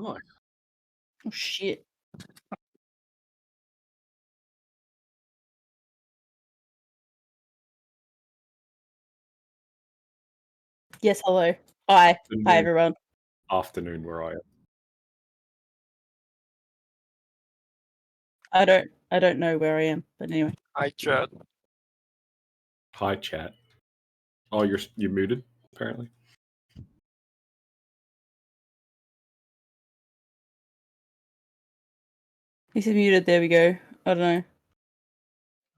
Nice. Oh shit. Yes, hello. Hi. Hi everyone. Afternoon where I am. I don't know where I am, but anyway. Hi, chat. Hi, chat. Oh, you're muted, apparently. He's muted, there we go. I don't know.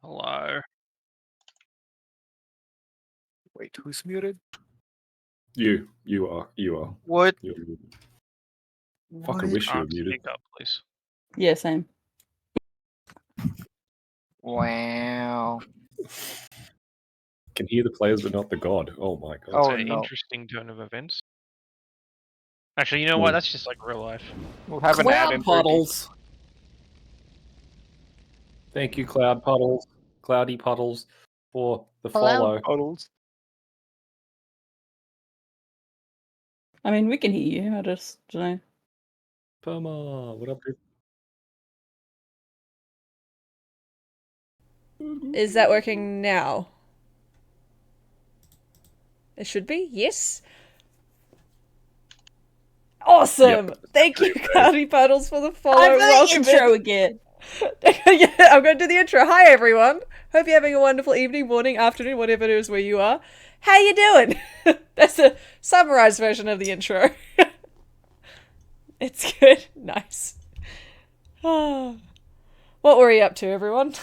Hello. Wait, who's muted? You are. What? You're muted. What? Fucking wish you were muted. Speak up, please. Yeah, same. Wow. Can hear the players but not the god. Oh my god. Oh, It's an no. interesting turn of events. Actually, you know what? That's just like real life. We'll have an ad in 30. puddles. Thank you, Cloud Puddles. Cloudy Puddles for the follow. Puddles. I mean, we can hear you. I just don't know. Perma, what up, dude? Is that working now? It should be, yes. Awesome! Yep. Thank you, Cloudy Puddles, for the follow. I'm Welcome the intro again. Yeah, I'm going to do the intro. Hi, everyone. Hope you're having a wonderful evening, morning, afternoon, whatever it is where you are. How you doing? That's a summarized version of the intro. It's good. Nice. What were you up to, everyone?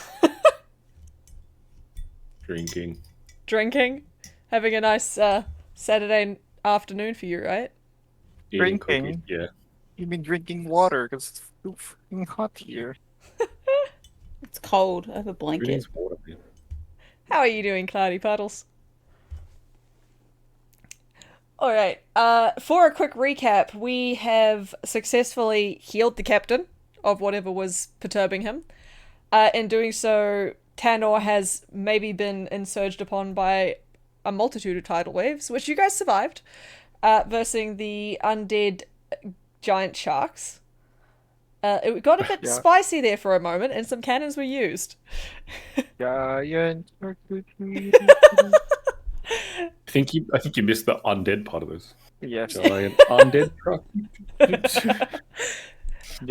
Drinking. Drinking? Having a nice Saturday afternoon for you, right? Eating Drinking? cookies, yeah. You mean drinking water, because it's too fucking hot here. It's cold. I have a Who blanket. needs water, man? How are you doing, Cloudy Puddles? Alright, for a quick recap, we have successfully healed the captain of whatever was perturbing him. In doing so, Tanor has maybe been insurged upon by a multitude of tidal waves, which you guys survived, versing the undead giant sharks. It got a bit Yeah. spicy there for a moment, and some cannons were used. Giant. I think you missed the undead part of this. Yes. Giant undead truck.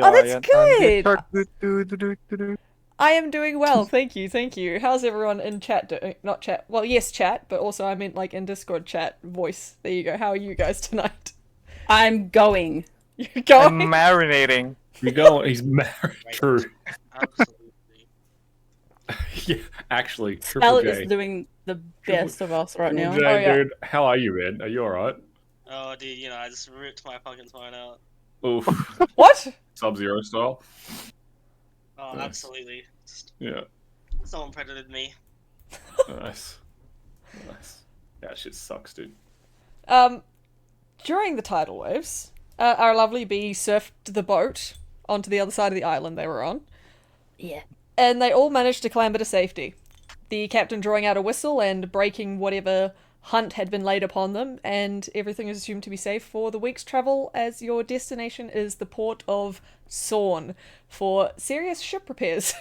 Oh, that's good! Good! I am doing well, thank you, thank you. How's everyone in chat doing? Not chat, well, yes, chat, but also I meant like in Discord chat, voice. There you go. How are you guys tonight? I'm going. You're I'm going? marinating. You go. He's married. True. Absolutely. Yeah, actually, Spell Triple J. is doing the best of us right now. Triple J, Oh, yeah. dude, how are you, man? Are you alright? Oh, dude, you know, I just ripped my fucking spine out. Oof. What? Sub-Zero style. Oh, Nice. absolutely. Yeah. Someone predated me. Nice. Nice. Yeah, shit sucks, dude. During the tidal waves, our lovely bee surfed the boat onto the other side of the island they were on. Yeah. And they all managed to clamber to safety. The captain drawing out a whistle and breaking whatever hunt had been laid upon them, and everything is assumed to be safe for the week's travel, as your destination is the port of Sorn for serious ship repairs.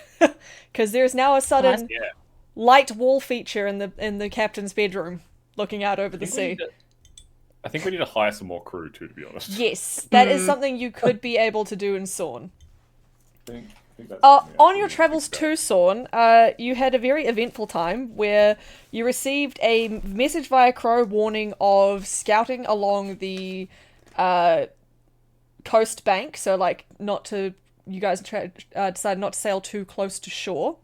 Because there is now a sudden Yeah. light wall feature in the captain's bedroom, looking out over the sea. I think we need to hire some more crew too, to be honest. Yes, that is something you could be able to do in Sorn. I think that's something On actually your we travels should to Sorn, you had a very eventful time where you received a message via Crow warning of scouting along the coast bank, so like not to, you guys decided not to sail too close to shore.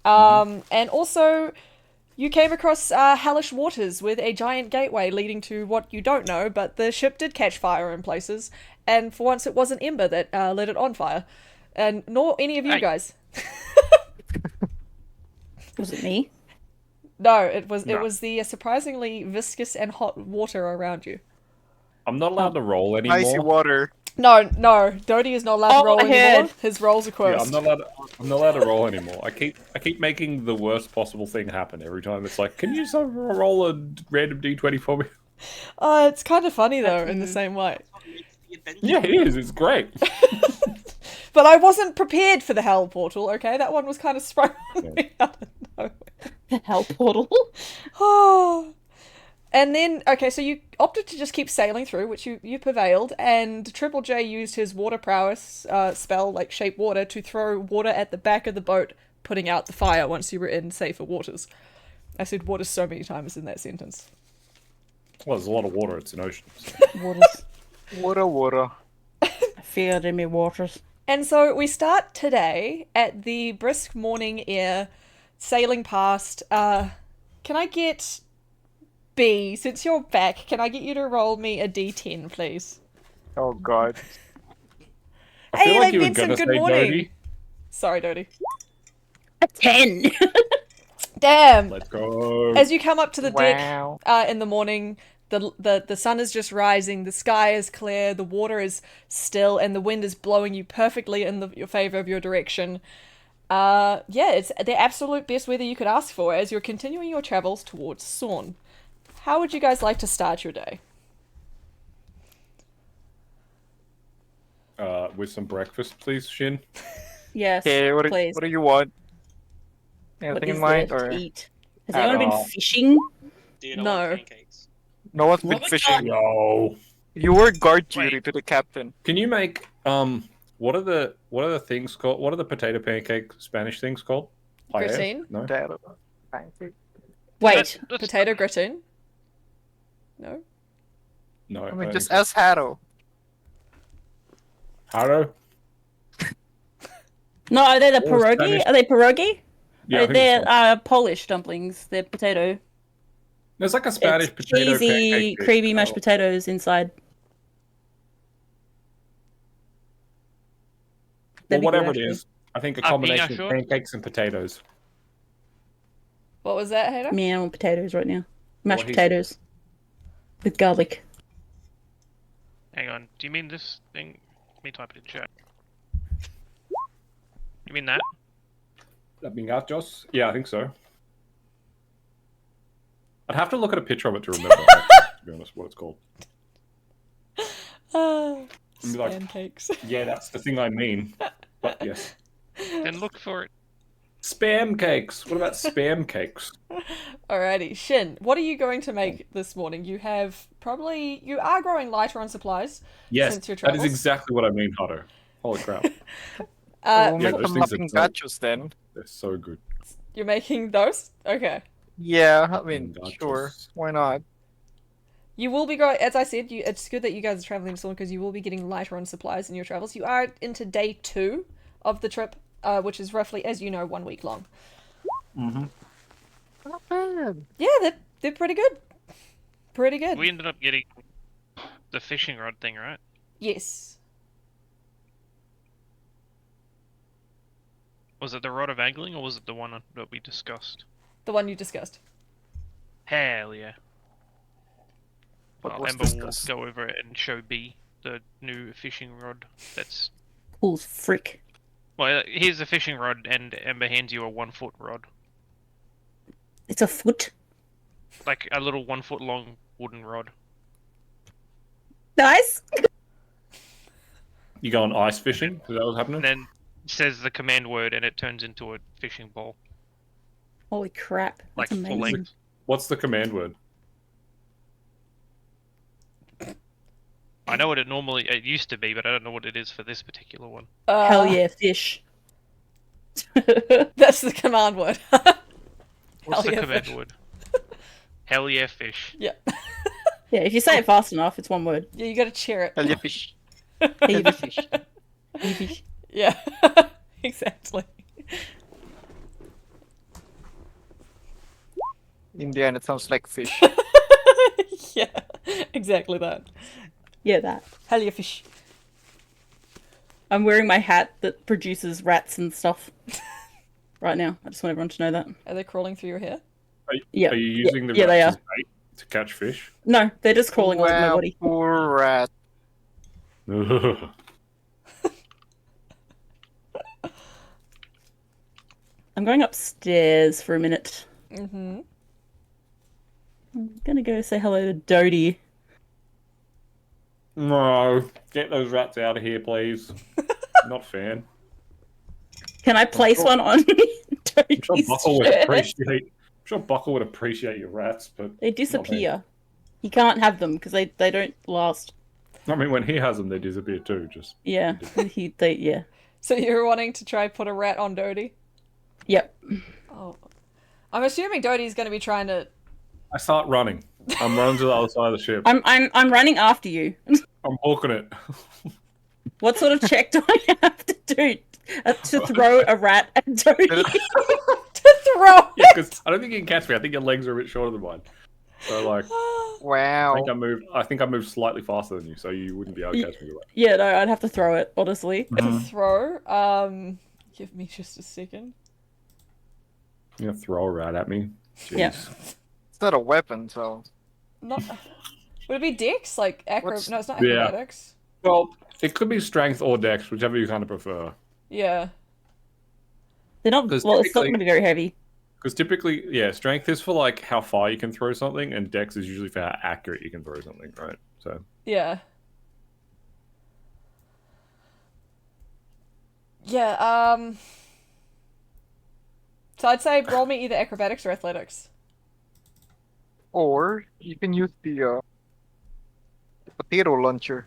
And also you came across hellish waters with a giant gateway leading to what you don't know, but the ship did catch fire in places, and for once it wasn't Ember that lit it on fire. And nor any of you Hey. guys. Was it me? No, it was No. the surprisingly viscous and hot water around you. I'm not allowed to roll Icy anymore. water. No, Dodie is not allowed to Oh, roll I anymore. heard. His rolls are Yeah, cursed. I'm not allowed to roll anymore. I keep making the worst possible thing happen every time. It's like, can you just roll a random d20 for me? It's kind of funny though, in the same way. That's what makes the adventure. Yeah, it is. It's great. But I wasn't prepared for the hell portal, okay? That one was kind of sprung on me out of nowhere. The hell portal. Oh. And then, okay, so you opted to just keep sailing through, which you prevailed, and Triple J used his water prowess spell, like Shape Water, to throw water at the back of the boat, putting out the fire once you were in safer waters. I said water so many times in that sentence. Well, there's a lot of water. It's an ocean. So. Waters. Water. I feared in me waters. And so we start today at the brisk morning air, sailing past. Can I get B, since you're back, can I get you to roll me a D10, please? Oh god. I feel Hey, like they you were Vincent, gonna good say morning. Dodie. Sorry, Dodie. A 10. Damn! Let's go. As you come up to the Wow. deck in the morning, the sun is just rising, the sky is clear, the water is still, and the wind is blowing you perfectly in your favor of your direction. Yeah, it's the absolute best weather you could ask for as you're continuing your travels towards Sorn. How would you guys like to start your day? With some breakfast, please, Shin. Yes, Okay, please. what do you want? What Anything is in mind there or to eat? Has I anyone don't been know. fishing? Do you know No. what pancakes? no one's been What was fishing? Yo. You were guard duty Wait. to the captain. Can you make what are the things called? What are the potato pancake Spanish things called? Paella? Gratine? No. Wait, That's- Potato gratin? No? No. I I mean, don't just think ask Harrow. so. Haro? no, are they the Or pierogi? Spanish. Are they pierogi? Yeah, I think They're so. Polish dumplings. They're potato. There's like a Spanish It's potato cheesy, pancake dish. creamy mashed Oh. potatoes inside. Well, That'd be good, whatever it actually. is, I think a Being combination of assured. pancakes and potatoes. What was that, Hater? Me, I want potatoes right now. Mashed What he potatoes with garlic. Hang on. Do you mean this thing? Let me type it in chat. You mean that? Lapingachos? Yeah, I think so. I'd have to look at a picture of it to remember, actually, to be honest, what it's called. And be like, Pancakes. yeah, that's the thing I mean. But yes. Then look for it. Spam cakes. What about spam cakes? Alrighty, Shin, what are you going to make this morning? You are growing lighter on supplies Yes, since your that travels. is exactly what I mean, Hato. Holy crap. We'll yeah, make those some things are laughing dope. gachos then. They're so good. You're making those? Okay. Yeah, I mean, Gachos. sure. Why not? You will be going, as I said, it's good that you guys are traveling to Sorn because you will be getting lighter on supplies in your travels. You are into day 2 of the trip, which is roughly, as you know, 1 week long. Mm-hmm. Not bad. Yeah, they're pretty good. Pretty good. We ended up getting the fishing rod thing, right? Yes. Was it the rod of angling, or was it the one that we discussed? The one you discussed. Hell yeah. What Well, was Ember will discussed? go over it and show B the new fishing rod. That's Cool as frick. well. Here's the fishing rod, and Ember hands you a 1 foot rod, It's a foot. like a little 1 foot long wooden rod. Nice. You going ice fishing? Is that what's happening? And then it says the command word, and it turns into a fishing bowl, Holy crap. like That's full amazing. length. What's the command word? I know what it used to be, but I don't know what it is for this particular one. Hell yeah, fish. That's the command word. What's Hell the yeah, command fish. word? Hell yeah, fish. Yeah. Yeah, if you say it fast enough, it's one word. Yeah, you gotta cheer it. Hell yeah, fish. Hey, fish. Hey, fish. Yeah. Exactly. In the end, it sounds like fish. Yeah. Exactly that. Yeah, that. Hell yeah, fish. I'm wearing my hat that produces rats and stuff right now. I just want everyone to know that. Are they crawling through your hair? Yeah. Are you using the yeah, they rats as bait to catch fish? No, they're just crawling all over my Wow, body. poor rat. I'm going upstairs for a minute. Mm-hmm. I'm gonna go say hello to Dodie. No, get those rats out of here, please. Not fan. Can I place one on I'm sure Toadie's Buckle would shirt? appreciate. I'm sure Buckle would appreciate your rats, but They not me. disappear. He can't have them because they don't last. I mean, when he has them, they disappear too. Just Yeah, yeah. So you're wanting to try put a rat on Dodie? Yep. Oh. I'm assuming Dodie's going to be trying to... I start running. I'm running to the other side of the ship. I'm running after you. I'm hooking it. What sort of check do I have to do to throw a rat at Toadie? to throw Yeah, because I don't think you can catch me. I think your legs are a bit shorter than mine. So like, Wow. I think I moved slightly faster than you, so you wouldn't be able to catch me. Yeah, no, I'd have to throw it, honestly. to throw. Give me just a second. You're gonna throw a rat at me? Jeez. Yeah. It's not a weapon, so. Not... Would it be Dex? Like acro... What's- No, it's not Yeah. acrobatics. Well, it could be strength or dex, whichever you kind of prefer. Yeah. They're not. Because Well, it's not typically- going to be very heavy. Because typically, yeah, strength is for like how far you can throw something, and dex is usually for how accurate you can throw something, right? So Yeah. Yeah, so I'd say roll me either acrobatics or athletics. Or you can use the potato launcher.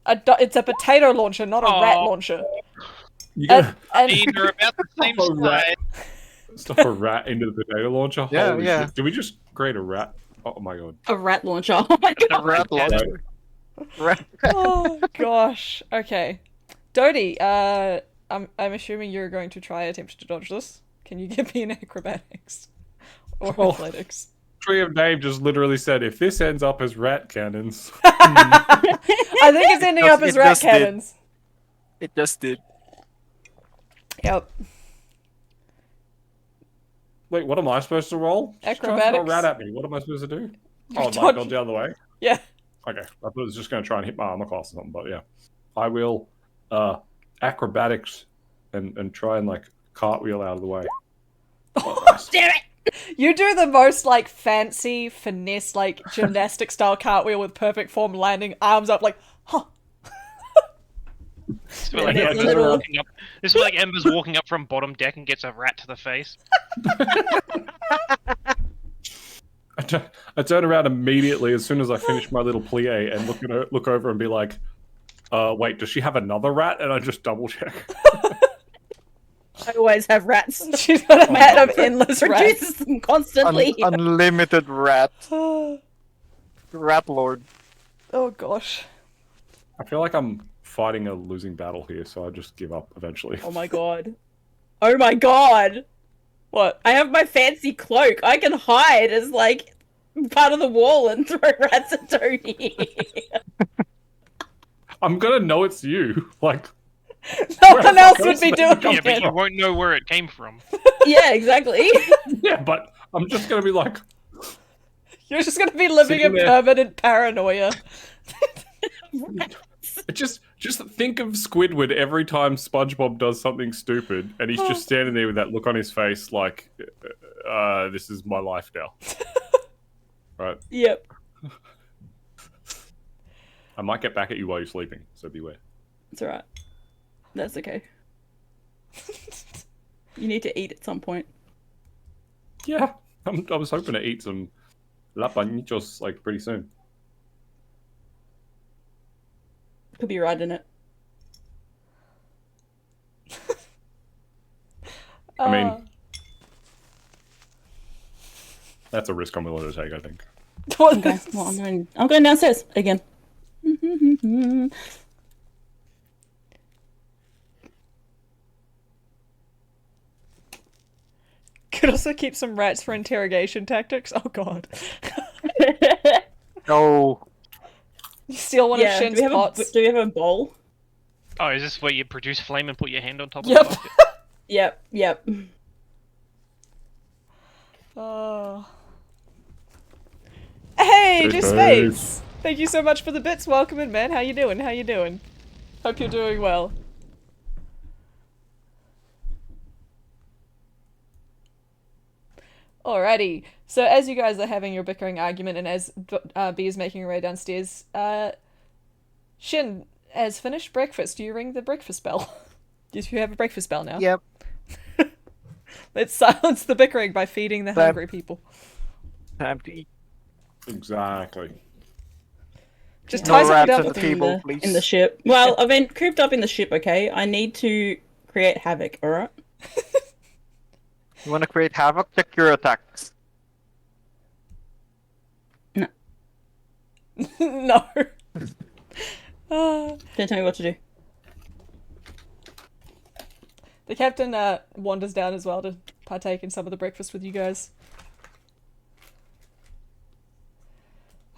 It's a potato launcher, not a rat Oh. launcher. you gotta And They're about the same Stuff a rat. size. stuff a rat into the potato launcher. Yeah, Holy yeah. shit. Did we just create a rat? Oh my god. A rat launcher. Oh my The god. rat Rat launcher. Rat. oh gosh. Okay. Dodie, I'm assuming you're going to try attempt to dodge this. Can you give me an acrobatics? Or Oh. athletics? Tree of Name just literally said, if this ends up as rat cannons. I think it's ending up as It rat just did. cannons. It just did. Yep. Wait, what am I supposed to roll? Just try and throw a Acrobatics. rat at me. What am I supposed to do? Oh, like Dodge. go the other way? Yeah. Okay. I thought it was just going to try and hit my armor class or something, but yeah. I will acrobatics and try and like cartwheel out of the way. Oh, nice. Damn it! You do the most like fancy finesse like gymnastic style cartwheel with perfect form landing, arms up like, huh. This is like Yeah, Ember's little- walking up. This is like Ember's walking up from bottom deck and gets a rat to the face. I turn around immediately as soon as I finish my little plie and look over and be like, wait, does she have another rat? And I just double check. I always have rats. She's got a mat of endless rats. Produces them constantly. Unlimited rat. Rat lord. Oh gosh. I feel like I'm fighting a losing battle here, so I just give up eventually. Oh my god. Oh my god. What? I have my fancy cloak. I can hide as like part of the wall and throw rats at Tony. I'm gonna know it's you. Like, No Where one the else fuck would else be did doing it come Yeah, but it. you won't know where it came from. Yeah, exactly. yeah, but I'm just gonna be like, You're just gonna be living in Sitting there. permanent paranoia. just think of Squidward every time SpongeBob does something stupid, and he's just standing there with that look on his face, like, this is my life now. Right? Yep. I might get back at you while you're sleeping, so beware. It's alright. That's okay. You need to eat at some point. Yeah, I was hoping to eat some lapanichos like pretty soon. Could be right in it. I mean, that's a risk I'm willing to take, I think. what Okay. this- Well, I'm going downstairs again. Could also keep some rats for interrogation tactics. Oh god. No. You steal one of yeah. Do Shin's we have pots. do we have a bowl? Oh, is this where you produce flame and put your hand on top Yep. of it? Yep. Yep. Oh. Hey, Hey, just Dave. Spades. Thank you so much for the bits. Welcome in, man. How you doing? How you doing? Hope you're doing well. Alrighty. So as you guys are having your bickering argument, and as B is making her way downstairs, Shin has finished breakfast. Do you ring the breakfast bell? Do you have a breakfast bell now? Yep. Let's silence the bickering by feeding the That- hungry people. Time to eat. Exactly. Just No tie something rats down. on the In table, the, please. in the ship. Well, I've been cooped up in the ship, okay? I need to create havoc, alright? You want to create havoc? Check your attacks. No. Ah. Don't tell me what to do. The captain wanders down as well to partake in some of the breakfast with you guys.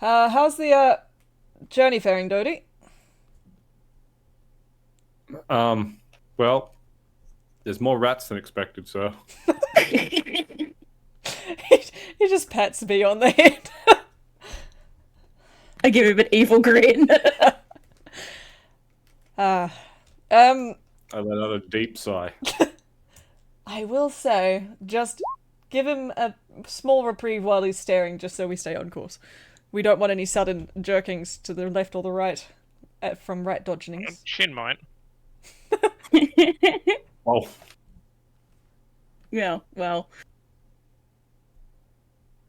How's the journey faring, Dodie? Well, there's more rats than expected, so he just pats B on the head. I give him an evil grin. I let out a deep sigh. I will say, just give him a small reprieve while he's staring, just so we stay on course. We don't want any sudden jerkings to the left or the right from rat dodgings. Shin might. Oh, Yeah, well.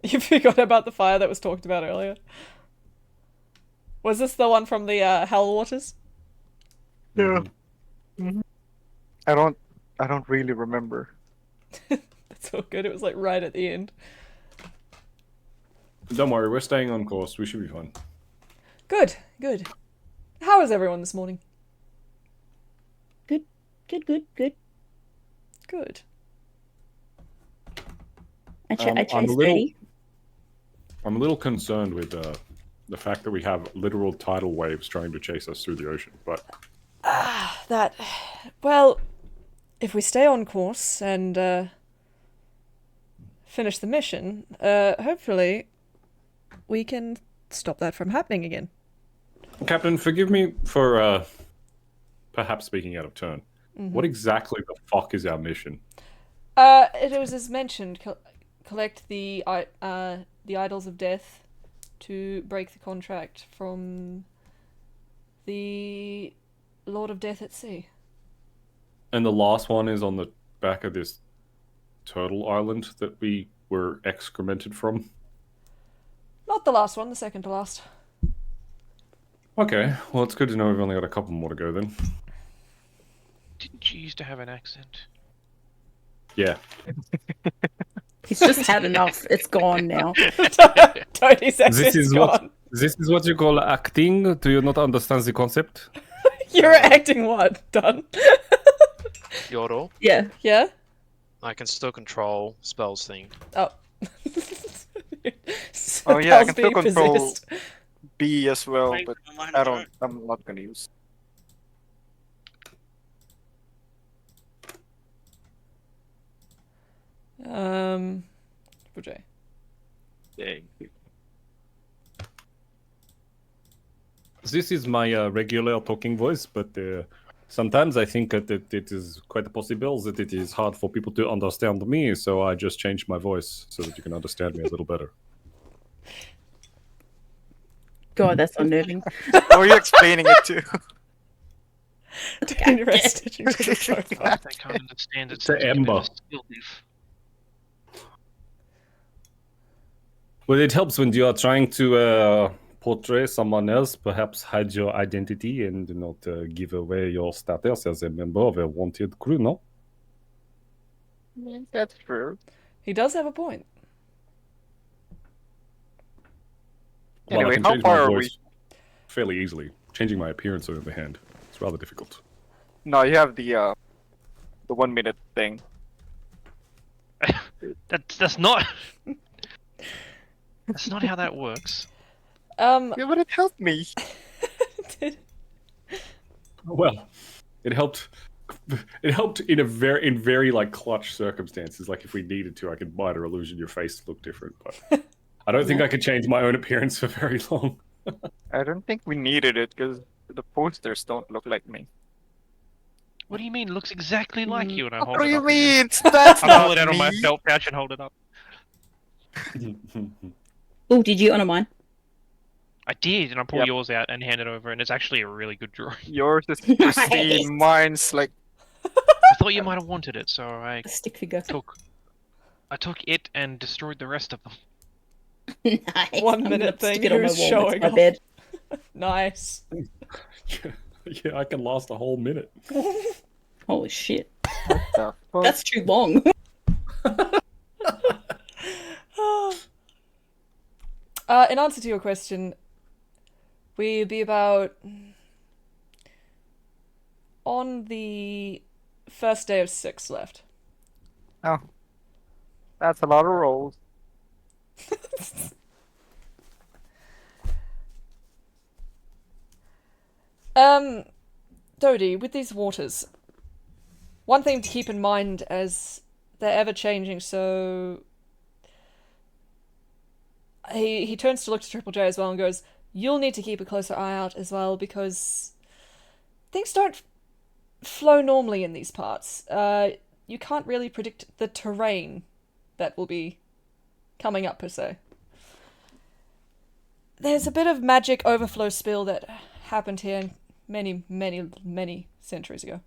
You forgot about the fire that was talked about earlier. Was this the one from the Hell Waters? Yeah. I don't really remember. That's all good. It was like right at the end. don't worry, we're staying on course. We should be fine. Good, good. How is everyone this morning? Good. Good. I I'm a chase little- Betty. I'm a little concerned with the fact that we have literal tidal waves trying to chase us through the ocean, but That, well, if we stay on course and finish the mission, hopefully we can stop that from happening again. Captain, forgive me for perhaps speaking out of turn. What exactly the fuck is our mission? It was as mentioned, collect the idols of death to break the contract from the Lord of Death at Sea. And the last one is on the back of this turtle island that we were excremented from. Not the last one, the second to last. Okay, well, it's good to know we've only got a couple more to go then. Didn't you used to have an accent? Yeah. He's just had enough. It's gone now. Tony's accent's This is gone. what you call acting? Do you not understand the concept? You're acting what? Done? Yordle. Yeah. Yeah? I can still control spells thing. Oh. Oh yeah, I can Spells still being control possessed. B as well, Wait, but mine I don't. don't. I'm not gonna use. Bujay. Dang. This is my regular talking voice, but sometimes I think that it is quite possible that it is hard for people to understand me, so I just changed my voice so that you can understand me a little better. God, that's unnerving. Oh, you're explaining it too. Tony Red stitching to the profile. They can't understand it. It's so a it's a bit of Ember. a skill diff. Well, it helps when you are trying to portray someone else, perhaps hide your identity and not give away your status as a member of a wanted crew, no? That's true. He does have a point. Well, I Anyway, can how change my far are voice fairly easily. Changing my appearance, on the other hand, it's rather difficult. No, you have the 1 minute thing. That's not. That's not how that works. Yeah, but it helped me. Well, it helped. It helped in very like clutch circumstances. Like if we needed to, I could minor illusion your face to look different. But I don't think I could change my own appearance for very long. I don't think we needed it because the posters don't look like me. What do you mean? Looks exactly like you, and I hold What do it you up again. mean? That's I not pull it out of my me. belt pouch and hold it up. Oh, did you honor mine? I did, and I pulled Yep. yours out and handed it over, and it's actually a really good drawing. Yours is Nice. pristine. Mine's like I thought you might have wanted it, so I A stick figure. took it and destroyed the rest of them. Nice. 1 I'm minute gonna thing, stick it on my who's wall showing next to my off? bed. Nice. Yeah, I can last a whole minute. Holy shit. the fuck? That's too long. In answer to your question, we'd be about on the first day of 6 left. Oh, that's a lot of rolls. Dodie, with these waters, one thing to keep in mind as they're ever changing, so he turns to look to Triple J as well and goes, "You'll need to keep a closer eye out as well because things don't flow normally in these parts. You can't really predict the terrain that will be coming up per se. There's a bit of magic overflow spill that happened here many, many, many centuries ago.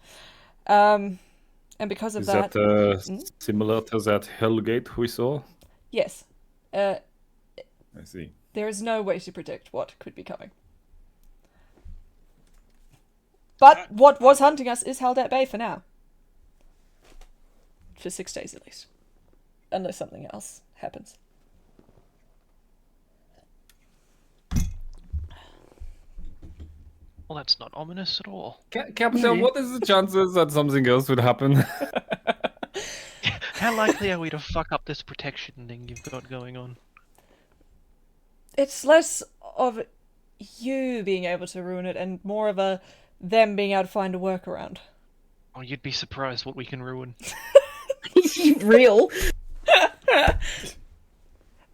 And because of Is that... that similar to that Hellgate we saw? Yes. I see. There is no way to predict what could be coming. But what was hunting us is held at bay for now. For 6 days at least. Unless something else happens. Well, that's not ominous at all. Captain, what is the chances that something else would happen? How likely are we to fuck up this protection thing you've got going on? It's less of you being able to ruin it and more of a them being able to find a workaround. Oh, you'd be surprised what we can ruin. Real.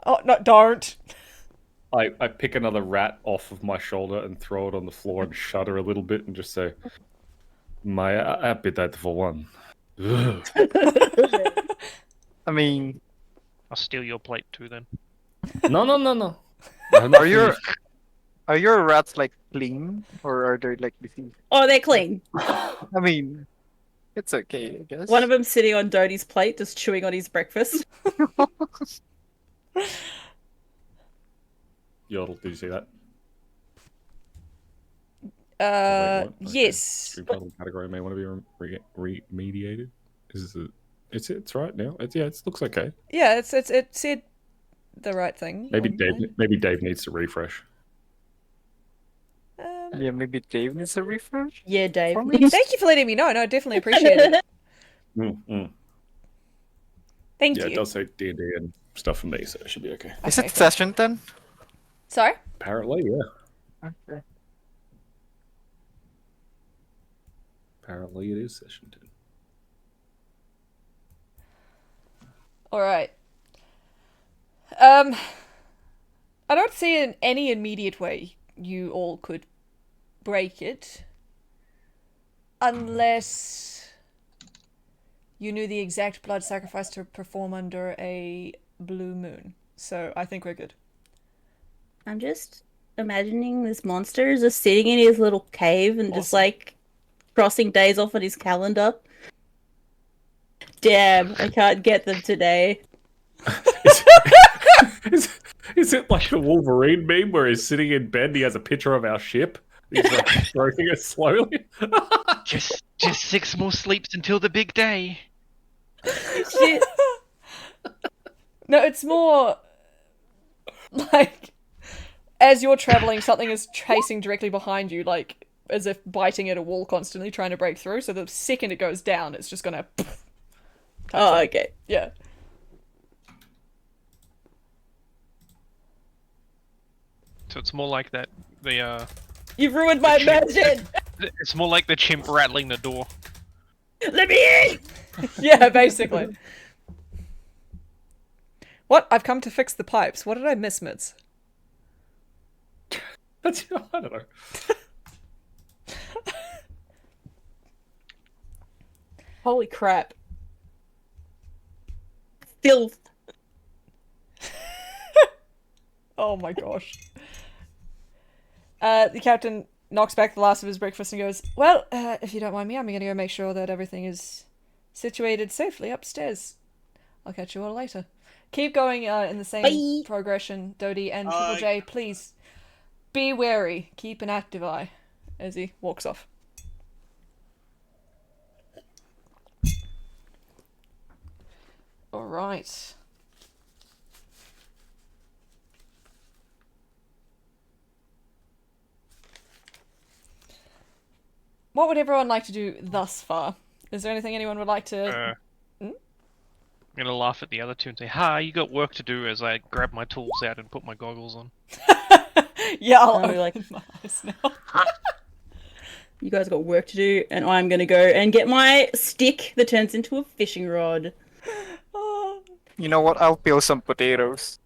Oh, no, don't. I pick another rat off of my shoulder and throw it on the floor and shudder a little bit and just say, "My appetite for one." Ugh. I mean, I'll steal your plate too then. No. are your rats like clean or are they like diseased? Oh, they're clean. I mean, it's okay, I guess. One of them sitting on Dodie's plate, just chewing on his breakfast. Yodel, did you see that? Oh, wait, what? Okay. Yes. Stream title category may want to be remediated. It's right now. It looks okay. Yeah, it said the right thing. Maybe Dave needs to refresh. Yeah, maybe Dave needs a refresh. Yeah, Dave. Thank you for letting me know. No, I definitely appreciate it. Thank Yeah, you. it does say D&D and stuff for me, so it should be okay. Is Okay, it session then? Sorry? Apparently, yeah. Okay. Apparently, it is session 10. Alright. I don't see in any immediate way you all could break it. Unless you knew the exact blood sacrifice to perform under a blue moon. So I think we're good. I'm just imagining this monster is just sitting in his little cave and just like crossing days off on his calendar. Damn, I can't get them today. Is it like the Wolverine meme where he's sitting in bed and he has a picture of our ship? He's like stroking it slowly. Just 6 more sleeps until the big day. Shit. No, it's more like as you're traveling, something is chasing directly behind you, like as if biting at a wall constantly, trying to break through. So the second it goes down, it's just gonna. Oh, okay. Yeah. So it's more like that. You've ruined my immersion! It's more like the chimp rattling the door. Let me in! Yeah, basically. What? I've come to fix the pipes. What did I miss, Mids? I don't know. Holy crap. Filth. Oh my gosh. The captain knocks back the last of his breakfast and goes, well, if you don't mind me, I'm gonna go make sure that everything is situated safely upstairs. I'll catch you all later. Keep going in the same Bye. progression, Dodie, and Triple J, please be wary. Keep an active eye as he walks off. Alright. What would everyone like to do thus far? Is there anything anyone would like to... I'm gonna laugh at the other two and say, "Ha, you got work to do." As I grab my tools out and put my goggles on. Yeah, I'll I'll be like- open my eyes now. You guys got work to do, and I'm gonna go and get my stick that turns into a fishing rod. Oh. You know what? I'll peel some potatoes.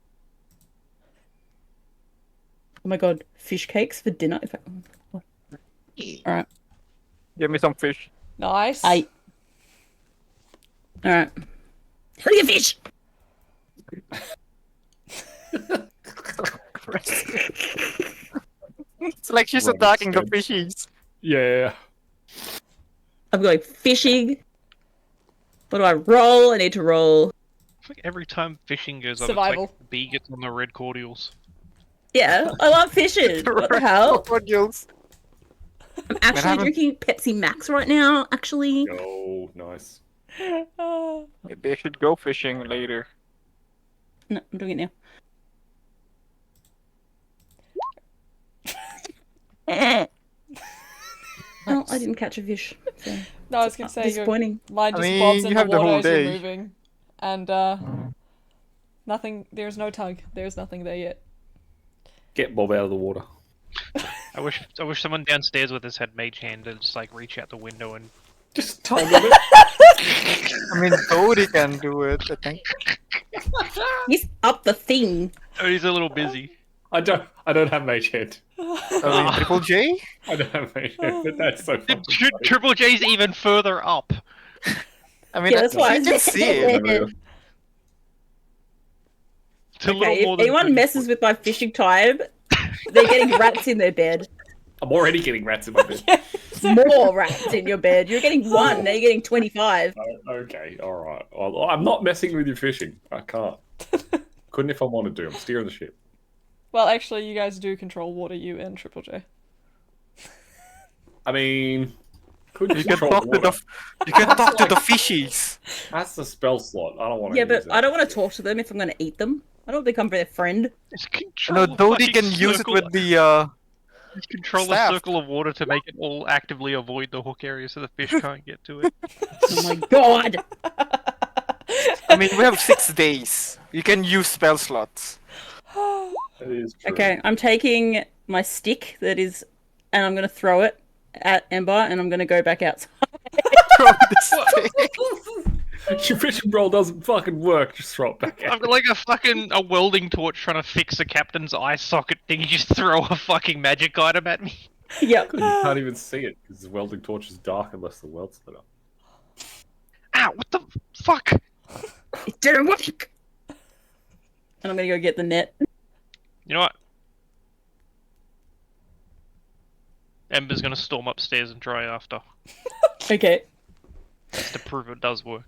Oh my god, fish cakes for dinner? Alright. Give me some fish. Nice. Alright. Look at fish! It's like she's Right, attacking the good. fishies. Yeah. I'm going fishing. What do I roll? I need to roll. I think every time fishing goes on, Survival. it's like the bee gets on the red cordials. Yeah, I love fishing. What the hell? Crocodiles. I'm actually haven't- drinking Pepsi Max right now, actually. Oh, nice. Oh. Maybe I should go fishing later. No, I'm doing it now. Well, I didn't catch a fish. So No, I was gonna say, your disappointing. line I just mean, bobs in you the have the water whole as you're day. moving. And, nothing, there's no tug. There's nothing there yet. Get Bob out of the water. I wish someone downstairs with us had mage hand to just like reach out the window and Just tug on it. I mean, Bodhi can do it, I think. He's up the thing. oh, he's a little busy. I don't have mage hand. I mean, Triple J? I don't have mage hand, but that's so fucking funny. Triple J's even further up. I mean, Yeah, that's why I can see it. It's a little Okay, more if than anyone 30 messes foot. with my fishing time, they're getting rats in their bed. I'm already getting rats in my bed. More rats in your bed. You're getting one, now you're getting 25. Okay, alright. I'm not messing with your fishing. I can't. Couldn't if I wanted to. I'm steering the ship. Well, actually, you guys do control water, you and Triple J. I mean, could You can control talk to water. the you can talk to the fishies. That's the spell slot. I don't want to Yeah, use but it. I don't want to talk to them if I'm going to eat them. I don't become their friend. Just No, control a Dodie fucking can use it circle- with the just control staff. a circle of water to make it all actively avoid the hook area so the fish can't get to it. Oh my god! I mean, we have 6 days. You can use spell slots. That is true. Okay, I'm taking my stick and I'm going to throw it at Ember and I'm going to go back outside. Throw the stick. Your fishing roll doesn't fucking work. Just throw it back I've out. got like a welding torch trying to fix the captain's eye socket thing. You just throw a fucking magic item at me. Yep. You can't even see it because the welding torch is dark unless the weld's lit up. Ow! What the fuck? It didn't work! And I'm going to go get the net. You know what? Ember's gonna storm upstairs and try after, Okay. just to prove it does work.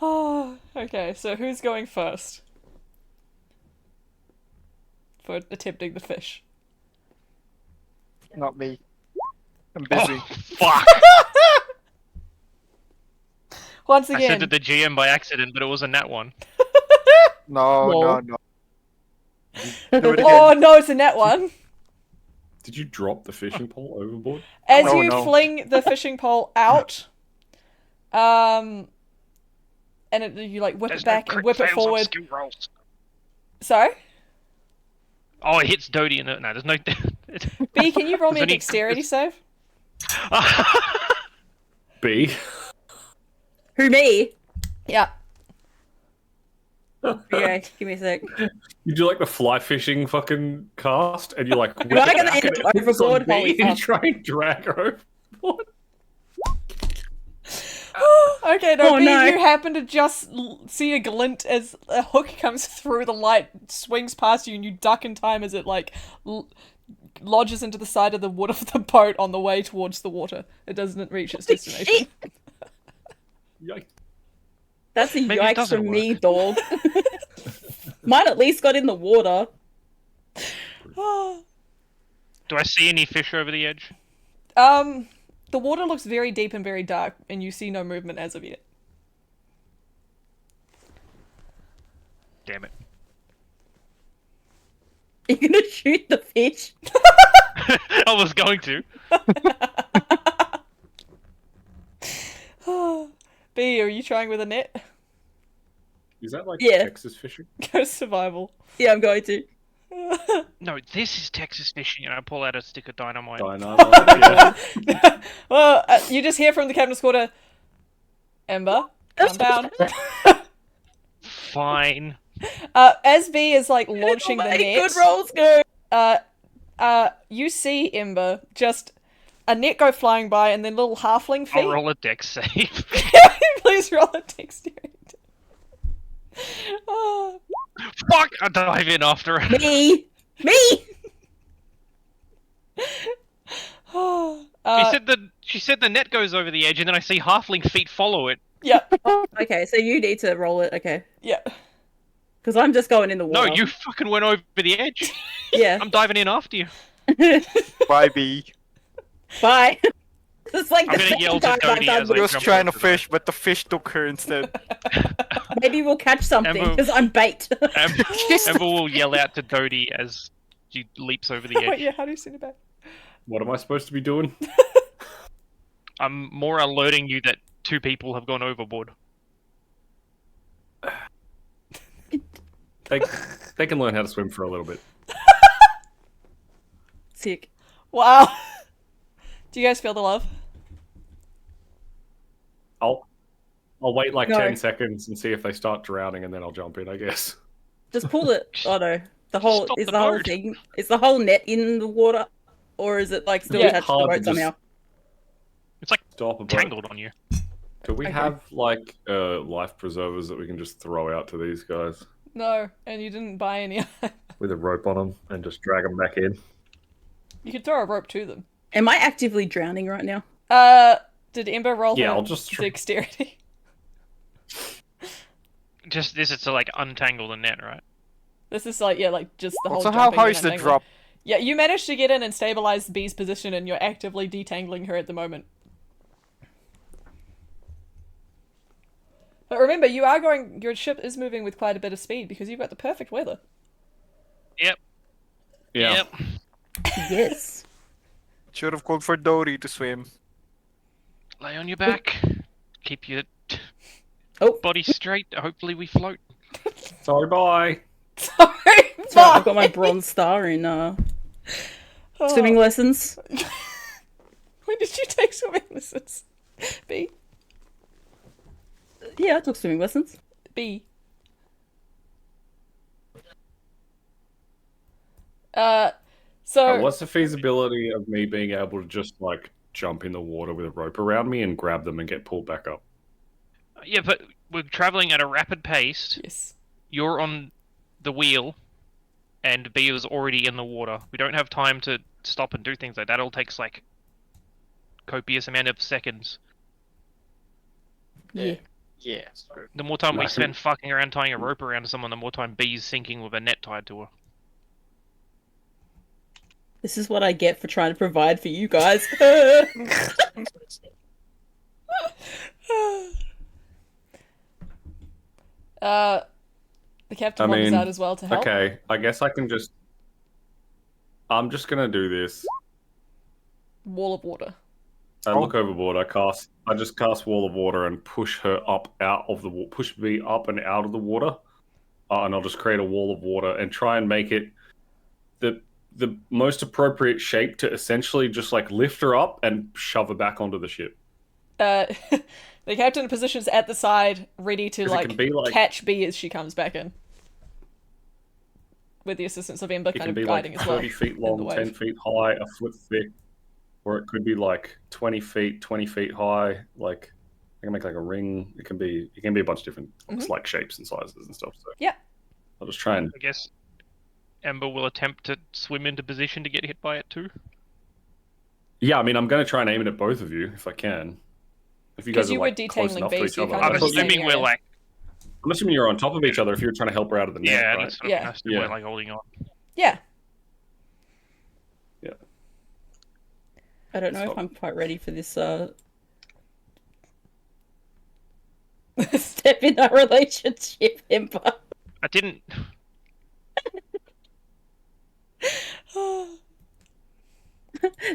Oh, okay, so who's going first? For attempting the fish. Not me. I'm busy. Oh, fuck! Once I again, sent it to GM by accident, but it was a nat one. No, Lol. no, no. Do it again. oh no, it's a net one. Did you drop the fishing pole overboard? As Oh, you no. fling the fishing pole out, and you like whip There's it back no and crit whip it fails on forward. skill rolls. Sorry, Oh, it hits Dodie and no, there's no. B, can you roll me a There's only- dexterity save? B. Who, me? Yeah. Okay, give me a sec. You do like the fly fishing fucking cast, and you like. Am I gonna end up overboard? Holy And you fuck. try and drag her overboard. Okay, no, Oh, B, no. you happen to just see a glint as a hook comes through the light, swings past you, and you duck in time as it like lodges into the side of the wood of the boat on the way towards the water. It doesn't reach its destination. Shit. Yikes. That's a Maybe it yikes doesn't from me, dog. Mine at least got in the water. Do I see any fish over the edge? The water looks very deep and very dark, and you see no movement as of yet. Damn it. Are you gonna shoot the fish? I was going to. B, are you trying with a net? Is that like Yeah. Texas fishing? Go to survival. Yeah, I'm going to. No, this is Texas fishing, and I pull out a stick of dynamite. Dynamite. Yeah. Well, you just hear from the captain's quarter, Ember, calm down. Fine. As B is like launching the Hey, net, good rolls, go. you see Ember just a net go flying by, and then little halfling feet. I'll roll a dex save. Please roll a dexterity. Oh. Fuck! I dive in after it. Me. She said the net goes over the edge, and then I see halfling feet follow it. Yeah, Okay, so you need to roll it. Okay, yeah. because I'm just going in the No, water. you fucking went over the edge. Yeah. I'm diving in after you. Bye, B. Bye. It's like I'm the gonna yell second to time Dodie I've as done She I was jump trying to over there. fish, but the fish took her instead. Maybe we'll catch something Ember- because I'm bait. Ember will yell out to Dodie as she leaps over the Wait, edge. yeah. How do you send it back? What am I supposed to be doing? I'm more alerting you that 2 people have gone overboard. They can learn how to swim for a little bit. Sick. Wow. Do you guys feel the love? I'll wait like No. 10 seconds and see if they start drowning, and then I'll jump in, I guess. Just pull it. Oh no, the whole Stop is the the whole boat. thing. Is the whole net in the water, or is it like still Yeah. attached to the Hard to boat just- somehow? It's like Stop a boat. tangled on you. Do we Okay. have like life preservers that we can just throw out to these guys No, and you didn't buy any. with a rope on them and just drag them back in? You could throw a rope to them. Am I actively drowning right now? Did Ember roll Yeah, her I'll just dexterity? Just this is to like untangle the net, right? This is like, yeah, like just the whole Also, jumping how and is the untangling. drop? Yeah, you managed to get in and stabilize B's position, and you're actively detangling her at the moment. But remember, you are going. Your ship is moving with quite a bit of speed because you've got the perfect weather. Yep. Yeah. Yep. Yes. Should have called for Dory to swim. Lay on your back. Keep your Oh. body straight. Hopefully we float. Sorry, bye. Sorry, So I've got my bronze star in swimming lessons. When did you take swimming lessons? B. Yeah, I took swimming lessons. B. So What's the feasibility of me being able to just like jump in the water with a rope around me and grab them and get pulled back up? Yeah, but we're traveling at a rapid pace. yes. You're on the wheel, and B is already in the water. We don't have time to stop and do things like that. It all takes like copious amount of seconds. Yeah. Yeah. The more time we Nice. spend fucking around tying a rope around someone, the more time B's sinking with a net tied to her. This is what I get for trying to provide for you guys. The captain I wanders mean, out as well to help. Okay, I guess I can just. I'm just gonna do this. Wall of water. I Oh. look overboard. I just cast wall of water and push her up out of the push me up and out of the water, and I'll just create a wall of water and try and make it the most appropriate shape to essentially just like lift her up and shove her back onto the ship. The captain positions at the side, ready to 'Cause it can be like- catch B as she comes back in. With the assistance of Ember It kind can of be like guiding as well. 30 feet the long, wave. 10 feet high, a foot thick, or it could be like 20 feet high. Like I can make like a ring. It can be a bunch of different Mhm. like shapes and sizes and stuff. So Yeah. I'll just try and I guess Ember will attempt to swim into position to get hit by it too. Yeah, I mean, I'm going to try and aim it at both of you if I can. If you Because guys are you were like close detangling enough to base, each you other. can't right? I'm go in the same assuming we're area. like, I'm assuming you're on top of each other if you're trying to help her out of the net, yeah, right? that's what Yeah. I assume Yeah. we're like holding on. Yeah. Yeah. I don't know So- if I'm quite ready for this step in our relationship, Ember. I didn't.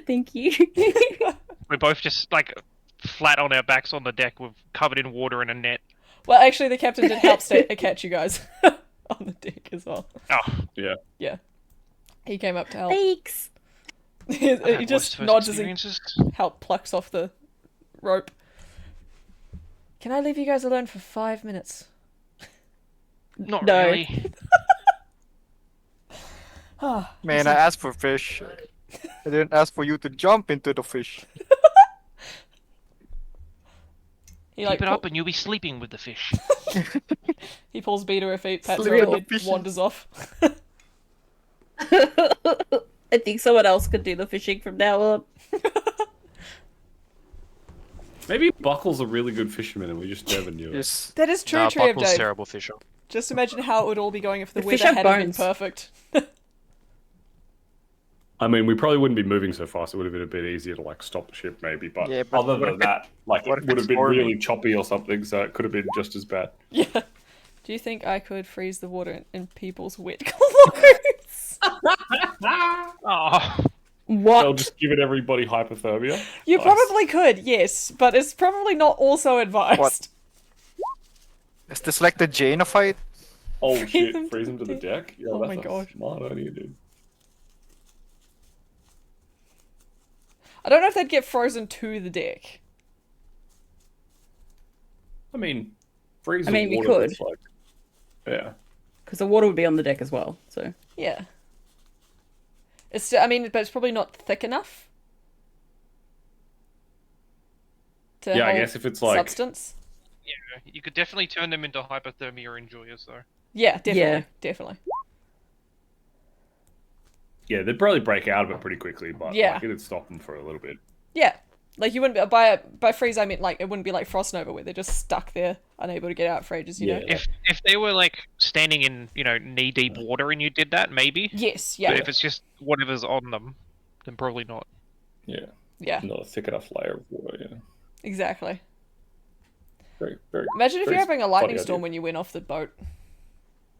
Thank you. We're both just like flat on our backs on the deck, with covered in water and a net. Well, actually, the captain did help catch you guys on the deck as well. Oh, Yeah. Yeah. He came up to help. Thanks. he I've had just worse nods as he experiences. plucks off the rope. Can I leave you guys alone for 5 minutes? Not No. really. Ah, Man, I asked for fish. I didn't ask for you to jump into the fish. he Keep it up and you'll be sleeping with the fish. he pulls B to her feet, pats her Sleeping on with the head, fishes. wanders off. I think someone else could do the fishing from now on. Maybe Buckle's a really good fisherman and we just never knew it. Yes. That is true, Nah, Tree of Buckle's Dave. terrible fisher. Just imagine how it would all be going if the The fish weather have hadn't been bones. perfect. I mean, we probably wouldn't be moving so fast. It would have been a bit easier to like stop the ship, maybe. But, Yeah, but other what than if that, like what it if would it's have been stormy? really choppy or something, so it could have been just as bad. Yeah. Do you think I could freeze the water in people's wet clothes? Oh, What? They'll just give it everybody hypothermia. You Nice. probably could, yes, but it's probably not also advised. What? Is this like the Jaina fight? Oh Freeze shit! them Freeze to them to the the deck. Yeah, Oh that's my a gosh. smart idea, dude. I don't know if they'd get frozen to the deck. I mean, freeze. I the mean, we water could. that's like, yeah. Because the water would be on the deck as well, so. Yeah. It's, I mean, but it's probably not thick enough. To Yeah, I hold guess if it's like substance. yeah. You could definitely turn them into hypothermia enjoyers, though. Yeah, definitely, Yeah. definitely. yeah, they'd probably break out of it pretty quickly, but Yeah. like, it'd stop them for a little bit. Yeah, like you wouldn't by freeze. I mean, like it wouldn't be like frost nova where they're just stuck there, unable to get out for ages. You know. Yeah. If they were like standing in knee deep water and you did that, maybe. Yes. Yeah. But if it's just whatever's on them, then probably not. Yeah, Yeah. not a thick enough layer of water. Yeah, Exactly. very, very. Imagine if very you're having a lightning funny storm idea. when you went off the boat.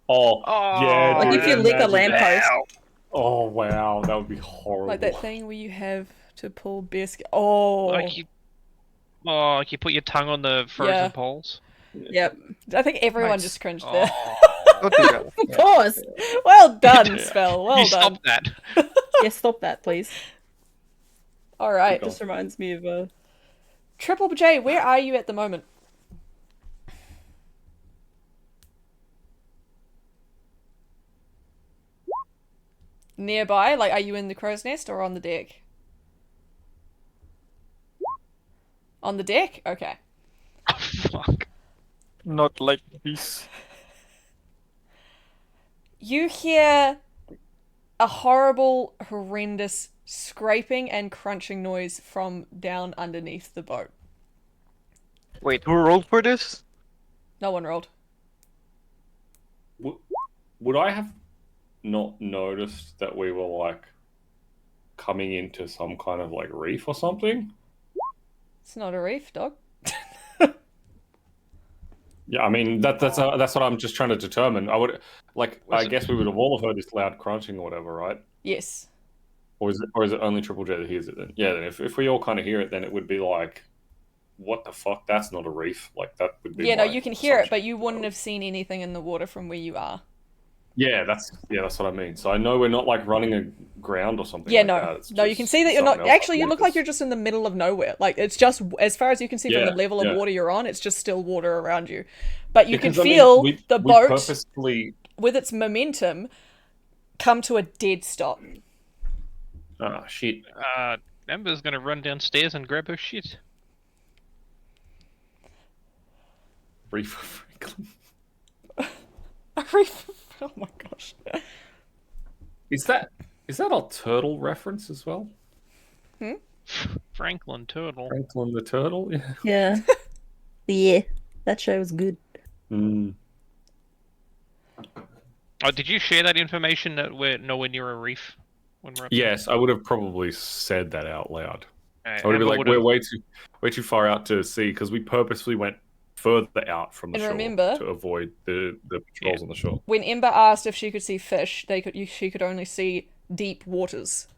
Oh, Oh, yeah. Like dude, if you lick a imagine that. lamppost. Oh wow, that would be horrible. Like that thing where you have to pull biscuit. Oh. like you put your tongue on the frozen Yeah. poles. Yep. I think everyone Nice. just cringed there. Oh, Don't do that. Of course. Well done, Spell. Well you done. stop that. Yeah, stop that, please. All right. Go. Just reminds me of Triple J, where are you at the moment? Nearby? Like, are you in the crow's nest or on the deck? On the deck? Okay. Oh, fuck. Not like this. You hear a horrible, horrendous scraping and crunching noise from down underneath the boat. Wait, who rolled for this? No one rolled. Would I have not noticed that we were like coming into some kind of like reef or something? It's not a reef, dog. Yeah, I mean that's what I'm just trying to determine. I would like Was I it- guess we would have all heard this loud crunching or whatever, right? Yes. Or is it only Triple J that hears it then? Yeah, then if we all kind of hear it, then it would be like, what the fuck? That's not a reef. Like that would be. Yeah, no, my you can hear it, assumption. but you wouldn't have seen anything in the water from where you are. Yeah, that's what I mean. So I know we're not like running aground or something. Yeah, like no. that. It's No, you just can see that you're not. something else Actually, you look like you're just in the middle of nowhere. Like, it's just, as far as you can see from Yeah, the level yeah. of water you're on, it's just still water around you. But you Because, can I mean, feel we the boat, purposely. with its momentum, come to a dead stop. Ah, shit. Ember's gonna run downstairs and grab her shit. Reef of Franklin. A reef. Oh my gosh. Is that a turtle reference as well? Franklin Turtle. Franklin the turtle? Yeah. Yeah. Yeah. That show was good. Mm. Oh, did you share that information that we're nowhere near a reef when we're up Yes, I would have probably said that out loud. there? I would have been like, Amber we're would've- way too far out to sea because we purposefully went further out from the And shore remember- to avoid the patrols on the shore. When Ember asked if she could see fish, she could only see deep waters.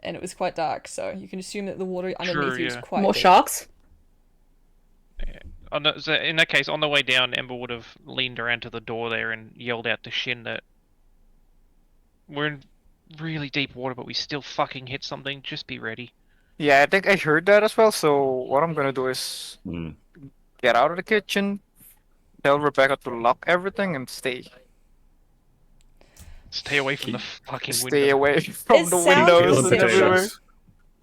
And it was quite dark, so you can assume that the water underneath you is yeah. quite More deep. sharks? So in that case, on the way down, Ember would have leaned around to the door there and yelled out to Shin that we're in really deep water, but we still fucking hit something. Just be ready. Yeah, I think I heard that as well. So what I'm gonna do is Mm. get out of the kitchen, tell Rebecca to lock everything, and stay Stay away from the fucking window. stay away from It the sounds windows Killing and everywhere. potatoes.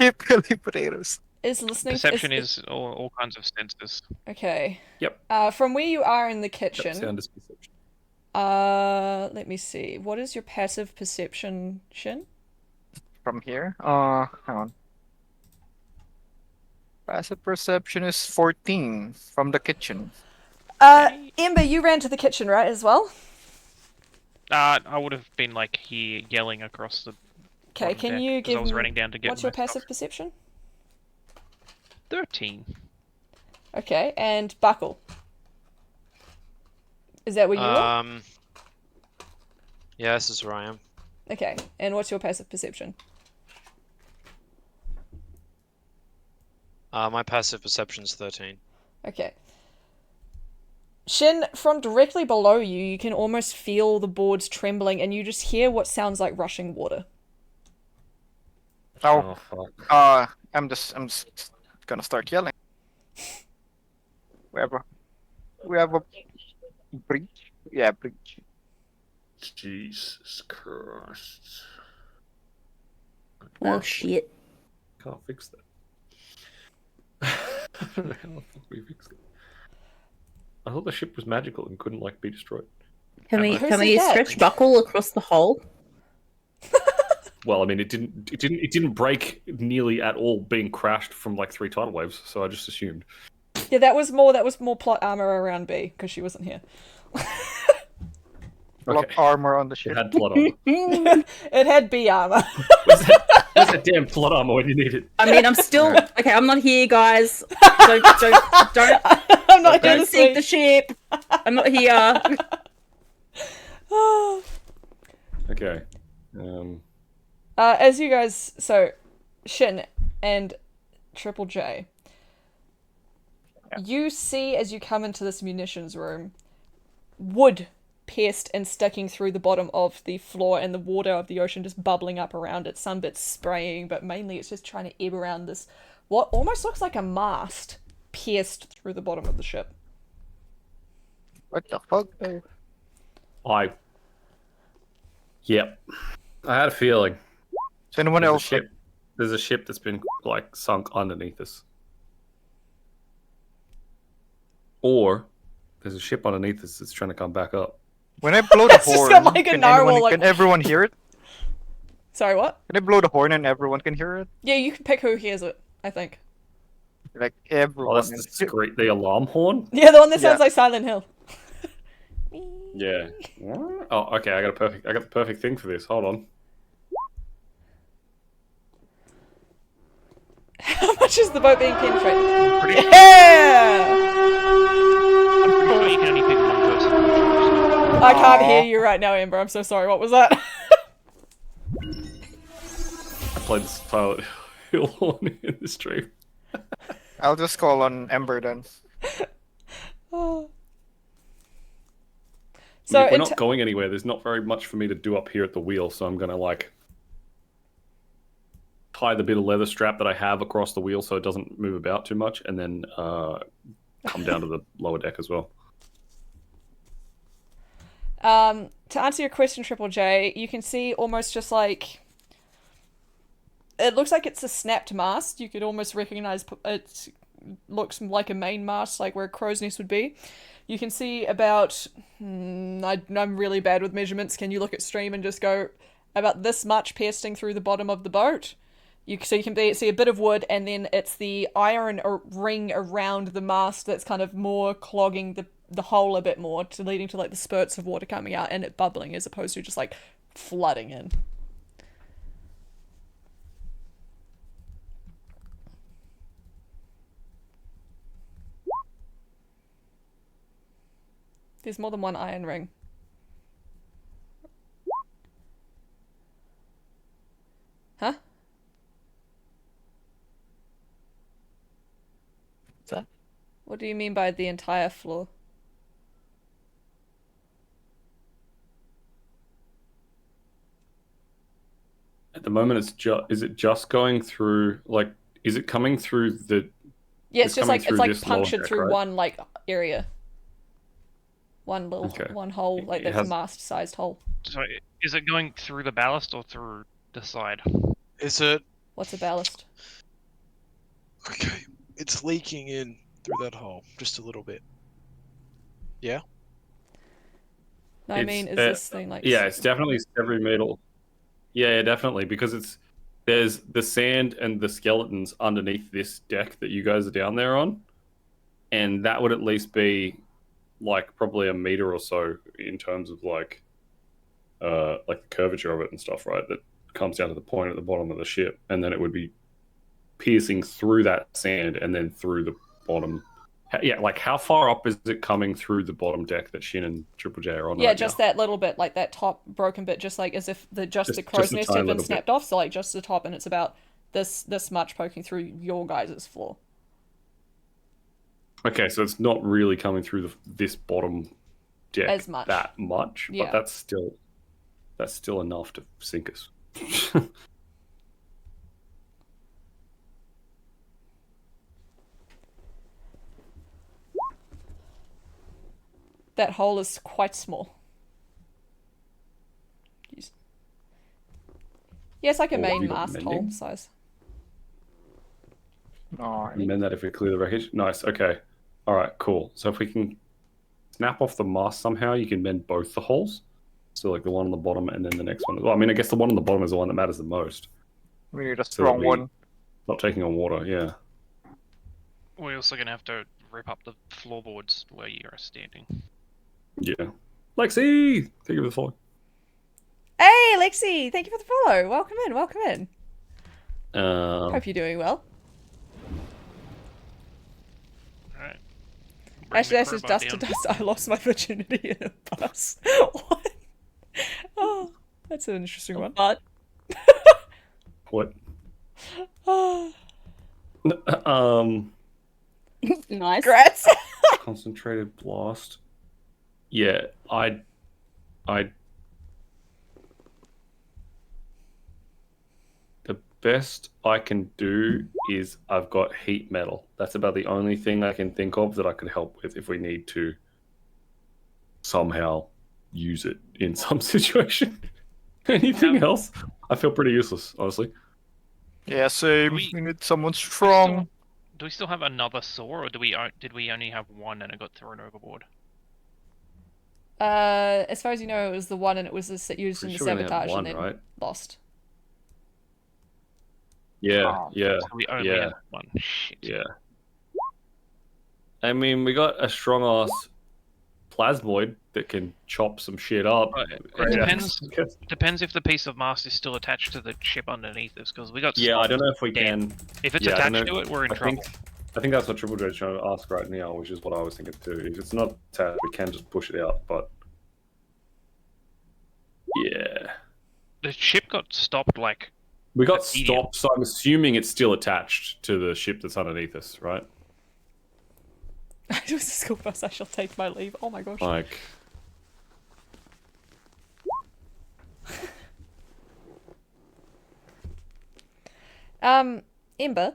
Keep killing potatoes. Is listening... Perception is all kinds of senses. Okay. Yep. From where you are in the Yep, kitchen... sound is perception. let me see. What is your passive perception, Shin? From here, hang on. Passive perception is 14 from the kitchen. Ember, you ran to the kitchen, right, as well? I would have been like here yelling across the. Okay, bottom can deck, you 'cause give I was me... running down to get What's your my stuff. passive perception? 13. Okay, and Buckle. Is that where you are? Yeah, this is where I am. Okay, and what's your passive perception? My passive perception's 13. Okay. Shin, from directly below you, you can almost feel the boards trembling, and you just hear what sounds like rushing water. Oh, fuck. I'm just gonna start yelling. We have a breach. Yeah, breach. Jesus Christ. Well, shit. Can't fix that. I don't know how the fuck we fixed it. I thought the ship was magical and couldn't like be destroyed. Can we Who can said we that? stretch Buckle across the hole? Well, I mean, it didn't break nearly at all, being crashed from like 3 tidal waves. So I just assumed. Yeah, that was more plot armor around B, because she wasn't here. Block armor on the It ship. had plot armor. It had B armor. Where's that damn plot armor when you need it? I mean, I'm still okay. I'm not here, guys. Don't I'm not here to don't sink see. the ship. I'm not here. Okay. As you guys, so Shin and Triple J, you see as you come into this munitions room, wood pierced and sticking through the bottom of the floor, and the water of the ocean just bubbling up around it. Some bits spraying, but mainly it's just trying to ebb around this, what almost looks like a mast pierced through the bottom of the ship. What the fuck? Yep. I had a feeling. Is anyone There's a else? ship. There's a ship that's been like sunk underneath us. Or there's a ship underneath us that's trying to come back up. When I blow the It's just horn, got like a can, narwhal, like- can everyone hear it? Sorry, what? Can I blow the horn and everyone can hear it? Yeah, you can pick who hears it, I think. Like Oh, everyone. that's the alarm horn. Yeah, the one that sounds Yeah. like Silent Hill. Yeah. Oh, okay. I got the perfect thing for this. Hold on. How much is the boat being penetrated? Pretty- Yeah! I'm pretty sure you can only pick one person. I can't hear you right now, Amber. I'm so sorry. What was that? I played the Silent Hill horn in the stream. I'll just call on Ember then. Oh. I So mean, if we're in not going anywhere, there's not very much for me to do up here at the wheel, so I'm gonna like tie the bit of leather strap that I have across the wheel so it doesn't move about too much, and then come down to the lower deck as well. To answer your question, Triple J, you can see almost just like it looks like it's a snapped mast. You could almost recognize it's looks like a main mast, like where a crow's nest would be. You can see about, I'm really bad with measurements. Can you look at stream and just go about this much piercing through the bottom of the boat? So you can see a bit of wood, and then it's the iron ring around the mast that's kind of more clogging the hole a bit more, leading to like the spurts of water coming out and it bubbling as opposed to just like flooding in. There's more than one iron ring. Huh? What's that? What do you mean by the entire floor? At the moment, is it just going through, like, is it coming through the... Yeah, It's it's just coming like through this lower punctured deck, through right? one like area. One little Okay. one hole, like It that's has- a mast-sized hole. So is it going through the ballast or through the side? Is it? What's a ballast? Okay, it's leaking in through that hole just a little bit. Yeah. No, I It's, mean, is this thing like? Yeah, it's definitely every metal. Yeah, definitely, because there's the sand and the skeletons underneath this deck that you guys are down there on, and that would at least be like probably a meter or so in terms of like the curvature of it and stuff, right? That comes down to the point at the bottom of the ship, and then it would be piercing through that sand and then through the bottom. Yeah, like how far up is it coming through the bottom deck that Shin and Triple J are on? Yeah, right just now? that little bit, like that top broken bit, just like as if the Just crow's a nest tiny had been little snapped off. So like just the top, and it's about this much poking through your guys' floor. Okay, so it's not really coming through this bottom deck As much. that much, Yeah. but that's still enough to sink us. That hole is quite small. Yes, like a Oh, have main you got mast mending? hole size. No. Amend that if we clear the wreckage. Nice. Okay. All right. Cool. So if we can snap off the mast somehow, you can mend both the holes. So like the one on the bottom and then the next one. Well, I mean, I guess the one on the bottom is the one that matters the most. We need a So strong that one. Not taking on water. Yeah. We're also gonna have to rip up the floorboards where you are standing. Yeah. Lexi, thank you for the follow. Hey, Lexi! Thank you for the follow. Welcome in. Welcome in. Hope you're doing well. Alright. Actually, that's just dust to dust. I lost my virginity in a bus. What? Oh, that's an interesting one. But What? Oh, nice. congrats. Concentrated blast. Yeah, I. The best I can do is I've got heat metal. That's about the only thing I can think of that I could help with if we need to somehow use it in some situation. Anything else? I feel pretty useless, honestly. Yeah, same. We- We need someone strong. Do we still have another saw, or did we only have one and it got thrown overboard? As far as you know, it was the one, and it was used in Pretty the sure we only had sabotage, one, and then right? lost. Yeah, Oh, yeah, So we only yeah, had one. Shit. yeah. I mean, we got a strong ass plasmoid that can chop some shit up. But it Yeah. depends if the piece of mast is still attached to the chip underneath us, because we got. Yeah, I stopped. don't know if we Damn. can. If it's Yeah, I don't attached know. to it, we're in trouble. I think that's what Triple J's trying to ask right now, which is what I was thinking too. If it's not attached, we can just push it out, but yeah. The ship got stopped like. We got Immediate. stopped, so I'm assuming it's still attached to the ship that's underneath us, right? It was a school bus. I shall take my leave. Oh my gosh. Like, Ember,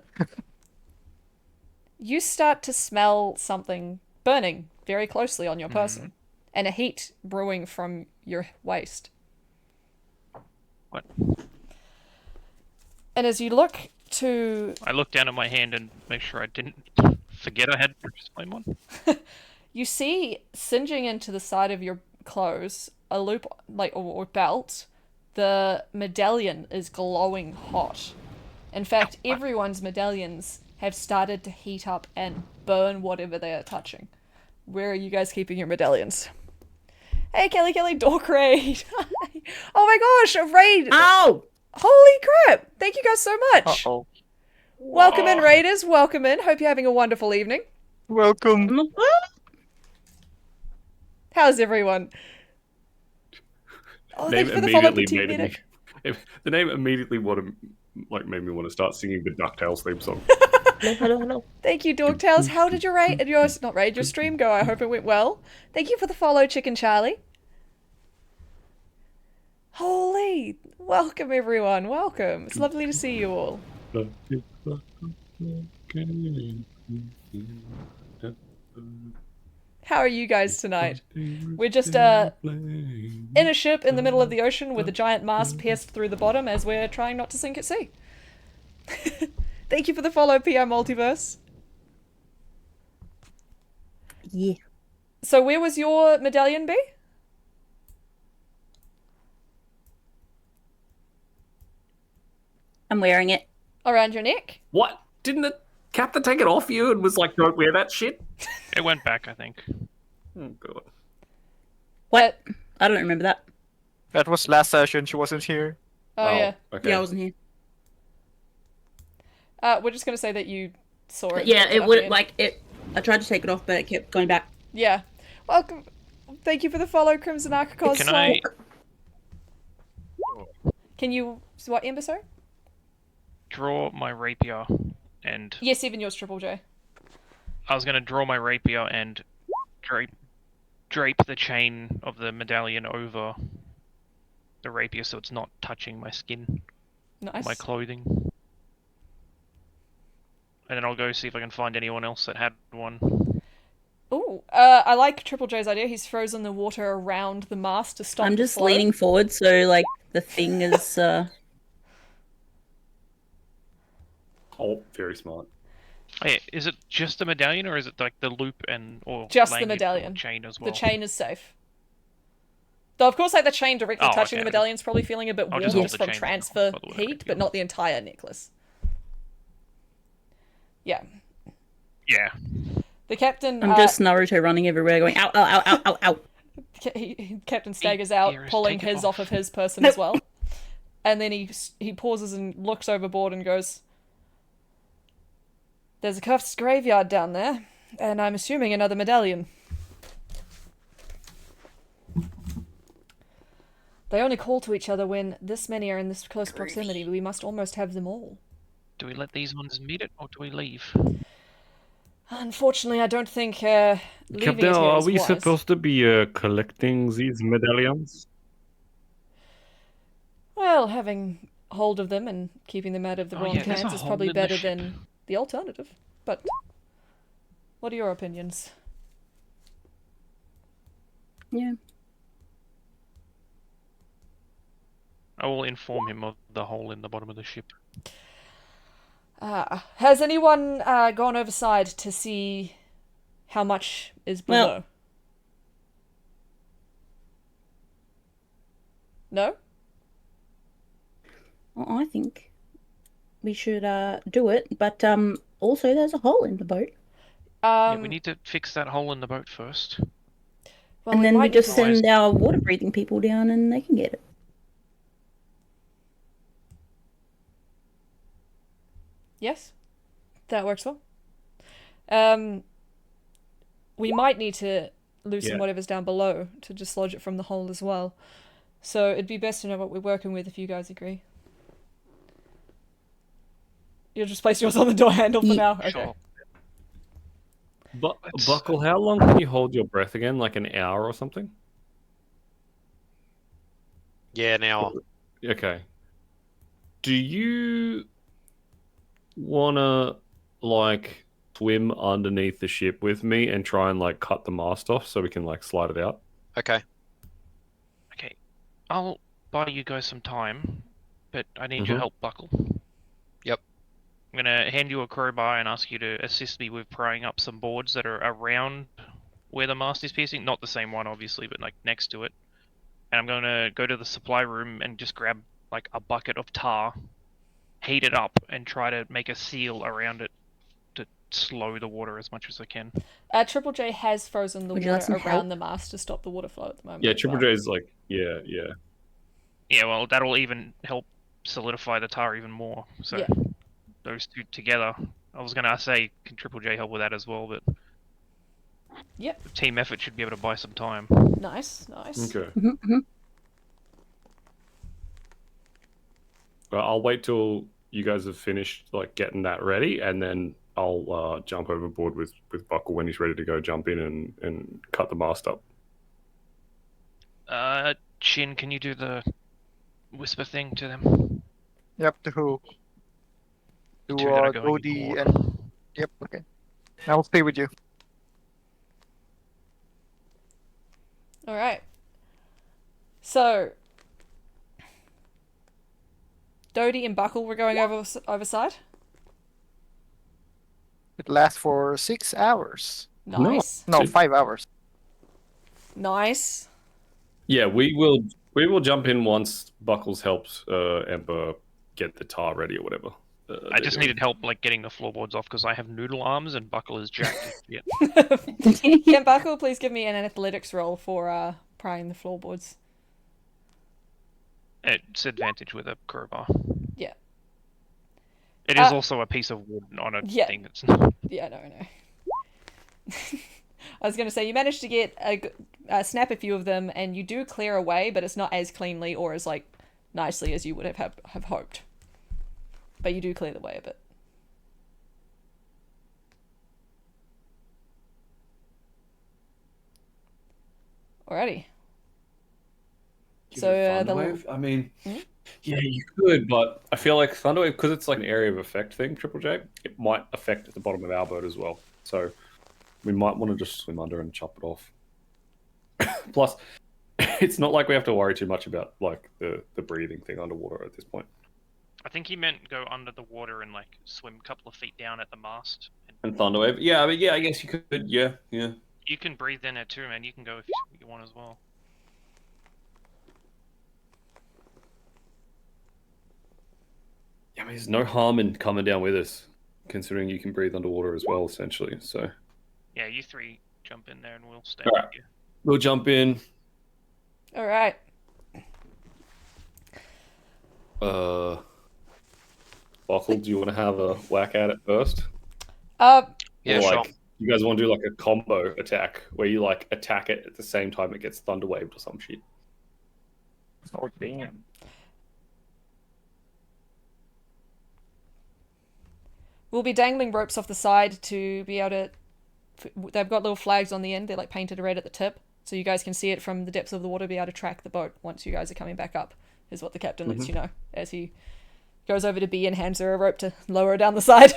you start to smell something burning very closely on your person, and a heat brewing from your waist. What? And as you look to, I looked down at my hand and make sure I didn't forget I had Precious Flame on. You see, singeing into the side of your clothes, a loop or belt, the medallion is glowing hot. In fact, everyone's medallions have started to heat up and burn whatever they are touching. Where are you guys keeping your medallions? Hey, Kelly, Dork Raid! Oh my gosh, a raid! Ow! Holy crap! Thank you guys so much! Uh-oh. Welcome in, raiders. Welcome in. Hope you're having a wonderful evening. Welcome. How's everyone? Oh, thank Name you for the follow, immediately Petite made me. Medic. The name immediately made me want to start singing the DuckTales theme song. Hello. Thank you, Dorktales. How did your your stream go? I hope it went well. Thank you for the follow, Chicken Charlie. Holy, welcome everyone. Welcome. It's lovely to see you all. How are you guys tonight? We're just in a ship in the middle of the ocean with a giant mast pierced through the bottom as we're trying not to sink at sea. Thank you for the follow, PR Multiverse. Yeah. So where was your medallion be? I'm wearing it. Around your neck? What? Didn't the captain take it off you and was like, "Don't wear that shit"? It went back, I think. Oh god. What? I don't remember that. That was last session. She wasn't here. Oh yeah. Okay. Yeah, I wasn't here. We're just gonna say that you saw it. Yeah, and it looked would up in. like it. I tried to take it off, but it kept going back. Yeah. Welcome. Thank you for the follow, Crimson Archicos. Can I... Can you... What, Ember, sorry? draw my rapier and... Yes, even yours, Triple J. I was going to draw my rapier and drape the chain of the medallion over the rapier so it's not touching my skin, Nice. my clothing. And then I'll go see if I can find anyone else that had one. Ooh, I like Triple J's idea. He's frozen the water around the mast to stop I'm the just flow. leaning forward, so like the thing is. Oh, very smart. Hey, is it just the medallion, or is it like the loop or Just the laying it on medallion. chain as well? The chain is safe. Though, of course, like the chain directly Oh, touching okay. the medallion's probably feeling a bit I'll warm just hold just the from chain transfer by the way, heat, but rapier. not the entire necklace. Yeah. Yeah. The captain... I'm just Naruto running everywhere, going ow, ow, ow, ow, ow, ow. Captain staggers out, Dearest, pulling take it his off off. of his person as well. And then he pauses and looks overboard and goes, "There's a cursed graveyard down there, and I'm assuming another medallion. They only call to each other when this many are in this close proximity. We must almost have them all. Do we let these ones meet it, or do we leave? Unfortunately, I don't think leaving Captain, it here are is we wise. supposed to be collecting these medallions? Well, having hold of them and keeping them out of the Oh, wrong yeah, there's a hands is hole probably in the better ship. than the alternative. But what are your opinions? Yeah. I will inform him of the hole in the bottom of the ship. Has anyone gone overside to see how much is below? Well- No? Well, I think we should do it, but also there's a hole in the boat, Yeah, we need to fix that hole in the boat first. well, and then we might just need to- send our water-breathing people down, and they can get it. Yes, that works well. We might need to loosen Yeah. whatever's down below to dislodge it from the hole as well. So it'd be best to know what we're working with if you guys agree. You'll just place yours on the door handle for Yeah. now? Okay. Sure. Let's- Buckle, how long can you hold your breath again? Like an hour or something? Yeah, now. Okay. Do you wanna like swim underneath the ship with me and try and like cut the mast off so we can like slide it out? Okay. Okay, I'll buy you guys some time, but I need your Mhm. help, Buckle. Yep. I'm gonna hand you a crowbar and ask you to assist me with prying up some boards that are around where the mast is piercing. Not the same one, obviously, but like next to it. And I'm gonna go to the supply room and just grab like a bucket of tar, heat it up, and try to make a seal around it to slow the water as much as I can. Triple J has frozen the Would you like water some around help? the mast to stop the water flow at the moment. Yeah, as Triple well. J's like, yeah. Yeah, well, that'll even help solidify the tar even more. So Yeah. those two together. I was gonna say, can Triple J help with that as well? But Yep. the team effort should be able to buy some time. Nice. Okay. Mm-hmm. Well, I'll wait till you guys have finished like getting that ready, and then I'll jump overboard with Buckle when he's ready to go. Jump in and cut the mast up. Chin, can you do the whisper thing to them? Yep, to who? The To two that are going in the Dodie water. and... Yep, okay. I will stay with you. All right. So, Dodie and Buckle were going overside. It lasts for 6 hours. Nice. No, 5 hours. Nice. Yeah, we will jump in once Buckles helps Ember get the tar ready or whatever. I just needed help like getting the floorboards off because I have noodle arms and Buckle is jacked as shit. Can Buckle please give me an athletics roll for prying the floorboards? It's advantage with a crowbar. Yeah. It is also a piece of wood on a yeah. thing that's. Yeah, no. I was going to say, you managed to get snap a few of them, and you do clear away, but it's not as cleanly or as like nicely as you would have hoped. But you do clear the way a bit. Alrighty. Give So it the Thunderwave? I mean, yeah, you could, but I feel like Thunderwave, because it's like an area of effect thing, Triple J, it might affect the bottom of our boat as well. So we might want to just swim under and chop it off. Plus, it's not like we have to worry too much about like the breathing thing underwater at this point. I think he meant go under the water and like swim a couple of feet down at the mast. And Thunderwave, yeah, I mean, yeah, I guess you could, yeah. You can breathe in it too, man. You can go if you want as well. Yeah, I mean, there's no harm in coming down with us, considering you can breathe underwater as well, essentially. So yeah, you three jump in there and we'll stay. All right. We'll jump in. All right. Buckle, do you want to have a whack at it first? Yeah, or sure. like, you guys want to do like a combo attack where you like attack it at the same time it gets thunderwaved or some shit? Oh, damn. We'll be dangling ropes off the side to be able to... They've got little flags on the end. They're like painted red at the tip. So you guys can see it from the depths of the water, be able to track the boat once you guys are coming back up, is what the captain lets you know as he goes over to B and hands her a rope to lower her down the side.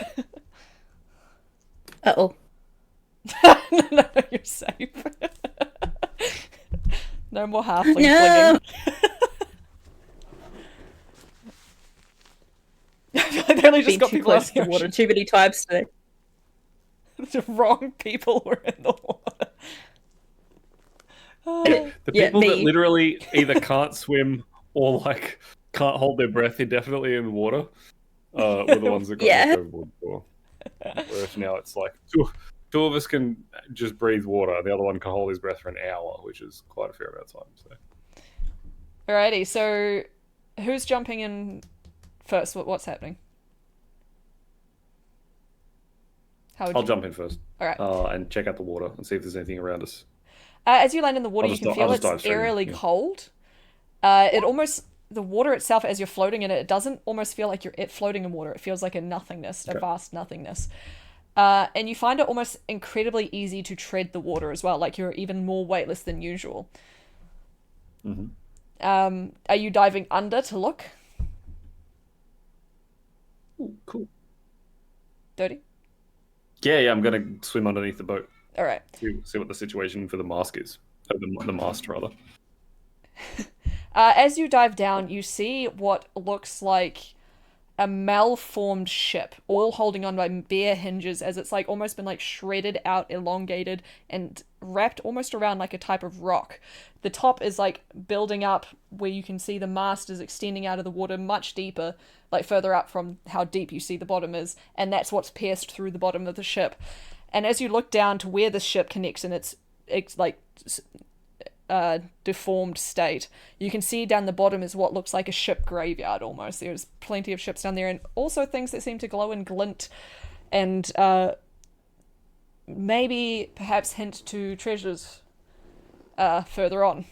Uh-oh. No, you're safe. No more halfling No. flinging. They only just Been got too people out close of to the water ocean. too many times today. The wrong people were in the water. The Yeah, people that me. literally either can't swim or like can't hold their breath indefinitely in water were the ones that got Yeah. knocked overboard before. Whereas now it's like two of us can just breathe water, the other one can hold his breath for an hour, which is quite a fair amount of time. So. Alrighty, so who's jumping in first? What's happening? I'll jump in first. Alright. And check out the water and see if there's anything around us. As you land in the water, I'll you just can di- feel I'll just it's dive straight in, eerily yeah. cold. It almost... The water itself, as you're floating in it doesn't almost feel like you're floating in water. It feels like a nothingness, a vast nothingness. And you find it almost incredibly easy to tread the water as well, like you're even more weightless than usual. Mm-hmm. Are you diving under to look? Ooh, cool. Dirty? Yeah, I'm gonna swim underneath the boat. All right. See what the situation for the mask is. The mast, rather. As you dive down, you see what looks like a malformed ship, all holding on by bare hinges, as it's like almost been like shredded out, elongated, and wrapped almost around like a type of rock. The top is like building up where you can see the mast is extending out of the water much deeper, like further up from how deep you see the bottom is, and that's what's pierced through the bottom of the ship. And as you look down to where the ship connects in its like deformed state, you can see down the bottom is what looks like a ship graveyard almost. There's plenty of ships down there, and also things that seem to glow and glint, and maybe perhaps hint to treasures further on.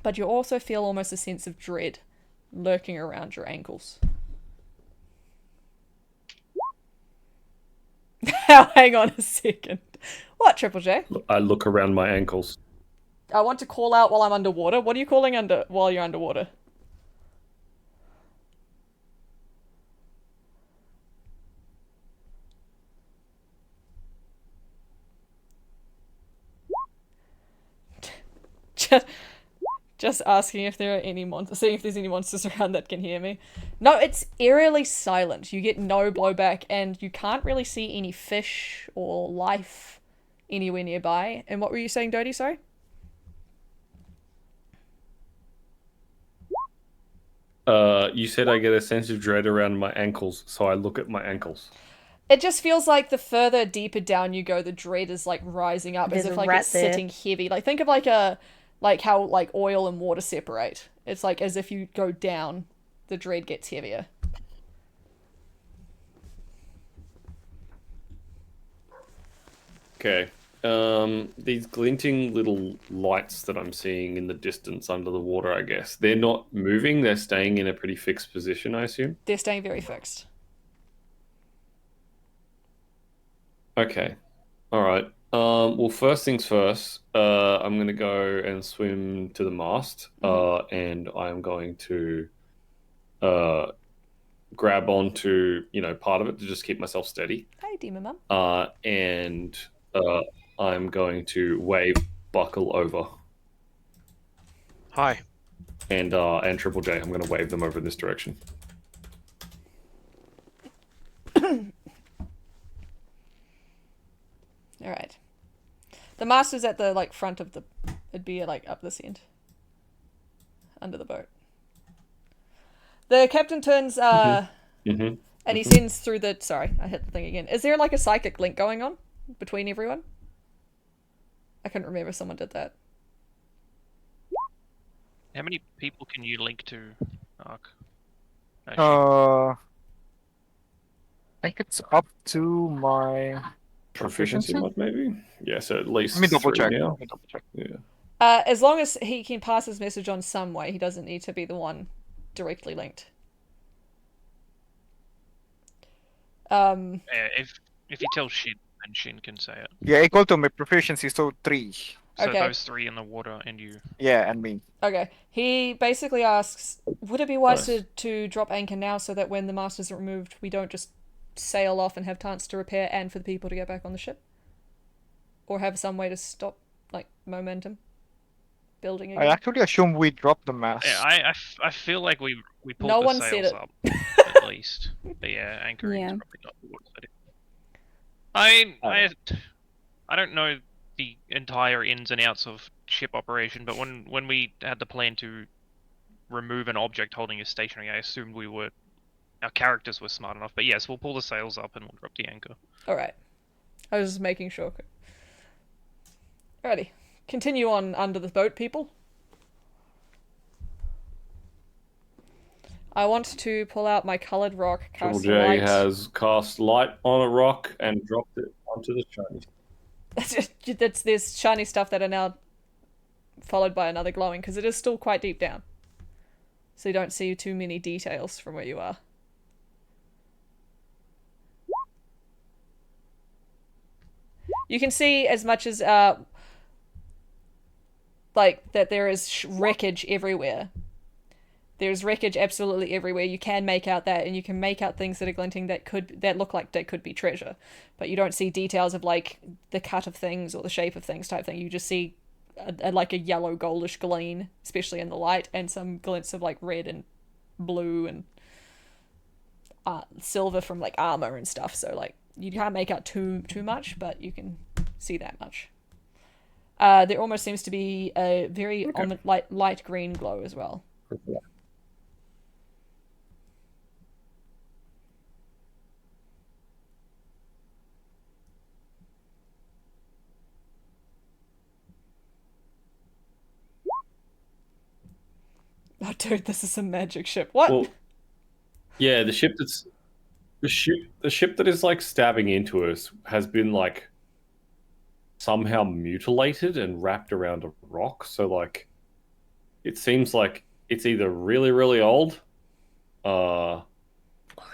But you also feel almost a sense of dread lurking around your ankles. Hang on a second. What, Triple J? I look around my ankles. I want to call out while I'm underwater. What are you calling while you're underwater? Just asking if there are any monsters, seeing if there's any monsters around that can hear me. No, it's eerily silent. You get no blowback, and you can't really see any fish or life anywhere nearby. And what were you saying, Dodie? Sorry? You said I get a sense of dread around my ankles, so I look at my ankles. It just feels like the further deeper down you go, the dread is like rising up, There's as if a like rat it's there. sitting heavy. Like think of like how like oil and water separate. It's like as if you go down, the dread gets heavier. Okay. These glinting little lights that I'm seeing in the distance under the water, I guess. They're not moving, they're staying in a pretty fixed position, I assume. They're staying very fixed. Okay. All right. Well, first things first, I'm going to go and swim to the mast, and I'm going to grab onto, part of it to just keep myself steady. Hey, Demon Mum. And I'm going to wave Buckle over. Hi. And Triple J, I'm going to wave them over in this direction. All right. The master's at the like front of the. It'd be like up this end. Under the boat. The captain turns and he sends through the. Sorry, I hit the thing again. Is there like a psychic link going on between everyone? I couldn't remember if someone did that. How many people can you link to, Ark? I think it's up to my Proficiency mod, maybe? Yeah, so at least Let me double 3 check. now. Let me double check. Yeah. As long as he can pass his message on some way, he doesn't need to be the one directly linked. Yeah, if you tell Shin, then Shin can say it. Yeah, equal to my proficiency, so 3. So Okay. those 3 in the water and you. Yeah, and me. Okay. He basically asks, would it be wise Nice. to drop anchor now so that when the master's removed, we don't just sail off and have chance to repair and for the people to get back on the ship? Or have some way to stop, like, momentum building again? I actually assume we dropped the mast. Yeah, I feel like we pulled No the one said sails it. up at least. But yeah, anchoring Yeah. is probably not the word setting. I don't know the entire ins and outs of ship operation, but when we had the plan to remove an object holding us stationary, I assumed our characters were smart enough. But yes, we'll pull the sails up and we'll drop the anchor. Alright. I was just making sure. Alrighty. Continue on under the boat, people. I want to pull out my coloured rock, Triple cast J light. has cast light on a rock and dropped it onto the shiny. There's shiny stuff that are now followed by another glowing, because it is still quite deep down. So you don't see too many details from where you are. You can see as much as, like, that there is wreckage everywhere. There's wreckage absolutely everywhere. You can make out that, and you can make out things that are glinting that look like they could be treasure. But you don't see details of, like, the cut of things or the shape of things type thing. You just see, like, a yellow goldish gleam, especially in the light, and some glints of, like, red and blue and silver from like armor and stuff. So like you can't make out too much, but you can see that much. There almost seems to be a very light green glow as well. Oh, dude, this is a magic ship. What? Well, yeah, the ship that is like stabbing into us has been like somehow mutilated and wrapped around a rock. So like, it seems like it's either really really old, Or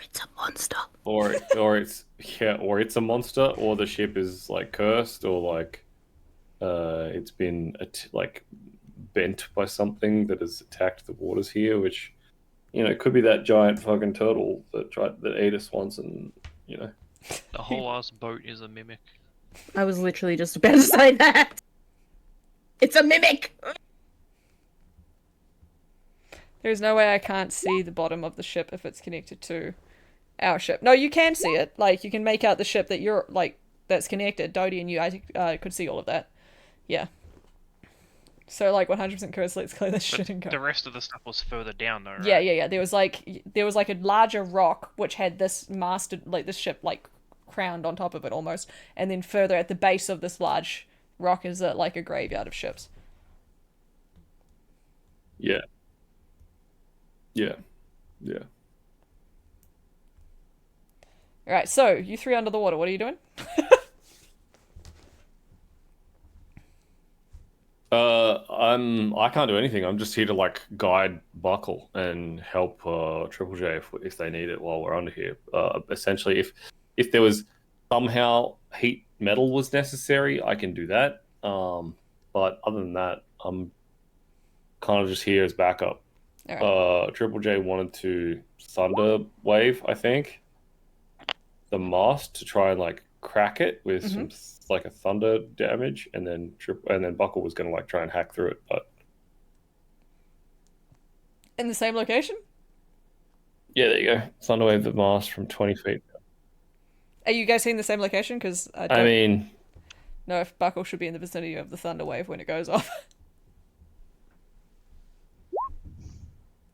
it's a monster. or it's a monster, or the ship is like cursed, or like it's been like bent by something that has attacked the waters here, which, you know, it could be that giant fucking turtle that ate us once, and, you know. The whole ass boat is a mimic. I was literally just about to say that. It's a mimic. There's no way I can't see the bottom of the ship if it's connected to our ship. No, you can see it. Like, you can make out the ship that you're, like, that's connected. Dodie and you, I could see all of that. Yeah. So, like, 100% Curse, let's clear this shit and go. The rest of the stuff was further down, though, right? Yeah. There was like a larger rock which had this masted, like, this ship, like, crowned on top of it almost. And then further at the base of this large rock is, like, a graveyard of ships. Yeah. Alright, so, you three under the water, what are you doing? I can't do anything. I'm just here to like guide Buckle and help Triple J if they need it while we're under here. Essentially, if there was somehow heat metal was necessary, I can do that. But other than that, I'm kind of just here as backup. Alright. Triple J wanted to thunder wave, I think, the mast to try and like crack it with some like a thunder damage, and then Buckle was gonna like try and hack through it, but In the same location? yeah, there you go. Thunder wave the mast from 20 feet. Are you guys seeing the same location? Because I mean, know if Buckle should be in the vicinity of the thunder wave when it goes off.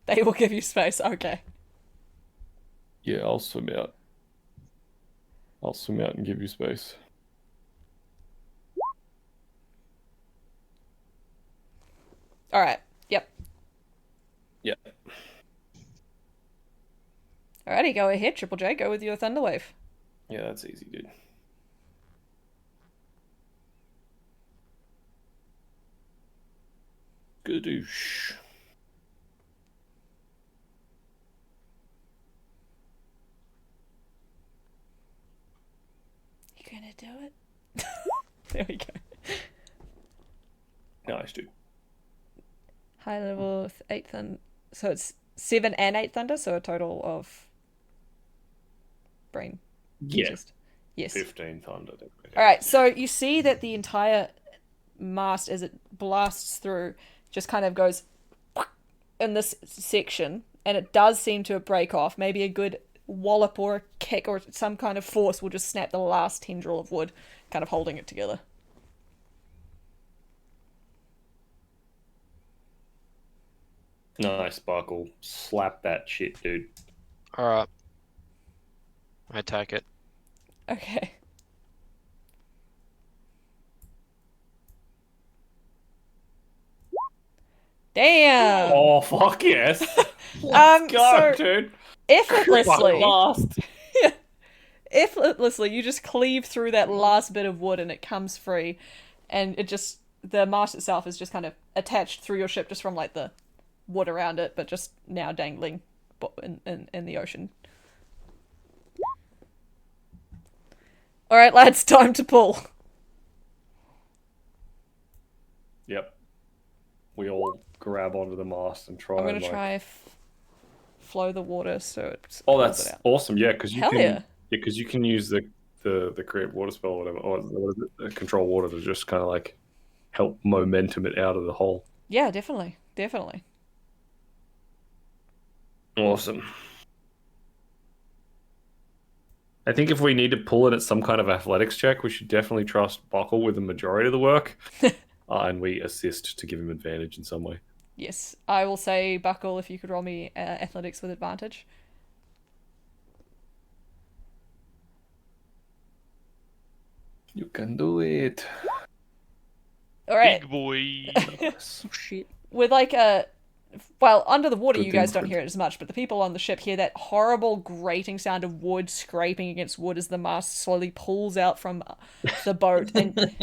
They will give you space. Okay. yeah, I'll swim out. I'll swim out and give you space. All right. Yep. Yep. Alrighty, go ahead, Triple J. Go with your thunder wave. Yeah, that's easy, dude. Gadoosh. You gonna do it? There we go. Nice, dude. High level 8 thunder. So it's 7 and 8 thunder, so a total of brain. Yeah. Yes. 15 thunder. Alright, so you see that the entire mast, as it blasts through, just kind of goes in this section, and it does seem to break off. Maybe a good wallop or a kick or some kind of force will just snap the last tendril of wood, kind of holding it together. Nice, Sparkle. Slap that shit, dude. Alright. I attack it. Okay. Damn! Oh, fuck yes. Go, Go, dude. Effortlessly. Last. Effortlessly, you just cleave through that last bit of wood and it comes free. And it just, the mast itself is just kind of attached through your ship just from like the wood around it, but just now dangling in the ocean. Alright, lads, time to pull. Yep. We all grab onto the mast and try. I'm gonna and, like... try flow the water so it's. Oh, that's awesome! Yeah, because you Hell can. yeah. Because you can use the create water spell or whatever, or what is it? The control water to just kind of like help momentum it out of the hole. Yeah, definitely. Definitely. Awesome. I think if we need to pull it at some kind of athletics check, we should definitely trust Buckle with the majority of the work, and we assist to give him advantage in some way. Yes, I will say, Buckle, if you could roll me athletics with advantage. You can do it. All right. Big boy. Nice. Oh, shit. With like a... Well, under the water, Good you thing guys don't for- hear it as much, but the people on the ship hear that horrible grating sound of wood scraping against wood as the mast slowly pulls out from the boat, and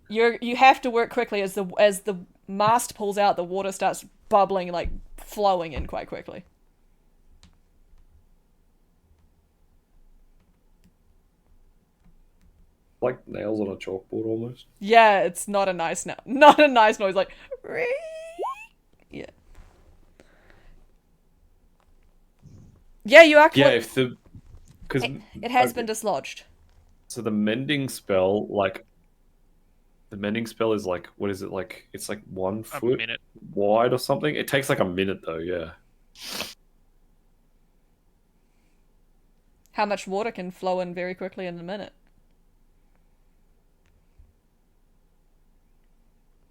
you have to work quickly as the mast pulls out. The water starts bubbling, like flowing in quite quickly. Like nails on a chalkboard almost. Yeah, it's not a nice not a nice noise. Like, yeah, yeah, you are. Yeah, if the because It has been dislodged. So the mending spell, like the mending spell is like, what is it like? It's like 1 A foot minute. wide or something. It takes like a minute though. Yeah. How much water can flow in very quickly in a minute?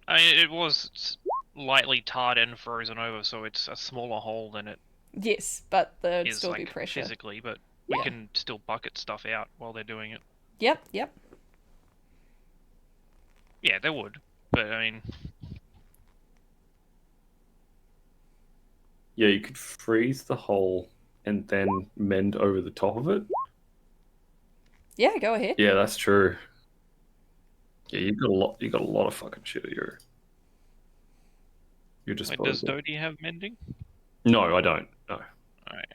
I mean, it was lightly tarred and frozen over, so it's a smaller hole than it Yes, but there'd is still like be pressure. physically. But we Yeah. can still bucket stuff out while they're doing it. Yep, yep. Yeah, they would. But I mean, Yeah, you could freeze the hole and then mend over the top of it. Yeah, go ahead. Yeah, that's true. Yeah, you got a lot. You got a lot of fucking shit at your wait, does disposal. Dodie have mending? No, I don't. No. Alright.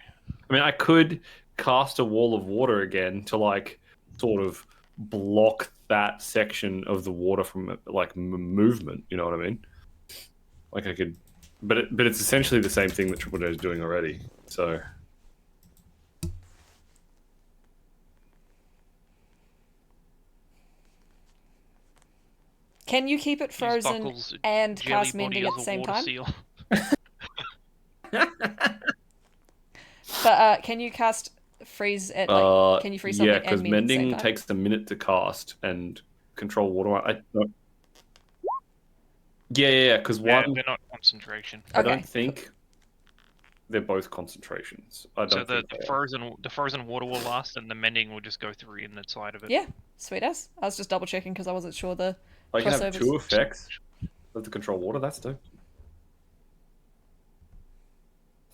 I mean, I could cast a wall of water again to like sort of block that section of the water from like movement. You know what I mean? Like I could, but it's essentially the same thing that Triple J is doing already. So Can you keep it Use frozen Buckle's and jelly cast body mending at as the a same water time? seal. But can you cast freeze at like? Can you freeze something yeah, and because mend at the same mending time? takes a minute to cast and control water. Yeah, because Yeah, one, they're not concentration. I Okay, don't think they're both concentrations. I don't So the think they are. frozen water will last, and the mending will just go through in the side of it. Yeah, sweet as. I was just double checking because I wasn't sure the I can have crossovers. 2 effects of the control water. That's dope.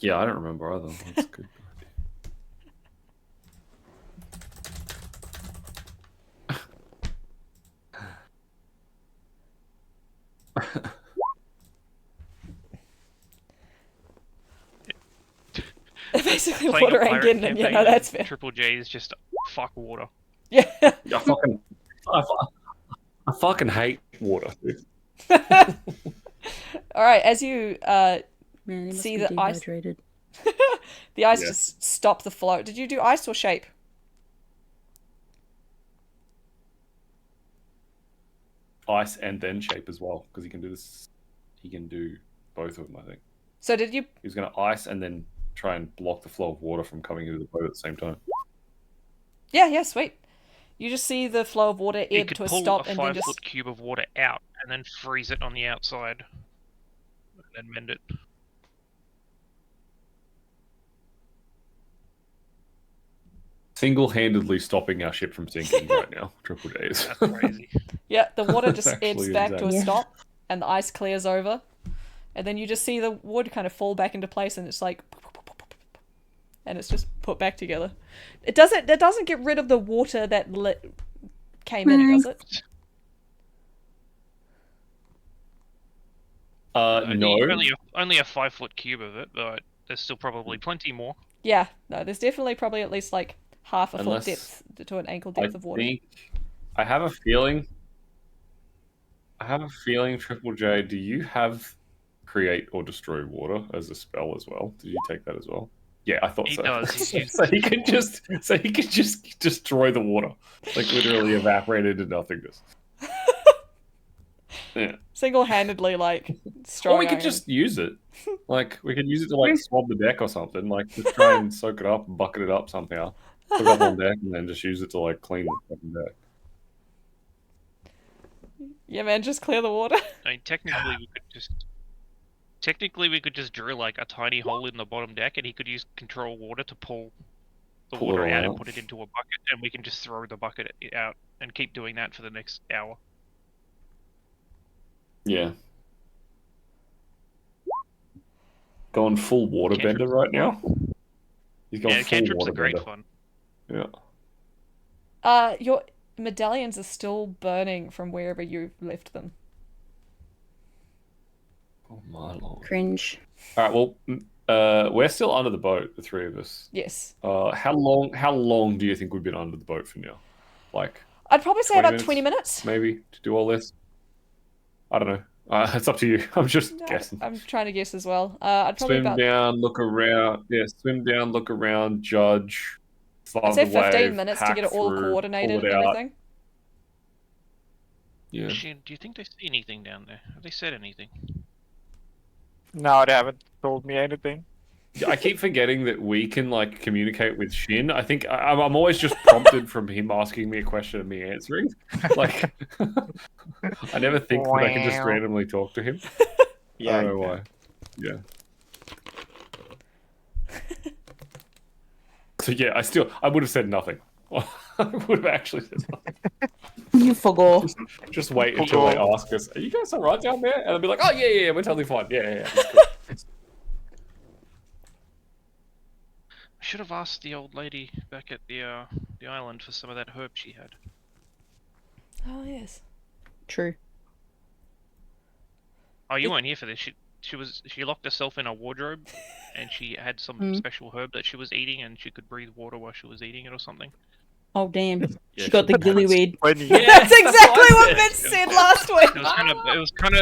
Yeah, I don't remember either. That's good. Basically, Playing water a ain't pirate getting in. Yeah, campaign no, that's and fair. Triple J is just fuck water. Yeah. I fucking hate water. Dude. All right, as you Man, he must See be the ice- dehydrated. the ice Yeah. just stopped the flow. Did you do ice or shape? Ice and then shape as well, because he can do this. He can do both of them, I think. So did you? He's going to ice and then try and block the flow of water from coming into the boat at the same time. Yeah, yeah, sweet. You just see the flow of water You ebb could to a pull stop a and then 5 just. foot cube of water out, and then freeze it on the outside, and then mend it. Single-handedly stopping our ship from sinking right now. Triple J's. That's crazy. Yeah, the water just That's ebbs actually back to a insane. stop, and the ice clears over, and then you just see the wood kind of fall back into place, and it's like, and it's just put back together. It doesn't get rid of the water that came in, does it? No. Only a 5 foot cube of it, but there's still probably plenty more. Yeah, no, there's definitely probably at least like half a Unless- foot depth to an ankle I depth of water. think I have a feeling. Triple J, do you have create or destroy water as a spell as well? Did you take that as well? Yeah, I thought He so. does, he's used so it he can just destroy the water, like literally evaporate into nothingness. Yeah. Single-handedly, like strong. Or we could just use it. Like we could use it to like swab the deck or something. Like just try and soak it up and bucket it up somehow. Hook up on deck and then just use it to like clean the fucking deck. Yeah, man, just clear the water. I mean, technically we could just drill like a tiny hole in the bottom deck, and he could use control water to pull the Pull it water all out out. and put it into a bucket, and we can just throw the bucket out and keep doing that for the next hour. Yeah. Going full waterbender Cantrip's right now. He's going Yeah, full cantrips are great waterbender. fun. Yeah. Your medallions are still burning from wherever you left them. Oh my lord. Cringe. All right. Well, we're still under the boat, the three of us. Yes. How long do you think we've been under the boat for now? Like I'd probably say 20 about minutes? 20 minutes. maybe to do all this. I don't know. It's up to you. I'm just guessing. I'm trying to guess as well. I'd probably Swim about down, look around. Yeah, swim down, look around, judge. I'd Find say the 15 wave, minutes to hack get it all through, coordinated pull it and out. everything. Yeah. Shane, do you think they see anything down there? Have they said anything? No, they haven't told me anything. I keep forgetting that we can like communicate with Shin. I think I'm always just prompted from him asking me a question and me answering. Like, I never think that I can just Wow. randomly talk to him. Yeah. I don't know why. Yeah. So yeah, I would have said nothing. I would have actually said nothing. You forgot. Just wait until they ask us, "Are you guys all right down there?" And I'll be like, "Oh yeah, we're totally fine. Yeah. That's cool." I should have asked the old lady back at the island for some of that herb she had. Oh, yes. True. Oh, you weren't here for this. She locked herself in a wardrobe, and she had some special herb that she was eating, and she could breathe water while she was eating it or something. Oh damn. Yeah, She got the gillyweed. Funny. That's exactly what Vince said last week. It was kind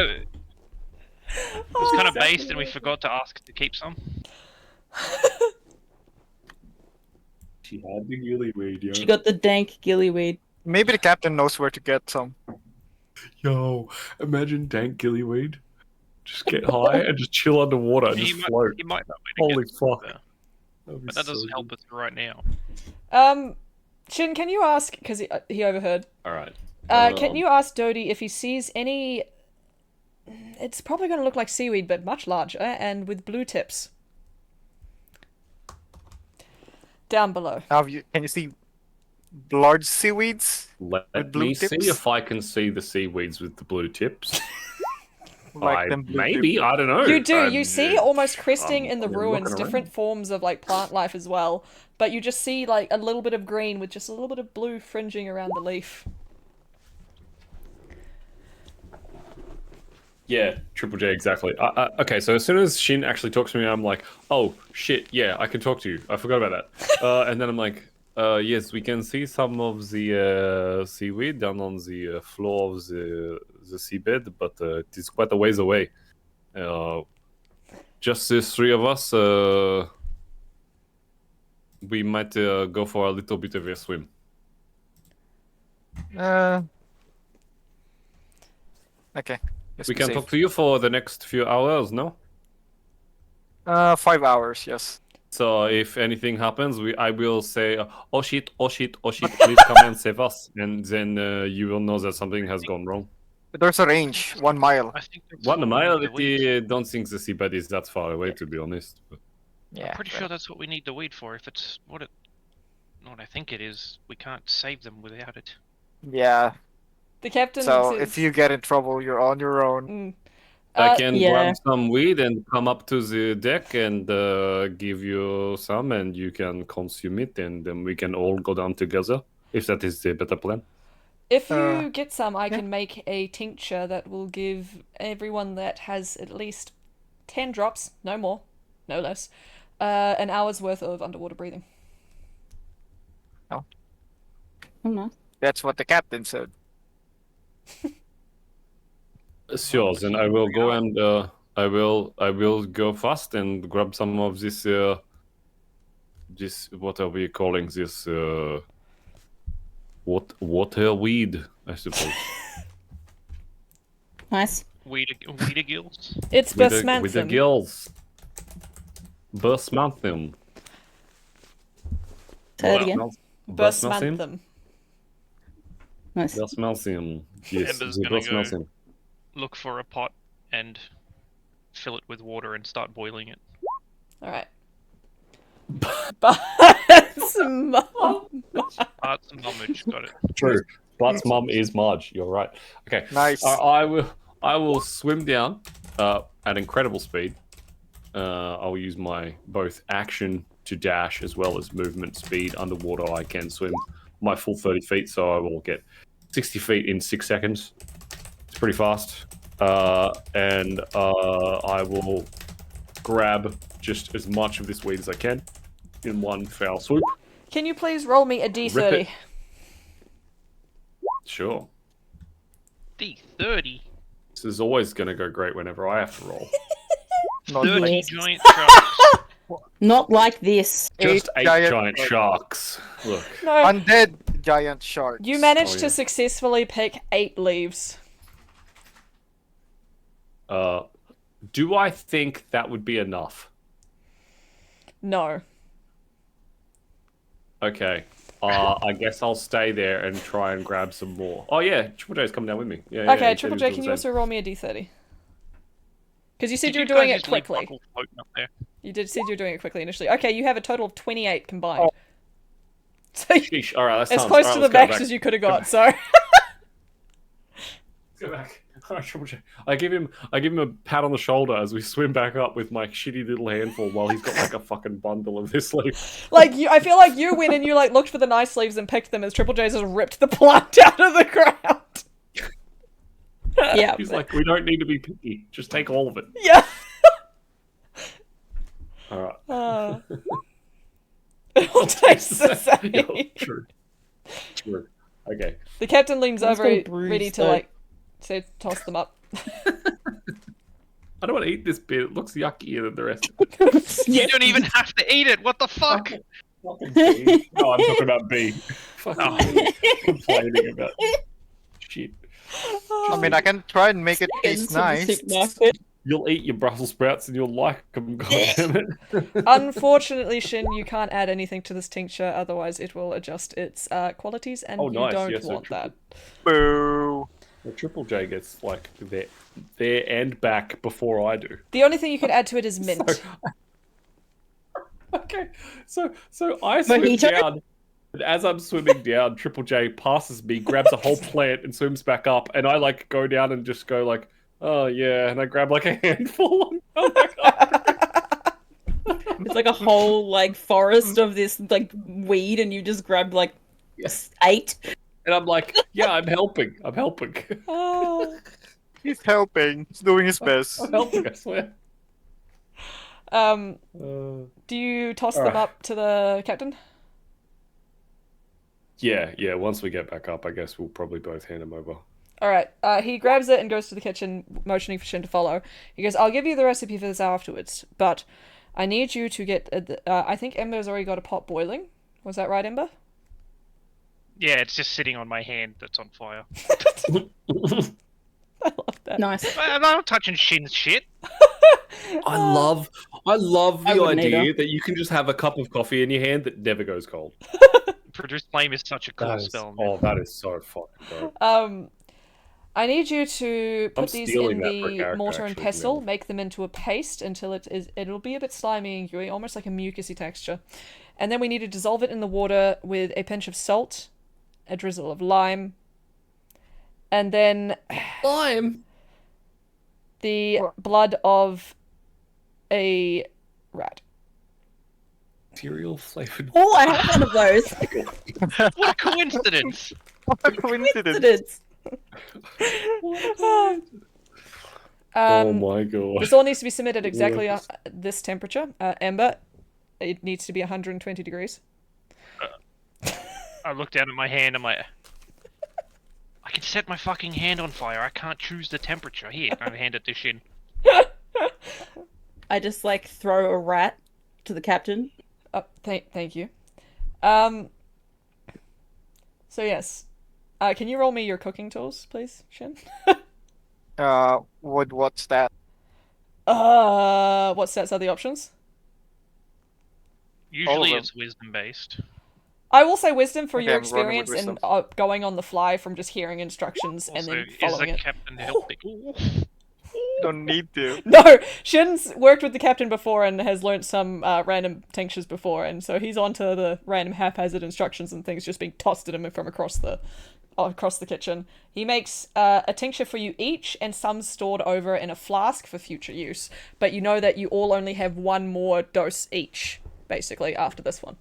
of based, and we forgot to ask to keep some. She had the gillyweed, yo. She got the dank gillyweed. Maybe the captain knows where to get some. Yo, imagine dank gillyweed. Just get high and just chill underwater and just float. He might know where to Holy get fuck. there, That'd be but that so doesn't good. help us right now. Shin, can you ask, because he overheard, Alright. can you ask Dodie if he sees any... It's probably going to look like seaweed, but much larger, and with blue tips. Down below. Can you see large seaweeds? Let With blue me tips? see if I can see the seaweeds with the blue tips. Like them blue Maybe, I don't know. You do. You see almost cresting I'm- in the I'm ruins looking different forms of like plant life as well, but you just see like a little bit of green with just a little bit of blue fringing around the leaf. Yeah, Triple J, exactly. Okay, so as soon as Shin actually talks to me, I'm like, oh, shit, yeah, I can talk to you. I forgot about that. And then I'm like, yes, we can see some of the seaweed down on the floor of the seabed, but it is quite a ways away. Just the three of us, we might go for a little bit of a swim. Okay. Let's We be can safe. talk to you for the next few hours, no? 5 hours, yes. So if anything happens, I will say, oh shit, please come and save us. And then you will know that something has gone wrong. But there's a range, 1 mile. I think that's What what am we I? need the weed. I don't think the seabed is that far away, to be honest. But Yeah. I'm pretty sure that's what we need the weed for. If it's what I think it is, we can't save them without it. Yeah. The captain So says, if you get in trouble, you're on your own. Mm. I can yeah. grab some weed and come up to the deck and give you some, and you can consume it, and then we can all go down together, if that is the better plan. if you get some, I can make a tincture that will give everyone that has at least 10 drops, no more, no less, an hour's worth of underwater breathing. Oh no. That's what the captain said. Sure, then I will go and I will go fast and grab some of this what are we calling this water weed, I suppose. Nice. Weeda gills. It's With the Busmanthum. gills. Busmanthum. Say it again. Versmanthum. Nice. Versmalcium. Yes, Ember's the gonna go- Versmalcium. Look for a pot and fill it with water and start boiling it. All right. Bart's mum. Arts and mummage, got it. True. But's mum is Marge. You're right. Okay. Nice. I will swim down at incredible speed. I'll use my both action to dash as well as movement speed underwater. I can swim my full 30 feet, so I will get 60 feet in 6 seconds. It's pretty fast. And I will grab just as much of this weed as I can in one foul swoop. Can you please roll me a Rip d30? it. Sure. D30. This is always going to go great whenever I have to roll. Not 30 like giant sharks. Not like this. Just 8 giant giant sharks. Look. No. undead giant sharks. You managed Oh, to yeah. successfully pick 8 leaves. Do I think that would be enough? No. Okay. I guess I'll stay there and try and grab some more. Oh yeah, Triple J's coming down with me. Yeah, Okay, he said Triple he J, was can doing you the also roll me a d30? Because you said Did you were guys doing it just leave quickly. Buckle floating up there? You said you were doing it quickly initially. Okay, you have a total of 28 combined. So same. Sheesh. All right, that's as close to the max as you could have got, so... Let's go back. All right, Triple J. I give him a pat on the shoulder as we swim back up with my shitty little handful while he's got like a fucking bundle of this leaf. Like, I feel like you went and you, like, looked for the nice leaves and picked them as Triple J's just ripped the plant out of the ground. Yeah. He's like, we don't need to be picky. Just take all of it. Yeah. All right. It all tastes the same. Yeah, true. True. Okay. The captain leans Mine's over, got a bruise, ready to, though. like, say, toss them up. I don't want to eat this bit. It looks yuckier than the rest of it. You don't even have to eat it. What the fuck? Fucking B. No, I'm talking about B. Fucking complaining about shit. I mean, I can try and make it taste nice. You'll eat your Brussels sprouts and you'll like them, goddammit. Unfortunately, Shin, you can't add anything to this tincture, otherwise it will adjust its qualities, and Oh, you nice. don't Yes, so want that. Boo. Well, Triple J gets like there and back before I do. The only thing you could add to it is mint. Okay, so I swim Mojito? down, and as I'm swimming down, Triple J passes me, grabs a whole plant, and swims back up, and I like go down and just go like, oh yeah, and I grab like a handful and go back up. It's like a whole like forest of this like weed, and you just grabbed like 8. And I'm like, yeah, I'm helping. I'm helping. Oh. He's helping. He's doing his best. I'm helping, I swear. Do you toss them up to the captain? Yeah, once we get back up, I guess we'll probably both hand him over. Alright, he grabs it and goes to the kitchen, motioning for Shin to follow. He goes, I'll give you the recipe for this afterwards, but I need you to get... I think Ember's already got a pot boiling. Was that right, Ember? Yeah, it's just sitting on my hand that's on fire. I love that. Nice. I'm not touching Shin's shit. I love I the wouldn't idea either. that you can just have a cup of coffee in your hand that never goes cold. Produce flame is such a cool That is, spell. Man. oh, that is so fucking dope. I need you to I'm put these stealing in that for a the character, mortar and actually, pestle, yeah. make them into a paste until it'll be a bit slimy and gooey, almost like a mucousy texture. And then we need to dissolve it in the water with a pinch of salt, a drizzle of lime, and then Lime. the blood of a rat. Cereal flavored. Oh, I have one of those. What a coincidence! What a coincidence. Coincidence. Oh my god. This all needs to be simmered at exactly this temperature. Ember, it needs to be 120 degrees. I look down at my hand. I'm like, I can set my fucking hand on fire. I can't choose the temperature. Here, I hand it to Shin. I just like throw a rat to the captain. Thank you. So yes. Can you roll me your cooking tools, please, Shin? What's that? What stats are the options? Usually them. it's wisdom based. I will say wisdom for Okay, your I'm rolling with experience in wisdom. going on the fly from just hearing instructions and Also, then is following the it. captain helping? Don't need to. No, Shin's worked with the captain before and has learnt some random tinctures before, and so he's onto the random haphazard instructions and things just being tossed at him from across the kitchen. He makes a tincture for you each, and some stored over in a flask for future use. But you know that you all only have one more dose each, basically, after this one.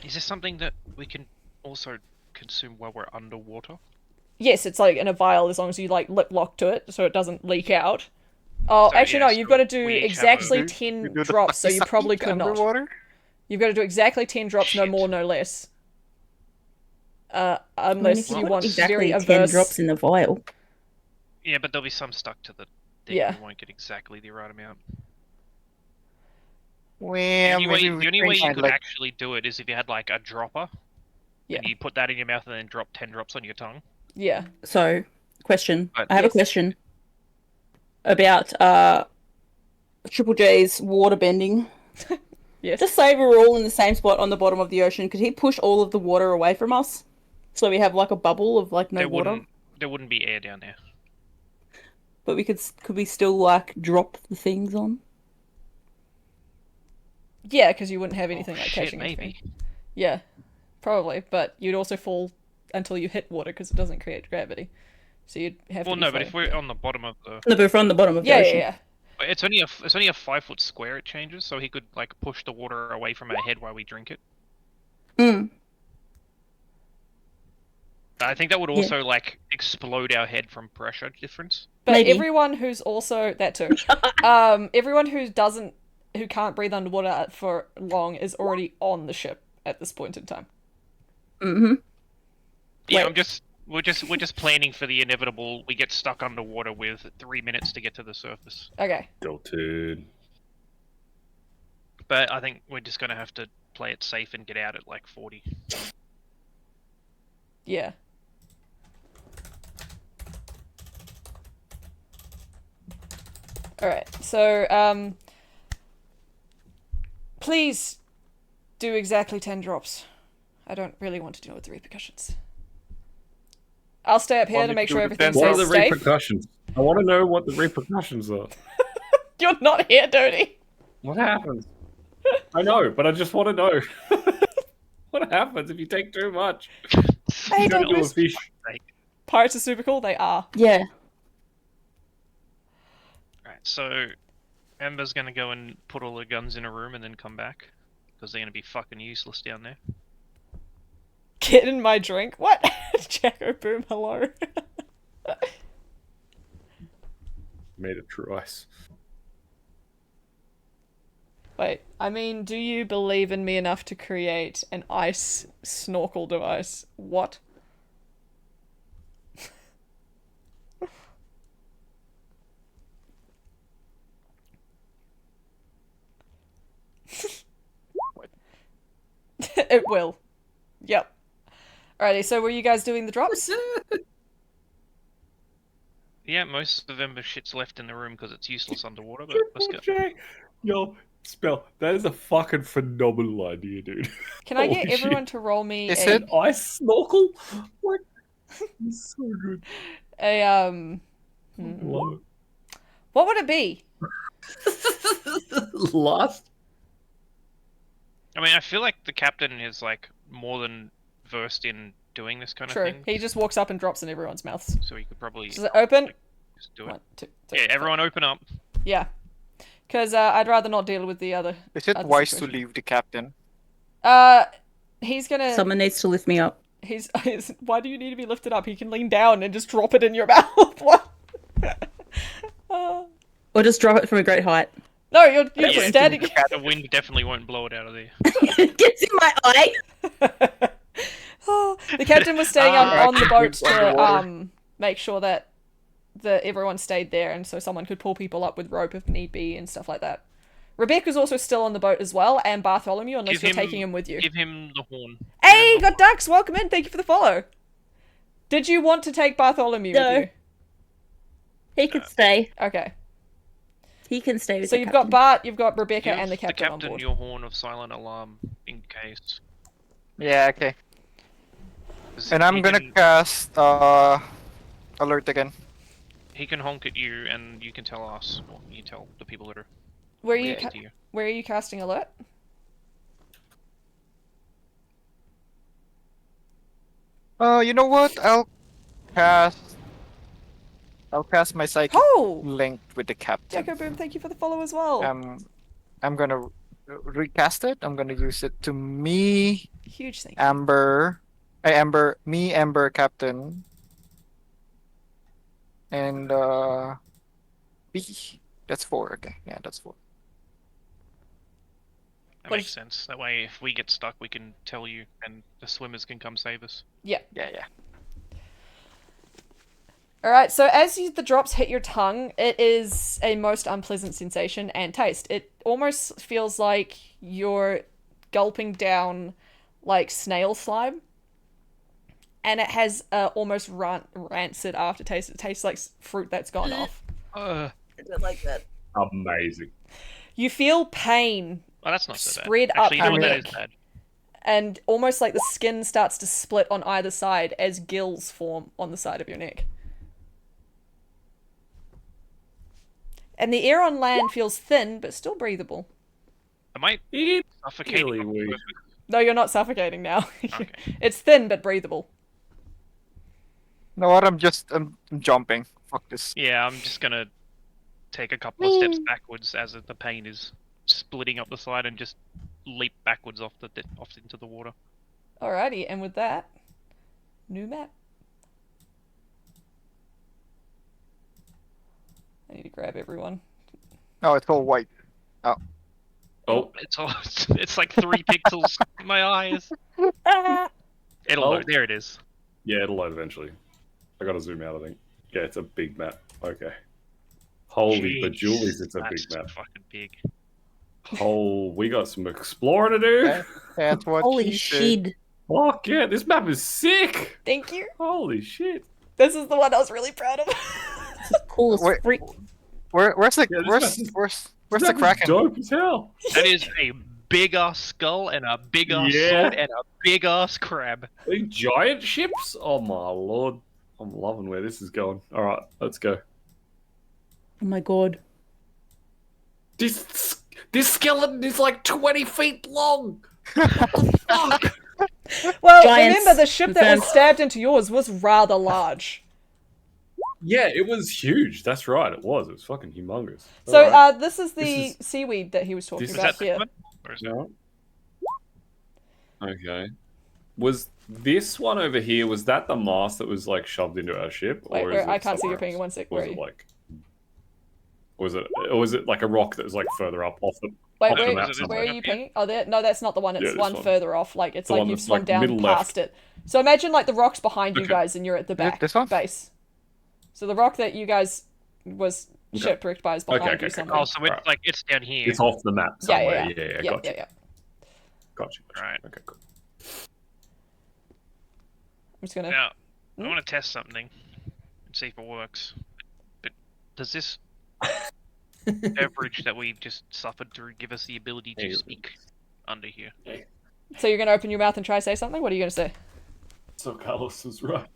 Is this something that we can also consume while we're underwater? Yes, it's like in a vial as long as you like lip lock to it so it doesn't leak out. Oh, So, actually yeah, no, you've got to do we each have exactly Do 10 the drops, so you fucking probably could not. underwater? You've got to do exactly 10 drops, no Shit. more, no less. I mean, Unless if you put want exactly very 10 averse... drops in the vial. Yeah, but there'll be some stuck to the thing. Yeah. We won't get exactly the right amount. Well, The only way, maybe we the only way you can could like actually do it is if you had like a dropper, Yeah. and you put that in your mouth and then drop 10 drops on your tongue. Yeah. So, question. But- I have a Yes. question about Triple J's water bending. Yes. Just say we're all in the same spot on the bottom of the ocean. Could he push all of the water away from us? So we have like a bubble of like no there water? wouldn't be air down there. But we could we still like drop the things on? Yeah, because you wouldn't have anything Oh, like shit, catching maybe. anything. Yeah, probably. But you'd also fall until you hit water because it doesn't create gravity. So you'd have to Well, be no, but if floating. we're on the bottom of the, No, but we're on the bottom of the Yeah, ocean. yeah. it's only a 5-foot square. It changes, so he could like push the water away from our head while we drink it. Mm. I think that would Yeah. also like explode our head from pressure difference. But Maybe. everyone who's also that too. Everyone who can't breathe underwater for long is already on the ship at this point in time. Mm-hmm. Yeah, Wait. we're just planning for the inevitable. We get stuck underwater with 3 minutes to get to the surface. Okay. Tilted. But I think we're just gonna have to play it safe and get out at like 40. Yeah. Alright, so, please do exactly 10 drops. I don't really want to deal with the repercussions. I'll stay up here Want to me make to sure do the everything 10 What are stays the safe. repercussions? I want to know what the repercussions are. You're not here, Dodie! What happens? I know, but I just want to know. What happens if you take too much? Hey, You turn into a Douglas. fish. Pirates are super cool, they are. Yeah. Alright, so Amber's gonna go and put all the guns in a room and then come back. Because they're gonna be fucking useless down there. Get in my drink? What? Jacko Boom, hello. Made of true ice. Wait, I mean, do you believe in me enough to create an ice snorkel device? What? It will. Yep. Alrighty, so were you guys doing the drops? Yeah, most of Ember's shit's left in the room because it's useless underwater, but let's go. Triple J. Yo, Spell, that is a fucking phenomenal idea, dude. Can I get Holy everyone shit. to roll me Is a, it? Ice snorkel? What? It's so good. a Love what would it be? it. Last? I mean, I feel like the captain is like more than versed in doing this kind of True. thing. He just walks up and drops in everyone's mouths. So he could probably Does it open? just do it. 1, 2, 3. Yeah, everyone open up. Yeah. Because I'd rather not deal with the other. Is it Other wise to situation. leave the captain? He's gonna. Someone needs to lift me up. He's. Why do you need to be lifted up? He can lean down and just drop it in your mouth. What? Or just drop it from a great height. No, you're Yeah, standing. The wind definitely won't blow it out of there. It gets in my eye. Oh, the captain was staying on the boat Underwater. to make sure that everyone stayed there, and so someone could pull people up with rope if need be and stuff like that. Rebecca's also still on the boat as well, and Bartholomew, unless you're taking him with you. Give him the horn. Hey, got ducks! Welcome in. Thank you for the follow. Did you want to take Bartholomew No. with you? He could stay. Okay. He can stay with So the you've captain. got Bart, you've got Rebecca, Give and the captain on board. your horn of silent alarm in case. Yeah, okay. 'Cause And I'm he gonna can- cast alert again. He can honk at you, and you can tell us, or you tell the people that are Where are you? reacting to you. Where are you casting alert? You know what? Cast I'll cast my psychic Oh, linked with the captain. Boom, thank you for the follow as well. I'm gonna recast it. I'm gonna use it to me, Huge thing. Amber, Captain, and B. That's 4. Okay, yeah, that's 4. That What makes is- sense. That way, if we get stuck, we can tell you, and the swimmers can come save us. Yeah. Alright, so as the drops hit your tongue, it is a most unpleasant sensation and taste. It almost feels like you're gulping down, like, snail slime. And it has almost rancid aftertaste. It tastes like fruit that's gone off. I don't like that. Amazing. You feel pain Oh, that's not so bad. spread Actually, you up know your what? That is neck. bad. And almost like the skin starts to split on either side as gills form on the side of your neck. And the air on land feels thin, but still breathable. I might It suffocate really you. weird. No, you're not suffocating now. Okay. It's thin, but breathable. No, what? I'm jumping. Fuck this. Yeah, I'm just gonna take a couple of steps backwards as the pain is splitting up the side, and just leap backwards off into the water. Alrighty, and with that, new map. I need to grab everyone. No, it's all white. Oh, It's like 3 pixels in my eyes. It'll Oh. load. There it is. yeah, it'll load eventually. I gotta zoom out, I think. Yeah, it's a big map. Okay. Holy Jeez, bejulies, it's a that's big map. fucking big. We got some exploring to do. That's what Holy she said. shit. Fuck yeah, this map is sick. Thank you. Holy shit. This is the one I was really proud of. This is cool as Wait. freak. Where's the Yeah, this where's map is- where's This the map is Kraken? dope as hell. That is a big ass skull and a big ass Yeah. sword and a big ass crab. Big giant ships? Oh my lord. I'm loving where this is going. Alright, let's go. Oh my god. This skeleton is like 20 feet long. What the fuck? Well, Giants, remember the ship that was confirmed. stabbed into yours was rather large. Yeah, it was huge. That's right, it was. It was fucking humongous. So, Alright. this is the This is- seaweed that he was talking this is- Is about that the here. one? Or is it... No. Okay. Was this one over here, was that the mast that was like shoved into our ship? Wait, or is where, it I can't see somewhere your finger. else? One sec. Was Where are it you? like or was it like a rock that was like further up off the Wait, off the where, map is it where somewhere? are you pinging? Oh, there. No, that's not the one. It's Yeah, this one one. further off. Like it's The like one you've that's, swum like, down middle past left. it. So imagine like the rocks behind you Okay. guys, and you're at the back This one? base. So the rock that you guys was Okay. shipwrecked by is behind Okay, you okay, somewhere. Oh, so it's Right. like it's down here. It's off the map Yeah, somewhere. yeah, Yeah, yeah, gotcha. yeah. Gotcha. Right. Okay, cool. I'm just gonna. Now, I Hmm? want to test something and see if it works. But does this beverage that we've just suffered through give us the ability to Hey. speak under here? So you're gonna open your mouth and try to say something. What are you gonna say? So Carlos was right.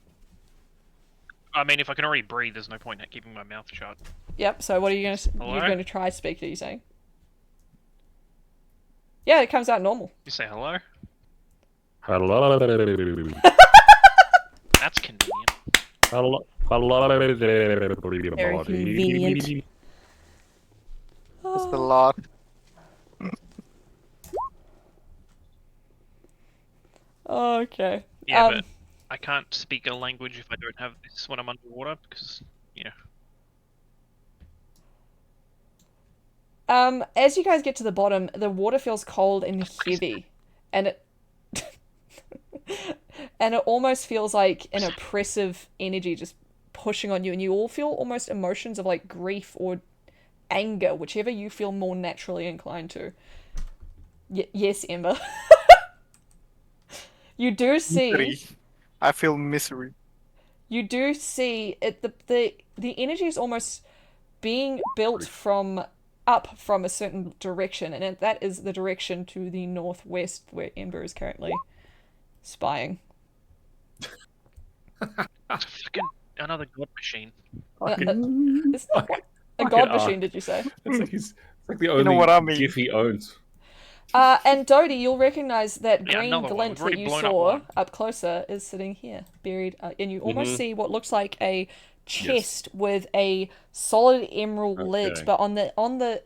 I mean, if I can already breathe, there's no point in keeping my mouth shut. Yep. So what are you gonna? Hello? You're gonna try to speak. Are you saying? Yeah, it comes out normal. You say hello? Hello. That's convenient. Very convenient. That's a lot. Okay. Yeah, Um, but I can't speak a language if I don't have this when I'm underwater, because, you know. As you guys get to the bottom, the water feels cold and heavy, and it and it almost feels like an oppressive energy just pushing on you, and you all feel almost emotions of like grief or anger, whichever you feel more naturally inclined to. Yes, Ember. You do see. Misery. I feel misery. You do see it. The energy is almost being built from up from a certain direction, and that is the direction to the northwest where Ember is currently spying. Fucking another god machine. Fucking, It's fucking, what? A fucking god arc. machine, did you say? It's like the only know what I mean. GIF he owns. And Dodie, you'll recognize that Yeah, green another one. glint We've that already you blown up saw one. up closer is sitting here, buried, and you almost Mhm. see what looks like a chest with a solid emerald lid, Okay. but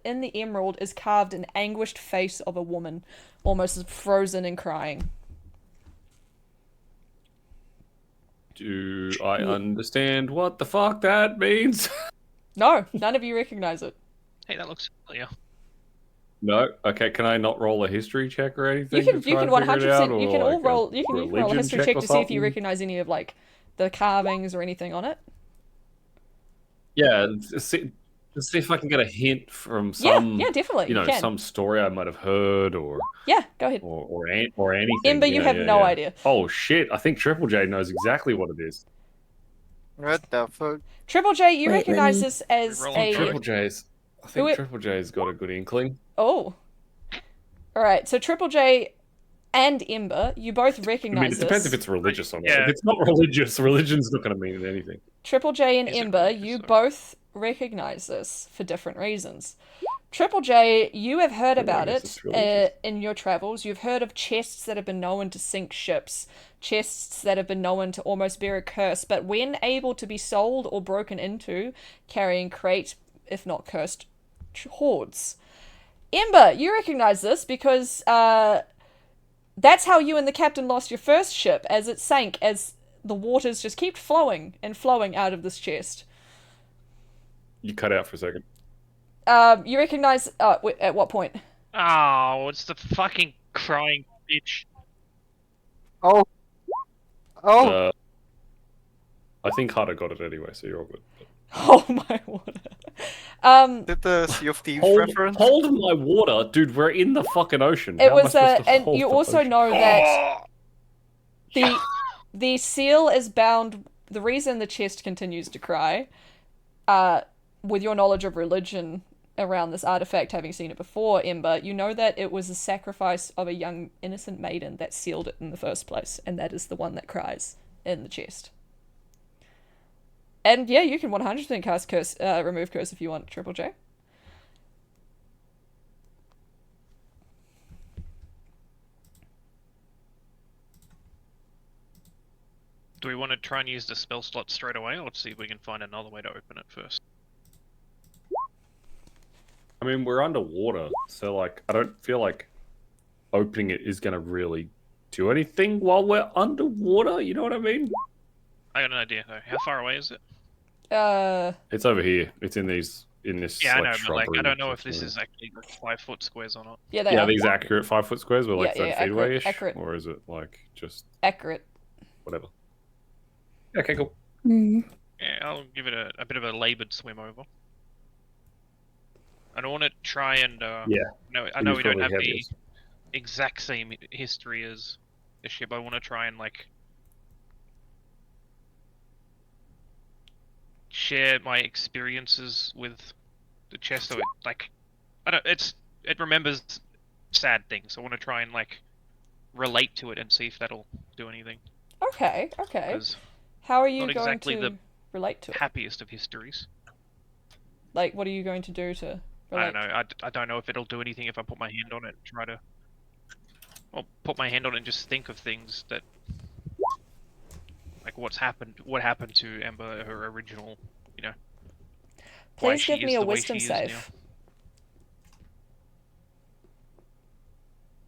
in the emerald is carved an anguished face of a woman, almost frozen and crying. Do I understand what the fuck that means? No, none of you recognize it. Hey, that looks familiar. No. Okay. Can I not roll a history check or anything? You can to try and 100%. figure it out, You or can all like roll. You can roll a religion history check or to see if you something? recognize any of like the carvings or anything on it. Yeah. Just see if I can get a hint from some. Yeah, definitely. You know, you can. some story I might have heard, or Yeah, go ahead. or anything. Ember, you Yeah, have yeah, no yeah. idea. Oh shit! I think Triple J knows exactly what it is. What the fuck? Triple J, you Wait, recognize let me- this as Reroll a. Triple J's. I think Wait. Triple J's got a good inkling. Oh. Alright, so Triple J and Ember, you both I recognize mean, it depends this. if it's religious or not. Yeah. If it's not religious, religion's not going to mean anything. Triple J and Is it Ember, religious, you though? both recognize this for different reasons. Triple J, you have heard Oh, I about guess it it's religious. in your travels. You've heard of chests that have been known to sink ships, chests that have been known to almost bear a curse, but when able to be sold or broken into, carrying crate, if not cursed, hoards. Ember, you recognize this because that's how you and the captain lost your first ship, as it sank, as the waters just kept flowing and flowing out of this chest. You cut out for a second. You recognize... at what point? Oh, it's the fucking crying bitch. Oh. I think Hada got it anyway, so you're all good. Oh my water. Did the Sea of Thieves Hold, reference? hold my water, dude. We're in the fucking ocean. It How am I was, supposed to and hold you the also ocean? know that the seal is bound. The reason the chest continues to cry, with your knowledge of religion around this artifact, having seen it before, Ember, you know that it was the sacrifice of a young innocent maiden that sealed it in the first place, and that is the one that cries in the chest. And yeah, you can 100% cast curse, remove curse if you want, Triple J. Do we want to try and use the spell slot straight away, or see if we can find another way to open it first? I mean, we're underwater, so like, I don't feel like opening it is going to really do anything while we're underwater. You know what I mean? I got an idea though. How far away is it? It's over here. It's in this. Yeah, I like, know, but like, I shrubbery don't know if this section. is actually like 5-foot squares or not. Yeah, they Yeah, are. these accurate 5 foot squares. We're like Yeah, 30 yeah, feet away ish, accurate. or is it like just Accurate. whatever? Okay, cool. Mm. Yeah, I'll give it a bit of a laboured swim over. I don't want to try and Yeah, I know It's we don't probably have the heaviest. exact same history as the ship. I want to try and like share my experiences with the chest. So it like it remembers sad things. I want to try and like relate to it and see if that'll do anything. Okay. Because How are you not going exactly to the relate to it? happiest of histories. Like, what are you going to do to relate? I don't know. I don't know if it'll do anything if I put my hand on it and try to. Well, put my hand on it and just think of things that, like what happened to Ember, her original, why Please she give me is a the way wisdom she is now. save.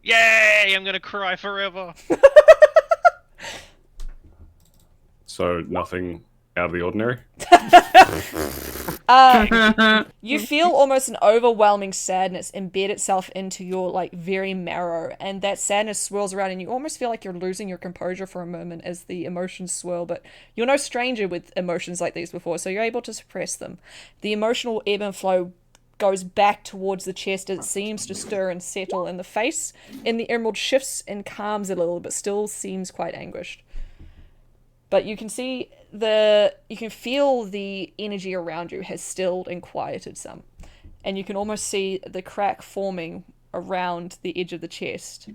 Yay! I'm gonna cry forever. So nothing out of the ordinary. You feel almost an overwhelming sadness embed itself into your like very marrow, and that sadness swirls around, and you almost feel like you're losing your composure for a moment as the emotions swirl. But you're no stranger with emotions like these before, so you're able to suppress them. The emotional ebb and flow goes back towards the chest as it seems to stir and settle, and the face in the emerald shifts and calms a little, but still seems quite anguished. But you can feel the energy around you has stilled and quieted some. and you can almost see the crack forming around the edge of the chest.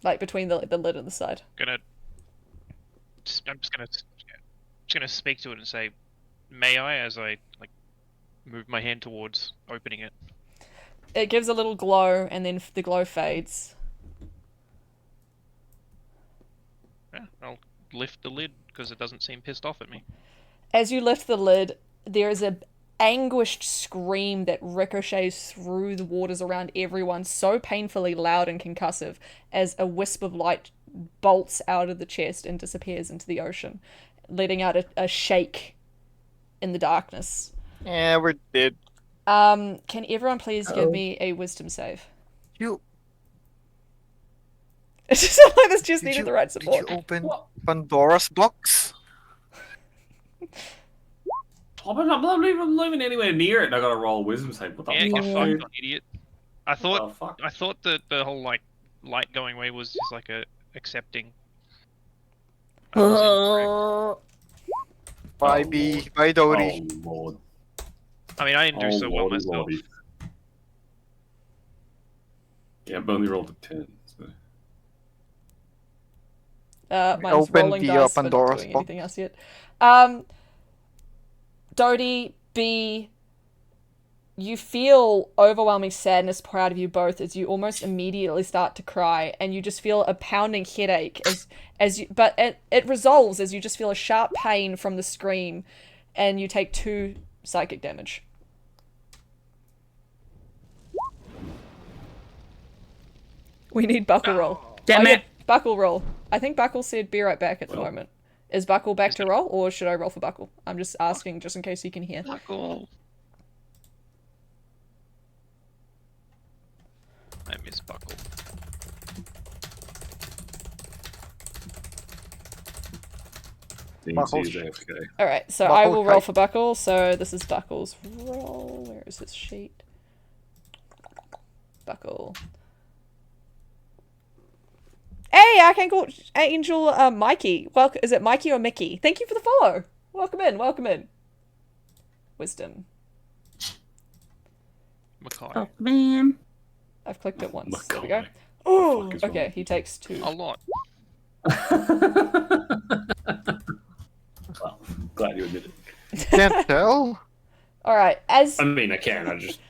Like between the lid and the side. I'm just gonna speak to it and say, "May I?" as I like move my hand towards opening it. It gives a little glow, and then the glow fades. Yeah, I'll lift the lid because it doesn't seem pissed off at me. As you lift the lid, there is a anguished scream that ricochets through the waters around everyone, so painfully loud and concussive, as a wisp of light bolts out of the chest and disappears into the ocean, letting out a shake in the darkness. Yeah, we're dead. Can everyone please give me a wisdom save? You It's just like this just needed the right did support. you open Pandora's box? I'm not even anywhere near it, and I got to roll a wisdom save. What the Yeah, fuck, get fucked, dude? you idiot. I What thought the fuck? that the whole like light going away was just like a accepting. Oh, Bye, Oh, B. Lord. Bye, Dory. Oh, Lord. I mean, I didn't do so well lordy, myself. lordy. Yeah, I've only rolled a 10. So. Mine's Open rolling the, dice, but not Pandora's doing box. anything else yet. Dodie, B, you feel overwhelming sadness pour out of you both as you almost immediately start to cry, and you just feel a pounding headache but it resolves as you just feel a sharp pain from the scream, and you take 2 psychic damage. We need Buckle roll. damn yeah, it. Buckle roll. I think Buckle said be right back at the moment. Is Buckle back to roll, or should I roll for Buckle? I'm just asking, just in case you can hear. Buckle. I miss Buckle. Buckle. AFK. Alright, so Buckle I will roll type. for Buckle. So this is Buckle's roll. Where is his sheet? Buckle. Hey, Archangel Mikey. Is it Mikey or Mickey? Thank you for the follow. Welcome in, welcome in. Wisdom. Mackay. Oh man. I've clicked it once. Mackay. There we go. Oh, fuck is wrong okay, with he you? takes 2. A lot. Well, glad you admit it. Can't tell. Alright, as I mean, I can. I just.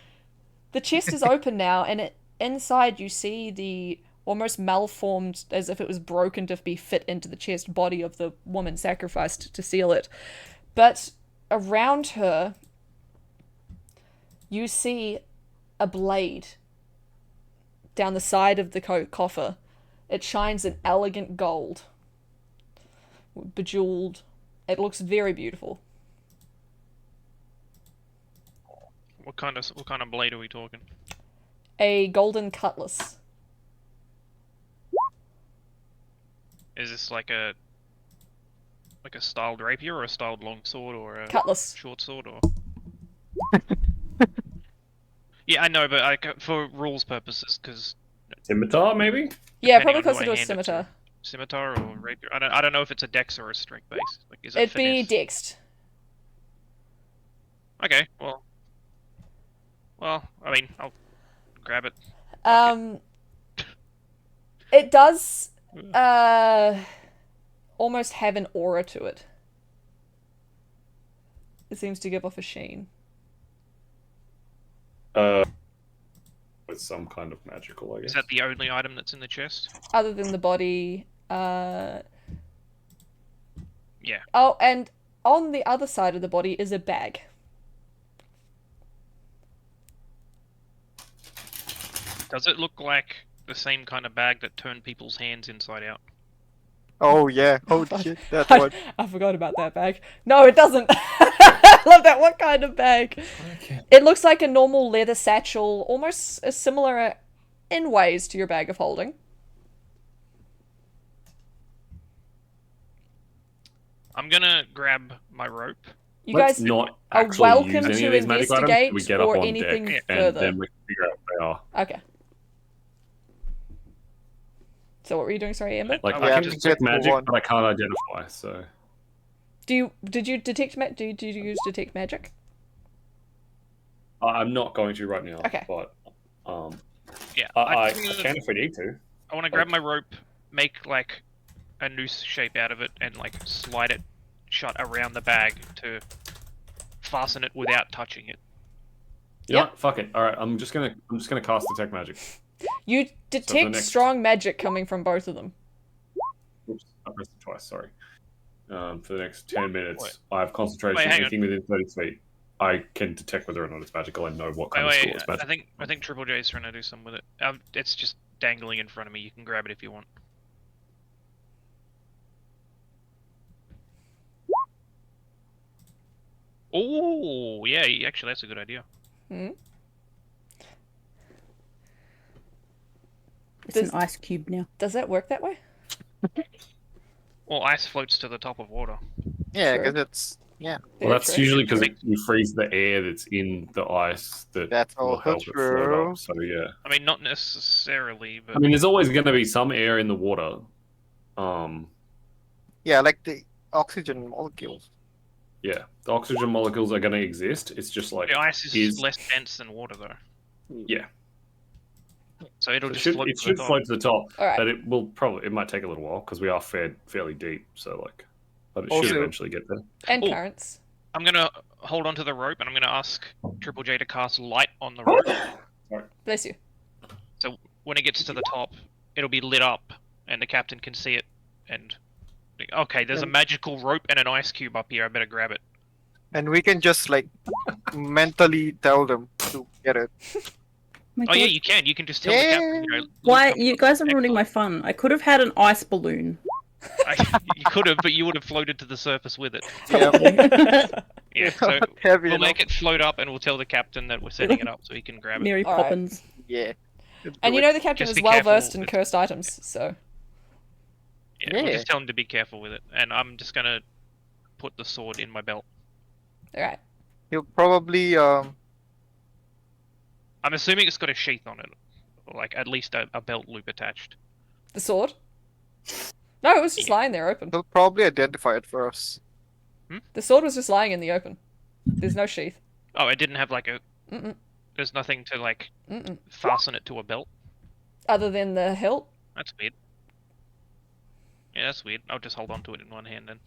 the chest is open now, and inside you see the almost malformed, as if it was broken to be fit into the chest, body of the woman sacrificed to seal it. But around her, you see a blade down the side of the coffer. It shines in elegant gold, bejeweled. It looks very beautiful. What kind of blade are we talking? A golden cutlass. Is this like a styled rapier or a styled longsword or a Cutlass. short sword or? Yeah, I know, but for rules purposes, because Scimitar, maybe? Yeah, Depending probably on closer who I to a hand it to. scimitar. Scimitar or rapier. I don't know if it's a dex or a strength base. Like, is it It'd be finesse? dexed. Okay, well, I mean, I'll grab it. It does almost have an aura to it. It seems to give off a sheen. With some kind of magical, I guess. Is that the only item that's in the chest? Other than the body, Yeah. Oh, and on the other side of the body is a bag. Does it look like the same kind of bag that turned people's hands inside out? Oh yeah. Oh Fuck. shit. That one. I forgot about that bag. No, it doesn't. I love that. What kind of bag? Okay. It looks like a normal leather satchel, almost similar in ways to your bag of holding. I'm gonna grab my rope. You Let's guys not are actually welcome use any to of these magic items. investigate We get up or on anything deck, further. and then we can figure out what they are. Okay. So what were you doing? Sorry, Amber? Like, Yeah, I can just detect get magic, one. but I can't identify, so... Did you detect did you use detect magic? I'm not going to right now. Okay. But Yeah, I think can if we need to. I want to grab my rope, make like a noose shape out of it, and like slide it shut around the bag to fasten it without touching it. You know Yep. what? Fuck it. All right, I'm just gonna cast detect magic. You detect next- strong magic coming from both of them. Oops, I pressed it twice. Sorry. For the next 10 minutes, Wait. I have concentration. Wait, hang on. Anything within 30 feet, I can detect whether or not it's magical and know what kind of Wait, score it's magic. I think Triple J is trying to do something with it. It's just dangling in front of me. You can grab it if you want. Oh, yeah, actually, that's a good idea. Hmm? It's an ice cube now. Does that work that way? Well, ice floats to the top of water. Yeah, True. because it's Well, Very that's true. usually because you freeze the air that's in the ice that's will also help it float true. up. So yeah, I mean, not necessarily, but I mean, there's always going to be some air in the water. Yeah, like the oxygen molecules. Yeah, the oxygen molecules are going to exist. It's just like the ice is is- less dense than water, though. yeah, So it'll it just should float it to should the top. float to the top, All right. but it might take a little while because we are fairly deep. So like, but it Also- should eventually get there. And Oh. currents. I'm gonna hold onto the rope, and I'm gonna ask Triple J to cast light on the rope. Bless you. So when it gets to the top, it'll be lit up, and the captain can see it. And okay, there's a magical rope and an ice cube up here. I better grab it. And we can just like mentally tell them to get it. My Oh yeah, God. you can. You can just tell the captain. You know, Why? look, You guys are ruining my excellent. fun. I could have had an ice balloon. You could have, but you would have floated to the surface with it. Yeah. Yeah, so Heavy we'll enough. make it float up, and we'll tell the captain that we're setting it up so he can grab it. Mary All right. Poppins. Yeah. And you know the captain Just is be well careful versed in with- cursed items, so Yeah, we'll Yeah. just tell him to be careful with it, and I'm just gonna put the sword in my belt. all right. He'll probably I'm assuming it's got a sheath on it, or like at least a belt loop attached. The sword? No, it was just Yeah. lying there open. he'll probably identify it for us. The sword was just lying in the open. There's no sheath. Oh, it didn't have like a. Mm-mm. There's nothing to like Mm-mm. fasten it to a belt. Other than the hilt. That's weird. Yeah, that's weird. I'll just hold on to it in one hand then.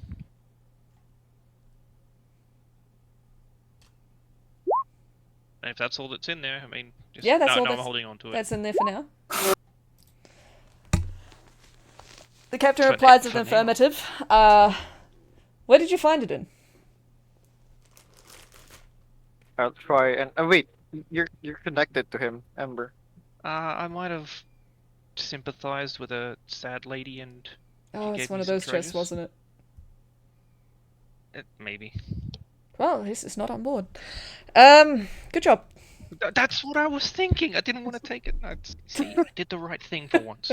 And if that's all that's in there, I mean, just, Yeah, that's no, all no, I'm that's- holding on to it. That's in there for now. The captain For replies now- with for now. affirmative. Where did you find it in? I'll try and wait. You're connected to him, Ember. I might have sympathized with a sad lady, and Oh, gave it's one me of some those chests, treasures. wasn't it? maybe. Well, at least it's not on board. Good job. That's what I was thinking. I didn't want to take it. See, I did the right thing for once.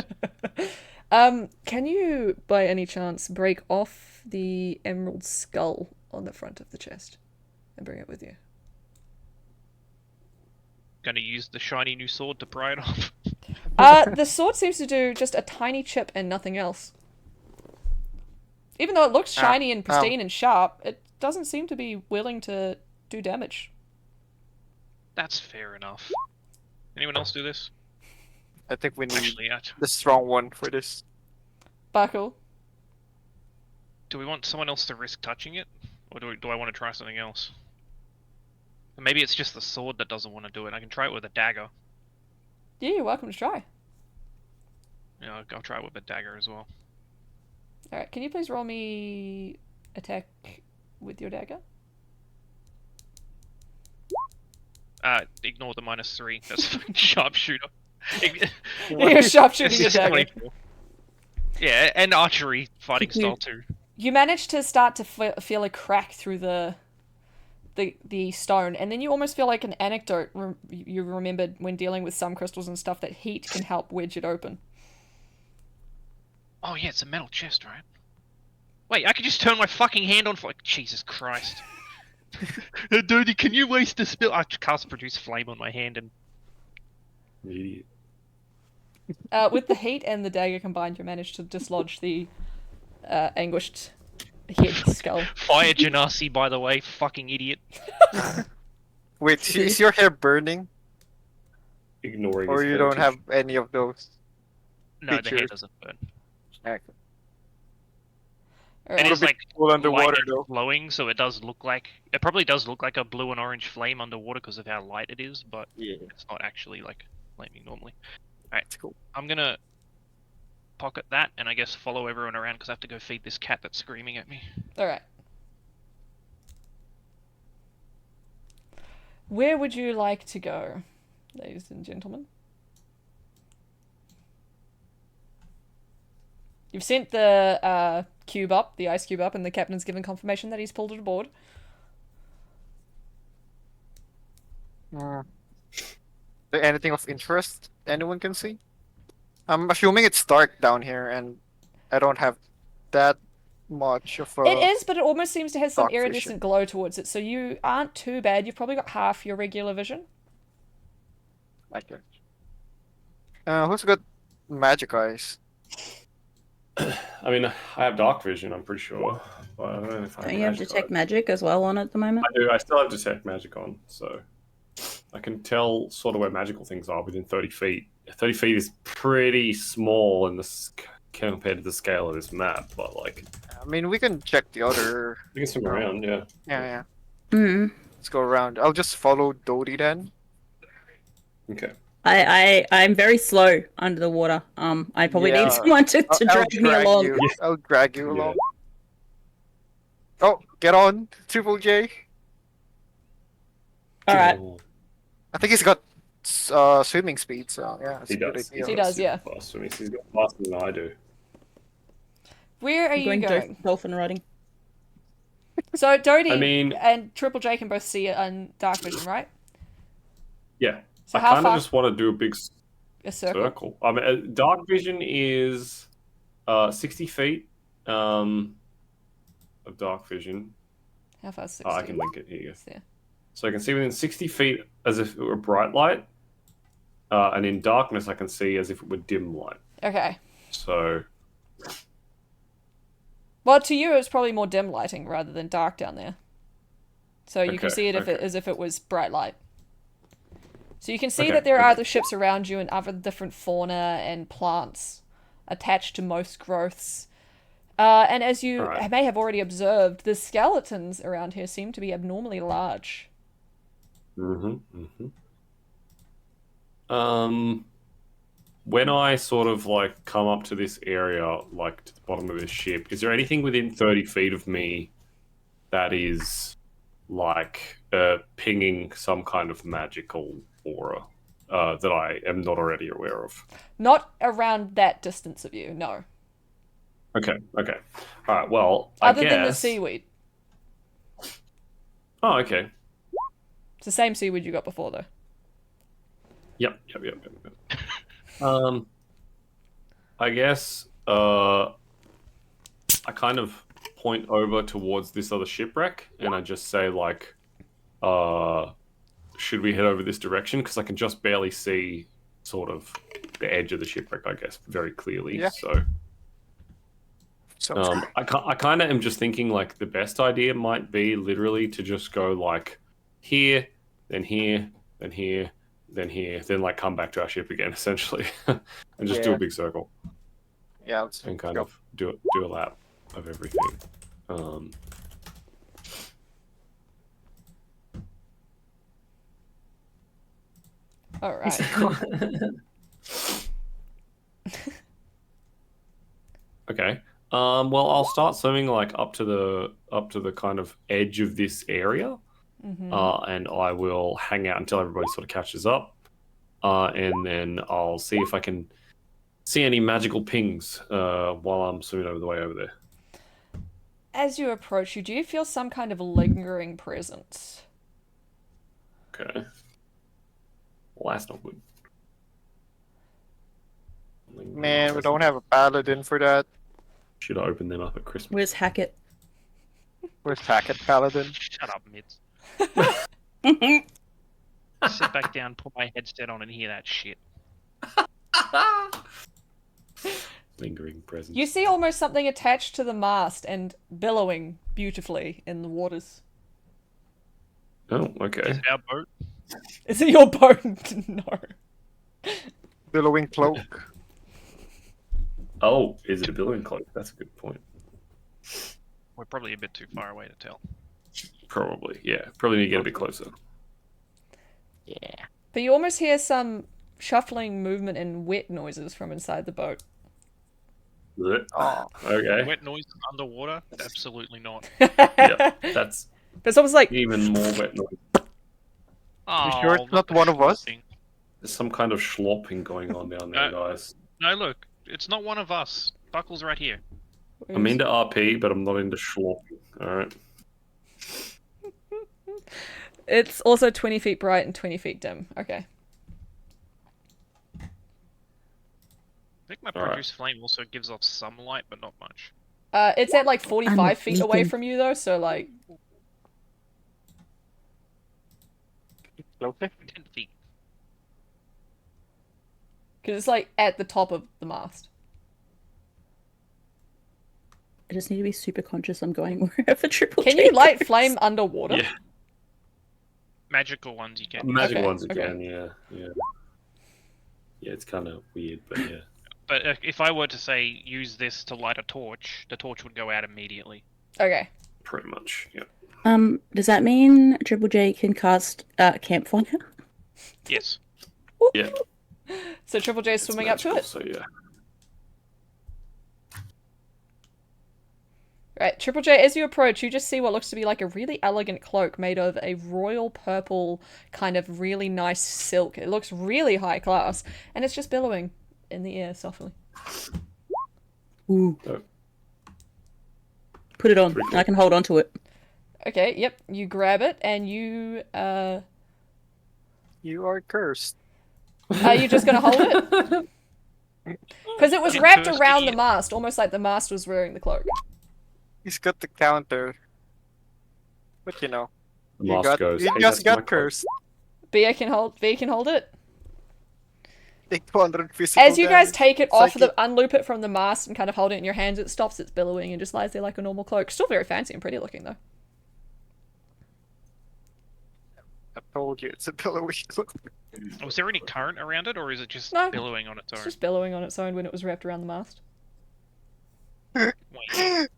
Can you, by any chance, break off the emerald skull on the front of the chest and bring it with you? Gonna use the shiny new sword to pry it off. The sword seems to do just a tiny chip and nothing else. Even though it looks shiny and pristine and sharp, it doesn't seem to be willing to do damage. That's fair enough. Anyone else do this? I think we need Actually, the strong one for this. Buckle. do we want someone else to risk touching it, or do I want to try something else? Maybe it's just the sword that doesn't want to do it. I can try it with a dagger. Yeah, you're welcome to try. Yeah, I'll try it with a dagger as well. Alright, can you please roll me attack with your dagger? Ignore the -3. That's fucking sharpshooter. You're sharpshooting your It's just dagger. 24. Yeah, and archery fighting Could you- style too. You manage to start to feel a crack through the stone, and then you almost feel like an anecdote you remembered when dealing with some crystals and stuff, that heat can help wedge it open. Oh yeah, it's a metal chest, right? Wait, I could just turn my fucking hand on for Jesus Christ. Dude, can you waste a spell? I cast produce flame on my hand and Idiot. With the heat and the dagger combined, you manage to dislodge the anguished head skull. Fire Genasi, by the way, fucking idiot. Wait, is your hair burning? Ignoring Or his you don't heritage. have any of those? No, the hair Features. doesn't burn. Okay. It Alright. is like Cool underwater light and though. glowing, so it does look like it probably does look like a blue and orange flame underwater because of how light it is, but Yeah, it's not actually like flaming normally. Alright, it's cool. I'm gonna pocket that and I guess follow everyone around because I have to go feed this cat that's screaming at me. Alright. Where would you like to go, ladies and gentlemen? You've sent the cube up, the ice cube up, and the captain's given confirmation that he's pulled it aboard. Is there anything of interest anyone can see? I'm assuming it's dark down here, and I don't have that much of a. It is, but it almost seems to have some dark vision. iridescent glow towards it, so you aren't too bad. You've probably got half your regular vision. Okay. Who's got magic eyes? I mean, I have dark vision, I'm pretty sure. But I don't know if I Don't you have magic detect eyes. magic as well on at the moment? I do. I still have detect magic on, so I can tell sort of where magical things are within 30 feet. 30 feet is pretty small in this compared to the scale of this map, but like I mean, we can check the other. we can swim around. Yeah. Yeah. Hmm. Let's go around. I'll just follow Dodie then. Okay. I'm very slow under the water. I probably Yeah. need someone to I'll drag me along. you. I'll drag you Yeah. along. Oh, get on, Triple J. All right. I think he's got swimming speed, so yeah, it's He a good does. idea. He does, yeah. Fast swimming. He's got faster than I do. Where are I'm you going going? dolphin riding. So Dodie I mean- and Triple J can both see it in dark vision, right? Yeah. So I how kind of far? just want to do a big A circle. circle. I mean, dark vision is 60 feet of dark vision. How far? 60? Oh, I can link it here. There. So I can see within 60 feet as if it were bright light, and in darkness I can see as if it were dim light. Okay. So Well, to you, it's probably more dim lighting rather than dark down there. So you can Okay, see it okay. as if it was bright light. So you can see Okay, that there are okay. other ships around you and other different fauna and plants attached to most growths. And as you Alright. may have already observed, the skeletons around here seem to be abnormally large. when I sort of like come up to this area, like to the bottom of this ship, is there anything within 30 feet of me that is like pinging some kind of magical aura that I am not already aware of? Not around that distance of you, no. Okay. All right. Well, Other I guess. than the seaweed. Oh, okay. It's the same seaweed you got before, though. Yep. I guess I kind of point over towards this other shipwreck, and I just say like, should we head over this direction? Because I can just barely see sort of the edge of the shipwreck, I guess, very clearly. Yeah. So Sounds good. I kind of am just thinking like the best idea might be literally to just go like here, then here, then here, then here, then like come back to our ship again, essentially, and just do Yeah. a big circle Yeah, let's and kind go. of do a lap of everything. All right. Okay. Well, I'll start swimming like up to the kind of edge of this area, and I will hang out until everybody sort of catches up, and then I'll see if I can see any magical pings while I'm swimming over the way over there. As you approach, you do feel some kind of lingering presence. Okay. Well, that's not good. Man, we don't have a paladin for that. Should I open them up at Christmas? Where's Hackett? Where's Hackett Paladin? Shut up, Mitz. Sit back down, put my headset on, and hear that shit. lingering presence. You see almost something attached to the mast and billowing beautifully in the waters. Oh, okay. Is it our boat? Is it your boat? No. Billowing cloak. Oh, is it a billowing cloak? That's a good point. We're probably a bit too far away to tell. Probably, yeah. Probably need to get a bit closer. Yeah. But you almost hear some shuffling movement and wet noises from inside the boat. Oh. Okay. Wet noise underwater? Absolutely not. Yeah, that's But it's almost like even more wet noise. Oh, sure it's not the one of us? schlopping. There's some kind of slopping going on down there, guys. No, look, it's not one of us. Buckle's right here. I'm into RP, but I'm not into slopping. Alright. It's also 20 feet bright and 20 feet dim. Okay. I think my Alright. produce flame also gives off some light, but not much. It's at like 45 feet away beacon. from you though, so like... Cloak. 10 feet. Because it's like at the top of the mast. I just need to be super conscious I'm going wherever Triple Can J you light goes. flame underwater? Yeah. Magical ones you can. Magic Okay, ones okay. again, yeah. Yeah, it's kind of weird, but yeah. But if I were to say use this to light a torch, the torch would go out immediately. Okay. Pretty much, yeah. Does that mean Triple J can cast campfire? Yes. Yeah. So Triple J is swimming up to it. So yeah. Right, Triple J, as you approach, you just see what looks to be like a really elegant cloak made of a royal purple kind of really nice silk. It looks really high class, and it's just billowing in the air softly. Ooh. Oh. Put it on. Pretty cool. I can hold on to it. Okay, yep, you grab it, and you, You are cursed. are you just gonna hold it? Because it was Get wrapped cursed, around the idiot. mast, almost like the mast was wearing the cloak. He's got the counter. But you know, The you mask got goes, you "Hey, just that's my got cloak." cursed. Bea can hold it. Take 200 physical As you guys damage. take it off, Psychic. unloop it from the mast and kind of hold it in your hands, it stops its billowing and just lies there like a normal cloak. Still very fancy and pretty looking though. I told you it's a billowing cloak. Was there any current around it, or is it just No. billowing on its It's own? just billowing on its own when it was wrapped around the mast. Wait,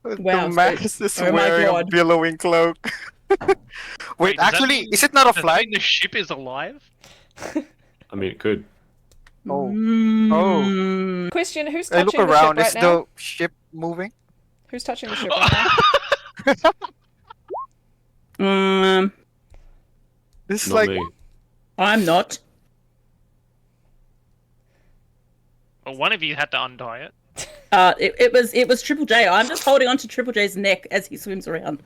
Wow, The mast is oh my wearing a God. billowing cloak. Wait, does that actually, mean- is it not a does that flag? mean the ship is alive? I mean, it could. Oh. Mm. Question, who's I look touching the around, ship is right now? the ship moving? Who's touching the ship right now? This is Not like me. I'm not. Well, one of you had to untie it. It was Triple J. I'm just holding onto Triple J's neck as he swims around.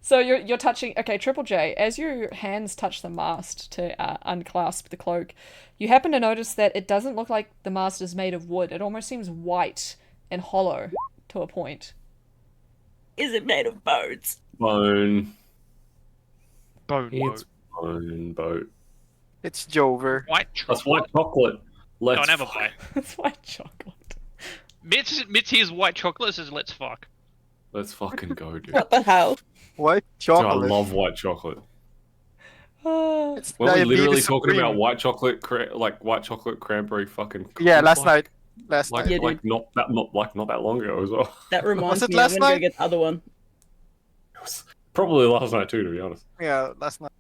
So you're touching. Okay, Triple J. As your hands touch the mast to unclasp the cloak, you happen to notice that it doesn't look like the mast is made of wood. It almost seems white and hollow to a point. Is it made of bones? Bone. Bone It's boat. bone boat. it's Jover. White That's chocolate. white chocolate. Let's Oh, never fuck. mind. It's white chocolate. Mitch here's white chocolate, says let's fuck. Let's fucking go, dude. What the hell? White Dude, I chocolate. love white chocolate. It's Weren't we diabetes literally talking supreme. about white chocolate, like white chocolate cranberry fucking? Yeah, cookies, last like, night. Last Like, night. Yeah, like not that long ago as well. That reminds it me. last I'm gonna night? go get the other one. It was probably last night too, to be honest. Yeah, last night.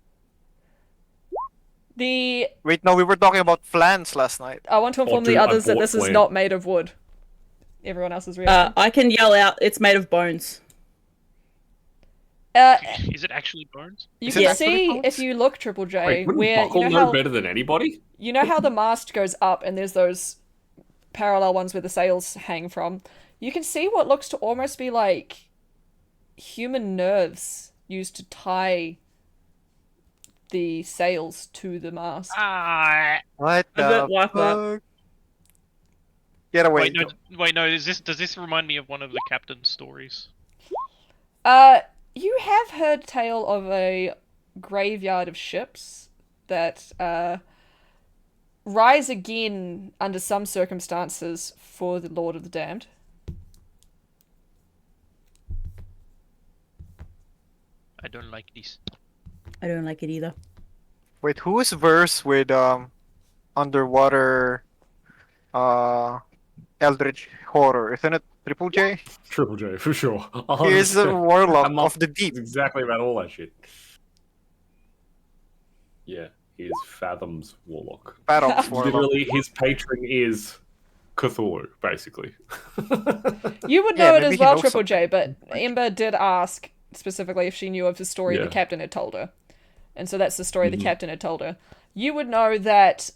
The Wait, no, we were talking about flans last night. I want to inform the dude, I others that bought this is flan. not made of wood. Everyone else is reacting. I can yell out. It's made of bones. Is it actually bones? You Is it can actually see bones? if you look, Triple J, Wait, wouldn't where Buckle you know know how better than anybody? you know how the mast goes up and there's those parallel ones where the sails hang from. You can see what looks to almost be like human nerves used to tie the sails to the mast. Ah. What I the don't like that. fuck? Get away. Wait, no. Does this remind me of one of the captain's stories? You have heard tale of a graveyard of ships that rise again under some circumstances for the Lord of the Damned. I don't like this. I don't like it either. Wait, who is versed with underwater eldritch horror? Isn't it Triple J? Triple J for sure. He is a 100%. warlock I'm not- of the deep. It's exactly about all that shit. Yeah, he is Fathom's warlock. Fathom's warlock. Literally, his patron is Cthulhu, basically. You would Yeah, know it maybe as he well, knows Triple J, something. but Ember did ask specifically if she knew of the story the Yeah. captain had told her. And so that's the story the Mhm. captain had told her. You would know that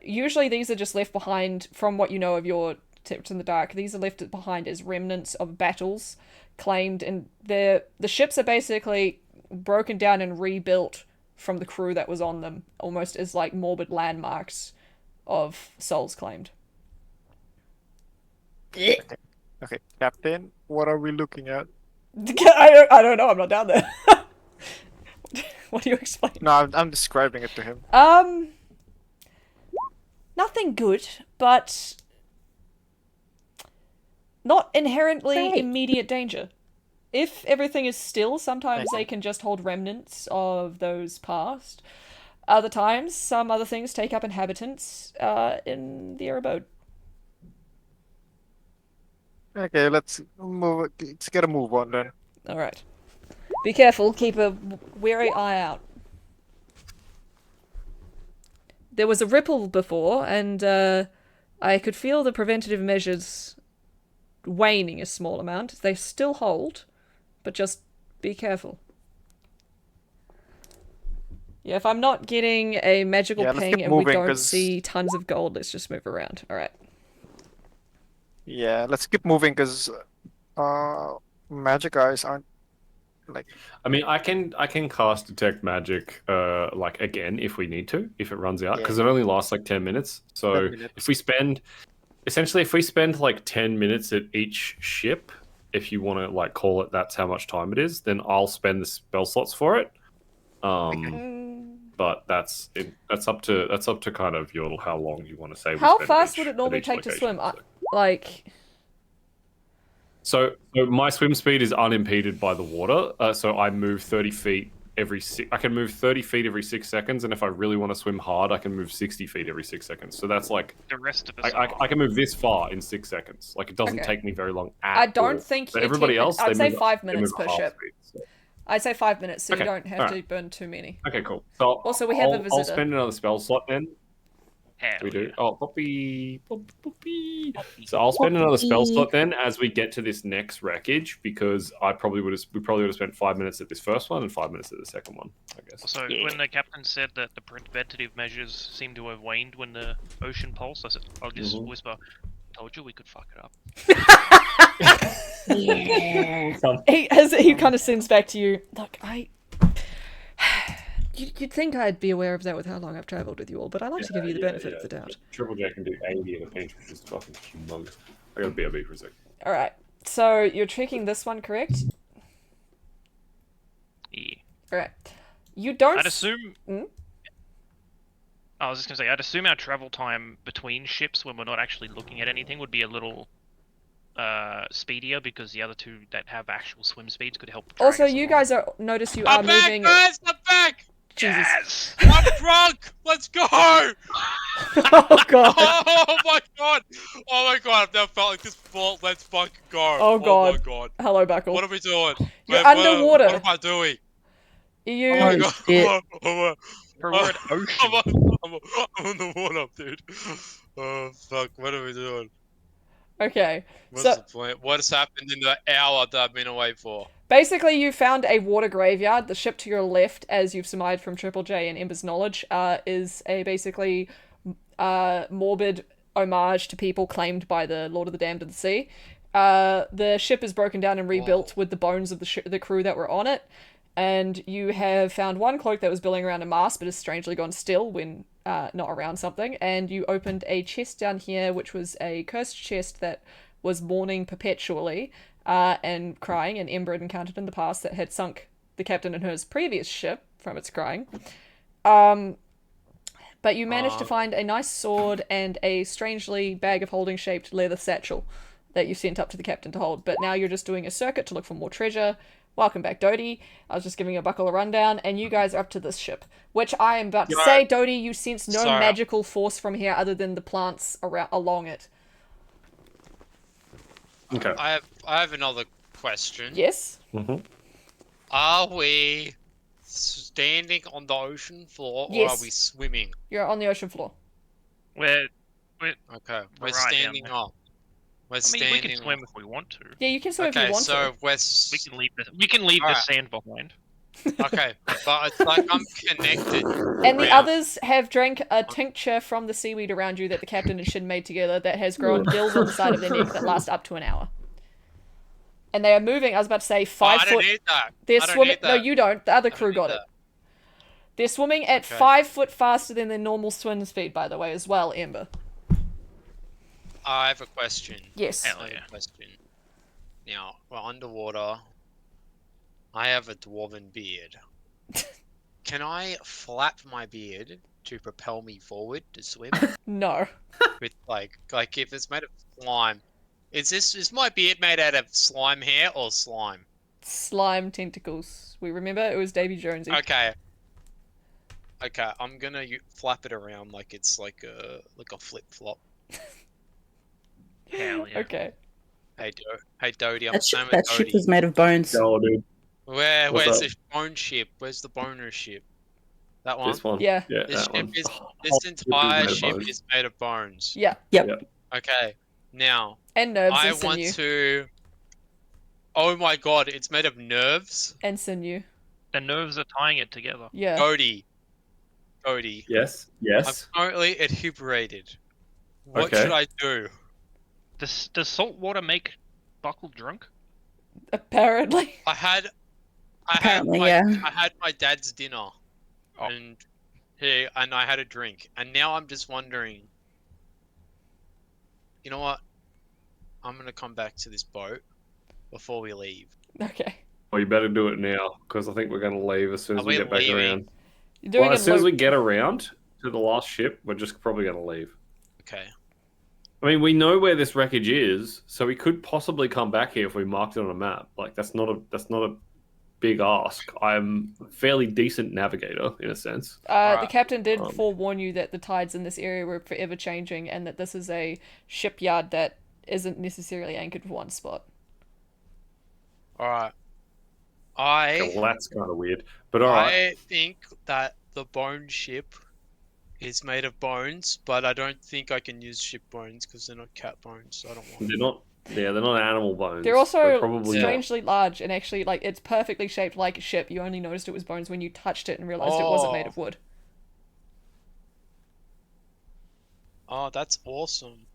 usually these are just left behind, from what you know of your Tips in the Dark, these are left behind as remnants of battles claimed, and the ships are basically broken down and rebuilt from the crew that was on them, almost as like morbid landmarks of souls claimed. Okay, Captain, what are we looking at? I don't know, I'm not down there. What do you explain? No, I'm describing it to him. Nothing good, but not inherently Great. immediate danger. If everything is still, sometimes Okay. they can just hold remnants of those past. Other times, some other things take up inhabitants in their abode. Okay, let's move. Let's get a move on then. Alright. Be careful, keep a wary eye out. There was a ripple before, and I could feel the preventative measures waning a small amount. They still hold, but just be careful. Yeah, if I'm not getting a magical Yeah, let's ping keep and we moving, don't 'cause- see tons of gold, let's just move around. Alright. Yeah, let's keep moving because magic eyes aren't like. I mean, I can cast detect magic like again if we need to, if it runs out, because it only lasts like 10 minutes. So 10 minutes. if we spend like 10 minutes at each ship, if you want to like call it that's how much time it is, then I'll spend the spell slots for it. But that's up to kind of Yordle how long you want to say. we How spend fast each- would it at normally each take to location, swim? so. Like, So my swim speed is unimpeded by the water. So I move 30 feet every I can move 30 feet every 6 seconds, and if I really want to swim hard, I can move 60 feet every 6 seconds. So that's like The rest of us. I can move this far in 6 seconds. Like it doesn't Okay. take me very long at I don't all. think But you everybody 10 else, I'd they say move, 5 they minutes move per half ship. speed, so. I'd say 5 minutes, so Okay, you don't have alright. to burn too many. Okay, cool. So Also, we have a I'll visitor. spend another spell slot then. Hell We do. yeah. Oh, Poppy. So I'll spend another spell Poppy. slot then as we get to this next wreckage, because we probably would have spent 5 minutes at this first one and 5 minutes at the second one, I guess. Also, when the captain said that the preventative measures seem to have waned when the ocean pulsed, I said, I'll just whisper, told you we could fuck it up. Yeah. He kind of sends back to you. Look, you'd think I'd be aware of that with how long I've travelled with you all, but I like to give you the benefit of the doubt. Triple J can do 80 at a pinch, which is fucking humongous. I got a BRB for a sec. All right. So you're tricking this one, correct? Yeah. All right. You don't. I'd assume. Hmm? I was just gonna say, I'd assume our travel time between ships when we're not actually looking at anything would be a little speedier, because the other two that have actual swim speeds could help. drag Also, us you along. guys notice you are I'm back, moving. guys! I'm back! Jesus. Yes! I'm drunk! Let's go! Oh god. Oh my god! Oh my god, I've never felt like this before. Let's fucking go. Oh, God. Oh my god. Hello, Buckle. What are we doing? You're What underwater. am I doing? You. Oh my Oh, god. shit. For word ocean. I'm on the water, dude. Oh fuck, what are we doing? Okay. What's So the point? What has happened in the hour that I've been away for? basically, you found a water graveyard. The ship to your left, as you've surmised from Triple J and Ember's knowledge, is a basically morbid homage to people claimed by the Lord of the Damned of the Sea. The ship is broken down and rebuilt with the bones of the crew that were on it. And you have found one cloak that was billowing around a mast, but has strangely gone still when not around something. And you opened a chest down here, which was a cursed chest that was mourning perpetually and crying. And Ember had encountered in the past that had sunk the captain and her previous ship from its crying. But But you managed to find a nice sword and a strangely bag of holding shaped leather satchel that you sent up to the captain to hold. But now you're just doing a circuit to look for more treasure. Welcome back, Dodie. I was just giving a Buckle a rundown, and you guys are up to this ship. Which I am about to say, Dodie, you sense no magical force from here other than the plants along it. Okay. I have another question. Yes? Mm-hmm. Are we standing on the ocean floor, or are Yes. we swimming? You're on the ocean floor. We're Okay, we're right down standing there. up. We're I mean, standing we can swim up. if we want to. Yeah, you can swim if Okay, you want so to. We can leave the Alright. sand behind. Okay, but it's like I'm connected. And the Wow. others have drank a tincture from the seaweed around you that the captain and Shin made together that has grown gills on the side of their neck that last up to an hour. And they are moving, I was about to say, 5 I foot. don't need that. They're I don't swimming. need that. No, you don't. The other I don't crew need got it. that. They're swimming at Okay. 5 foot faster than their normal swim speed, by the way, as well, Ember. I have a question. Yes. Hell I have yeah. a question. Now, we're underwater. I have a dwarven beard. Can I flap my beard to propel me forward to swim? No. With like if it's made of slime. Is my beard made out of slime hair or slime? Slime tentacles. We remember it was Davy Jonesy. Okay. Okay, I'm gonna flap it around like it's like a flip flop. Hell yeah. Okay. Hey Dodie, I'm That, staying with that ship Dodie. is made of bones. Oh, dude. Where's What's the bone ship? Where's the boner ship? That one? This one. Yeah. Yeah, This that one. this entire made of ship bones. is made of bones. Yeah. Okay. Now And nerves I and want sinew. to. Oh my god, it's made of nerves. And sinew. The nerves are tying it together. Yeah. Dodie. Yes. I'm Yes. currently inebriated. What Okay. should I do? Does salt water make Buckle drunk? Apparently. I had Apparently, yeah. I had my dad's dinner, Oh. and I had a drink, and now I'm just wondering. You know what? I'm gonna come back to this boat before we leave. Okay. Well, you better do it now, because I think we're going to leave as soon as Are we we get back leaving? around. You're doing Well, as a soon as we loop. get around to the last ship, we're just probably going to leave. Okay. I mean, we know where this wreckage is, so we could possibly come back here if we marked it on a map. Like, that's not a big ask. I'm a fairly decent navigator in a sense. The Alright. captain did Um, forewarn you that the tides in this area were forever changing and that this is a shipyard that isn't necessarily anchored for one spot. All right. Well, that's kind of weird, but all right. I think that the bone ship is made of bones, but I don't think I can use ship bones because they're not cat bones. So I don't want. They're not. Yeah, they're not animal bones. They're also probably strangely large and actually, like, it's perfectly shaped like a ship. You only noticed it was bones when you touched it and realized it wasn't made of wood. Oh, that's awesome.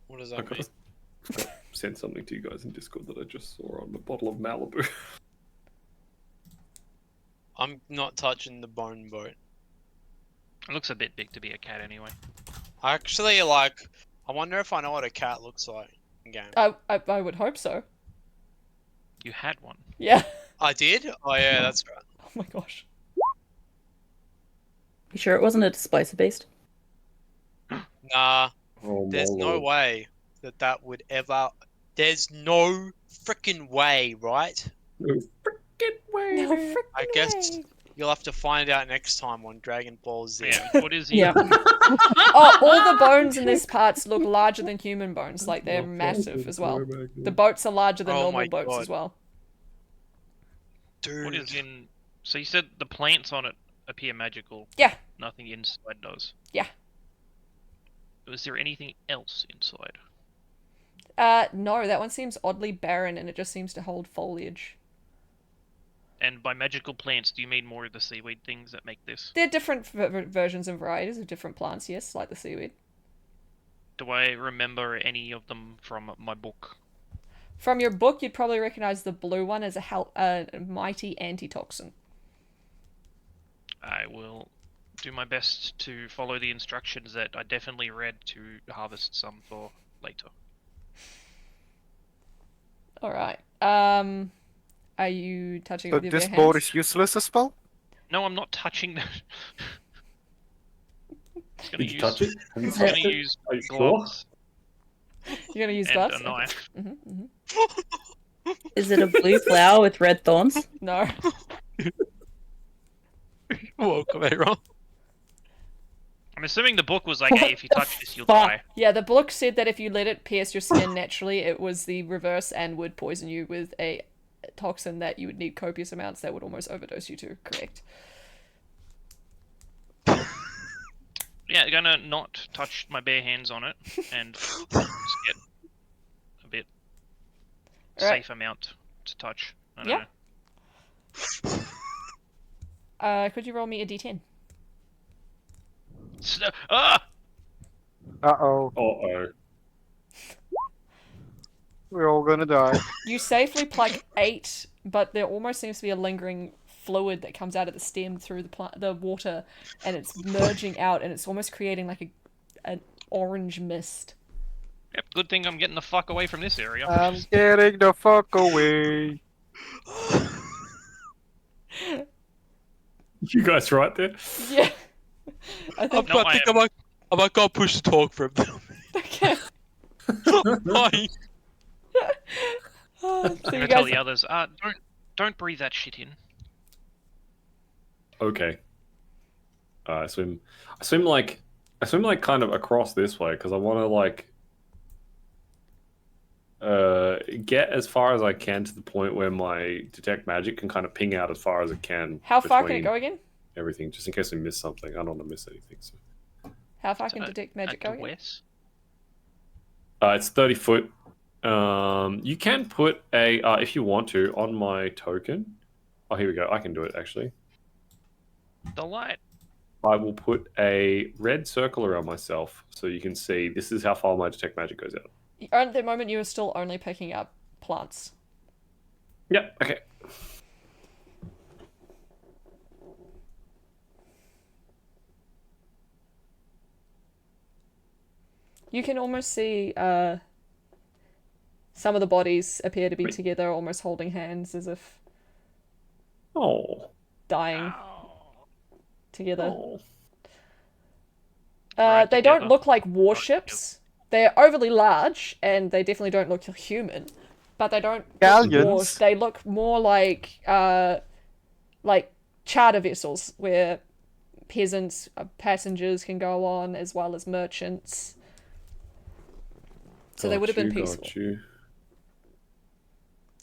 What does not. that mean? I sent something to you guys in Discord that I just saw on the bottle of Malibu. I'm not touching the bone boat. It looks a bit big to be a cat anyway. I actually I wonder if I know what a cat looks like in game. I would hope so. You had one. Yeah. I did? Oh yeah, that's right. Oh my gosh. You sure it wasn't a displacer beast? Nah, Oh, there's my no lord. way that would ever. There's no freaking way, right? No frickin' way. No frickin' I guess way. you'll have to find out next time on Dragon Ball Z. Yeah. What is he? Yeah. Oh, all the bones in this parts look larger than human bones. Like, they're massive as well. The boats are larger than Oh normal my boats God. as well. Dude. What is in? So you said the plants on it appear magical. Yeah. Nothing inside does. Yeah. Was there anything else inside? No, that one seems oddly barren and it just seems to hold foliage. And by magical plants, do you mean more of the seaweed things that make this? They're different versions and varieties of different plants, yes, like the seaweed. Do I remember any of them from my book? From your book, you'd probably recognize the blue one as a mighty antitoxin. I will do my best to follow the instructions that I definitely read to harvest some for later. Alright. Are you touching it So with your bare this hands? boat is useless as well? No, I'm not touching that. Just gonna Did you use, touch it? Have you just gonna touched it? use Are you sure? gloves You're gonna use and gloves? a Okay. knife. Is it a blue flower with red thorns? No. Welcome, Aaron. I'm assuming the book was like, What hey, if you the touch this, you'll fuck? die. Yeah, the book said that if you let it pierce your skin naturally, it was the reverse and would poison you with a toxin that you would need copious amounts that would almost overdose you to. Correct. Yeah, gonna not touch my bare hands on it and just get a bit Alright. safe amount to touch. I don't Yeah. know. Could you roll me a d10? Ah! Uh-oh. Uh-oh. We're all gonna die. You safely pluck 8, but there almost seems to be a lingering fluid that comes out of the stem through the water, and it's merging out, and it's almost creating like an orange mist. Yep, good thing I'm getting the fuck away from this area. I'm getting the fuck away. You guys right there? Yeah. I think. No, I think I might go push the talk for him. Okay. Bye. So I'm you gonna tell guys. the others, don't breathe that shit in. Okay. I swim like kind of across this way because I want to like get as far as I can to the point where my detect magic can kind of ping out as far as it can. How far can it between go again? Everything, just in case we miss something. I don't want to miss anything. So. How far can detect magic go At the again? west? It's 30 foot. You can put a if you want to on my token. Oh, here we go. I can do it actually. The light. I will put a red circle around myself so you can see this is how far my detect magic goes out. At the moment, you are still only picking up plants. Yep. Okay. You can almost see some of the bodies appear to be Wait. together, almost holding hands as if Oh. dying together. Oh. Right They don't together. look like warships. They're overly large, and they definitely don't look human. But they don't look Galleons. They look more like charter vessels where peasants, passengers can go on, as well as merchants. So they would have been peaceful. Got you.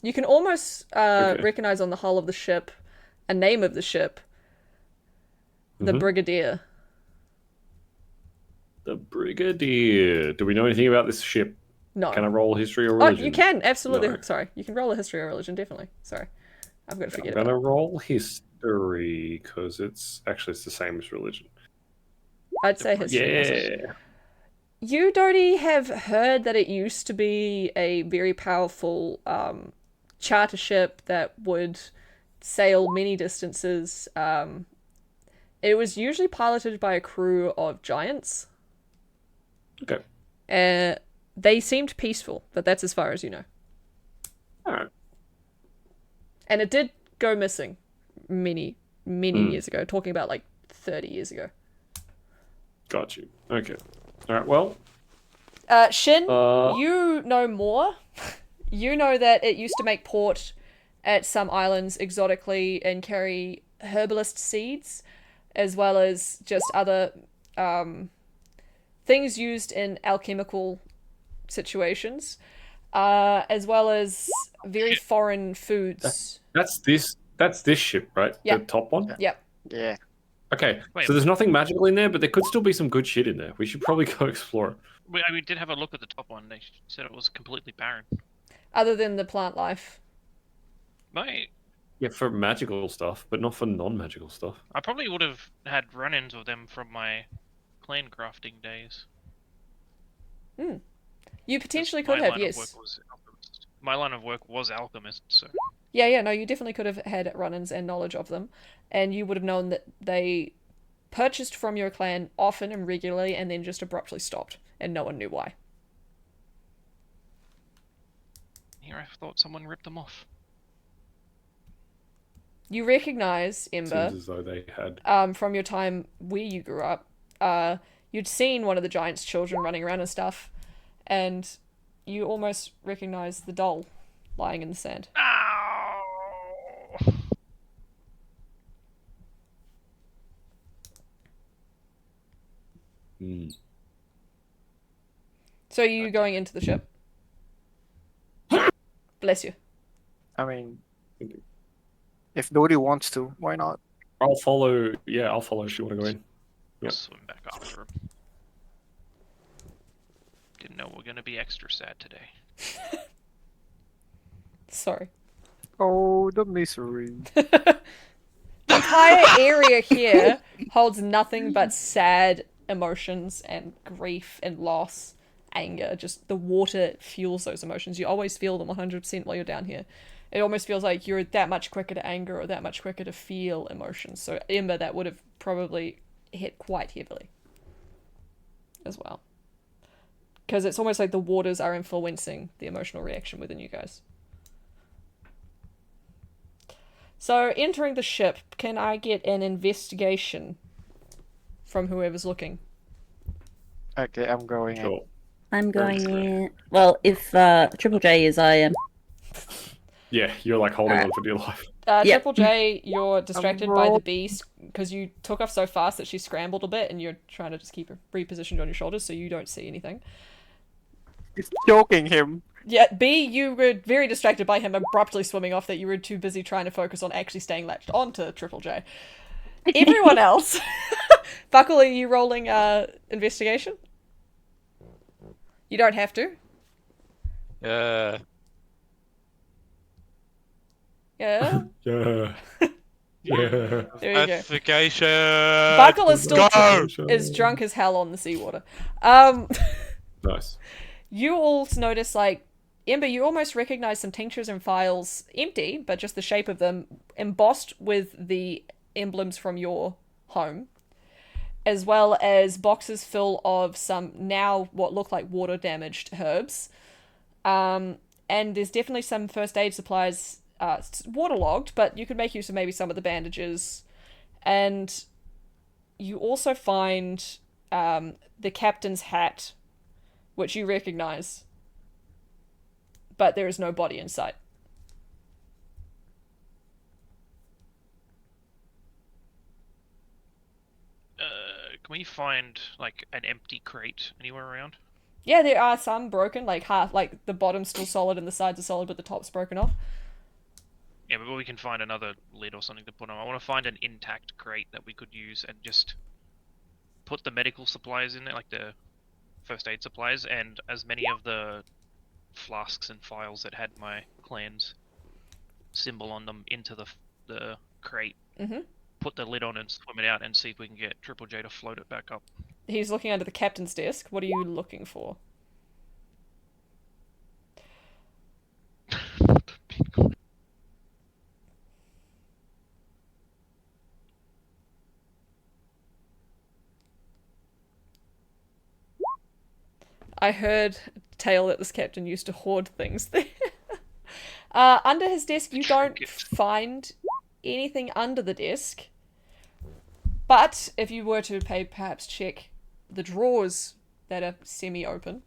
You can almost Okay. recognize on the hull of the ship a name of the ship, the Mhm. Brigadier. The Brigadier. Do we know anything about this ship? No. Can I roll history or Oh, religion? you can, absolutely. No. Sorry. You can roll a history or religion, definitely. Sorry. I've got to I'm forget gonna about it. roll history because it's the same as religion. I'd say history. also. Yeah. You, Dodie, have heard that it used to be a very powerful charter ship that would sail many distances. It was usually piloted by a crew of giants. Okay. They seemed peaceful, but that's as far as you know. All right. And it did go missing many years ago, talking about like 30 years ago. Got you. Okay. All right. Well. Shin, you know more. You know that it used to make port at some islands exotically and carry herbalist seeds, as well as just other things used in alchemical situations, as well as very foreign foods. That's this ship, right? Yeah. The top one. Yep. Yeah. Okay. Wait. So there's nothing magical in there, but there could still be some good shit in there. We should probably go explore it. We did have a look at the top one. They said it was completely barren. Other than the plant life. Mate, Yeah, for magical stuff, but not for non-magical stuff. I probably would have had run-ins with them from my clan crafting days. You potentially My could have, line of yes. work was alchemist. My line of work was alchemist, so Yeah, no, you definitely could have had run-ins and knowledge of them, and you would have known that they purchased from your clan often and regularly, and then just abruptly stopped, and no one knew why. here I thought someone ripped them off. You recognize, Ember, Seems as though they had. from your time where you grew up, you'd seen one of the giant's children running around and stuff, and you almost recognize the doll lying in the sand. Ow! Hmm. So are you going into the ship? Bless you. I mean, if Dodie wants to, why not? I'll follow. Yeah, I'll follow if you want to go in. I'll Yep. swim back after him. Didn't know we're gonna be extra sad today. Sorry. Oh, the misery. The entire area here holds nothing but sad emotions and grief and loss, anger. Just the water fuels those emotions. You always feel them 100% while you're down here. It almost feels like you're that much quicker to anger or that much quicker to feel emotions. So Ember, that would have probably hit quite heavily as well. Because it's almost like the waters are influencing the emotional reaction within you guys. So, entering the ship, can I get an investigation from whoever's looking? Okay, I'm going in. Sure. I'm going in. Well, if Triple J is, I am. Yeah, you're like holding Alright. on for dear life. Yep. Triple J, you're distracted by the roll- beast because you took off so fast that she scrambled a bit and you're trying to just keep her repositioned on your shoulders so you don't see anything. He's choking him. Yeah, B, you were very distracted by him abruptly swimming off that you were too busy trying to focus on actually staying latched onto Triple J. Everyone else. Buckle, are you rolling investigation? You don't have to. Yeah. Yeah. Yeah. Yeah. There you go. Investigation. Buckle is still Go! is drunk as hell on the seawater. Nice. You all notice, like, Ember, you almost recognize some tinctures and files, empty, but just the shape of them, embossed with the emblems from your home, as well as boxes full of some now what look like water-damaged herbs. And there's definitely some first aid supplies, waterlogged, but you could make use of maybe some of the bandages. And you also find the captain's hat, which you recognize, but there is no body in sight. Can we find like an empty crate anywhere around? Yeah, there are some broken, like half, like the bottom's still solid and the sides are solid, but the top's broken off. Yeah, but we can find another lid or something to put on. I want to find an intact crate that we could use and just put the medical supplies in there, like the first aid supplies, and as many of the flasks and files that had my clan's symbol on them into the crate. Mm-hmm. Put the lid on and swim it out and see if we can get Triple J to float it back up. He's looking under the captain's desk. What are you looking for? I heard a tale that this captain used to hoard things there. Under his desk, you don't find anything under the desk. But if you were to perhaps check the drawers that are semi-open.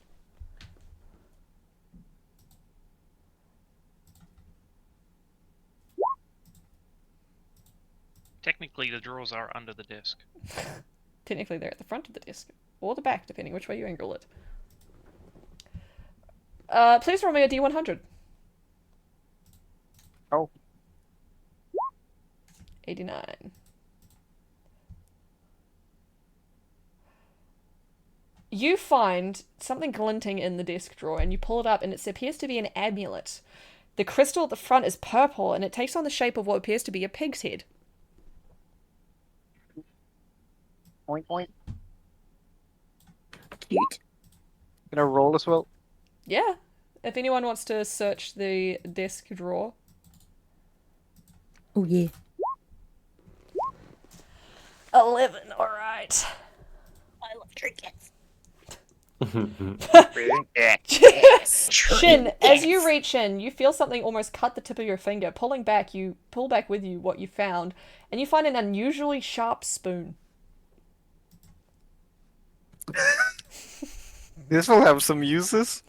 Technically, the drawers are under the desk. Technically, they're at the front of the desk. Or the back, depending which way you angle it. Please roll me a D100. Oh. 89. You find something glinting in the desk drawer and you pull it up and it appears to be an amulet. The crystal at the front is purple and it takes on the shape of what appears to be a pig's head. Point, point. Cute. Can I roll as well? Yeah. If anyone wants to search the desk drawer. Oh yeah. 11, alright. I love trinkets. Shin, as you reach in, you feel something almost cut the tip of your finger. Pulling back, you pull back with you what you found, and you find an unusually sharp spoon. This will have some uses.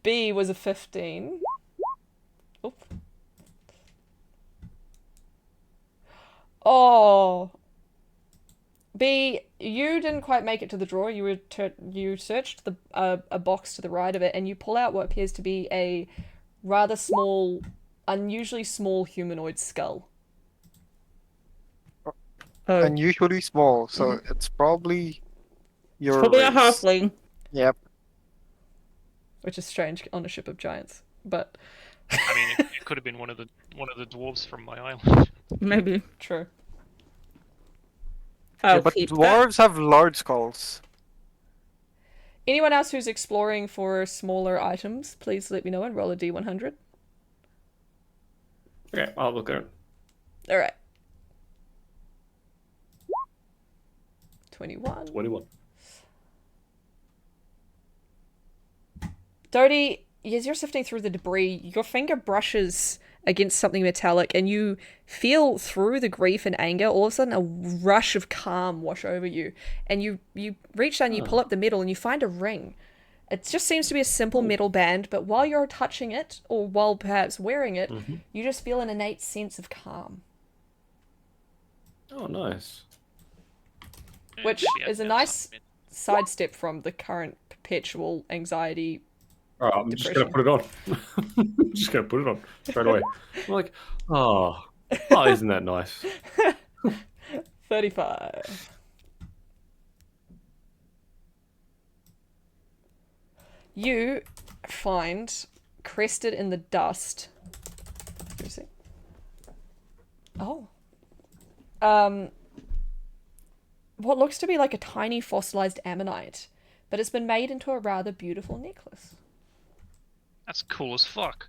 B was a 15. Oop. Oh. B, you didn't quite make it to the drawer. You searched the a box to the right of it, and you pull out what appears to be a rather small, unusually small humanoid skull. Oh, Unusually small, so it's probably your probably a race. halfling. Yep. Which is strange on a ship of giants, but I mean, it could have been one of the dwarves from my island. Maybe. true. I'll But keep that. dwarves have large skulls. Anyone else who's exploring for smaller items, please let me know and roll a d100. Okay, I'll look at it. All right. 21. 21. Dodie, as you're sifting through the debris, your finger brushes against something metallic, and you feel through the grief and anger, all of a sudden a rush of calm wash over you. And you reach down, you pull up the metal, and you find a ring. It just seems to be a simple metal band, but while you're touching it, or while perhaps wearing it, you just feel an innate sense of calm. Oh, nice. Which Yeah, is a that's nice something. sidestep from the current perpetual anxiety. All right, I'm just gonna put it on. I'm just gonna put it on straight away. I'm like, oh, isn't that nice? 35. You find crested in the dust. Let me see. Oh. What looks to be like a tiny fossilized ammonite, but it's been made into a rather beautiful necklace. That's cool as fuck.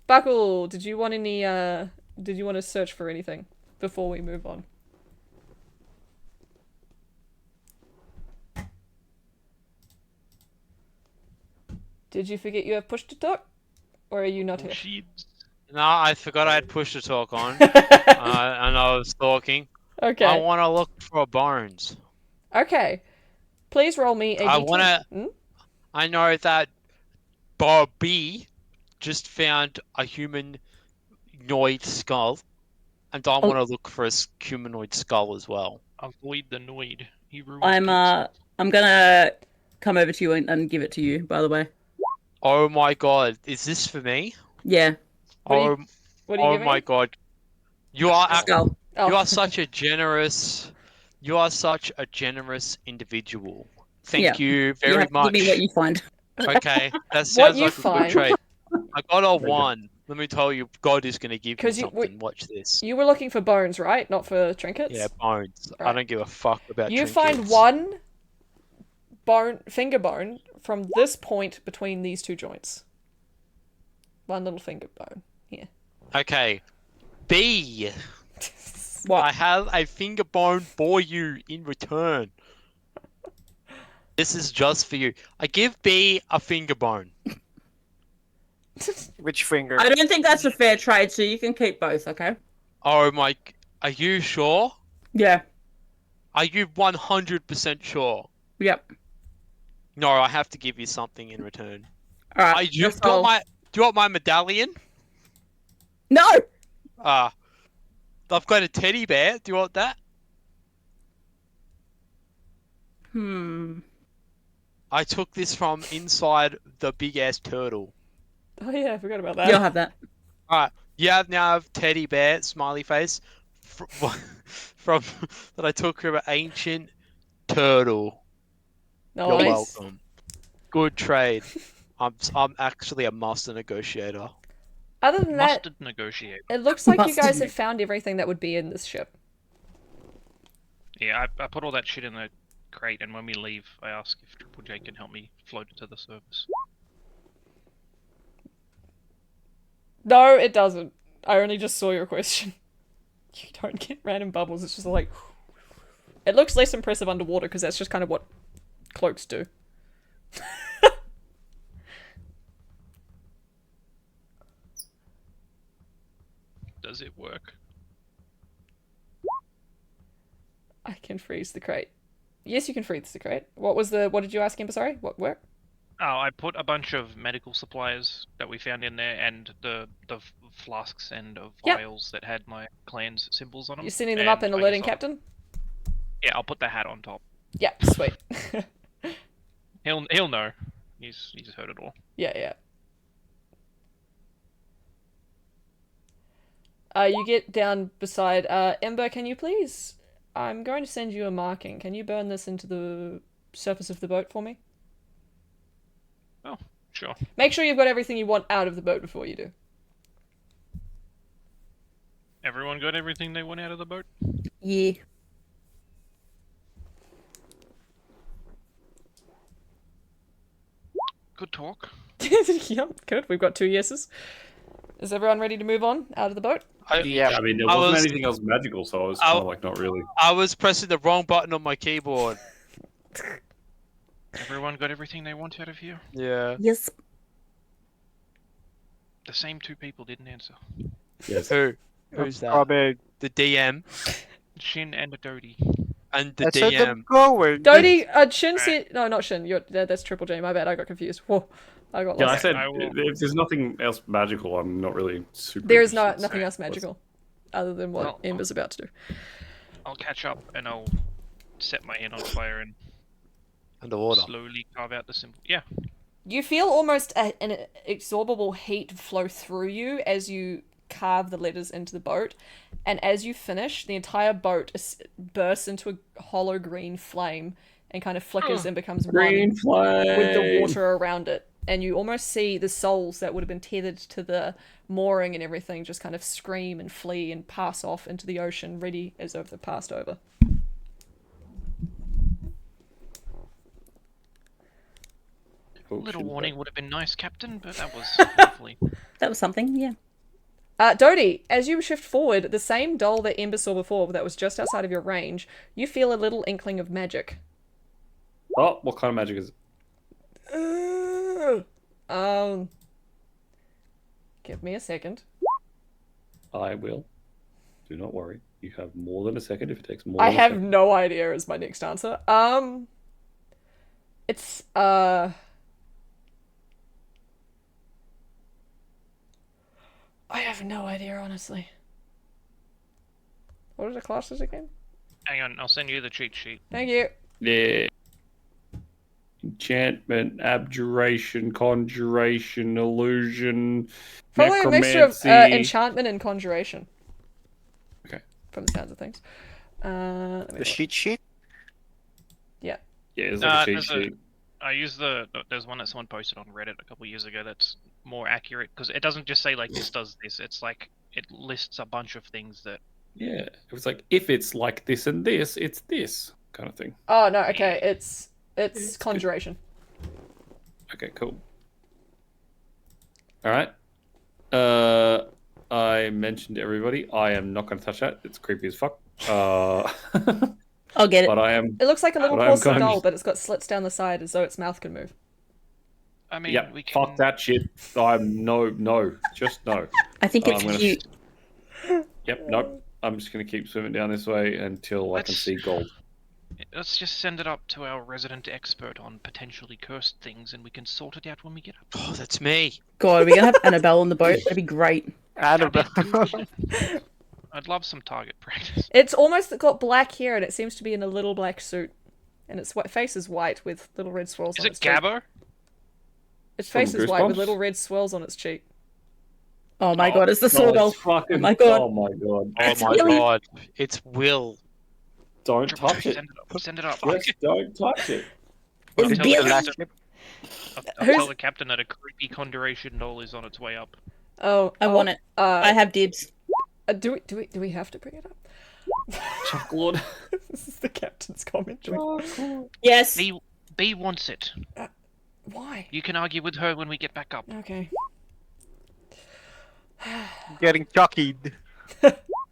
Buckle, did you want any did you want to search for anything before we move on? Did you forget you have push to talk? Or are you not here? No, I forgot I had push to talk on, and I was talking. Okay. I want to look for bones. Okay. Please roll me a I d10. want to. Hmm? I know that Bobby just found a humanoid skull, and I want to look for a humanoid skull as well. Avoid the noid. He ruins I'm pizza. I'm gonna come over to you and give it to you, by the way. Oh my god, is this for me? Yeah. What are you, Oh, what are you oh giving my me? god, you are Skull. Oh. you are such a generous, you are such a generous individual. Thank Yeah. you You very have to give me what much. you find. Okay, that What sounds you like a good find- trade. I got a Very good. 1. Let me tell you, God is gonna give me 'Cause you- something. Watch this. You were looking for bones, right? Not for trinkets? Yeah, bones. I Right. don't give a fuck about You trinkets. find one finger bone from this point between these two joints. One little finger bone. Here. Okay. B. What? I have a finger bone for you in return. This is just for you. I give B a finger bone. Which finger? I don't think that's a fair trade, so you can keep both, okay? Oh my... Are you sure? Yeah. Are you 100% sure? Yep. No, I have to give you something in return. Alright. Do you want my medallion? No! I've got a teddy bear. Do you want that? I took this from inside the big ass turtle. Oh yeah, I forgot about that. You'll have that. Alright, you now have teddy bear, smiley face, from that I took from an ancient turtle. Nice. You're welcome. Good trade. I'm actually a master negotiator. Other than that, Mustard negotiate. it looks like you Mustard. guys have found everything that would be in this ship. Yeah, I put all that shit in the crate, and when we leave, I ask if Triple J can help me float it to the surface. No, it doesn't. I only just saw your question. You don't get random bubbles, it's just like... It looks less impressive underwater, because that's just kind of what cloaks do. Does it work? I can freeze the crate. Yes, you can freeze the crate. What did you ask him? Sorry, where? Oh, I put a bunch of medical supplies that we found in there, and the flasks and Yep. vials that had my clan's symbols on them. You're sending them up and alerting Captain? Yeah, I'll put the hat on top. Yeah, sweet. He'll know. He's heard it all. Yeah. You get down beside Ember. Can you please? I'm going to send you a marking. Can you burn this into the surface of the boat for me? Oh, sure. Make sure you've got everything you want out of the boat before you do. Everyone got everything they want out of the boat? Yeah. Good talk. Yep, good. We've got 2 yeses. Is everyone ready to move on out of the boat? Yeah. I mean, there I wasn't was- anything else magical, so I was kind of like, not really. I was pressing the wrong button on my keyboard. Everyone got everything they want out of here? Yeah. Yes. The same 2 people didn't answer. Yes. Who's that? Probably. The DM Shin and Dodie. and the I said DM. them going. Dodie, Shin said... No, not Shin. That's Triple J. My bad. I got confused. Whoa. I got Yeah, I lost. said I will- if there's nothing else magical, I'm not really super. There is interested. nothing else magical other than what Well, Ember's about to do. I'll catch up and I'll set my hand on fire and Underwater. slowly carve out the symbol. Yeah. You feel almost an inexorable heat flow through you as you carve the letters into the boat, and as you finish, the entire boat bursts into a hollow green flame and kind of flickers and becomes Green one flame with the water around it. And you almost see the souls that would have been tethered to the mooring and everything just kind of scream and flee and pass off into the ocean, ready as though they've passed over. A little warning would have been nice, Captain, but that was lovely. That was something, yeah. Dodie, as you shift forward, the same doll that Ember saw before that was just outside of your range, you feel a little inkling of magic. Oh, what kind of magic is it? Give me a second. I will. Do not worry. You have more than a second if it takes more I than a have second. no idea is my next answer. It's, I have no idea, honestly. What are the classes again? Hang on, I'll send you the cheat sheet. Thank you. Yeah. Enchantment, abjuration, conjuration, illusion, Probably a mixture of necromancy. enchantment and conjuration. Okay. From the sounds of things. Let me The look. cheat sheet? Yeah, it's like a cheat sheet. I use there's one that someone posted on Reddit a couple years ago that's more accurate because it doesn't just say like this does this. It's like it lists a bunch of things that. Yeah, it was like if it's like this and this, it's this kind of thing. Oh no, okay, it's conjuration. Okay, cool. All right. I mentioned to everybody I am not going to touch that. It's creepy as fuck. I'll get it. But I am. It looks like a little But I'm porcelain going- doll, but it's got slits down the side as though its mouth can move. I mean, Yeah, we can. fuck that shit. I'm no, just no. I think it's I'm gonna- cute. Yep, nope. I'm just going to keep swimming down this way until I can Let's- see gold. Let's just send it up to our resident expert on potentially cursed things, and we can sort it out when we get up. Oh, that's me. God, are we gonna have Annabelle on the boat? That'd be great. Annabelle. I'd love some target practice. It's almost got black hair, and it seems to be in a little black suit. And its face is white with little red swirls Is on it its cheek. Gabbo? Its From face is white with Goosebumps? little red swirls on its cheek. Oh my Oh, god, it's the No, sword doll. it's fucking, Oh my god. Oh my god. Oh my really- god. It's Will. Don't Triple touch J, it. Send it up. Send it up. Just don't touch it. It's I'll tell Billy. the captain- I'll Who's- tell the captain that a creepy conjuration doll is on its way up. Oh, I want it. I have dibs. Do we have to bring it up? Chocolate. This is the captain's commentary. Yes. B wants it. Why? You can argue with her when we get back up. Okay. Getting jockeyed.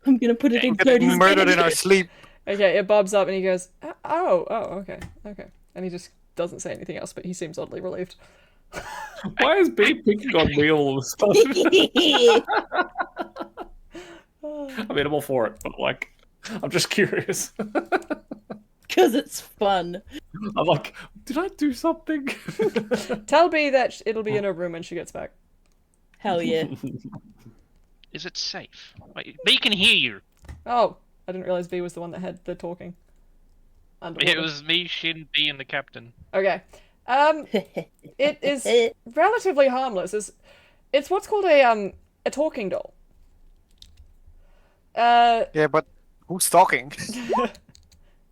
I'm gonna put it in Getting Cody's murdered in hand. our sleep. Okay, it bobs up and he goes, okay. And he just doesn't say anything else, but he seems oddly relieved. Why is B picking on me all of a sudden? I mean, I'm all for it, but like, I'm just curious. because it's fun. I'm like, did I do something? Tell B that it'll be in her room when she gets back. Hell yeah. Is it safe? Wait, B can hear you. Oh, I didn't realize B was the one that had the talking. Underwater. It was me, Shin, B, and the captain. Okay. It is relatively harmless. It's what's called a talking doll. Yeah, but who's talking?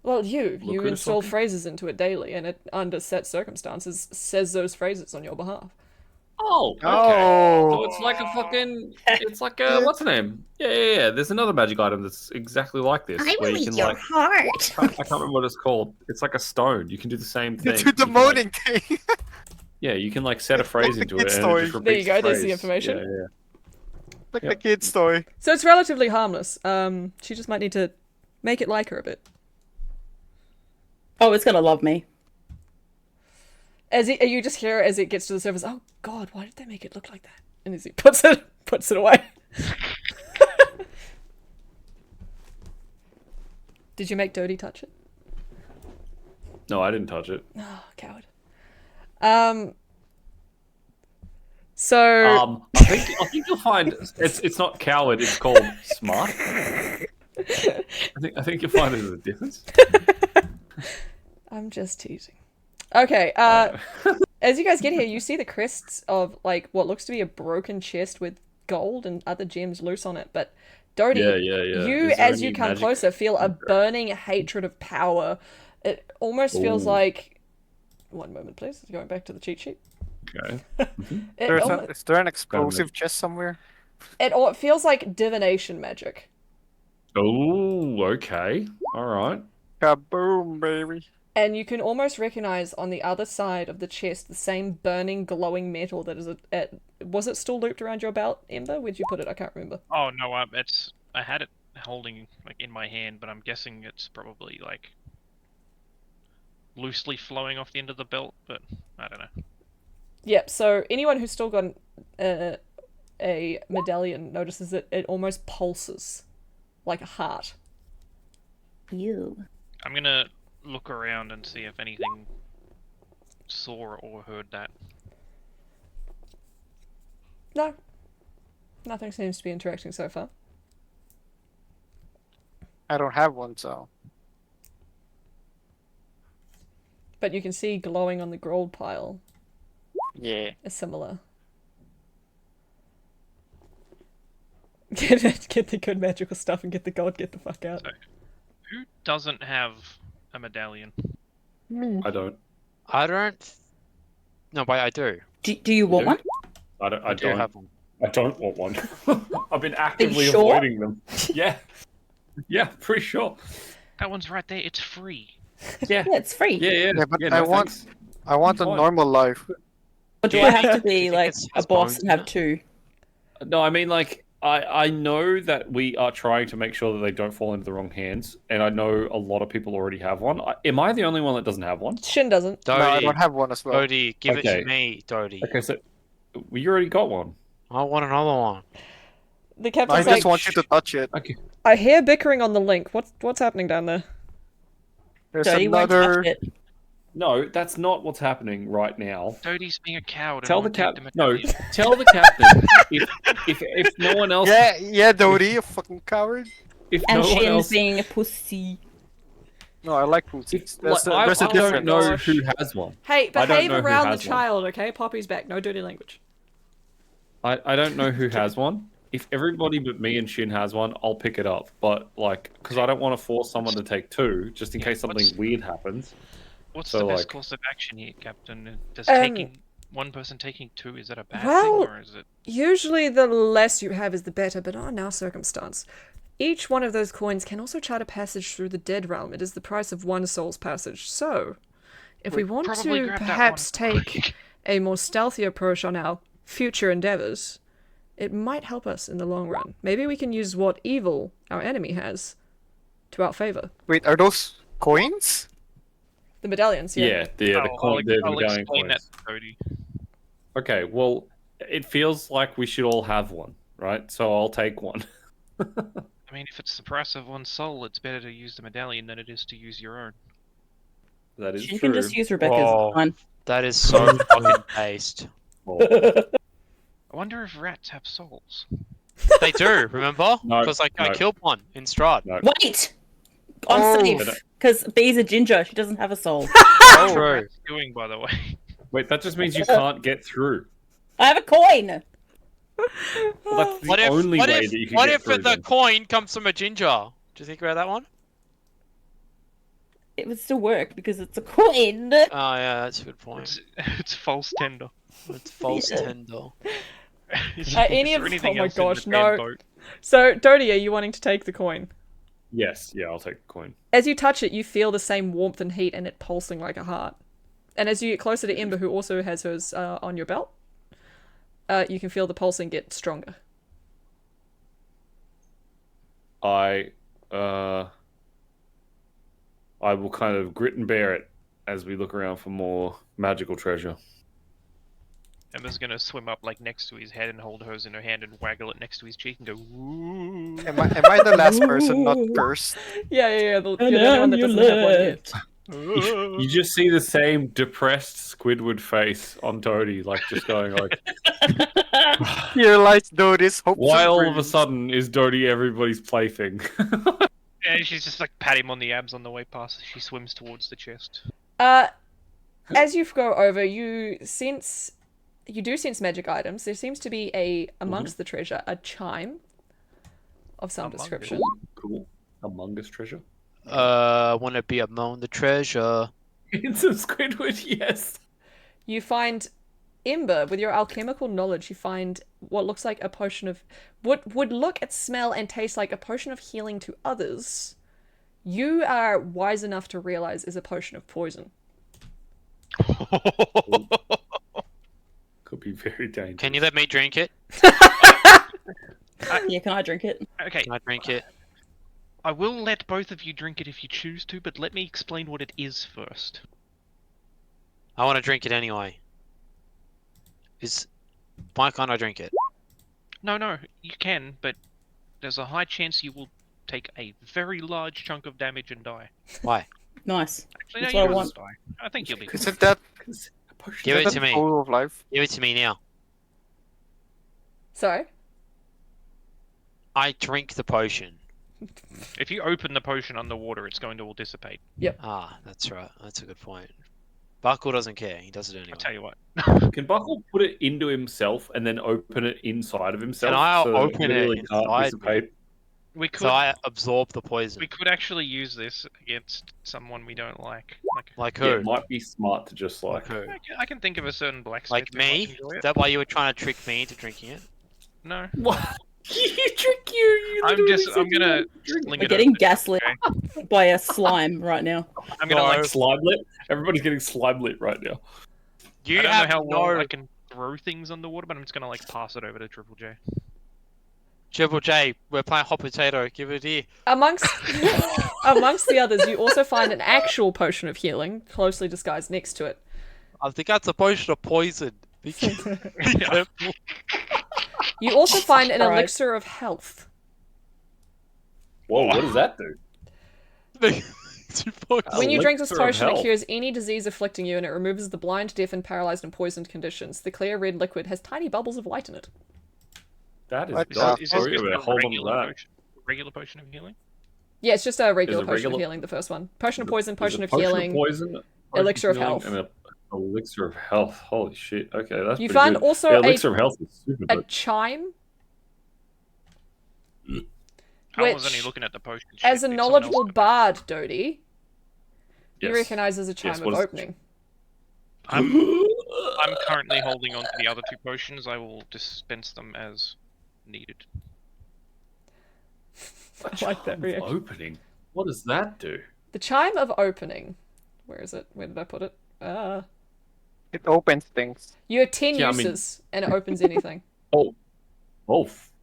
Well, you who's install talking. phrases into it daily, and it, under set circumstances, says those phrases on your behalf. Oh, okay. Oh. So it's like a fucking, it's like a, what's the name? Yeah. There's another magic item that's exactly like this. I where will you eat can your like, heart. I can't remember what it's called. It's like a stone. You can do the same thing. You do the You can, like- moaning thing. yeah, you can like set a phrase into it Kid's and toy. it just repeats There you go, there's the phrase. information. Yeah. Like the Yep. kid's toy. So it's relatively harmless. She just might need to make it like her a bit. Oh, it's gonna love me. As you just hear it as it gets to the surface. Oh God, why did they make it look like that? And as he puts it away. Did you make Dodie touch it? No, I didn't touch it. Oh, coward. So I think you'll find it's not coward. It's called smart. I think you'll find there's a difference. I'm just teasing. Okay, as you guys get here, you see the crests of like what looks to be a broken chest with gold and other gems loose on it. But Dodie, Yeah. you, Is there as you any come magic? closer, feel a burning hatred of power. It almost feels Ooh. like. One moment, please. Going back to the cheat sheet. Okay. Is there an explosive chest somewhere? It feels like divination magic. Oh, okay. All right. Kaboom, baby. And you can almost recognize on the other side of the chest the same burning, glowing metal that is was it still looped around your belt, Ember? Where'd you put it? I can't remember. Oh no, I had it holding like in my hand, but I'm guessing it's probably like loosely flowing off the end of the belt, but I don't know. Yep, so anyone who's still got a medallion notices that it almost pulses like a heart. You. I'm gonna look around and see if anything saw or heard that. No. Nothing seems to be interacting so far. I don't have one, so. But you can see glowing on the gold pile Yeah. a similar. Get the good magical stuff and get the gold, get the fuck out. So, who doesn't have a medallion? I don't. I don't. No, but I do. Do you want do? one? I don't. I do have one. I don't want one. I've been actively sure? avoiding them. Yeah. Yeah, pretty sure. That one's right there. It's free. Yeah. Yeah, it's free. Yeah. Yeah, but no, I want thanks. a Fine. normal life. Or do Yeah. I have to Do be you think like it's a has boss bones and have in it? two? No, I mean like I know that we are trying to make sure that they don't fall into the wrong hands, and I know a lot of people already have one. Am I the only one that doesn't have one? Shin doesn't. No, I Dodie, don't have one as well. Dodie, give it Okay. to me, Dodie. Okay, so you already got one. I want another one. The I captain's just like, want you to touch it. Okay. I hear bickering on the link. What's happening down there? There's Dodie won't another. touch it. No, that's not what's happening right now. Dodie's being a coward. Tell and the won't take cap. the No, medallion. tell the captain if no one else. Yeah, Dodie, you fucking coward. If And no one Shin's else. being a pussy. No, I like pussies. There's I a don't difference. know Gosh. who has one. Hey, I don't behave know who around the has one. child, okay? Poppy's back. No dirty language. I don't know who has one. If everybody but me and Shin has one, I'll pick it up. But like, because I don't want to force someone to take two, just in Yeah, case something what's- weird happens. What's So, the best like- course of action here, Captain? Does Um, taking one person taking two, is that a bad well- thing, or is it? Usually the less you have is the better, but not in our circumstance. Each one of those coins can also chart a passage through the dead realm. It is the price of one soul's passage. So, if we want Probably to grab that perhaps one. take a more stealthy approach on our future endeavors, it might help us in the long run. Maybe we can use what evil our enemy has to our favor. Wait, are those coins? The medallions, yeah. Yeah, the I'll coin, the I'll medallion explain that coins. to Dodie. Okay, well, it feels like we should all have one, right? So I'll take one. I mean, if it's the price of one soul, it's better to use the medallion than it is to use your own. That is She true. can just use Rebecca's. Oh. Fine. That is so fucking based. Oh, I wonder if rats have souls. They do, remember? No, Because I no. killed one in Strahd. no. Wait! I'm Oh. safe. Because Bee's a ginger. She doesn't have a soul. What are True. rats doing, by the way? Wait, that just means you can't get through. I have a coin! Well, that's the What if, only what way if, that you can what get if through. the then. coin comes from a ginger? Do you think about that one? It would still work because it's a coin. Oh yeah, that's a good point. It's false tender. It's false Yeah. tender. Is Any there of- anything oh my else in the gosh, damn no. boat? So, Dodie, are you wanting to take the coin? Yes, yeah, I'll take the coin. As you touch it, you feel the same warmth and heat and it pulsing like a heart. And as you get closer to Ember, who also has hers on your belt, you can feel the pulsing get stronger. I will kind of grit and bear it as we look around for more magical treasure. Emma's gonna swim up like next to his head and hold hers in her hand and waggle it next to his cheek and go, "Ooh." Am I the last person not cursed? Yeah. You're the only one that doesn't have one yet. You just see the same depressed Squidward face on Toadie, like just going like, Here lies Dody's hopes why and all of a dreams. sudden is Toadie everybody's plaything? And she's just like pat him on the abs on the way past as she swims towards the chest. As you go over, you do sense magic items. There seems to be amongst the treasure a chime of some Among description. Cool. Among Us treasure. Wanna be among the treasure? It's a Squidward, yes. You find Ember, with your alchemical knowledge, you find what looks like a potion of what would look at smell and taste like a potion of healing to others. You are wise enough to realize is a potion of poison. Could be very dangerous. Can you let me drink it? Yeah, can I drink it? Okay, Can I drink it? I will let both of you drink it if you choose to, but let me explain what it is first. I want to drink it anyway. Why can't I drink it? No, you can, but there's a high chance you will take a very large chunk of damage and die. Why? Nice. Actually, That's no, what you I won't die. I think you'll be good. Isn't that Give it the to me. goal of life? Give it to me now. Sorry? I drink the potion. If you open the potion underwater, it's going to all dissipate. Ah, that's right. That's a good point. Buckle doesn't care. He does it anyway. I'll tell you what. Can Buckle put it into himself and then open it inside of himself? Can I so that open it literally can't inside me? dissipate? We could So I absorb the poison. we could actually use this against someone we don't like. Like Yeah, who? it might be smart to just like. Like who? I can think of a certain blacksmith. Like who might me? enjoy Is it. that why you were trying to trick me into drinking it? No, What? You trick you! I'm gonna sling We're it getting over, gaslit okay? by a slime right now. I'm gonna like. Slime lit. Everybody's getting slime lit right now. You I don't have know how no... well I can throw things underwater, but I'm just gonna like pass it over to Triple J. Triple J, we're playing hot potato. Give it here. Amongst the others, you also find an actual potion of healing, closely disguised next to it. I think that's a potion of poison. Be careful. You also find an Right. elixir of health. Whoa, what does that do? When you drink this Elixir of potion, it health. cures any disease afflicting you and it removes the blind, deafened, paralyzed, and poisoned conditions. The clear red liquid has tiny bubbles of light in it. That is What dope. Is this Sorry, just we're a holding regular that. potion of healing? Yeah, it's just a regular There's a potion of regular- healing, the first one. Potion of poison, There's potion a of healing. poison, potion elixir of healing, health. and a elixir of health. Holy shit! Okay, that's You pretty find good. also Yeah, a, elixir of health is super a good. chime. I was only Which, looking at the potion. as shit. a Did someone else knowledgeable go back? bard, Dodie, you Yes. recognize as a chime what of is- opening. I'm currently holding on to the other two potions. I will dispense them as needed. I like that Charm of reaction. Opening. What does that do? The chime of opening. Where is it? Where did I put it? It opens things. You have 10 Yeah, I mean- uses, and it opens anything. Oh,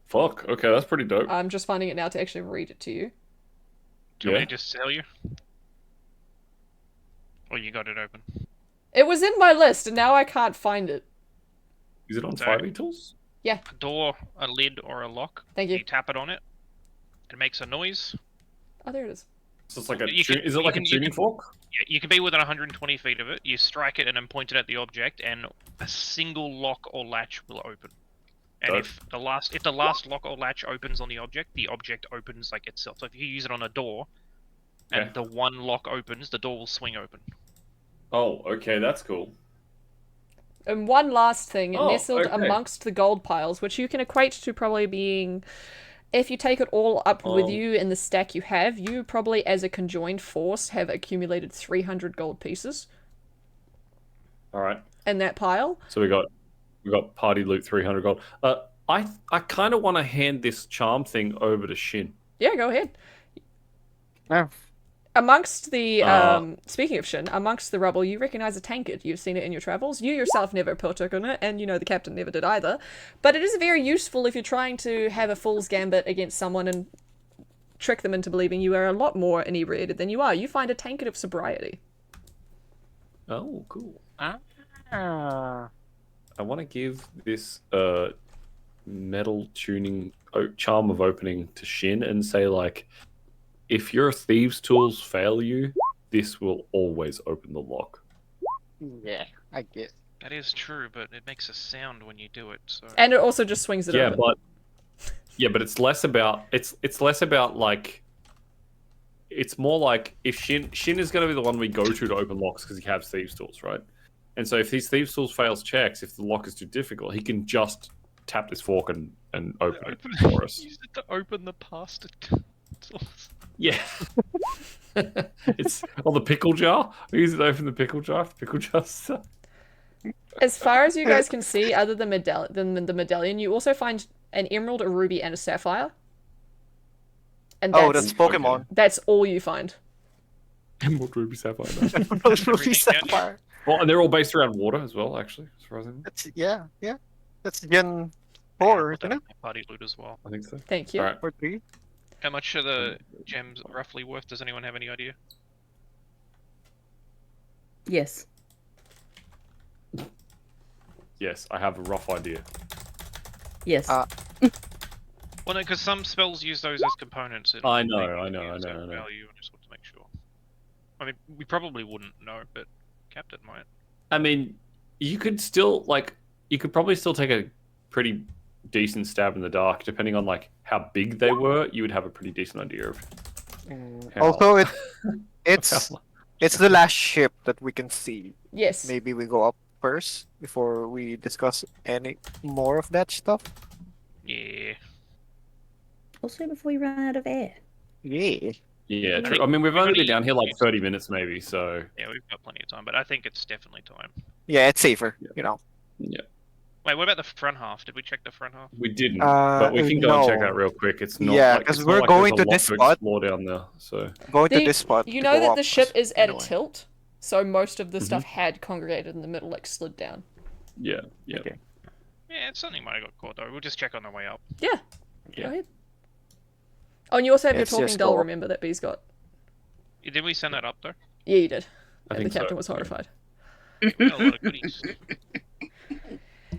fuck. Okay, that's pretty dope. I'm just finding it now to actually read it to you. Do you want me Yeah. to just tell you? Or you got it open? It was in my list, and now I can't find it. Is it on Sorry. 5e tools? A door, a lid, or a lock. Thank You you. tap it on it. It makes a noise. Oh, there it is. So it's like a You can- is it you like can- a you tuning can- fork? Yeah, you can be within 120 feet of it. You strike it and then point it at the object, and a single lock or latch will open. And Dope. if the last lock or latch opens on the object opens like itself. So if you use it on a door, and Okay. the one lock opens, the door will swing open. Oh, okay, that's cool. And one last thing, Oh, nestled okay. amongst the gold piles, which you can equate to probably being, if you take it all up with you in the stack you have, you probably, as a conjoined force, have accumulated 300 gold pieces All right. in that pile. So we got party loot 300 gold. I kind of want to hand this charm thing over to Shin. Yeah, go ahead. No. Amongst the, speaking of Shin, amongst the rubble, you recognize a tankard. You've seen it in your travels. You yourself never partook in it, and you know the captain never did either. But it is very useful if you're trying to have a fool's gambit against someone and trick them into believing you are a lot more inebriated than you are. You find a tankard of sobriety. Oh, cool. Ah. I want to give this metal tuning charm of opening to Shin and say, like, if your thieves' tools fail you, this will always open the lock. Yeah, I get. That is true, but it makes a sound when you do it. So And it also just swings it open. But it's less about less about like. It's more like if Shin is going to be the one we go to open locks because he has thieves' tools, right? And so if these thieves' tools fails checks, if the lock is too difficult, he can just tap this fork and open it for us. Use it to open the pasta. Yeah. It's the pickle jar. We use it to open the pickle jar. Pickle jar stuff. As far as you guys can see, other than the medallion, you also find an emerald, a ruby, and a sapphire. And That's Pokemon. That's all you find. Emerald, ruby, sapphire. Emerald, ruby, sapphire. Well, and they're all based around water as well, actually. Surprisingly, Yeah. That's Gen 4, isn't it? Party loot as well. I think so. Thank you. All right. Or 3? How much are the gems roughly worth? Does anyone have any idea? Yes. Yes, I have a rough idea. Yes. Well, no, because some spells use those as components. And I know. Value. I just want to make sure. I mean, we probably wouldn't know, but Captain might. I mean, you could probably still take a pretty decent stab in the dark, depending on like how big they were. You would have a pretty decent idea of. Also, it's the last ship that we can see. Yes. Maybe we go up first before we discuss any more of that stuff. Yeah. Also, before you run out of air. Yeah. Yeah, true. I mean, we've only been down here like 30 minutes, maybe. So Yeah, we've got plenty of time, but I think it's definitely time. Yeah, it's safer, you know. yeah, Wait, what about the front half? Did we check the front half? we didn't, but we can go and check no. that real quick. It's not. Yeah, like, 'cause it's we're not like going there's a to lot this spot. explore down there. So Going to this spot. You to know go that up the ship is at anyway. a tilt, so most of the stuff had congregated in the middle, like slid down. yeah. Okay. Yeah, something might have got caught though. We'll just check on the way up. Yeah. Yeah. Go ahead. Oh, and you also have your It's talking just doll, all- remember, that B's got. Did we send that up though? Yeah, you did. I And think the captain so. was horrified. We got a lot of goodies.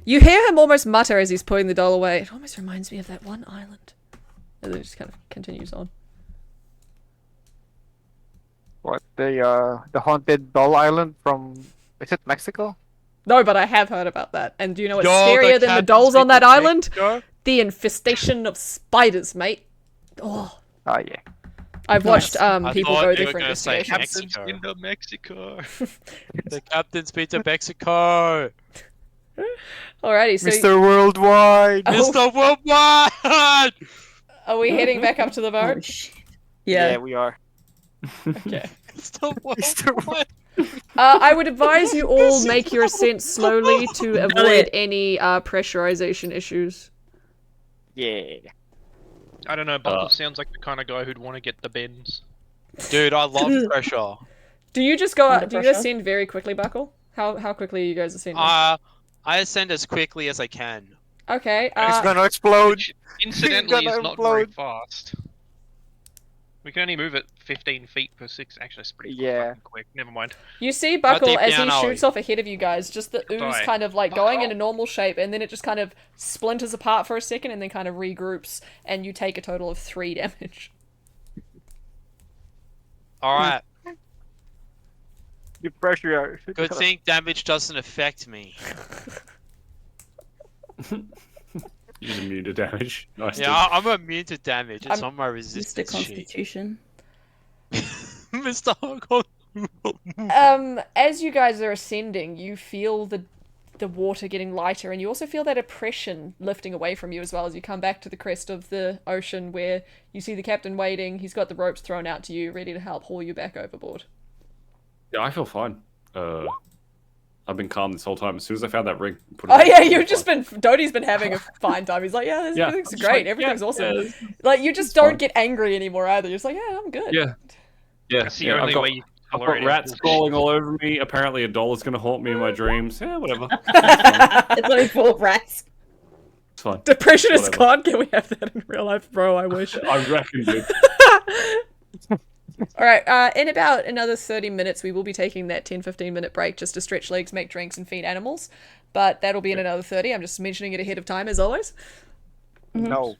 You hear him almost mutter as he's putting the doll away. It almost reminds me of that one island. And then it just kind of continues on. What, the haunted doll island from, is it Mexico? No, but I have heard about that. And do you know what's Yo, scarier than the captain's dolls on that been to island? Mexico? The infestation of spiders, mate. Oh, Ah, yeah. I've watched I people thought go you there were for gonna say investigations. Mexico. Into Mexico. The captain's been to Mexico. Alrighty, so Mr. Worldwide! Oh. Mr. Worldwide! are we heading back up to the Oh, boat? shit. Yeah, Yeah. we are. Okay. Mr. Mr. Worldwide! I would advise you all make your ascent slowly to avoid any pressurization issues. Yeah. I don't know. Buckle sounds like the kind of guy who'd want to get the bends. Dude, I love pressure. Do you just go Under out? Do you pressure? ascend very quickly, Buckle? How quickly are you guys ascending? I ascend as quickly as I can. Okay. It's gonna explode! Which, incidentally, is gonna not very implode. fast. We can only move at 15 feet per 6. Actually, it's pretty Yeah. fucking quick. Never mind. You see Buckle deep as he down are shoots we? off ahead of you guys, just the ooze Die. kind of like going in a normal shape, and then it just kind of splinters apart for a second, and then kind of regroups, and you take a total of 3 damage. Alright. You pressure. Good thing damage doesn't affect me. You're just immune to damage. Nice. Yeah, I'm immune to damage. It's I'm- on my Mr. resistance sheet. Constitution. Mr. Hong As you guys are ascending, you feel the water getting lighter, and you also feel that oppression lifting away from you as well as you come back to the crest of the ocean where you see the captain waiting. He's got the ropes thrown out to you, ready to help haul you back overboard. Yeah, I feel fine. I've been calm this whole time. As soon as I found that ring, put Oh it yeah, back, you've just been. Doty's been having a fine time. He's like, yeah, Yeah, everything's I'm just great, like, everything's yeah, awesome. yeah, Like you just it's don't fine. get angry anymore either. You're just like, yeah, I'm good. Yeah. Yeah. That's the yeah, only way you I've got tolerate rats it. crawling all over me. Apparently, a doll is going to haunt me in my dreams. Yeah, whatever. It's only full of rats. It's fine. Depression is Whatever. gone. Can we have that in real life, bro? I wish. I reckon, dude. All right, in about another 30 minutes, we will be taking that 10-15 minute break just to stretch legs, make drinks, and feed animals. But that'll be in another 30. I'm just mentioning it ahead of time, as always. No.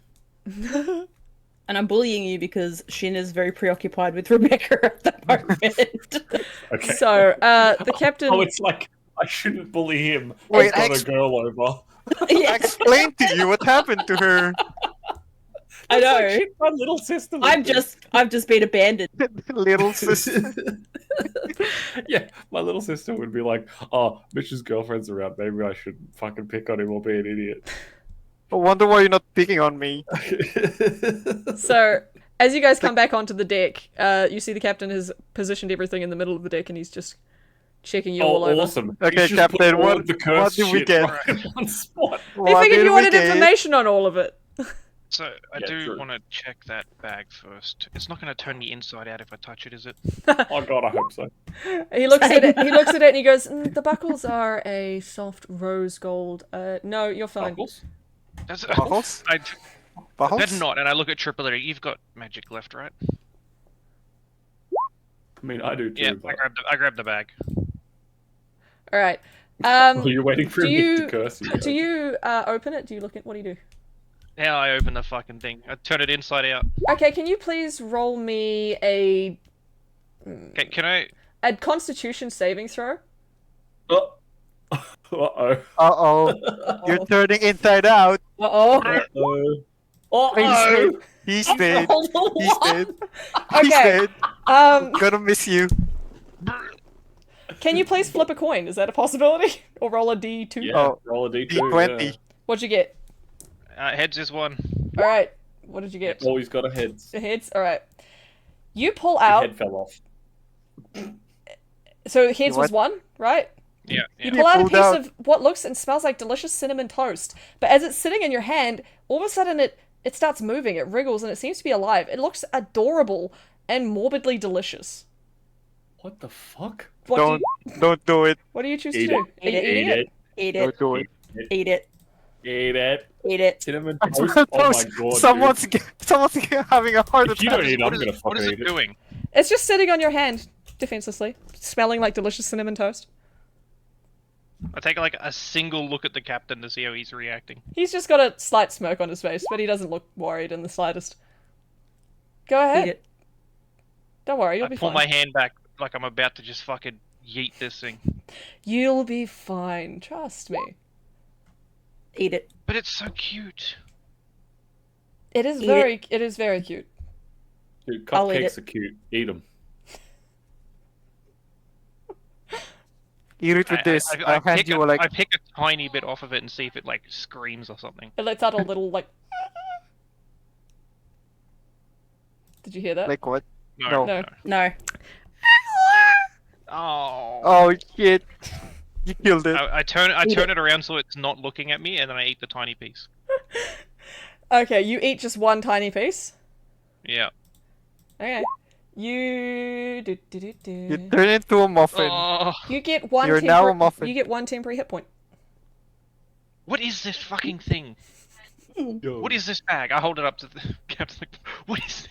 And I'm bullying you because Shin is very preoccupied with Rebecca at the moment. Okay. So, the captain... Oh, it's like I shouldn't bully him. Wait, I've got a girl over. I Yeah, explained to you what happened to her. I know. Like, shit, my little sister. was I've just been abandoned. Little sister. Yeah, my little sister would be like, "Oh, Mitch's girlfriend's around. Maybe I should fucking pick on him or be an idiot." I wonder why you're not picking on me. So, as you guys come back onto the deck, you see the captain has positioned everything in the middle of the deck and he's just checking you all over. Awesome! Okay, He's just put Captain, all what- of the cursed what did we shit get? right in one spot. They What figured did you we wanted get? information on all of it. So I Yeah, do true. want to check that bag first. It's not going to turn me inside out if I touch it, is it? Oh god, I hope so. He looks at it. He looks at it and he goes, "The buckles are a soft rose gold. No, you're fine." Buckles? That's, Buckles? I Buckles? better not. And I look at Triple A. You've got magic left, right? I mean, I do too. Yeah, but... I grabbed the bag. All right. Well, you're waiting for do me you to curse you. do you open it? Do you look at what do you do? Now I open the fucking thing. I turn it inside out. Okay, can you please roll me a Can I? Constitution saving throw? Oh. Uh-oh. Uh-oh. You're turning inside out. Uh-oh. Uh-oh. Uh-oh. He's dead. He's dead. He's Okay. dead. Um, Gonna miss you. can you please flip a coin? Is that a possibility? Or roll a d2? Yeah, Oh, roll a d2. D20. Yeah. What'd you get? Heads is one. All right. What did you get? Always got a heads. The heads. All right. You pull The out. head fell off. So heads was What? one, right? Yeah. You yeah. pull out a pulled piece out- of what looks and smells like delicious cinnamon toast, but as it's sitting in your hand, all of a sudden it starts moving, it wriggles, and it seems to be alive. It looks adorable and morbidly delicious. What the fuck? What Don't do it. what do you choose Eat to do? it. Are you eating it? Eat Don't it. do it. Eat it. Eat it. Eat it. Cinnamon toast. Oh my god. Someone's having a heart Dude. If you attack. don't eat it, I'm What is gonna it, what is fucking it eat it. doing? It's just sitting on your hand, defenselessly, smelling like delicious cinnamon toast. I take like a single look at the captain to see how he's reacting. He's just got a slight smirk on his face, but he doesn't look worried in the slightest. Go ahead. Eat it. Don't worry, you'll I be pull fine. my hand back like I'm about to just fucking yeet this thing. You'll be fine. Trust me. Eat it. But it's so cute. It is Eat very cute. Dude, I'll eat cupcakes it. are cute. Eat them. Eat it with this. I I'll hand pick you like. I pick a tiny bit off of it and see if it like screams or something. It lets out a little like. Did you hear that? Like what? No. No. No. Oh. Oh shit! You killed it. I turn Eat it around so it's not looking at me, and then I eat the tiny piece. Okay, you eat just one tiny piece. Yeah. Okay. You You turn into a muffin. Oh, You get one. You're now a muffin. You get one temporary hit point. what is this fucking thing? Yo. What is this bag? I hold it up to the captain. Like, what is it?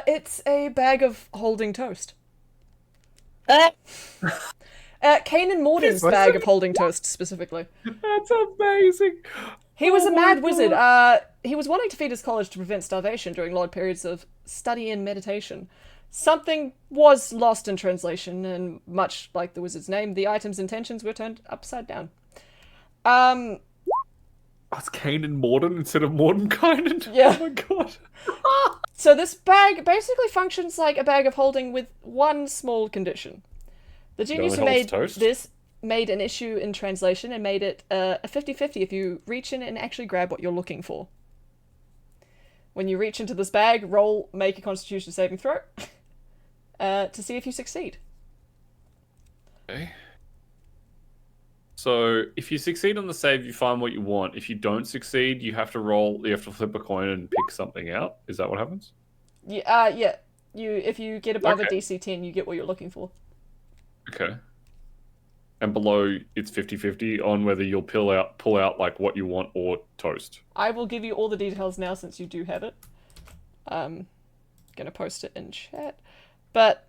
It's a bag of holding toast. Ah! Kanan Morden's What? bag of holding toast specifically. That's amazing. He was a mad wizard. He was wanting to feed his college to prevent starvation during long periods of study and meditation. Something was lost in translation, and much like the wizard's name, the item's intentions were turned upside down. Oh, it's Kanan Morden instead of Mordenkainen. Yeah. Oh my god. So this bag basically functions like a bag of holding with one small condition. The genius who only made holds toast? this made an issue in translation and made it a 50-50 if you reach in and actually grab what you're looking for. When you reach into this bag, make a constitution saving throw to see if you succeed. Okay. So if you succeed on the save, you find what you want. If you don't succeed, you have to flip a coin and pick something out. Is that what happens? Yeah, if you get above a Okay. DC 10, you get what you're looking for. Okay. And below, it's 50-50 on whether you'll pull out like what you want or toast. I will give you all the details now since you do have it. Gonna post it in chat. But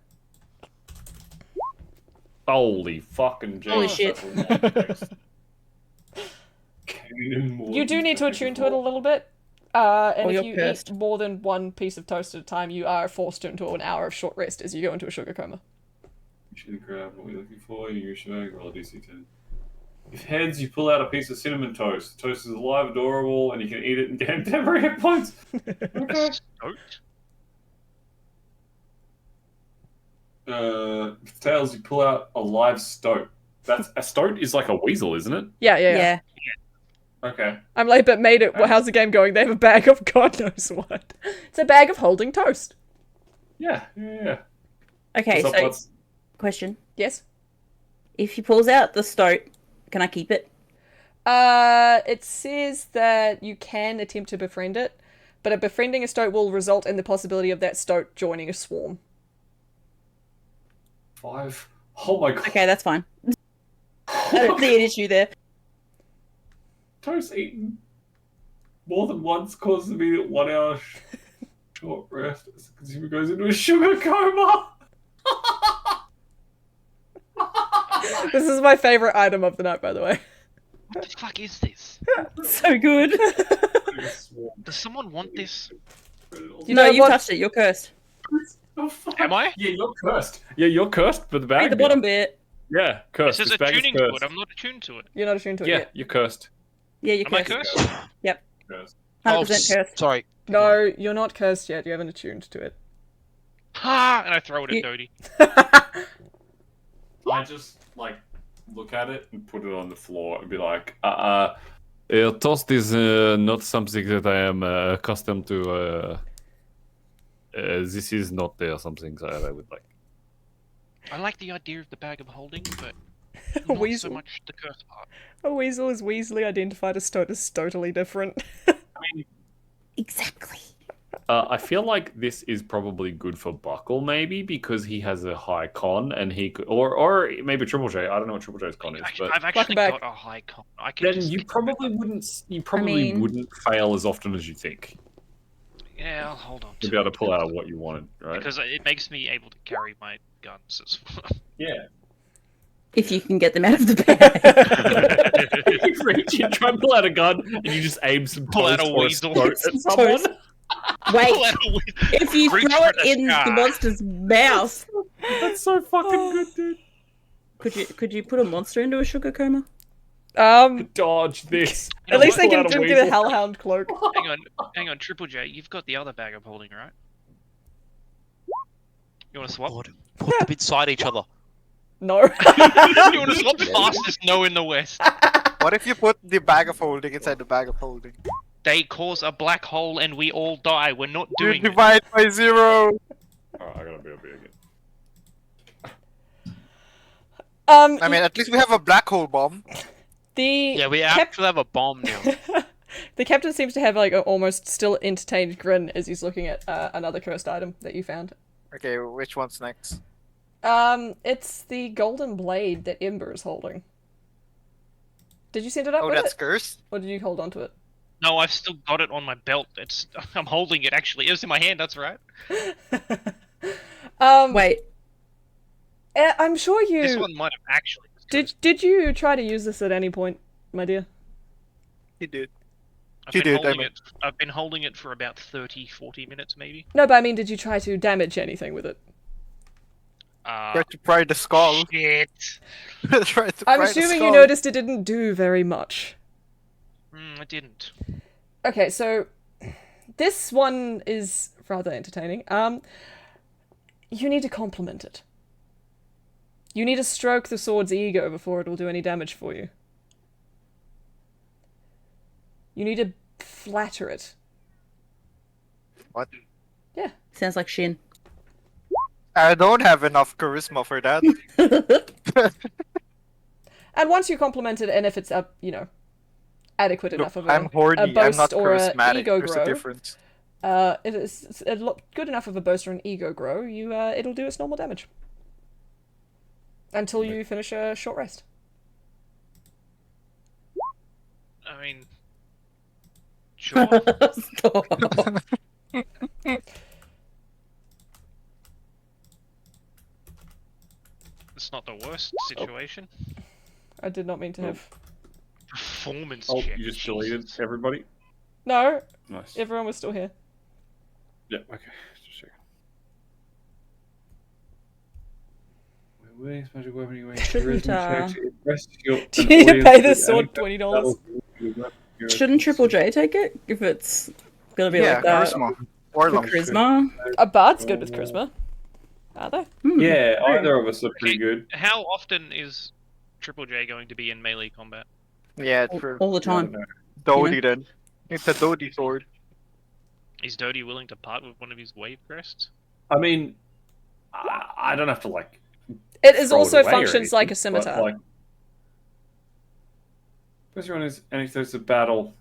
Holy fucking Jesus. Holy shit. you do need to attune to it a little bit. And Or if you're you cursed. eat more than one piece of toast at a time, you are forced into an hour of short rest as you go into a sugar coma. You should grab what you're looking for. You should roll a DC 10. If heads, you pull out a piece of cinnamon toast. The toast is alive, adorable, and you can eat it and gain temporary hit points. Okay. Tails, you pull out a live stoat. That's a stoat is like a weasel, isn't it? Yeah. Okay. I'm like, but made it. Well, how's the game going? They have a bag of God knows what. It's a bag of holding toast. Yeah. Okay, What's up, so lads? question. Yes. If he pulls out the stoat, can I keep it? It says that you can attempt to befriend it, but befriending a stoat will result in the possibility of that stoat joining a swarm. 5. Oh my god. Okay, that's fine. I don't see an issue there. Toast eaten more than once causes immediate 1 hour short rest as the consumer goes into a sugar coma. This is my favorite item of the night, by the way. What the fuck is this? So good. Does someone want this? You No, know you what? touched it. You're cursed. Am I? Yeah, you're cursed. Yeah, you're cursed for the bag. Read the bottom bit. Yeah, It cursed. says This bag is attuning to cursed. it. I'm not attuned to it. You're not attuned to it Yeah, yet. you're cursed. Yeah, you're Am I cursed. cursed? Yep. Cursed. 100% cursed. Sorry. No, you're not cursed yet. You haven't attuned to it. Ha! And I throw it at You- Dodie. I just look at it and put it on the floor and be like, toast is not something that I am accustomed to. This is not something that I would like. I like the idea of the bag of holding, but A not so weasel. much the curse part. A weasel is weaselly identified as stoat is totally different. Exactly. I feel like this is probably good for Buckle, maybe because he has a high con and he could, or maybe Triple J. I don't know what Triple J's con is, but I've actually back. got a high con. I can then just you pick probably it up. wouldn't. You probably mean- wouldn't fail as often as you think Yeah, I'll hold on to to be able it. to pull out what you wanted, right? Because it makes me able to carry my guns as well. Yeah. If you can get them out of the bag. You reach, you try and pull out a gun, and you just aim some Pull out toast a or weasel. stoat at someone. Toast. Wait, Pull out a weasel. if you Reach throw for it the in sky. the monster's mouth, That's so fucking good, dude. could you put a monster into a sugar coma? Dodge this. You At know least they what? can Pull out a get a weasel. hellhound cloak. Hang on, Triple J, you've got the other bag of holding, right? You want to swap? Put them inside each other. No. You want to swap the fastest no in the West? What if you put the bag of holding inside the bag of holding? They cause a black hole and we all die. We're not You doing it. divide by 0. Alright, I gotta be again. I mean, at least we have a black hole bomb. The Yeah, we Cap- actually have a bomb now. the captain seems to have like an almost still entertained grin as he's looking at another cursed item that you found. Okay, which one's next? It's the golden blade that Ember is holding. Did you send it up Oh, with that's it, cursed? or did you hold on to it? No, I've still got it on my belt. I'm holding it actually. It was in my hand. That's right. Wait, I'm sure you This one might have actually. did you try to use this at any point, my dear? He did. You did, I mean. I've been holding it for about 30, 40 minutes, maybe. No, but I mean, did you try to damage anything with it? Try to pry the skull. Shit. Try to I'm pry the assuming you skull. noticed it didn't do very much. I didn't. Okay, so this one is rather entertaining. You need to compliment it. You need to stroke the sword's ego before it will do any damage for you. You need to flatter it. What? Yeah. Sounds like Shin. I don't have enough charisma for that. And once you compliment it, and if it's adequate enough of I'm horny. a I'm boast not or a charismatic. ego There's grow, a difference. if it's good enough of a boast or an ego grow, it'll do its normal damage until you finish a short rest. I mean, sure. Stop. It's not the worst situation. I did not mean to have. Performance Oh, check. you just deleted Jesus. everybody? No, Nice. everyone was still here. Yeah, okay. Just checking. Wait, magic weapon, you wait. Shouldn't, Charisma check to impress your- Do an you need to audience pay the with sword anecdote $20? that will give you your- Shouldn't Triple J take it if it's gonna be Yeah, like that? charisma. Or For luck. charisma? A bard's good with charisma. Are they? Yeah, either of us are pretty good. How often is Triple J going to be in melee combat? Yeah, true. All the I don't time. know. Dodie then. It's a Dodie sword. Is Dodie willing to part with one of his wave crests? I mean, I don't have to like. It is throw it also away or functions like a anything, but, scimitar. like, because you're on his anecdotes of battle.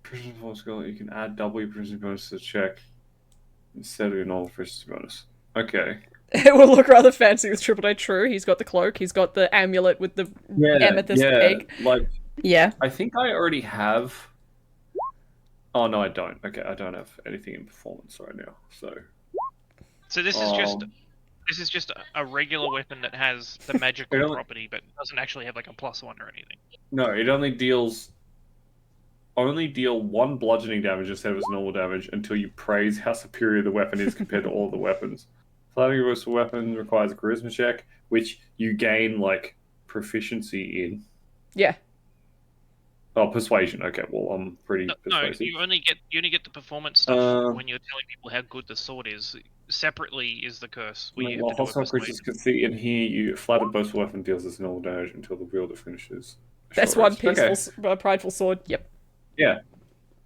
Precision force skill, you can add double your precision bonus to the check instead of your normal precision bonus. Okay. It will look rather fancy with Triple J. True, he's got the cloak, he's got the amulet with the amethyst egg. Like, Yeah. I think I already have. Oh no, I don't. Okay, I don't have anything in performance right now. So this is just a regular weapon that has the magical property, but doesn't actually have like a +1 or anything. No, it only deal one bludgeoning damage instead of its normal damage until you praise how superior the weapon is compared to all the weapons. Flattering your voice for weapon requires a charisma check, which you gain like proficiency in. Yeah. Oh, persuasion. Okay, well I'm pretty No, persuasive. you only get the performance stuff when you're telling people how good the sword is. Separately is the curse. Where you While have to do hostile it creatures can see and hear you, flatter both weapon deals its normal damage until the wielder finishes. That's Short one rest. peaceful, prideful sword. Yep. Yeah.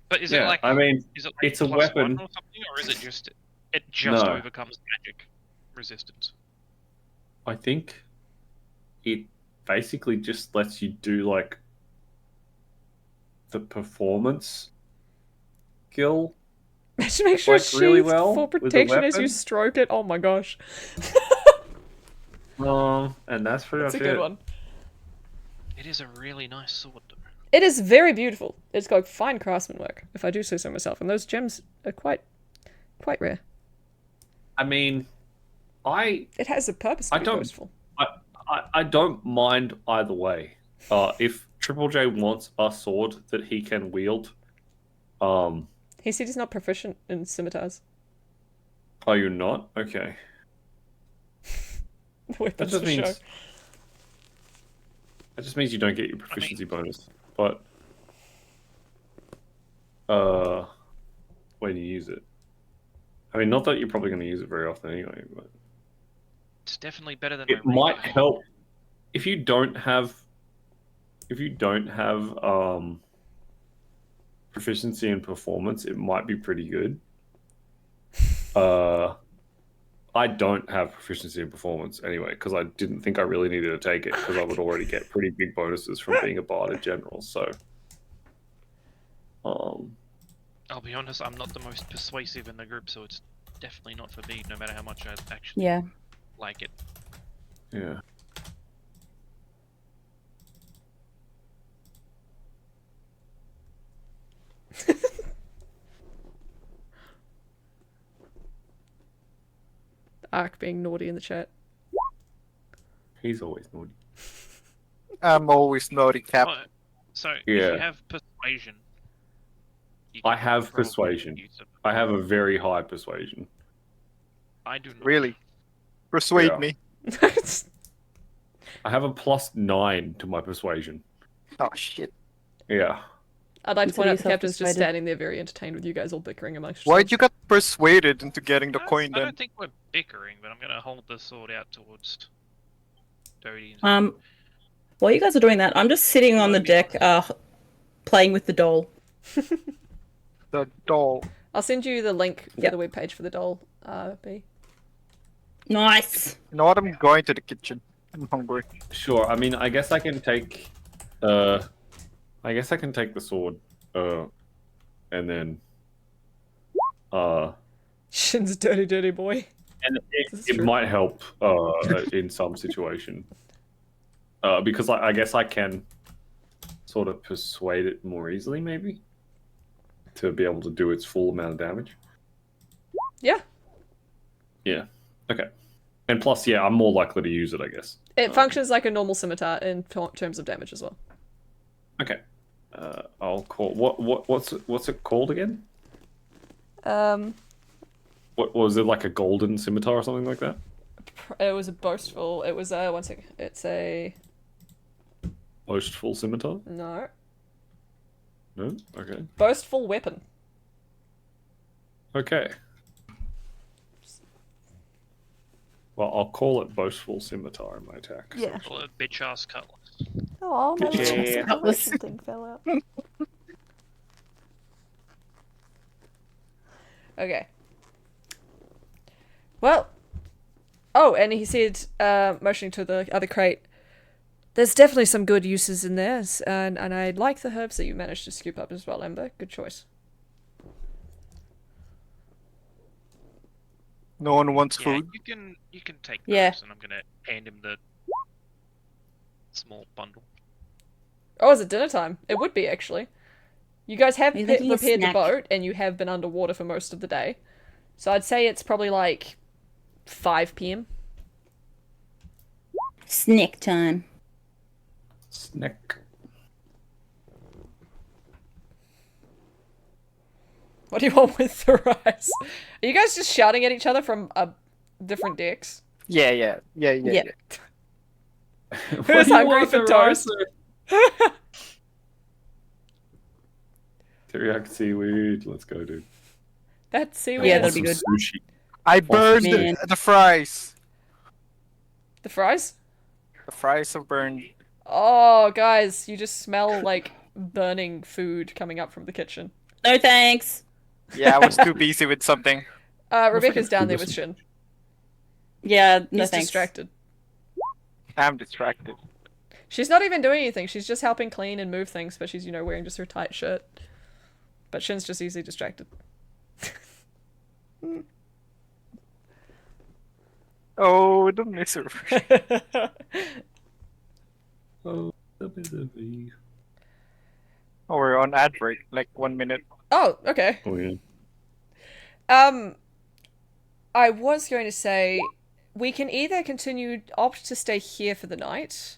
But is Yeah, it like? I mean, is it like it's a +1 weapon. or something, or is it just No. overcomes magic resistance? I think it basically just lets you do like the performance skill Imagine make sure like, really sheathed well for with the protection as you weapon. stroke it. Oh my gosh. and that's pretty That's a much good it. one. It is a really nice sword, though. It is very beautiful. It's got fine craftsmanship, if I do say so myself, and those gems are quite rare. I mean, It has a purpose to I be don't- boastful. I don't mind either way. If Triple J wants a sword that he can wield, He said he's not proficient in scimitars. are you not? Okay. That Weapons just for show. means you don't get your proficiency bonus, but when you use it. I mean, not that you're probably going to use it very often anyway, but It's definitely better than it my might regular. help if you don't have proficiency in performance. It might be pretty good. I don't have proficiency in performance anyway because I didn't think I really needed to take it because I would already get pretty big bonuses from being a bard in general. So, I'll be honest, I'm not the most persuasive in the group, so it's definitely not for me, no matter how much I actually Yeah. like it. yeah. Ark being naughty in the chat. He's always naughty. I'm always naughty, Cap. So if Yeah. you have persuasion, You I could have probably persuasion. use it. I have a very high persuasion. I do not. Really? Persuade Yeah. me. I have a +9 to my persuasion. Oh shit. Yeah. I'd like to point Consider out the yourself captain's just persuaded. standing there very entertained with you guys all bickering amongst Why'd yourselves. you get persuaded into getting the I coin I then? don't think we're bickering, but I'm gonna hold the sword out towards Dodie. While you guys are doing that, I'm just sitting on the deck, playing with the doll. The doll. I'll send you the link for Yep. the webpage for the doll, B. Nice. You know what? I'm going to the kitchen. I'm hungry. Sure. I mean, I guess I can take. I guess I can take the sword. And then. Shin's dirty boy. And This is it true. might help. In some situation. Because I guess I can. Sort of persuade it more easily, maybe. To be able to do its full amount of damage. Yeah. Yeah. Okay. And plus, yeah, I'm more likely to use it, I guess. It functions like a normal scimitar in terms of damage as well. Okay. I'll call. What's it called again? What was it, like a golden scimitar or something like that? It was a boastful. It was one second. It's a Boastful scimitar? no No. Okay. boastful weapon. Okay. Well, I'll call it boastful scimitar in my attack. Yeah. Call it bitch ass cutlass. Oh, my little Yeah. exclamation thing fell out. Okay. Well. Oh, and he said, motioning to the other crate, there's definitely some good uses in there, and I like the herbs that you managed to scoop up as well, Ember. Good choice. No one wants Yeah, food. you can take Yeah. those, and I'm gonna hand him the small bundle. Oh, is it dinner time? It would be, actually. You guys have He's making a repaired the snack. boat, and you have been underwater for most of the day. So I'd say it's probably like 5 p.m. Snack time. Snack. What do you want with the rice? Are you guys just shouting at each other from different decks? Yeah. Yep. Who's hungry for toast? Teriyaki seaweed. Let's go, dude. That's seaweed. Yeah, Want that'd be some good. Sushi. I burned man. the fries. The fries? The fries have burned. Oh, guys, you just smell like burning food coming up from the kitchen. No thanks. Yeah, I was too busy with something. Rebecca's freaking down food there was- with Shin. Yeah, no He's thanks. distracted. I'm distracted. She's not even doing anything. She's just helping clean and move things, but she's, wearing just her tight shirt. But Shin's just easily distracted. Oh, the misery. Oh, the Oh, we're on ad break. Like 1 minute. Oh, okay. Oh, yeah. I was going to say, we can either opt to stay here for the night,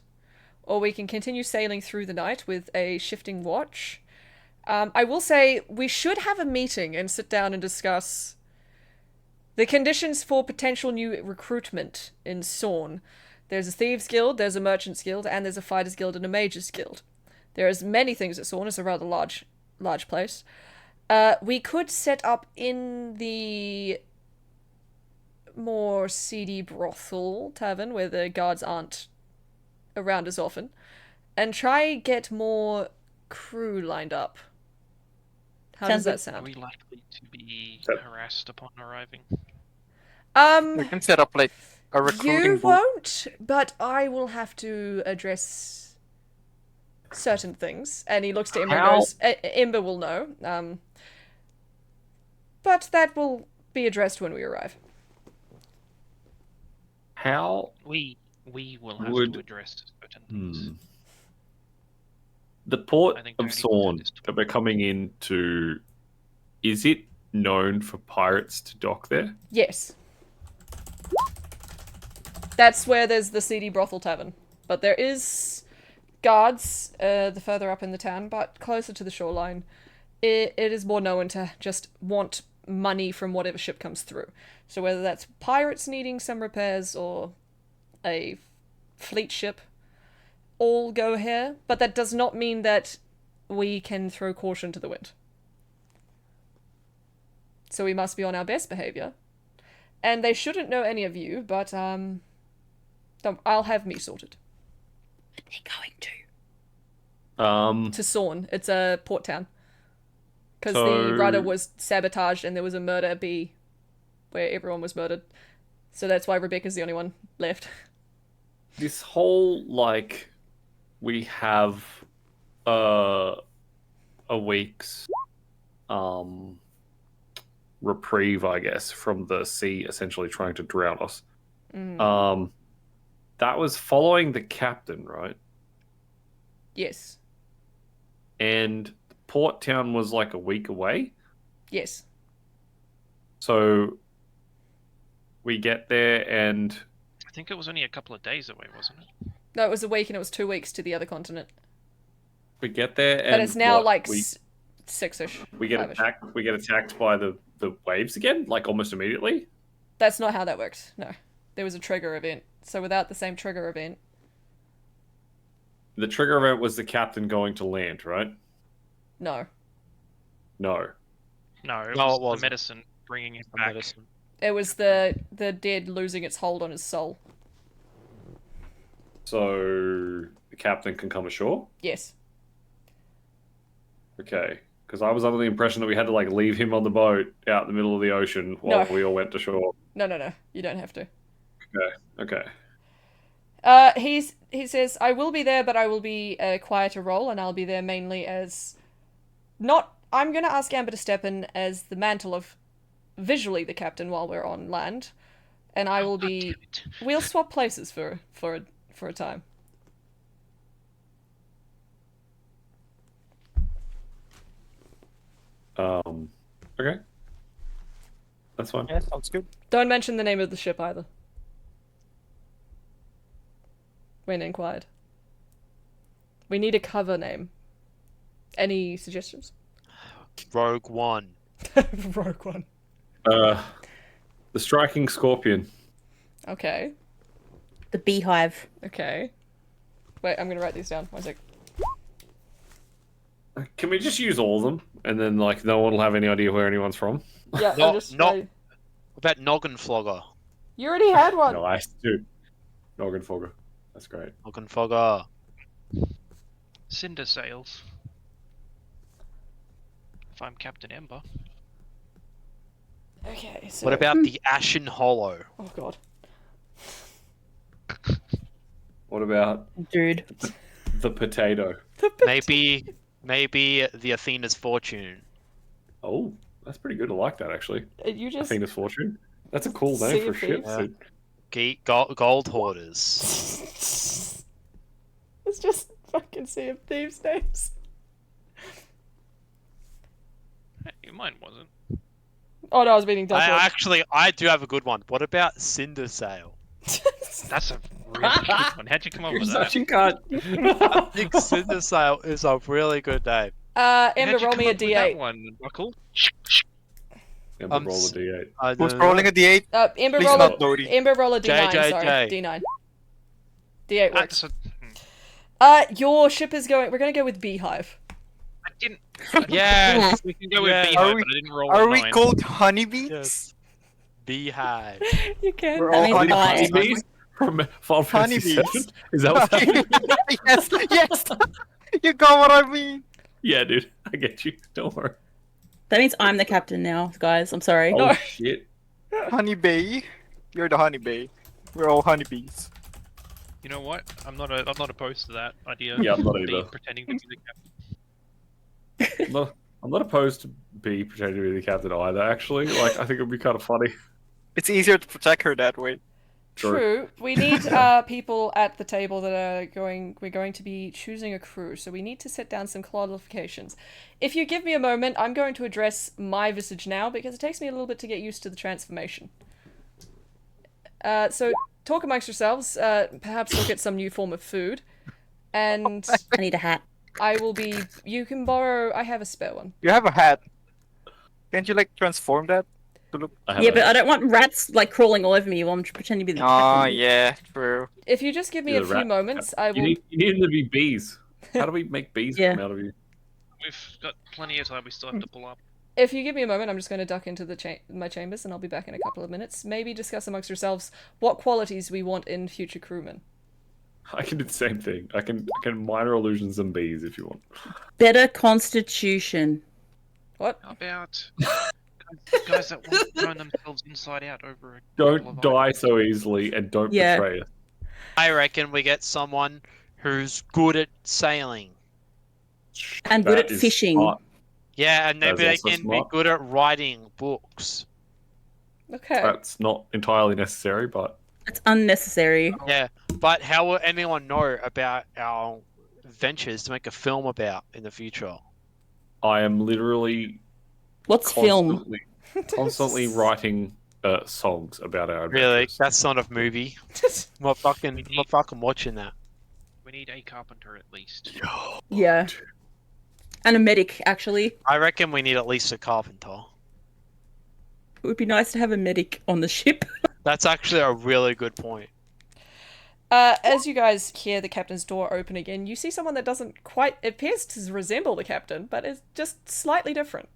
or we can continue sailing through the night with a shifting watch. I will say, we should have a meeting and sit down and discuss the conditions for potential new recruitment in Sorn. There's a Thieves Guild, there's a Merchants Guild, and there's a Fighters Guild and a Mages Guild. There's many things at Sorn. It's a rather large place. We could set up in the more seedy brothel tavern where the guards aren't around as often, and try get more crew lined up. How does Sounds that Are sound? we likely to be That- harassed upon arriving? We can set up like a recruiting You booth. won't, but I will have to address certain things. And he looks to Ember and How? goes, Ember will know. But that will be addressed when we arrive. How We will have Would- to address certain things. the port I think of Tony Sorn said this that we're coming into, is it known for pirates to dock there? Yes. That's where there's the seedy brothel tavern. But there is guards the further up in the town, but closer to the shoreline. it is more known to just want money from whatever ship comes through. So whether that's pirates needing some repairs or a fleet ship, all go here. But that does not mean that we can throw caution to the wind. So we must be on our best behavior. And they shouldn't know any of you, but I'll have me sorted. They're going to. To Sorn. It's a port town. Because So- the rudder was sabotaged and there was a murder bee where everyone was murdered. So that's why Rebecca's the only one left. This whole, like, we have a week's reprieve, I guess, from the sea essentially trying to drown us. That was following the captain, right? Yes. And Port Town was like a week away. Yes. So we get there and I think it was only a couple of days away, wasn't it? No, it was a week and it was 2 weeks to the other continent. we get there and But it's now what, like we, six-ish. we get five-ish. attacked. We get attacked by the waves again, like almost immediately. That's not how that worked. No. There was a trigger event. So without the same trigger event... The trigger event was the captain going to land, right? No. No. No, it No, was it wasn't. the medicine bringing it The back. medicine. It was the dead losing its hold on his soul. So the captain can come ashore. Yes. Okay, because I was under the impression that we had to like leave him on the boat out in the middle of the ocean while No. we all went to shore. No. You don't have to. Okay. He says, I will be there, but I will be a quieter role, and I'll be there mainly as... I'm going to ask Amber to step in as the mantle of visually the captain while we're on land, and I will be... We'll swap places for a time. Okay. That's fine. Yeah, sounds good. Don't mention the name of the ship either. When inquired. We need a cover name. Any suggestions? Rogue One. Rogue One. The Striking Scorpion. Okay. The beehive. Okay. Wait, I'm gonna write these down. One sec. Can we just use all of them, and then like no one will have any idea where anyone's from? Yeah, No- I'm just... not- writing- What about Noggin Flogger? You already had one! Nice, dude. Noggin Fogger. That's great. Noggin Flogger. Cinder sails. If I'm Captain Ember. Okay, so... What about the Ashen Hollow? Oh god. What about Dude. the potato? Maybe the Athena's Fortune. Oh, that's pretty good. I like that actually. You just... Athena's Fortune. That's a cool Sea name for a of ship. Thieves. dude. Gold Hoarders. It's just fucking Sea of Thieves names. Hey, mine wasn't. Oh no, I was meaning Duckworth. I do have a good one. What about Cinder Sail? That's a really good one. How'd you come up You're with that? such a cunt. I think Cinder Sail is a really good name. Ember, How'd you roll come me a up with that D8. one, Buckle? Ember roll a D8. I Who's don't- rolling a D8? Ember Please roll not a... Dodie. Ember roll a D9, JJJ. sorry. D9. D8 works. That's a, Your ship is going... We're gonna go with Beehive. I didn't. Yes. We can go with Yeah. Beehive, Are we- but I didn't roll Are a we 9. called honeybees? Yes. Beehive. You can. We're That all means honeybees. bye. Honeybees from Final Fantasy Honeybees. VII? Is that what's happening? yes. You got what I mean. Yeah, dude. I get you. Don't worry. That means I'm the captain now, guys. I'm sorry. Oh shit. Honeybee. You're the honeybee. We're all honeybees. You know what? I'm not opposed to that idea. Yeah, I'm not of either. pretending to be the captain. I'm not opposed to be pretending to be the captain either. Actually, like I think it'd be kind of funny. It's easier to protect her that way. True. We need people at the table that are going... We're going to be choosing a crew, so we need to set down some qualifications. If you give me a moment, I'm going to address my visage now, because it takes me a little bit to get used to the transformation. So, talk amongst yourselves. Perhaps look at some new form of food. And... I need a hat. I will be. You can borrow. I have a spare one. You have a hat. Can't you like transform that to look? I have Yeah, a but hat. I don't want rats like crawling all over me while I'm pretending to be the Oh captain. yeah, true. If you just give me You're a the few rat. moments, I will. You need them to be bees. How do we make bees Yeah. come out of you? We've got plenty of time. We still have to pull up. If you give me a moment, I'm just going to duck into the my chambers, and I'll be back in a couple of minutes. Maybe discuss amongst yourselves what qualities we want in future crewmen. I can do the same thing. I can minor illusions and bees if you want. Better constitution. What? How about guys that want to turn themselves inside out over a Don't couple of die items? so easily and don't Yeah. betray us. I reckon we get someone who's good at sailing. And good That at is fishing. smart. Yeah, and maybe That's they also can be smart. good at writing books. Okay. That's not entirely necessary, but It's unnecessary. Yeah, but how will anyone know about our ventures to make a film about in the future? I am literally What's film? constantly writing songs about our Really, adventures. that's not a movie. I'm not fucking watching that. We need a carpenter at least. Yeah. And a medic, actually. I reckon we need at least a carpenter. It would be nice to have a medic on the ship. That's actually a really good point. As you guys hear the captain's door open again, you see someone that doesn't quite appears to resemble the captain, but is just slightly different.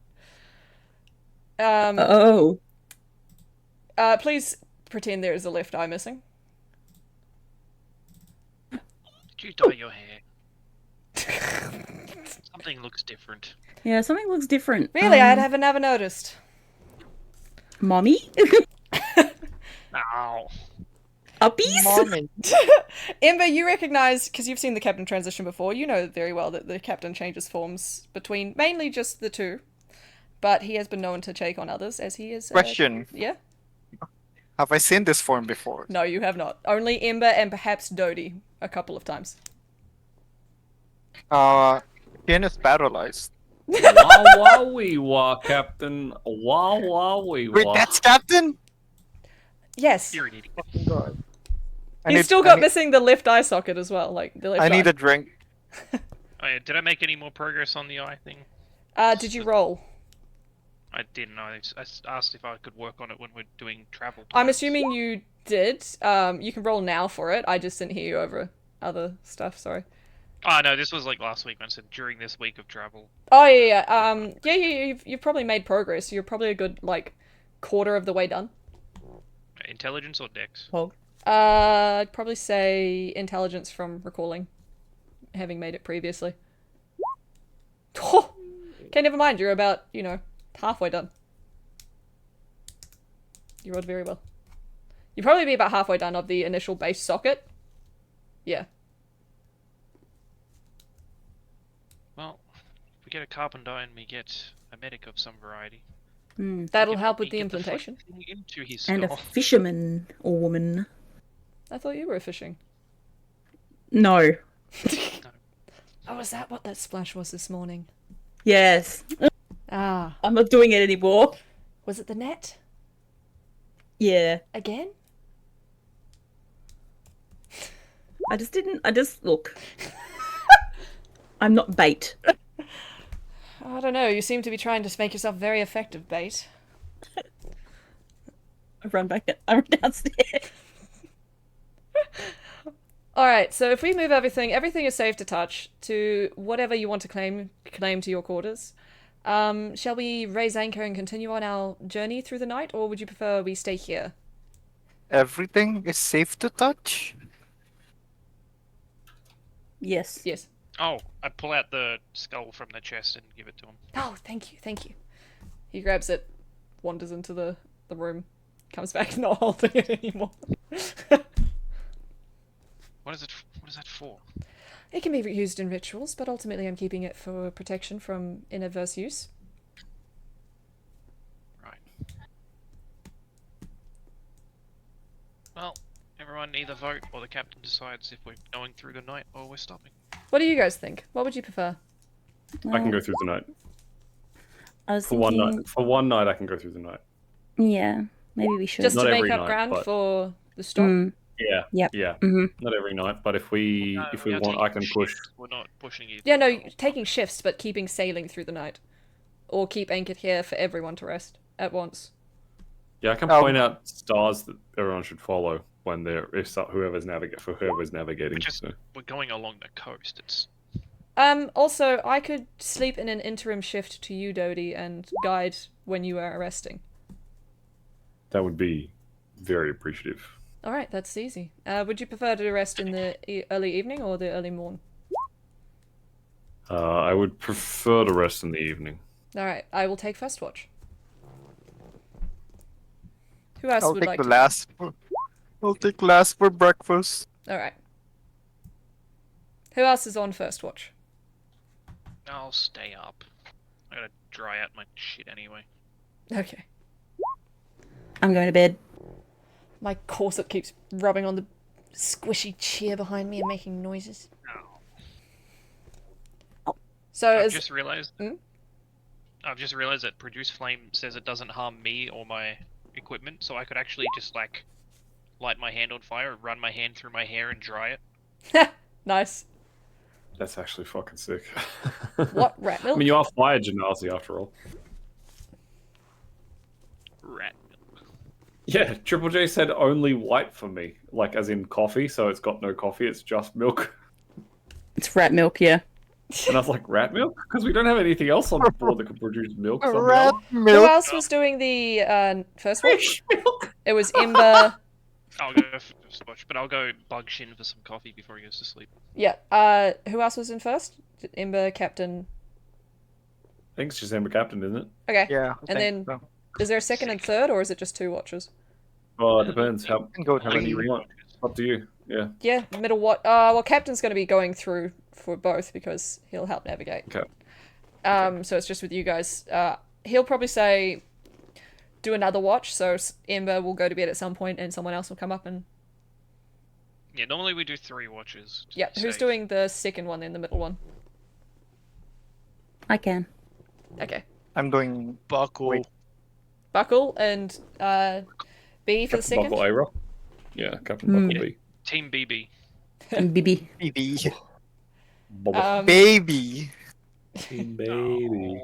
Oh. Please pretend there is a left eye missing. Did you dye your hair? Something looks different. Yeah, something looks different. Really, I have never noticed. Mommy? Ow. Uppies? Ember, you recognize, because you've seen the captain transition before, you know very well that the captain changes forms between mainly just the two, but he has been known to take on others as he is. Question. Yeah? Have I seen this form before? No, you have not. Only Ember and perhaps Dodie a couple of times. Ken is paralyzed. Wow, wow, wee, wah, Captain. Wow, wow, wee, Wait, wah. that's Captain? Yes. You're an idiot. God. He's still got missing the left eye socket as well, like the left I need eye. a drink. Oh, yeah, did I make any more progress on the eye thing? Did you roll? I didn't. I asked if I could work on it when we're doing travel. I'm plans. assuming you did. You can roll now for it. I just didn't hear you over other stuff, sorry. Oh no, this was like last week when I said during this week of travel. Oh yeah. You've probably made progress. You're probably a good like quarter of the way done. Intelligence or dex? I'd probably say intelligence from recalling, having made it previously. Oh, okay, never mind. You're about halfway done. You rolled very well. You'd probably be about halfway done of the initial base socket. Yeah. Well, if we get a carpenter and we get a medic of some variety. That'll we can help with probably the get implementation. thing into his And a skull. fisherman or woman. I thought you were fishing. No. Oh, is that what that splash was this morning? Yes. Ah. I'm not doing it anymore. Was it the net? Yeah. Again? I just look. I'm not bait. I don't know. You seem to be trying to make yourself very effective, bait. I run downstairs. Alright, so if we move everything is safe to touch to whatever you want to claim to your quarters. Shall we raise anchor and continue on our journey through the night, or would you prefer we stay here? Everything is safe to touch? Yes. Yes. Oh, I pull out the skull from the chest and give it to him. Oh, thank you. He grabs it, wanders into the room, comes back not holding it anymore. What is that for? It can be used in rituals, but ultimately I'm keeping it for protection from inadverse use. Right. Well, everyone either vote or the captain decides if we're going through the night or we're stopping. What do you guys think? What would you prefer? I can go through the night. I was For one night, I can go through the night. Yeah. Maybe we should. Just Not to make every up night, ground but- for the stop? Yeah. Yep. Yeah. hmm Not every night, but if we No, if we we are want, taking I can push. shifts. We're not pushing you. Yeah, no, through the whole taking fucking- shifts, but keeping sailing through the night. Or keep anchored here for everyone to rest at once. Yeah, I can point out stars that everyone should follow when they're whoever's navigating. Just So. we're going along the coast. It's Also, I could sleep in an interim shift to you, Dodie, and guide when you are resting. That would be very appreciative. Alright, that's easy. Would you prefer to rest in the early evening or the early morn? I would prefer to rest in the evening. Alright, I will take first watch. Who else I'll would take like the to? last. I'll take last for breakfast. Alright. Who else is on first watch? I'll stay up. I gotta dry out my shit anyway. Okay. I'm going to bed. My corset keeps rubbing on the squishy chair behind me and making noises. So I've as just realized. Hmm? I've just realized that Produce Flame says it doesn't harm me or my equipment, so I could actually just like light my hand on fire, run my hand through my hair, and dry it. nice. That's actually fucking sick. What, rat milk? I mean, you are fire genasi after all. Rat. Yeah, Triple J said only white for me, like as in coffee. So it's got no coffee; it's just milk. It's rat milk, yeah. And I was like, rat milk? Because we don't have anything else on board that can produce milk somehow. Rat Who milk. else was doing the first watch? It was Ember. I'll go first watch, but I'll go bug Shin for some coffee before he goes to sleep. Yeah. Who else was in first? Ember, Captain. I think it's just Amber Captain, isn't it? Okay. Yeah. And then is there a second and third, or is it just 2 watches? Oh, it depends. How can go many you three. want? Up to you. Yeah. Yeah, middle watch. Well, Captain's going to be going through for both because he'll help navigate. Okay. So it's just with you guys. He'll probably say, do another watch. So Ember will go to bed at some point, and someone else will come up and. Yeah, normally we do 3 watches. to Yeah. be Who's safe. doing the second one, then the middle one? I can. Okay. I'm doing Buckle. Wait. Buckle and B for the Captain second. Buckle A Rock. Yeah, Captain Buckle B. Team BB. BB. baby. Bubble. Baby. Baby.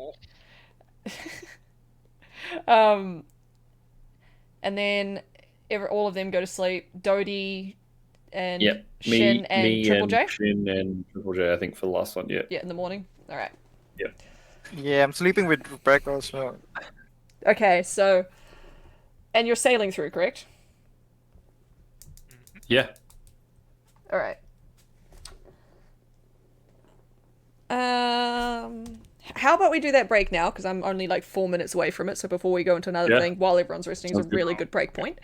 And then all of them go to sleep. Dodie and Yep. Shin and Triple J. Shin and Triple J, I think, for the last one. Yeah. Yeah, in the morning. All right. Yeah, I'm sleeping with breakfast. So. Okay, so and you're sailing through, correct? Yeah. All right. How about we do that break now? Because I'm only like 4 minutes away from it. So before we go into another Yeah. thing, while everyone's resting, is a Sounds good. really good break point.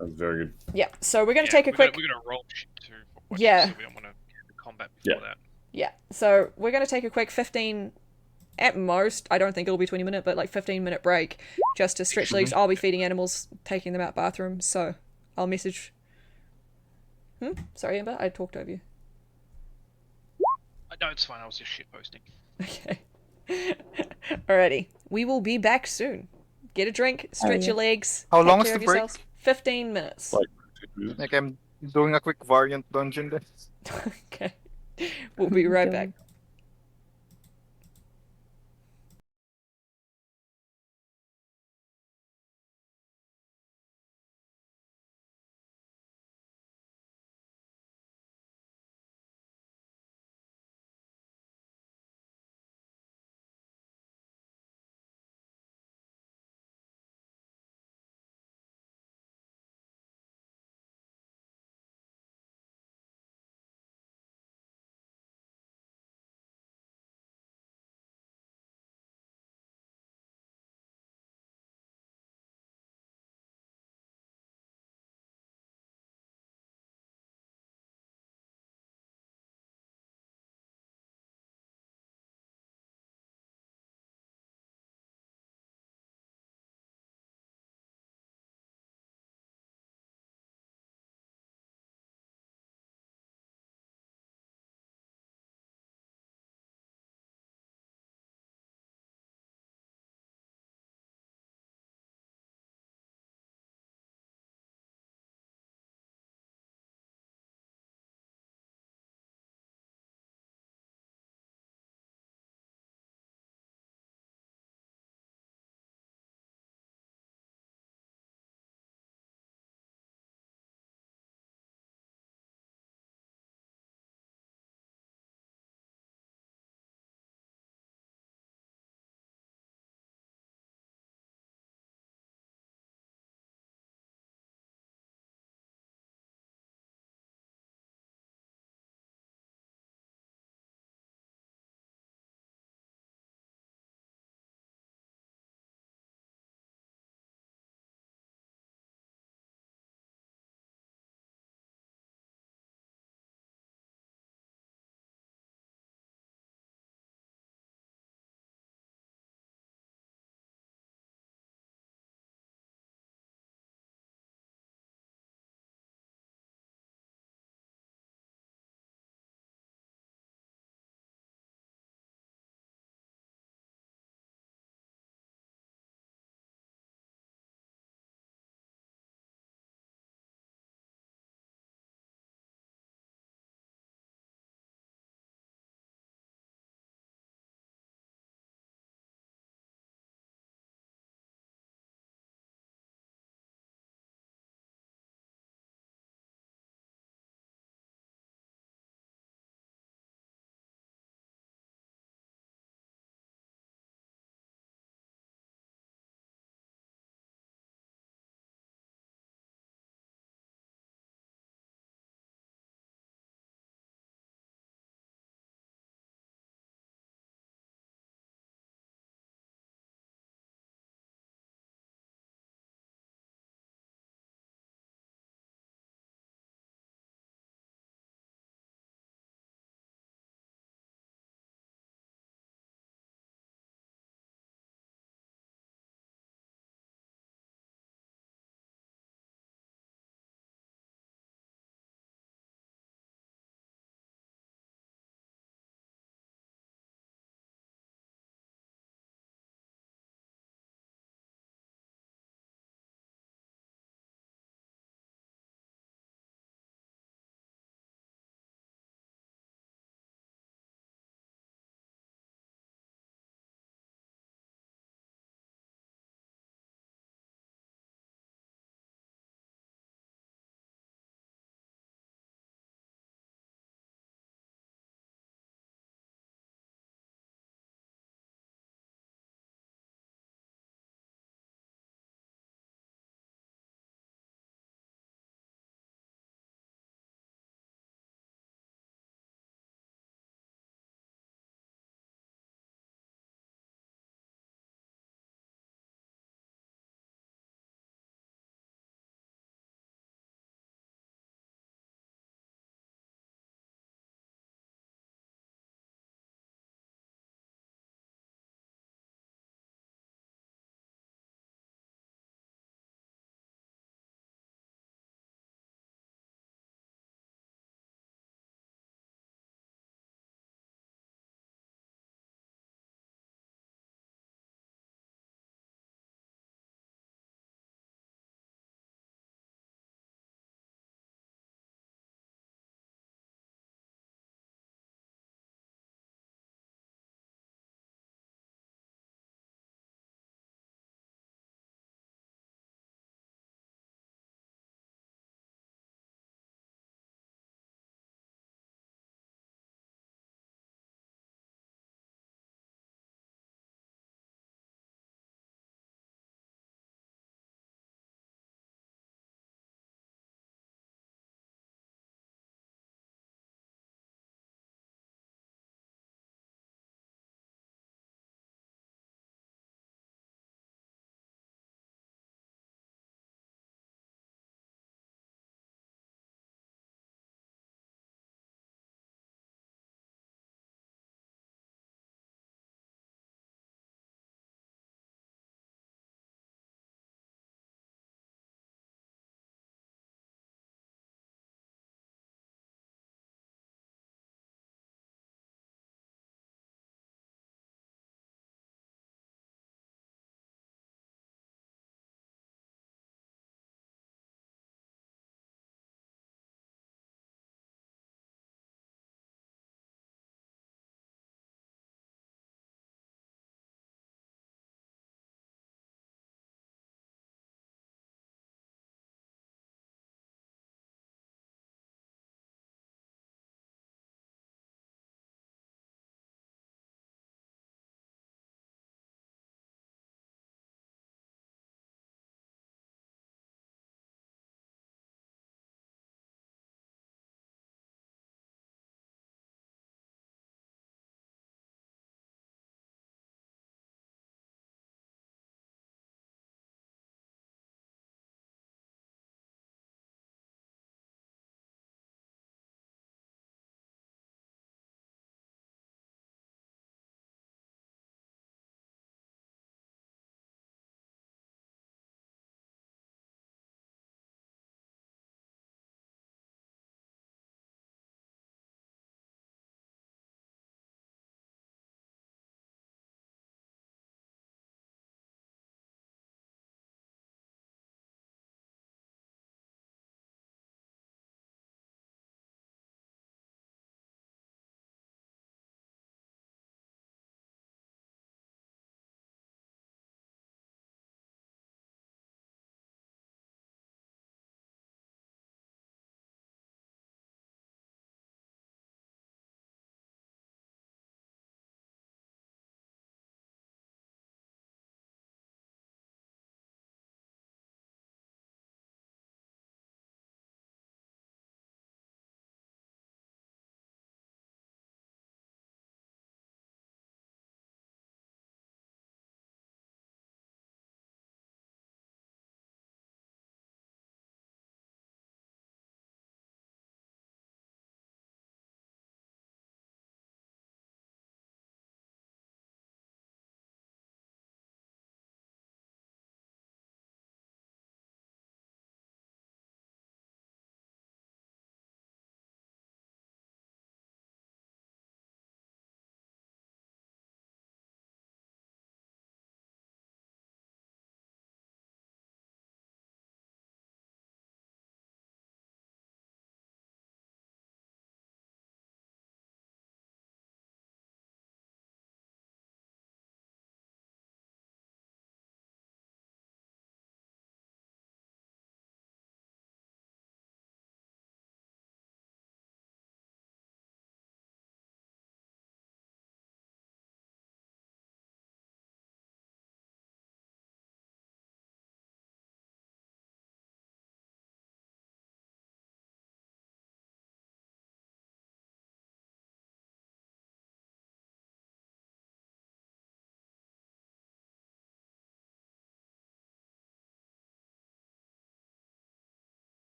That's very good. Yeah. So we're gonna Yeah, take a quick. We're gonna roll shit too. for watches, Yeah. So we don't want to get into combat before that. Yeah. So we're gonna take a quick 15. At most, I don't think it'll be 20-minute, but like 15-minute break just to stretch legs. I'll be feeding animals, taking them out bathrooms, so I'll message. Sorry, Amber, I talked over you. No, it's fine. I was just shit posting. Okay. Alrighty. We will be back soon. Get a drink, stretch yeah. your legs. How take long is care the of break? yourselves. 15 minutes. Like I'm doing a quick variant dungeon there. Okay. We'll be right back.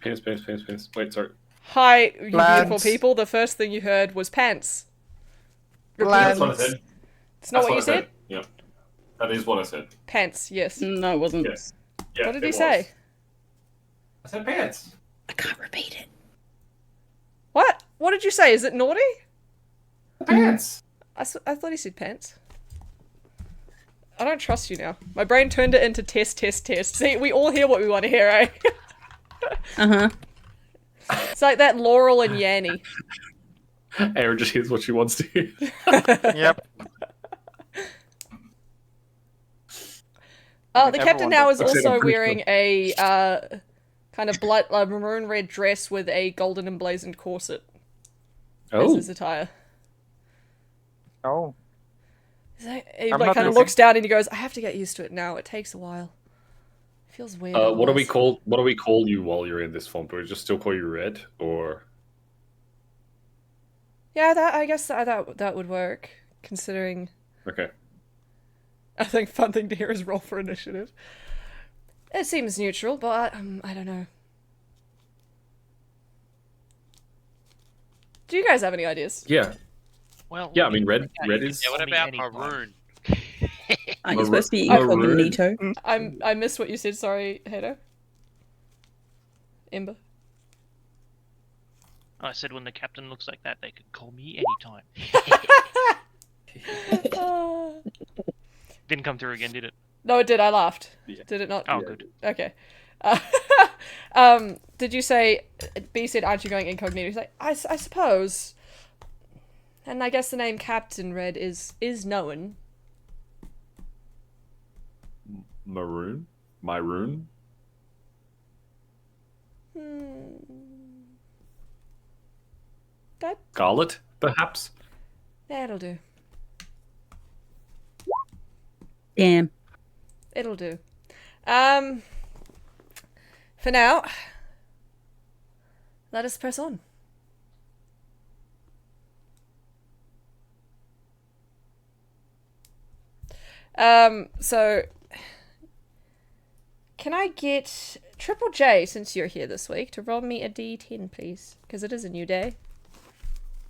Pants, pants, pants, pants. Wait, sorry. Hi, you beautiful Plants. people. The first thing you heard was pants. Plants. That's what I said. It's not That's what you said? Yeah. That is what I said. Pants, yes. No, it wasn't. Yes. Yeah, What did it he was. say? I said pants. I can't repeat it. What? What did you say? Is it naughty? Pants. I thought he said pants. I don't trust you now. My brain turned it into test, test, test. See, we all hear what we want to hear, eh? Uh-huh. It's like that Laurel and Yanny. Aaron just hears what she wants to hear. Yep. Oh, mean, the captain everyone now does. is I've said also I'm pretty wearing a kind of maroon red dress with a golden emblazoned corset as Oh. his attire. Oh. He I'm like not kind of looking. looks down and he goes, "I have to get used to it now. It takes a while. It feels weird." What do we otherwise." call you while you're in this form? Do we just still call you Red, or Yeah, I guess that would work, considering. okay? I think fun thing to hear is roll for initiative. It seems neutral, but I don't know. Do you guys have any ideas? Yeah, Well, yeah. I mean, Red you can is. Yeah, what call me about anytime. maroon? Aren't you supposed to be Maroon. incognito? I missed what you said. Sorry, Hato. Ember. I said when the captain looks like that, they could call me anytime. Didn't come through again, did it? No, it did. I laughed. Yeah. Did it not? Oh, good. Okay. Did you say? B said, "Aren't you going incognito?" He's like, I suppose. And I guess the name Captain Red is known. Maroon. Myroon. That Scarlet, perhaps. that'll do. Damn. It'll do. For now, let us press on. So can I get Triple J, since you're here this week, to roll me a D10, please? Because it is a new day.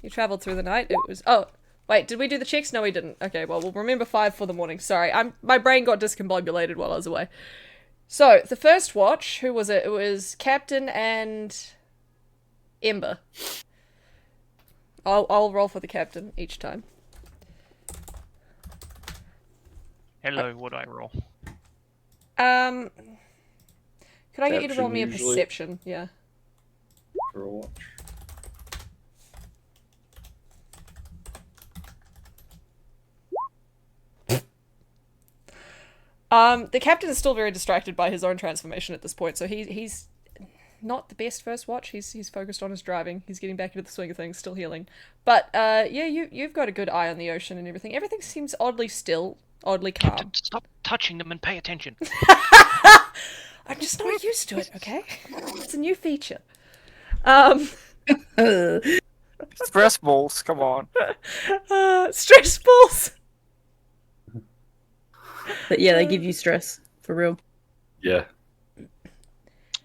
You traveled through the night. It was... Oh, wait, did we do the checks? No, we didn't. Okay, well, we'll remember 5 for the morning. Sorry, my brain got discombobulated while I was away. So, the first watch, who was it? It was Captain and Ember. I'll roll for the captain each time. Hello, what do I roll? Could I get you to roll me a Perception, usually. perception? Yeah. For a watch. The captain is still very distracted by his own transformation at this point, so he's not the best first watch. He's focused on his driving. He's getting back into the swing of things, still healing. But yeah, you've got a good eye on the ocean and everything. Everything seems oddly still, oddly calm. Captain, stop touching them and pay attention. I'm just not used to it, okay? It's a new feature. Stress balls, come on. Stress balls. But yeah, they give you stress. For real. Yeah.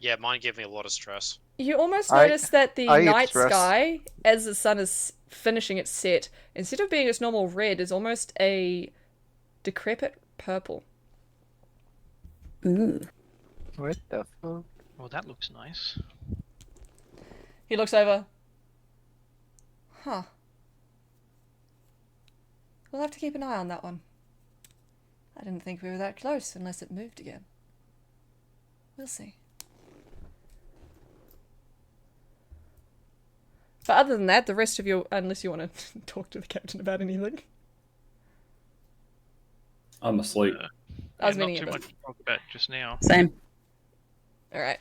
Yeah, mine gave me a lot of stress. You almost I- notice that the I get night stress. sky, as the sun is finishing its set, instead of being its normal red, is almost a decrepit purple. Ooh. What the fuck? Well, that looks nice. He looks over. Huh. We'll have to keep an eye on that one. I didn't think we were that close unless it moved again. We'll see. But other than that, the rest of you, unless you want to talk to the captain about anything. I'm asleep. I was not meaning too it. much to talk about just now. Same. Alright.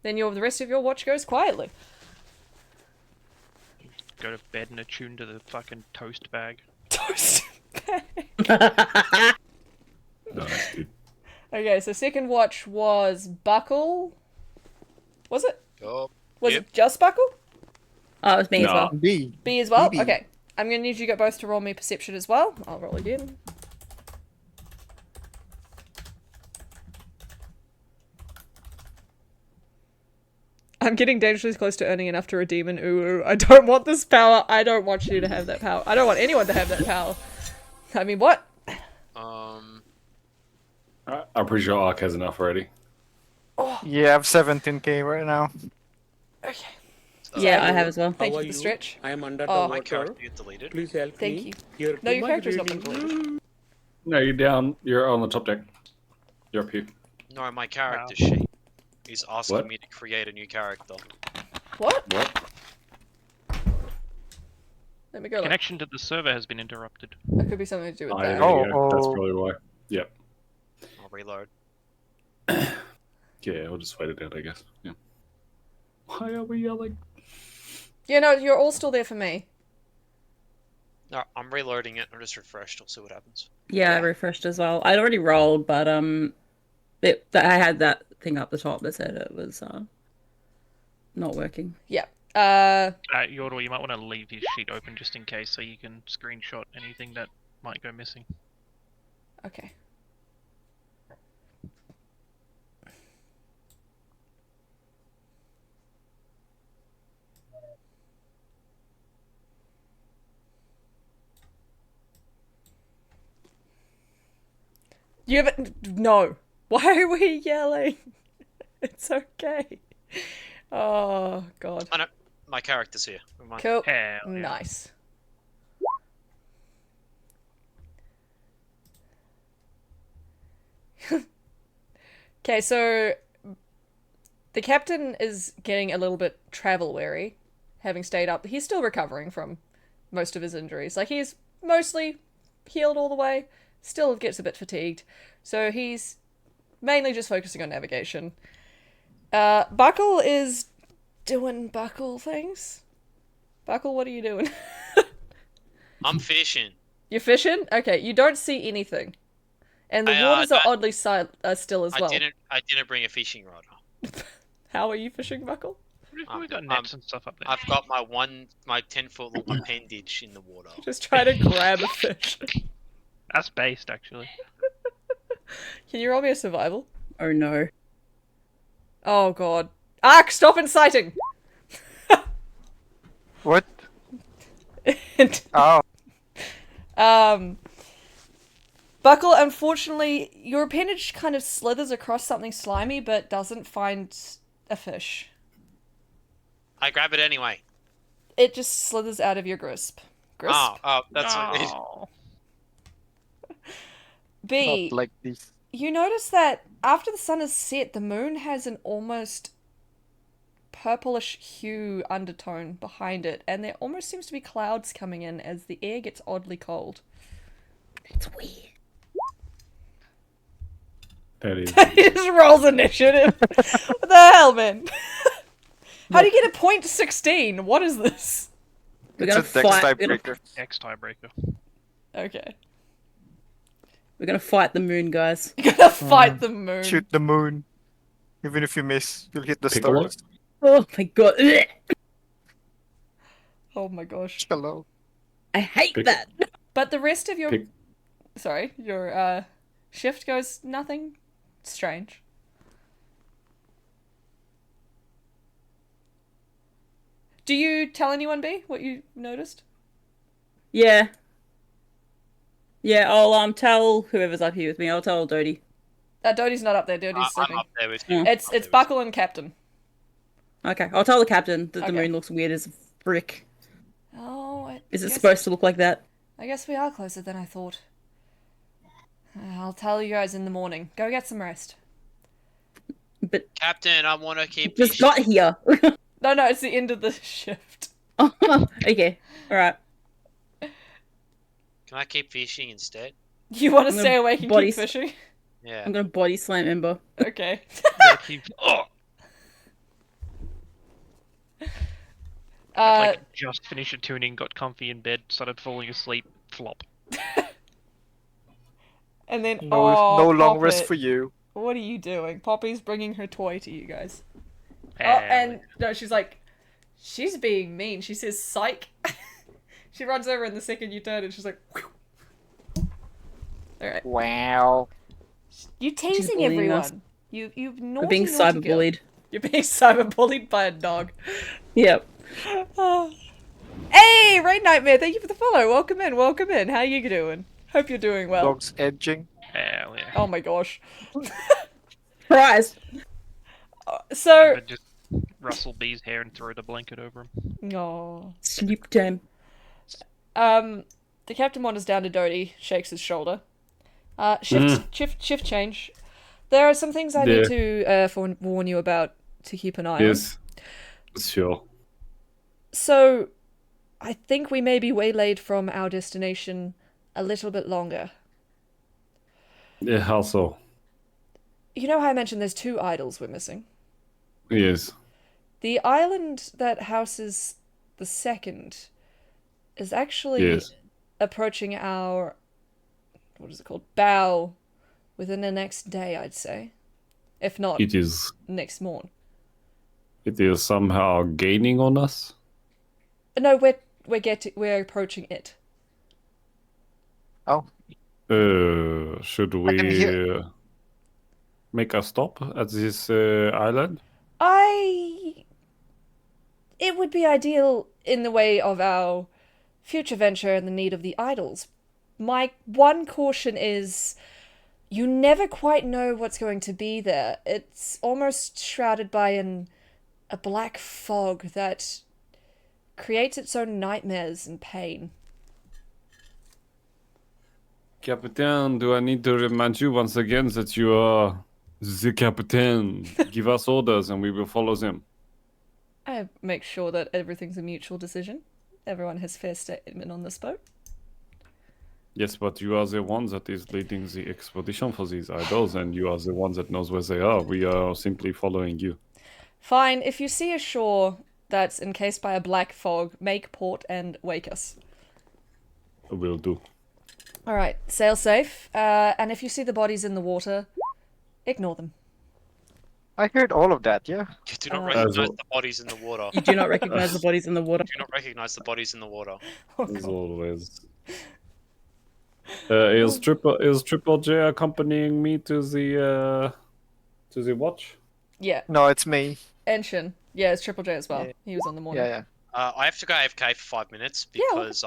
Then the rest of your watch goes quietly. Go to bed and attune to the fucking toast bag. Toast. Nice, dude. Okay, so second watch was Buckle. Was it? Oh, Was Yep. it just Buckle? Oh, it was me as Nah. well. B. B as well? BB. Okay. I'm gonna need you both to roll me perception as well. I'll roll again. I'm getting dangerously close to earning enough to redeem an ooh. I don't want this power. I don't want you to have that power. I don't want anyone to have that power. I mean, what? Um, I'm pretty sure Ark has enough already. Yeah, I have 17k right now. Okay. Yeah, I have as well. Thank How you are for the stretch. I am under Oh. the my water. character get deleted. Please help Thank me. you. Here, No, too your much character's not been reading. deleted. No, you're down. You're on the top deck. You're up here. No, my character sheet is asking What? me to create a new character. What? What? Let me go. Look. Connection to the server has been interrupted. That could be something to do with Oh, yeah, that. there you go. Oh, That's oh. probably why. Yep. I'll reload. Yeah, we'll just wait it out, I guess. Yeah. Why are we yelling? Yeah, no, you're all still there for me. No, I'm reloading it. I just refreshed. I'll see what happens. Yeah, I refreshed as well. I'd already rolled, but I had that thing up the top that said it was not working. Yeah. Yordle, you might want to leave his sheet open just in case, so you can screenshot anything that might go missing. Okay. You haven't. No. Why are we yelling? It's okay. Oh, God. I know. My character's here. Never mind. Cool. Hell yeah. Nice. Okay, so the captain is getting a little bit travel weary, having stayed up. He's still recovering from most of his injuries. Like, he's mostly healed all the way, still gets a bit fatigued. So he's mainly just focusing on navigation. Buckle is doing Buckle things. Buckle, what are you doing? I'm fishing. You're fishing? Okay, you don't see anything. And the waters are oddly still as well. I didn't bring a fishing rod. How are you fishing, Buckle? We've got nets and stuff up there. I've got my 10-foot long appendage in the water. Just try to grab a fish. That's based, actually. Can you roll me a survival? Oh no. Oh god. Ark, stop inciting! What? Oh. Buckle, unfortunately, your appendage kind of slithers across something slimy, but doesn't find a fish. I grab it anyway. It just slithers out of your grasp. Oh, that's what it is. B, Not like this. you notice that after the sun is set, the moon has an almost purplish hue undertone behind it, and there almost seems to be clouds coming in as the air gets oddly cold. It's weird. That is. He just rolls initiative. What the hell, man? How do you get a point 16? What is this? We're It's gonna a dex fight. tiebreaker. X tiebreaker. Okay. We're gonna fight the moon, guys. You're gonna fight the moon. Shoot the moon. Even if you miss, you'll hit the Piccolo? stars. Oh my god. Ugh. Oh my gosh. Hello. I hate Pick- that. But the rest of your... Pick- Sorry, your shift goes nothing strange. Do you tell anyone, B, what you noticed? Yeah. Yeah, I'll tell whoever's up here with me. I'll tell Dodie. Dodie's not up there. Dodie's I'm sleeping. up there with you. It's Buckle and Captain. Okay, I'll tell the captain that the Okay. moon looks weird as a frick. Oh, Is it supposed to look like that? I guess we are closer than I thought. I'll tell you guys in the morning. Go get some rest. But Captain, I want to keep just fishing. got here. No, it's the end of the shift. Okay, alright. Can I keep fishing instead? You want to I'm stay gonna awake and body keep fishing? Yeah. I'm gonna body slam Ember. Okay. Oh, Uh, like just finished a tuning, got comfy in bed, started falling asleep, flop. and then No long rest Poppet, for you. What are you doing? Poppy's bringing her toy to you guys. Oh, Hell and no, she's being mean. She says psych. She runs over in the second you turn and she's like, alright. Wow. You teasing bullying us. everyone. You We're naughty, being naughty girl. cyberbullied. You're being cyberbullied by a dog. Yep. Hey, Rain Nightmare, thank you for the follow. Welcome in, welcome in. How you doing? Hope you're doing well. Dog's edging. Hell yeah. Oh my gosh. Surprise! So, I'd just rustle B's hair and throw the blanket over him. oh. Sleep time. The captain wanders down to Dodie, shakes his shoulder. Shift change. There are some things I need to warn you about to keep an eye on. Yes. Sure. So, I think we may be waylaid from our destination a little bit longer. Yeah, how so? You know how I mentioned there's 2 idols we're missing? Yes. The island that houses the second is actually Yes. approaching our, what is it called, bow within the next day, I'd say. If not, It is. next morn. It is somehow gaining on us. No, we're approaching it. Oh, Should I can we hear- make a stop at this island? It would be ideal in the way of our future venture and the need of the idols. My one caution is you never quite know what's going to be there. It's almost shrouded by a black fog that creates its own nightmares and pain. Captain, do I need to remind you once again that you are the captain? Give us orders and we will follow them. I make sure that everything's a mutual decision. Everyone has fair statement on this boat. Yes, but you are the one that is leading the expedition for these idols, and you are the one that knows where they are. We are simply following you. Fine, if you see a shore that's encased by a black fog, make port and wake us. Will do. Alright, sail safe. And if you see the bodies in the water, ignore them. I heard all of that, yeah. You do not Uh, recognize well- the bodies in the water. You do not recognize the bodies in the water. Do not recognize the bodies in the water. Oh, As God. always. Is Triple J accompanying me to the watch? Yeah, No, it's me. Enshin. Yeah, it's Triple J as well. Yeah. He was on the morning. Yeah, yeah. I have to go AFK for 5 minutes Yeah, well- because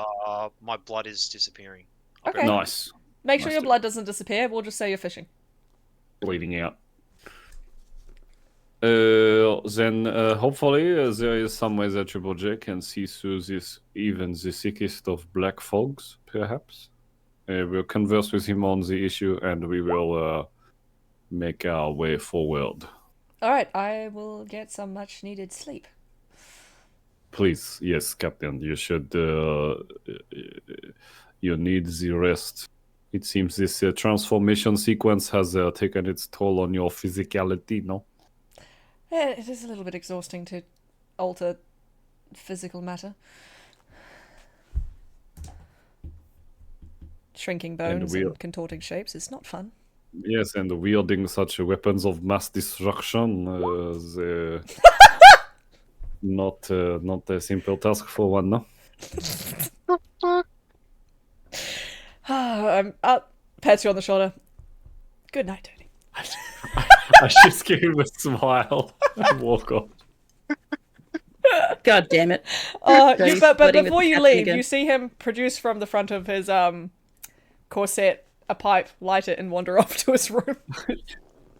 my blood is disappearing. I'll be Okay. right Nice. Make sure Nice your to- blood doesn't disappear. We'll just say you're fishing. Bleeding out. Then hopefully there is some way that Triple J can see through this, even the thickest of black fogs, perhaps. We'll converse with him on the issue, and we will make our way forward. Alright, I will get some much needed sleep. Please, yes, Captain, you should. You need the rest. It seems this transformation sequence has taken its toll on your physicality, no? It is a little bit exhausting to alter physical matter. Shrinking bones we'll- and contorting shapes is not fun. Yes, and wielding such weapons of mass destruction not a simple task for one, no? I'll pat you on the shoulder. Good night, Tony. I just give him a smile and walk off. God damn it. But splitting with before the you captain leave, again. you see him produce from the front of his corset a pipe, light it, and wander off to his room.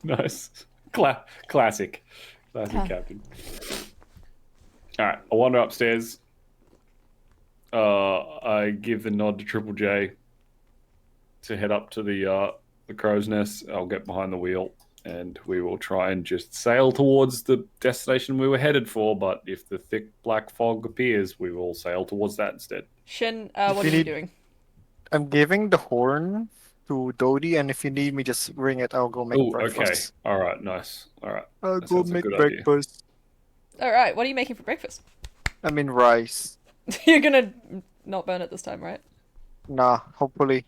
Nice. Classic Captain. Alright, I wander upstairs. I give the nod to Triple J to head up to the crow's nest. I'll get behind the wheel and we will try and just sail towards the destination we were headed for, but if the thick black fog appears, we will sail towards that instead. Shin, If what you are you need- doing? I'm giving the horn to Dodie, and if you need me, just ring it. I'll go make Oh, okay. breakfast. Alright, nice. Alright. I'll That go sounds a make good idea. breakfast. Alright, what are you making for breakfast? I mean rice. You're gonna not burn it this time, right? Nah, hopefully.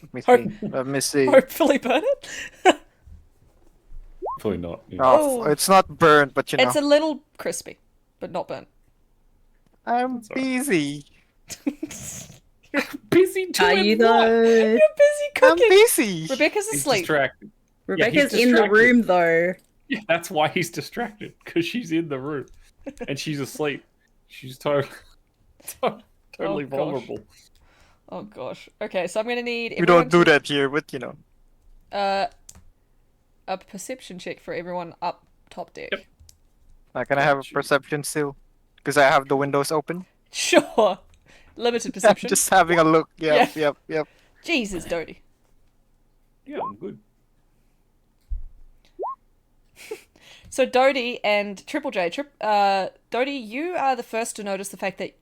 Let me Hope- see. Let me see. Hopefully burn it? Probably not. Yeah. Oh, Oh. it's not burnt, but you know. It's a little crispy, but not burnt. I'm That's all right. busy. Busy Are doing you what? though? You're busy I'm cooking! busy. Rebecca's He's asleep. distracted. Rebecca's he's in the distracted. room though. Yeah, that's why he's distracted, because she's in the room and she's asleep. She's totally gosh. vulnerable. Oh gosh. Okay, so I'm gonna need We don't do everyone that here, but you know. to a perception check for everyone up top deck. Yep. Can I have a Got you. perception still? Because I have the windows open. Sure. Limited perception. Just having a look. Yep, Yeah. yep. Jesus, Dodie. Yeah, I'm good. So Dodie and Triple J, Dodie, you are the first to notice the fact that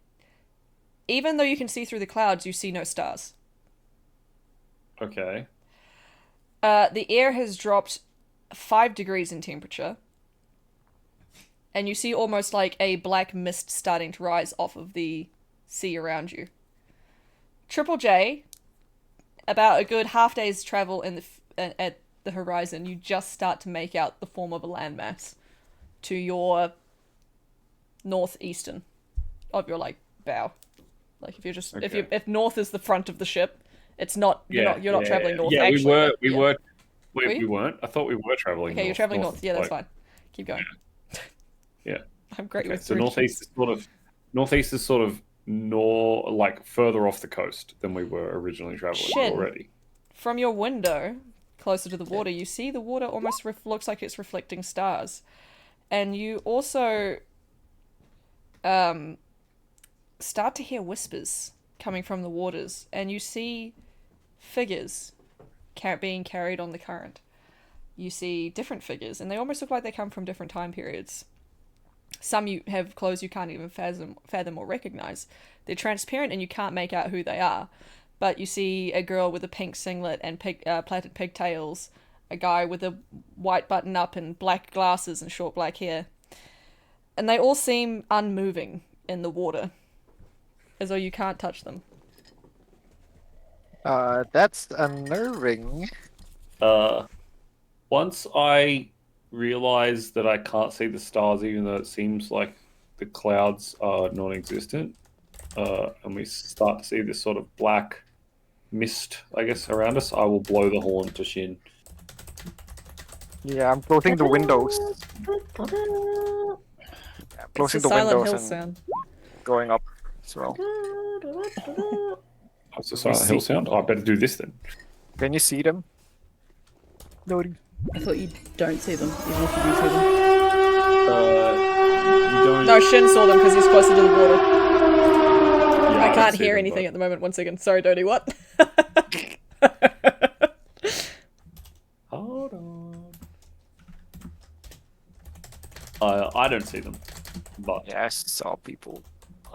even though you can see through the clouds, you see no stars. Okay. The air has dropped 5 degrees in temperature, and you see almost like a black mist starting to rise off of the sea around you. Triple J, about a good half day's travel at the horizon, you just start to make out the form of a landmass to your northeastern of your bow. Like if you're just if north is the front of the ship, it's not you're not traveling north. Yeah, actually, we you? weren't. I thought we were traveling. Okay, you're traveling north. Yeah, that's like- fine. Keep going. Yeah. I'm great Okay, with so directions. northeast is sort of further off the coast than we were originally traveling Shin. already. From your window, closer to the water, you see the water almost looks like it's reflecting stars. And you also start to hear whispers coming from the waters, and you see figures being carried on the current. You see different figures, and they almost look like they come from different time periods. Some you have clothes you can't even fathom or recognize. They're transparent and you can't make out who they are. But you see a girl with a pink singlet and plaited pigtails, a guy with a white button up and black glasses and short black hair. And they all seem unmoving in the water, as though you can't touch them. That's unnerving. Once I realize that I can't see the stars, even though it seems like the clouds are non-existent, and we start to see this sort of black mist, I guess, around us, I will blow the horn to Shin. Yeah, I'm closing the windows. Yeah, closing It's a the Silent windows Hill and sound. going up as well. That's a Silent Hill sound? Oh, I better do this then. Can you see them? Lodi. I thought you don't see them, even if you do see them. You don't... No, Shin saw them because he's closer to the water. Yeah, I don't can't see hear them, anything but- at the moment. 1 second. Sorry, Dodie, what? Hold on. I don't see them, but Yeah, I saw people.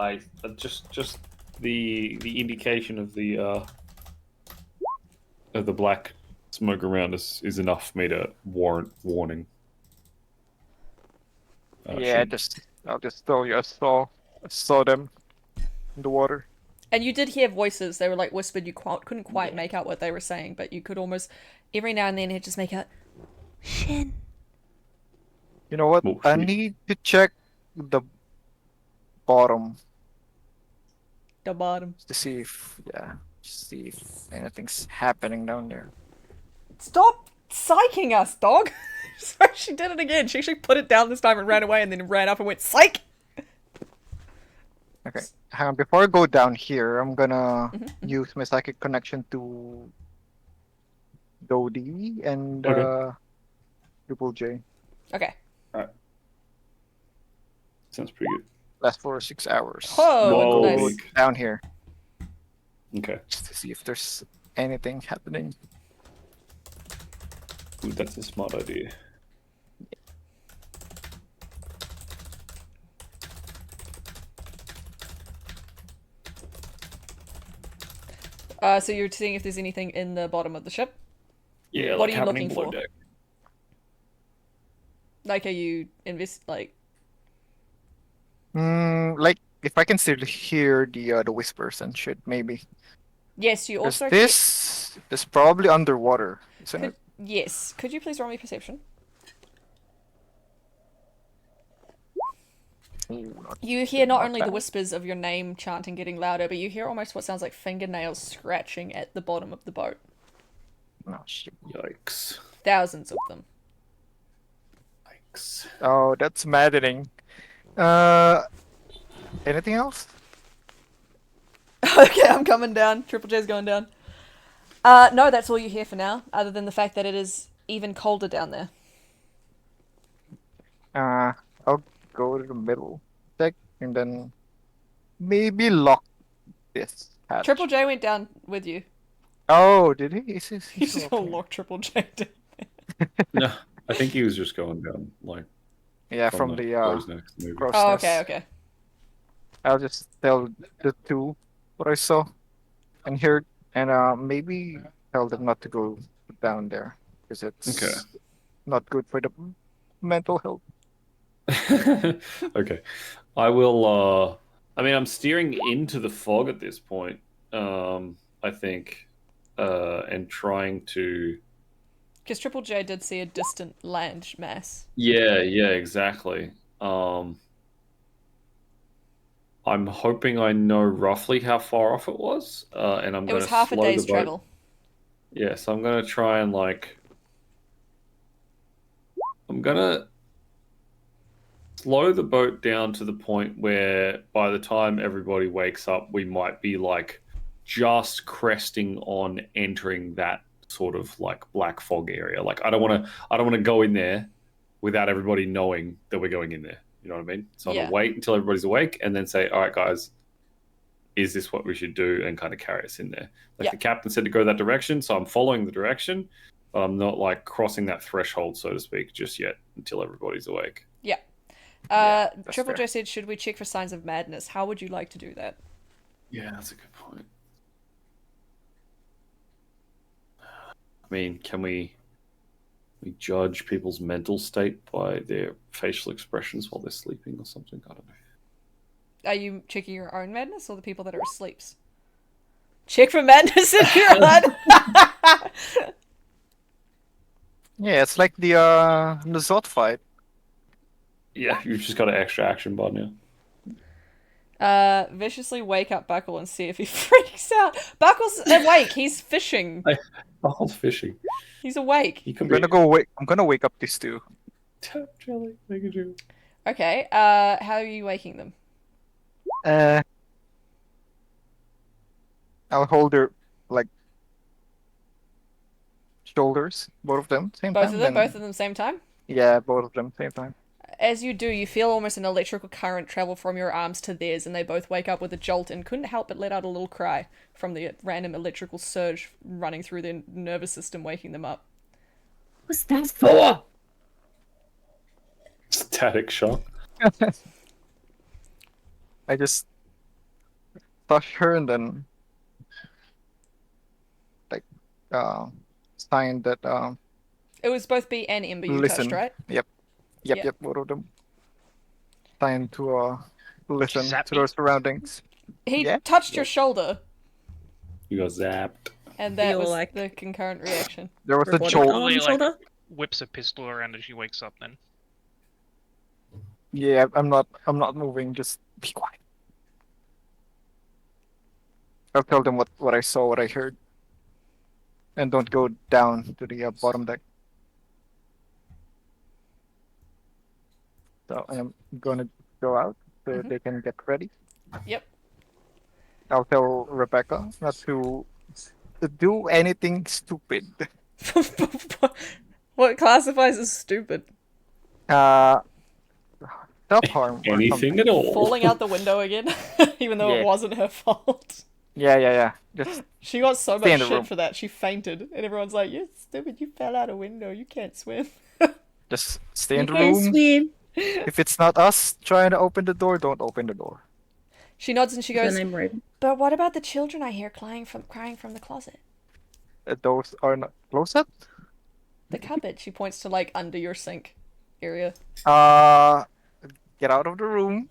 I just the indication of the black smoke around us is enough for me to warrant warning. Yeah, Shin. I'll just tell you, I saw them in the water. And you did hear voices. They were like whispered. You couldn't quite make out what they were saying, but you could almost every now and then he'd just make out Shin. You know what? Oh, I shit. need to check the bottom The bottom. to see if anything's happening down there. Stop psyching us, dog. Sorry, she did it again. She actually put it down this time and ran away, and then ran up and went psych. Okay, hang on. Before I go down here, I'm gonna use my psychic connection to Dodie and Okay. Triple J. Okay. Sounds pretty good. Last for 6 hours. Oh, Whoa, Go nice. big. down here Okay. just to see if there's anything happening. Ooh, that's a smart idea. So you're seeing if there's anything in the bottom of the ship. Yeah, What like are you happening looking below for? deck. Like, are you Like if I can still hear the whispers and shit, maybe. Yes, you 'Cause also. this is probably underwater, isn't it? Yes. Could you please roll me perception? You hear not only the whispers of your name chanting getting louder, but you hear almost what sounds like fingernails scratching at the bottom of the boat. No shit. Yikes. Thousands of them. 6. Oh, that's maddening. Anything else? Okay, I'm coming down. Triple J's going down. No, that's all you hear for now, other than the fact that it is even colder down there. I'll go to the middle deck and then maybe lock this hatch. Triple J went down with you. Oh, did he? He's You still just okay. lock Triple J down. No, I think he was just going down, like, Yeah, from the crow's nest, maybe. crow's Oh, nest. okay, okay. I'll just tell the two what I saw and heard, and maybe tell them not to go down there because it's Okay. not good for the mental health. Okay. I will, I mean, I'm steering into the fog at this point, I think, and trying to... Because Triple J did see a distant land mass. Yeah, exactly. I'm hoping I know roughly how far off it was, and I'm It going was to half a slow day's the boat. travel. Yeah, so I'm going to try and, like... I'm going to slow the boat down to the point where by the time everybody wakes up, we might be, like, just cresting on entering that sort of, like, black fog area. Like, I don't want to go in there without everybody knowing that we're going in there. You know what I mean? So I'm Yeah. going to wait until everybody's awake and then say, all right, guys, is this what we should do, and kind of carry us in there. Like, Yeah. the captain said to go that direction, so I'm following the direction, but I'm not, like, crossing that threshold, so to speak, just yet until everybody's awake. Yeah. that's Triple fair. J said, should we check for signs of madness? How would you like to do that? Yeah, that's a good point. I mean, can we judge people's mental state by their facial expressions while they're sleeping or something? I don't know. Are you checking your own madness or the people that are asleep? Check for madness in your head. Yeah, it's like the Nazot fight. Yeah, you've just got an extra action bar now. Viciously wake up Buckle and see if he freaks out. Buckle's awake. He's fishing. Buckle's fishing. He's awake. He could I'm gonna be... I'm gonna wake up these two. Tap jelly, make a joke. Okay. How are you waking them? I'll hold their like shoulders, both of them, same Both time. of them. then- Both of them, same time. Yeah, both of them, same time. As you do, you feel almost an electrical current travel from your arms to theirs, and they both wake up with a jolt and couldn't help but let out a little cry from the random electrical surge running through their nervous system, waking them up. What's that for? Static shock. I just touch her and then like sign that It was both B and Ember you listen. touched, right? Yep, Yeah. both of them. Sign to listen Zap to me. their surroundings. He Yeah. touched your shoulder, You got zapped. and that Feel was like- the concurrent reaction. There was a Robotic jolt. arm Probably, like- shoulder? Whips a pistol around as she wakes up. Then Yeah, I'm not moving, just be quiet. I'll tell them what I saw, what I heard. And don't go down to the bottom deck. So I'm gonna go out so they can get ready. Yep. I'll tell Rebecca not to do anything stupid. What classifies as stupid? Self-harm or Anything something. at all. Falling out the window again, even though Yeah. it wasn't her fault. Yeah. Just She got so Stay much in the shit room. for that. She fainted, and everyone's like, "You're stupid. You fell out a window. You can't swim." stay in You the can't room. swim. If it's not us trying to open the door, don't open the door. She nods and she Then goes, I'm Raven. "But what about the children I hear crying from the closet? Those are not close up. The cupboard." She points to like under your sink area. Get out of the room.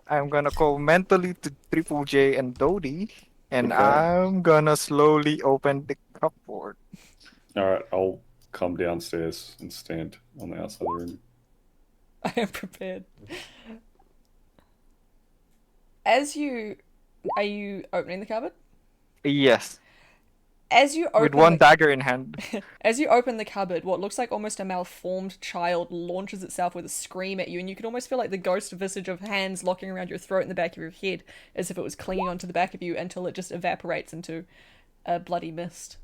I'm gonna call mentally to Triple J and Dodie, and Okay. I'm gonna slowly open the cupboard. All right, I'll come downstairs and stand on the outside of the room. I am prepared. Are you opening the cupboard? Yes. As you open with one dagger in hand. As you open the cupboard, what looks like almost a malformed child launches itself with a scream at you, and you can almost feel like the ghost visage of hands locking around your throat and the back of your head, as if it was clinging onto the back of you until it just evaporates into a bloody mist.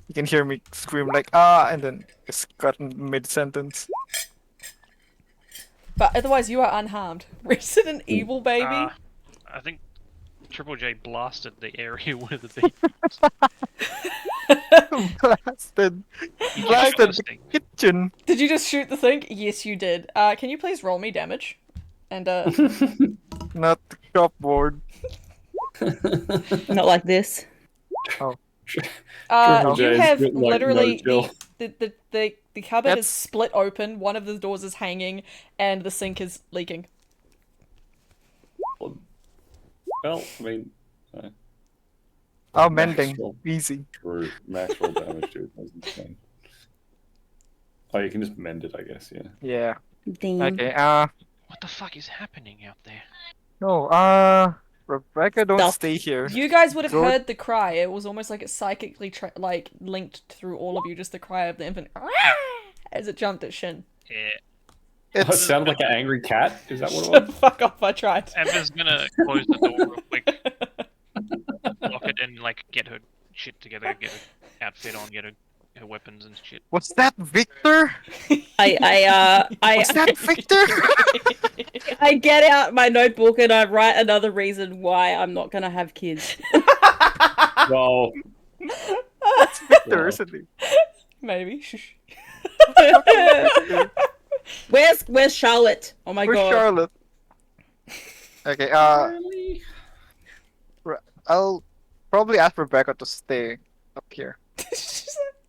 You can hear me scream like ah, and then it's cut in mid-sentence. But otherwise, you are unharmed. Resident Evil, baby. I think Triple J blasted the area where the beat. Blasted Blasted. the kitchen. Did you just shoot the thing? Yes, you did. Can you please roll me damage? And Not the cupboard. Not like this. Triple J you is have written like literally no chill. the cupboard That's- is split open. One of the doors is hanging, and the sink is leaking. Well, I mean, Oh, mending. Maxwell. Easy. true. Max roll damage, dude. That's insane. Oh, you can just mend it, I guess. Yeah. Yeah. Damn. Okay. What the fuck is happening out there? No. Rebecca, don't Stop. stay here. You guys would have Go- heard the cry. It was almost like it psychically linked through all of you. Just the cry of the infant as it jumped at Shin. Yeah. It It's sounded like an angry cat. Is that what it was? Fuck off! I tried. Emma's gonna close the door real quick, lock it, and like get her shit together, get her outfit on, get her weapons and shit. What's that, Victor? I What's that, Victor? I get out my notebook and I write another reason why I'm not gonna have kids. Well, Victor, Wow. isn't he? Maybe. Shh. Where's Charlotte? Oh my Where's god. Charlotte? Okay, I'll probably ask Rebecca to stay up here. She's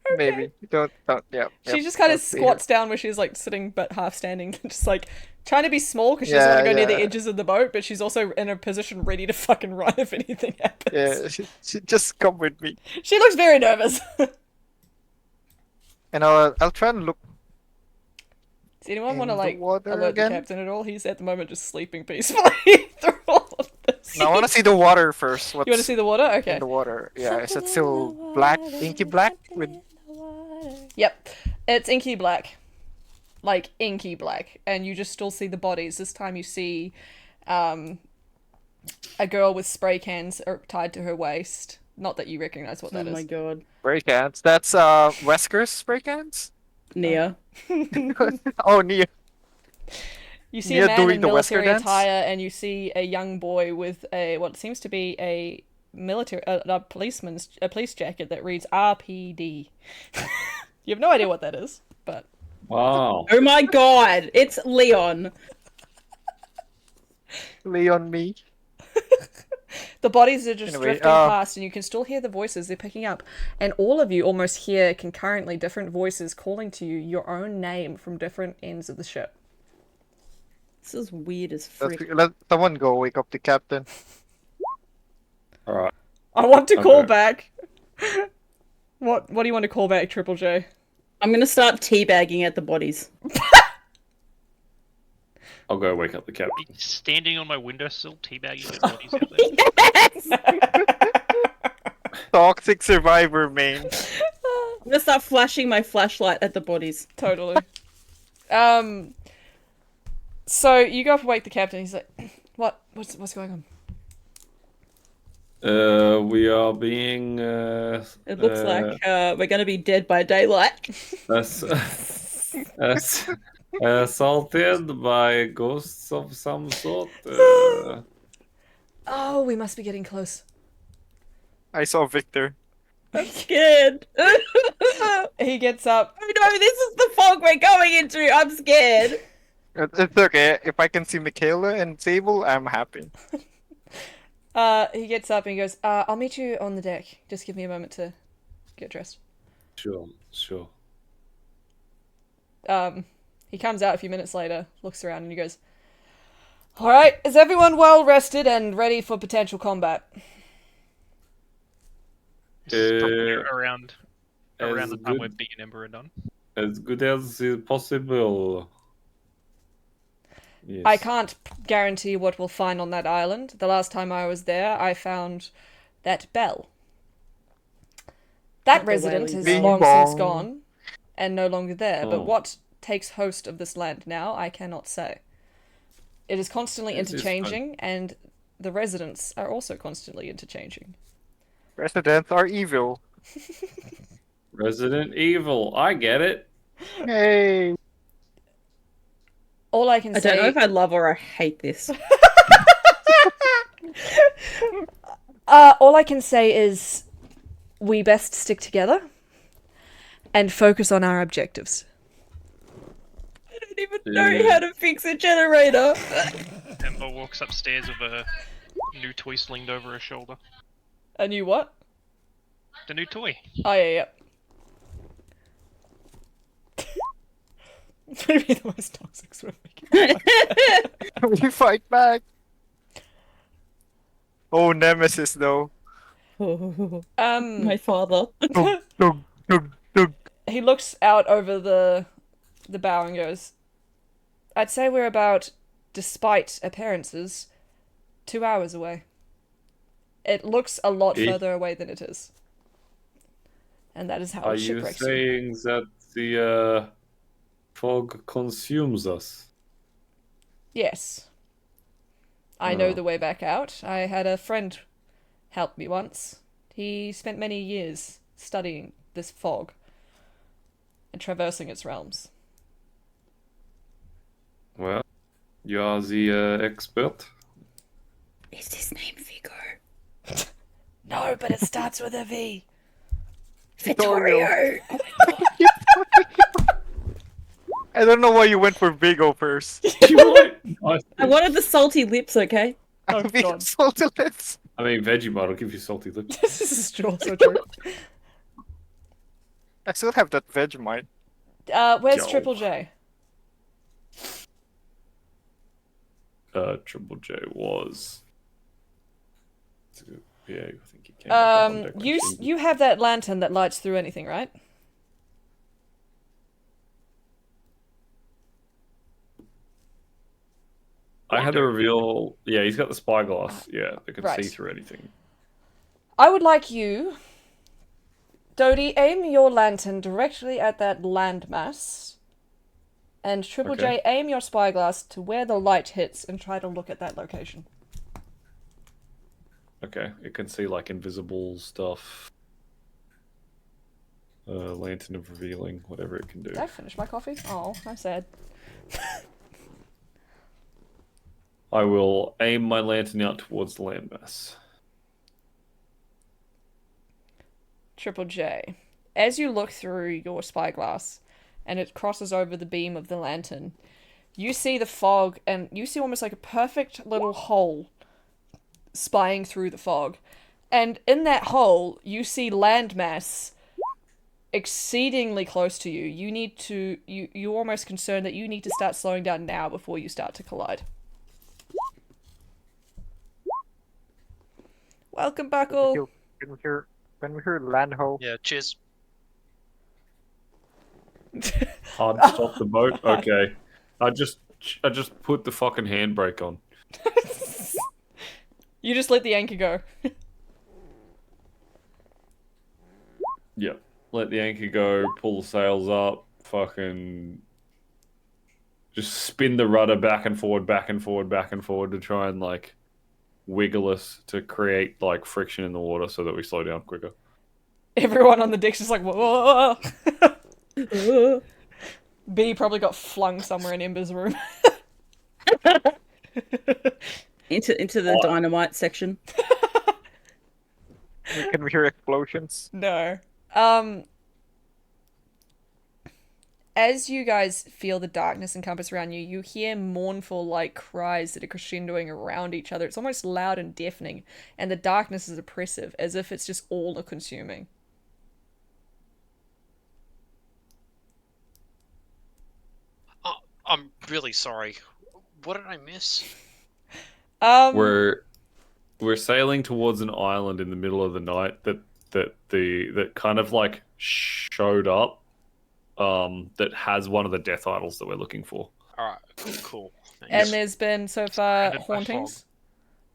like, okay. Maybe. Don't, yeah. She just kind I'll of stay squats down where she's like sitting but half standing, just like trying to be small because she doesn't want to Yeah, go near the yeah. edges of the boat, but she's also in a position ready to fucking run if anything happens. here. Yeah, she just come with me. She looks very nervous. And I'll try and look. Does anyone want to In the like water alert again? the captain at all? He's at the moment just sleeping peacefully through all of this. No, I want to see the water first. What's You want to see the water? Okay. in the water? Yeah, is it still black, inky black with? Yep, it's inky black, like inky black, and you just still see the bodies. This time you see, a girl with spray cans tied to her waist. Not that you recognize what Oh that my is. god. Spray cans. That's Wesker's spray cans. Nia. Oh, Nia. You see Nia a man doing in the military Wesker dance? attire, and you see a young boy with what seems to be a military, a police jacket that reads RPD. You have no idea what that is, but wow. Oh my god, it's Leon. Leon me. the bodies are just Anyway, drifting past, and you can still hear the voices they're picking up. And all of you almost hear concurrently different voices calling to you your own name from different ends of the ship. This is weird as Let's, frick. let someone go wake up the captain. All right. I want to call Okay. back. What do you want to call back, Triple J? I'm gonna start teabagging at the bodies. I'll go wake up the captain. Standing on my windowsill, teabagging the bodies out there. Yes! Toxic survivor main. I'm gonna start flashing my flashlight at the bodies. Totally. So you go up and wake the captain. He's like, What's going on? We are being. It looks like we're gonna be dead by daylight. Assaulted by ghosts of some sort. Oh, we must be getting close. I saw Victor. I'm scared. He gets up. Oh no, this is the fog we're going into. I'm scared. It's okay. If I can see Michaela and Sable, I'm happy. He gets up and he goes, I'll meet you on the deck. Just give me a moment to get dressed. Sure. He comes out a few minutes later, looks around, and he goes, Alright, is everyone well rested and ready for potential combat? This is probably around as the time good- where B and Ember are done. As good as possible. Yes. I can't guarantee what we'll find on that island. The last time I was there, I found that bell. That The resident whaling is Bing long since bong. gone and no longer there, but Oh. what takes host of this land now, I cannot say. It is constantly It is interchanging, and the residents are also constantly interchanging. Residents are evil. Resident Evil. I get it. Hey. All I can I say... don't know if I love or I hate this. all I can say is we best stick together and focus on our objectives. I don't even know how to fix a generator. Ember walks upstairs with a new toy slinged over her shoulder. A new what? The new toy. Oh, yeah. Maybe the most toxic swim We fight back. Oh, Nemesis though. My father. Dug, dug, dug, dug. He looks out over the bow and goes, I'd say we're about, despite appearances, 2 hours away. It looks a lot further away than it is. And that is how Are it you shipwrecks you. saying that the fog consumes us? Yes. I know Oh. the way back out. I had a friend help me once. He spent many years studying this fog and traversing its realms. Well, you are the expert. Is his name Vigo? No, but it starts with a V. Vittorio! I don't know why you went for Vigo first. I wanted the salty lips, okay? Oh, I'm being God. salty lips. I mean, Vegemite will give you salty lips. This is also true. I still have that Vegemite. Where's Yo. Triple J? Triple J was. Yeah, I think he came back up on deck when she- You have that lantern that lights through anything, right? I had to reveal. Yeah, he's got the spyglass. Yeah, that can Right. see through anything. I would like you, Dodie, aim your lantern directly at that landmass. And Triple Okay. J, aim your spyglass to where the light hits and try to look at that location. Okay, it can see like invisible stuff. Lantern of revealing, whatever it can do. Did I finish my coffee? Oh, I'm sad. I will aim my lantern out towards the landmass. Triple J, as you look through your spyglass and it crosses over the beam of the lantern, you see the fog and you see almost like a perfect little hole spying through the fog. And in that hole, you see landmass exceedingly close to you. You're almost concerned that you need to start slowing down now before you start to collide. Welcome, Buckle. When we hear Landho. Yeah, cheers. Hard stop the boat. Okay, I just put the fucking handbrake on. You just let the anchor go. Yeah, let the anchor go. Pull the sails up. Fucking just spin the rudder back and forward, back and forward, back and forward to try and like wiggle us to create like friction in the water so that we slow down quicker. Everyone on the deck's just like, whoa. B probably got flung somewhere in Ember's room. Into the dynamite section. Can we hear explosions? No. As you guys feel the darkness encompass around you, you hear mournful, like, cries that are crescendoing around each other. It's almost loud and deafening, and the darkness is oppressive, as if it's just all-consuming. I'm really sorry. What did I miss? We're sailing towards an island in the middle of the night that kind of like showed up. That has one of the death idols that we're looking for. Alright, cool. And Thanks. there's been, so far, Surrounded by hauntings.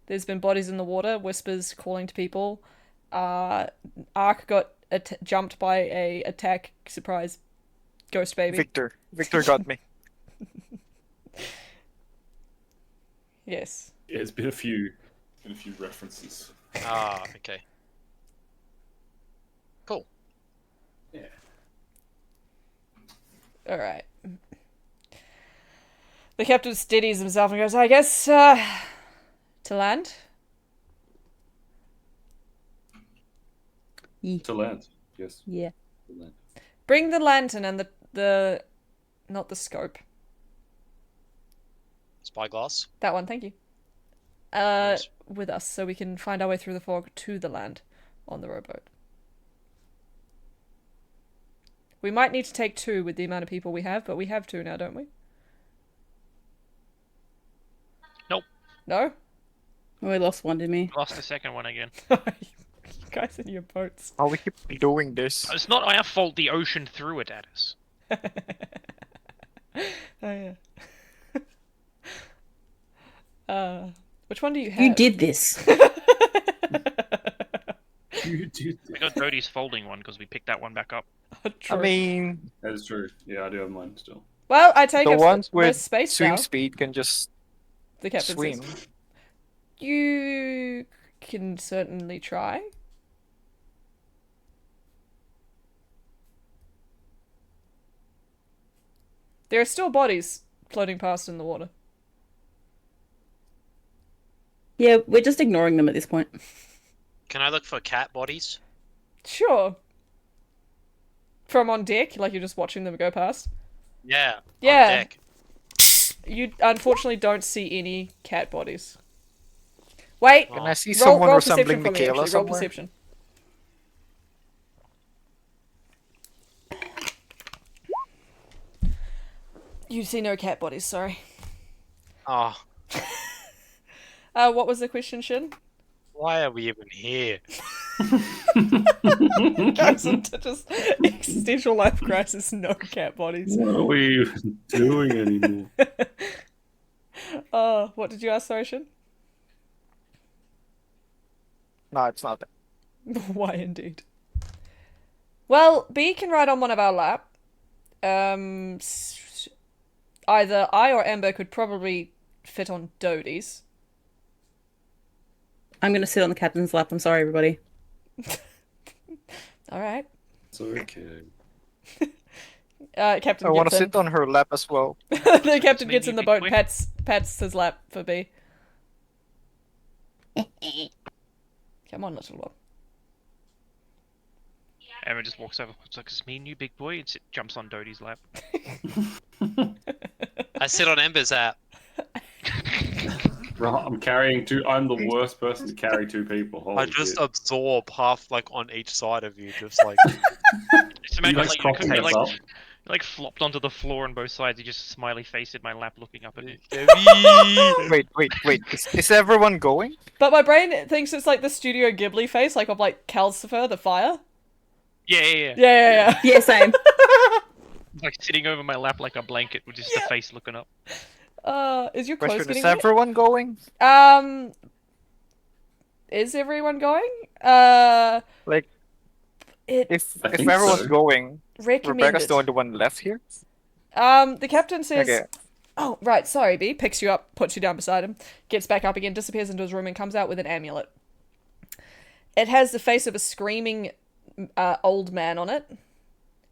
There's been bodies in the water, whispers calling to people. Ark got jumped by a attack surprise ghost baby. Victor got me. Yes. Yeah, it's been a few references. Ah, okay. Cool. Yeah. All right. The captain steadies himself and goes, I guess, to land? To land. Yes. Yeah. To land. Bring the lantern and the not the scope. Spyglass. That one, thank you. Nice. With us, so we can find our way through the fog to the land on the rowboat. We might need to take 2 with the amount of people we have, but we have 2 now, don't we? Nope. No? Oh, we lost one, didn't we? Lost the second one again. You guys in your boats. Oh, we keep doing this. It's not our fault the ocean threw it at us. Oh yeah. Which one do you have? You did this. You did. We got Dodie's folding one because we picked that one back up. True. I mean, That is true. Yeah, I do have mine still. well, I take the up ones most with space swim now. speed can just The captain swim. says. You can certainly try. There are still bodies floating past in the water. Yeah, we're just ignoring them at this point. Can I look for cat bodies? Sure. From on deck, like you're just watching them go past. Yeah. Yeah. On deck. You unfortunately don't see any cat bodies. Wait. Can I see Roll someone perception resembling for me, Michaela actually. Roll somewhere? perception. You see no cat bodies, sorry. Oh, What was the question, Shin? why are we even here? Goes into just existential life crisis, no cat bodies. What are we even doing anymore? What did you ask, sorry, Shin? No, it's not that. Why indeed? Well, B can ride on one of our lap. Either I or Amber could probably fit on Dodie's. I'm gonna sit on the captain's lap. I'm sorry, everybody. All right. It's okay. Captain I want to gets in. sit on her lap as well. The captain Maybe gets in the be boat, quick. pats his lap for B. Come on, little one. Emma just walks over. It's like, it's me and you, big boy. And jumps on Dodie's lap. I sit on Ember's app. Right, I'm carrying 2. I'm the worst person to carry 2 people. Holy I just shit. absorb half like on each side of you, just like. Just You imagine like like, propping you us like, up? you like flopped onto the floor on both sides. You just smiley face in my lap, looking up at me. Wait. Is everyone going? But my brain thinks it's like the Studio Ghibli face, like of like Calcifer, the fire. Yeah. Yeah. Yeah, same. Like sitting over my lap like a blanket with just the face looking up. Is your clothes Question, getting is wet? everyone going? Is everyone going? Like, It if I if think everyone's so. going, recommended. Rebecca's the only one left here. The captain says, Okay. "Oh, right, sorry, B." Picks you up, puts you down beside him, gets back up again, disappears into his room, and comes out with an amulet. It has the face of a screaming old man on it,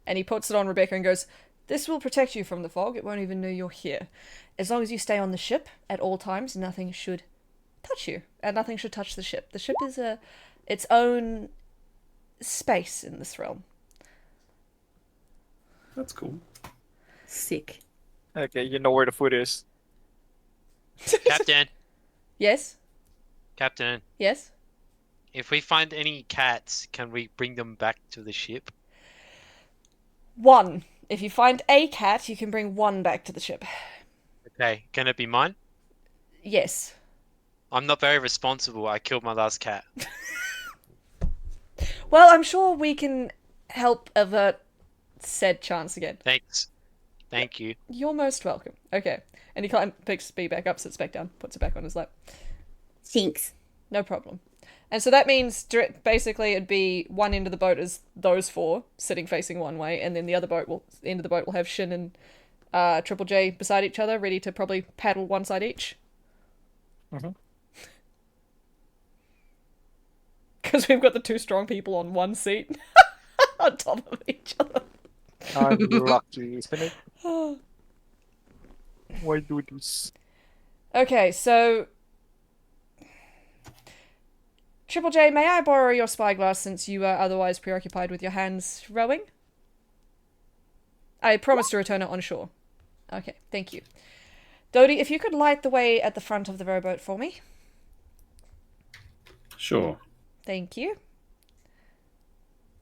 and he puts it on Rebecca and goes, "This will protect you from the fog. It won't even know you're here. As long as you stay on the ship at all times, nothing should touch you, and nothing should touch the ship. The ship is its own space in this realm." That's cool. Sick. Okay, you know where the food is. Captain, Yes. Captain, Yes. if we find any cats, can we bring them back to the ship? 1. If you find a cat, you can bring 1 back to the ship. Okay, can it be mine? Yes. I'm not very responsible. I killed my last cat. Well, I'm sure we can help avert said chance again. Thanks. Thank you. You're most welcome. Okay. And he picks B back up, sits back down, puts it back on his lap. Thanks. No problem. And so that means basically it'd be one end of the boat is those four sitting facing one way, and then the other end of the boat will have Shin and Triple J beside each other, ready to probably paddle one side each. Because we've got the two strong people on one seat on top of each other. I'm lucky, isn't it? Why do this? Okay, so Triple J, may I borrow your spyglass since you are otherwise preoccupied with your hands rowing? I promise to return it on shore. Okay, thank you. Dodie, if you could light the way at the front of the rowboat for me. Sure. Thank you.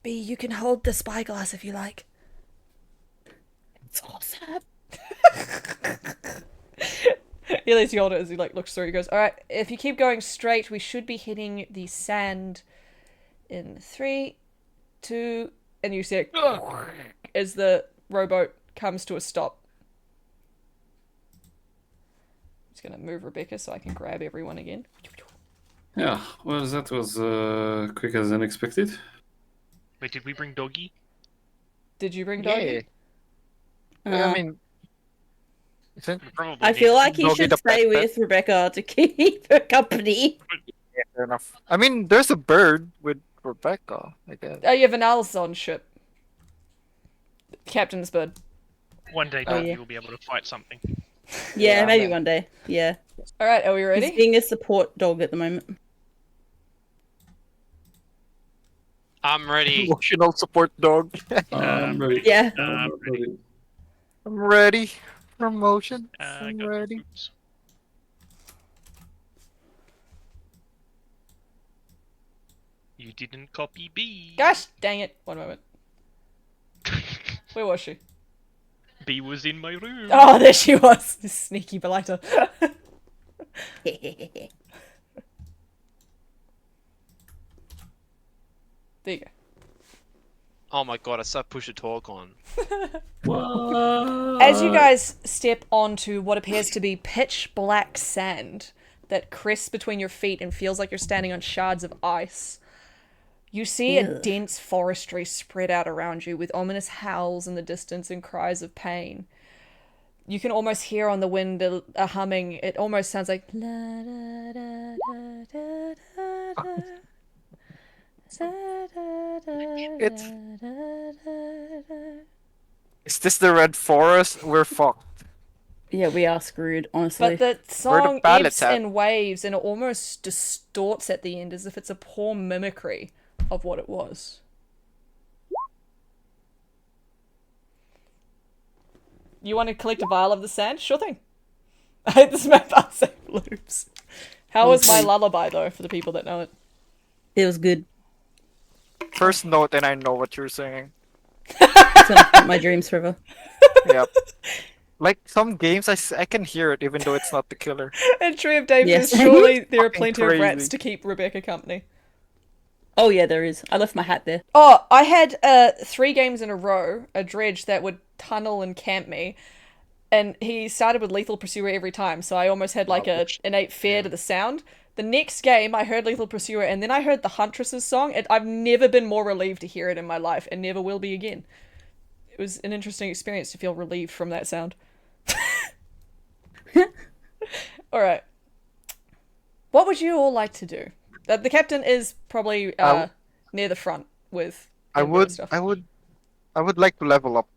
B, you can hold the spyglass if you like. It's awesome. He lets you hold it as he looks through. He goes, "All right, if you keep going straight, we should be hitting the sand in 3, 2," and you see it as the rowboat comes to a stop. I'm just gonna move Rebecca so I can grab everyone again. Yeah, well, that was quick as unexpected. Wait, did we bring Doggy? Did you bring Doggy? I mean, Probably I feel like he Doggy should the stay pet. with Rebecca to keep her company. yeah, fair enough. I mean, there's a bird with Rebecca, I guess. Oh, yeah, Vanal's on ship. Captain's bird. one day Oh, Doggy yeah. will be able to fight something. Yeah, Yeah, maybe man. one day. Yeah. All right, are we He's ready? being a support dog at the moment. I'm ready. Emotional support dog. I'm ready. Yeah. I'm ready. I'm ready. Promotion. I I'm got ready. boots. You didn't copy B. Gosh, dang it. One moment. Where was she? B was in my room. Oh, there she was. This sneaky blighter. There you go. Oh my god, I start push a talk on. What? As you guys step onto what appears to be pitch black sand that crests between your feet and feels like you're standing on shards of ice, you see a Ugh. dense forestry spread out around you with ominous howls in the distance and cries of pain. You can almost hear on the wind a humming. It almost sounds like la da da da da da da. It's- Is this the Red Forest? We're fucked. Yeah, we are screwed, honestly. But the song ballots ebbs at? in waves and it almost distorts at the end as if it's a poor mimicry of what it was. You want to collect a vial of the sand? Sure thing. I hate this map unsafe loops. How was my Okay. lullaby, though, for the people that know it? It was good. First note, and I know what you're saying. It's gonna haunt my dreams forever. Yep. Like some games, I can hear it even though it's not the killer. And Tree of David Yes. is surely there are Fucking plenty of rats crazy. to keep Rebecca company. Oh yeah, there is. I left my hat there. Oh, I had 3 games in a row, a dredge that would tunnel and camp me. And he started with Lethal Pursuer every time, so I almost had like a innate fear to the sound. The next game, I heard Lethal Pursuer, and then I heard the Huntress's song, and I've never been more relieved to hear it in my life, and never will be again. It was an interesting experience to feel relieved from that sound. Alright. What would you all like to do? The captain is probably near the front with I input would, stuff. I would, I would like to level up.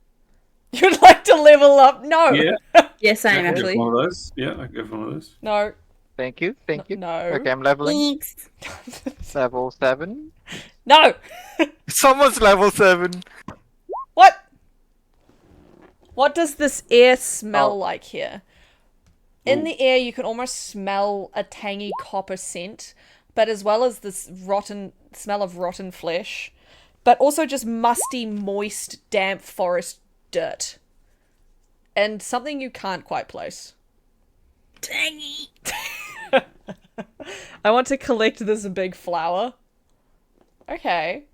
You'd like to level up? No! Yeah, Yeah, same I can actually. get one of those. Yeah, I can get one of those. No. Thank you, thank you. No. Okay, I'm leveling. Thanks. Level 7. No! Someone's level 7. What? What does this air smell Oh. like here? In the air, you can almost smell a tangy copper scent, but as well as this rotten smell of rotten flesh, but also just musty, moist, damp forest dirt. And something you can't quite place. Tangy. I want to collect this big flower. Okay.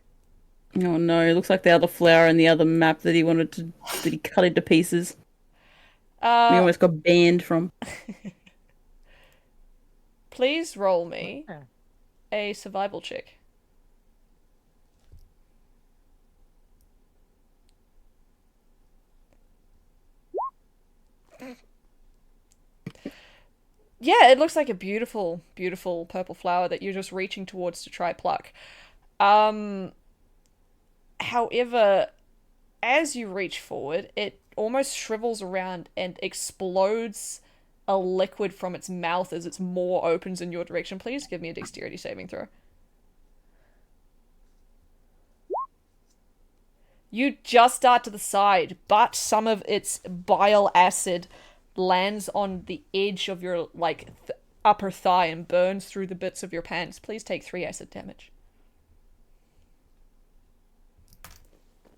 Oh no, it looks like the other flower in the other map that he cut into pieces. He almost got banned from. Please roll me a survival check. Yeah, it looks like a beautiful, beautiful purple flower that you're just reaching towards to try pluck. However, as you reach forward, it almost shrivels around and explodes a liquid from its mouth as its maw opens in your direction. Please give me a dexterity saving throw. You just dart to the side, but some of its bile acid lands on the edge of your, like, upper thigh and burns through the bits of your pants. Please take 3 acid damage.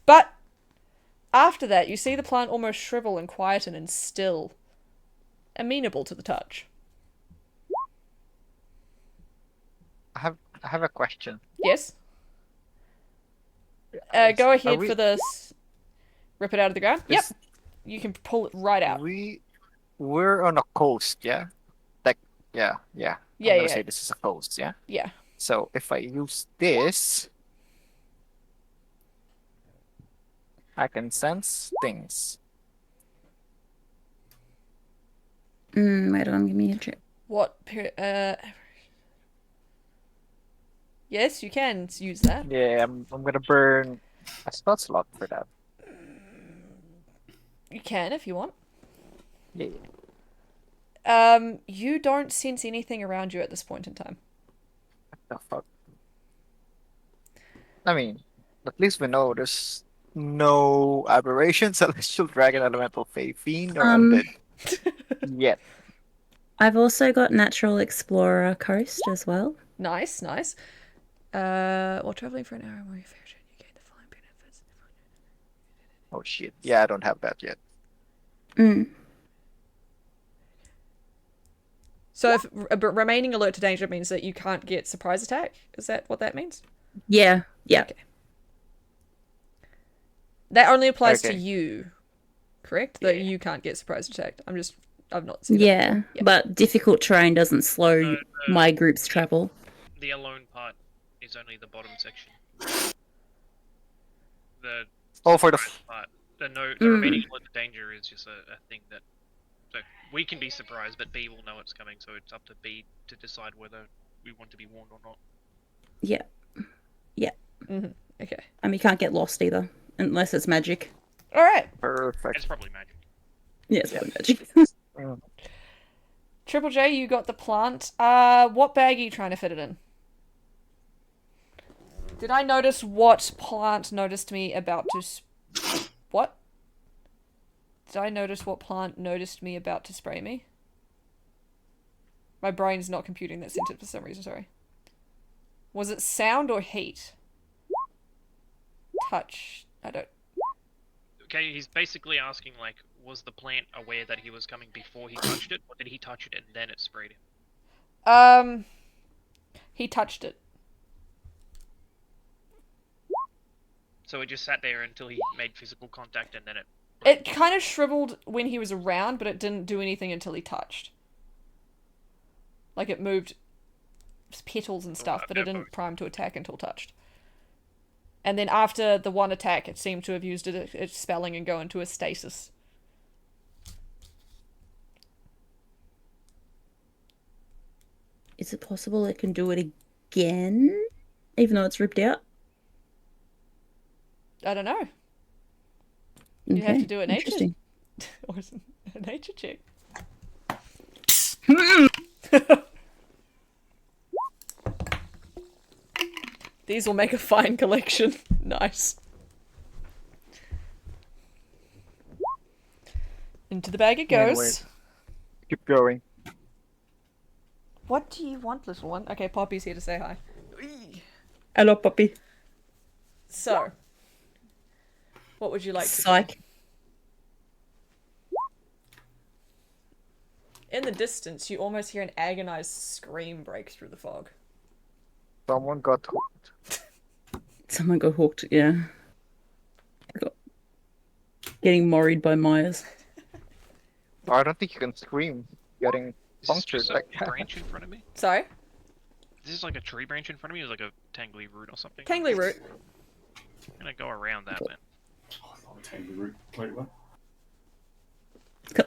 But after that, you see the plant almost shrivel and quieten and still amenable to the touch. I have a question. Yes? Go Are ahead we- for this. Rip it out of the ground? Yep. Is- You can pull it right out. We're on a coast, yeah? Like, yeah. Yeah, I'm gonna yeah. say this is a coast, yeah? Yeah. So if I use this, I can sense things. Wait on, give me a check. What period? Yes, you can use that. Yeah, I'm gonna burn a spell slot for that. You can if you want. Yeah. You don't sense anything around you at this point in time. What the fuck? I mean, at least we know there's no aberrations, celestial dragon, elemental fae, fiend, or undead yet. I've also got Natural Explorer Coast as well. Nice, nice. While traveling for an hour while you fair you gain the following benefits. Oh shit. Yeah, I don't have that yet. So if remaining alert to danger means that you can't get surprise attack, is that what that means? Yeah. Okay. That only applies to Okay. you, correct? That you can't get surprise attacked. I've not seen it. Yeah, Yeah. but difficult terrain doesn't slow No, my group's travel. The alone part is only the bottom section. The Oh, for the part, the remaining alert to danger is just a thing that. So we can be surprised, but B will know it's coming. So it's up to B to decide whether we want to be warned or not. Yeah. Okay. And we can't get lost either, unless it's magic. All right. perfect. It's probably magic. Yeah, it's probably magic. Triple J, you got the plant. What bag are you trying to fit it in? Did I notice what plant noticed me about to... What? Did I notice what plant noticed me about to spray me? My brain's not computing that sentence for some reason, sorry. Was it sound or heat? Touch. I don't... Okay, he's basically asking, like, was the plant aware that he was coming before he touched it, or did he touch it and then it sprayed him? He touched it. So it just sat there until he made physical contact and then it... It kind of shriveled when he was around, but it didn't do anything until he touched. Like, it moved petals and stuff, but it didn't prime to attack until touched. And then after the one attack, it seemed to have used its spelling and go into a stasis. Is it possible it can do it again? Even though it's ripped out? I don't know. You have to do a nature... Interesting. or a nature check. These will make a fine collection. Nice. Into the bag it goes. Anyway. Keep going. What do you want, little one? Okay, Poppy's here to say hi. Hello, puppy. So, what would you like to do? Psych. In the distance, you almost hear an agonized scream break through the fog. Someone got hooked. Someone got hooked, yeah. Getting worried by Myers. Oh, I don't think you can scream. Getting Is this punctured just a like that. branch in front of me? Sorry? This is like a tree branch in front of me. Is like a tangly root or something. Tangly root. I'm gonna go around that then. Oh, not a tangle root. Wait, what?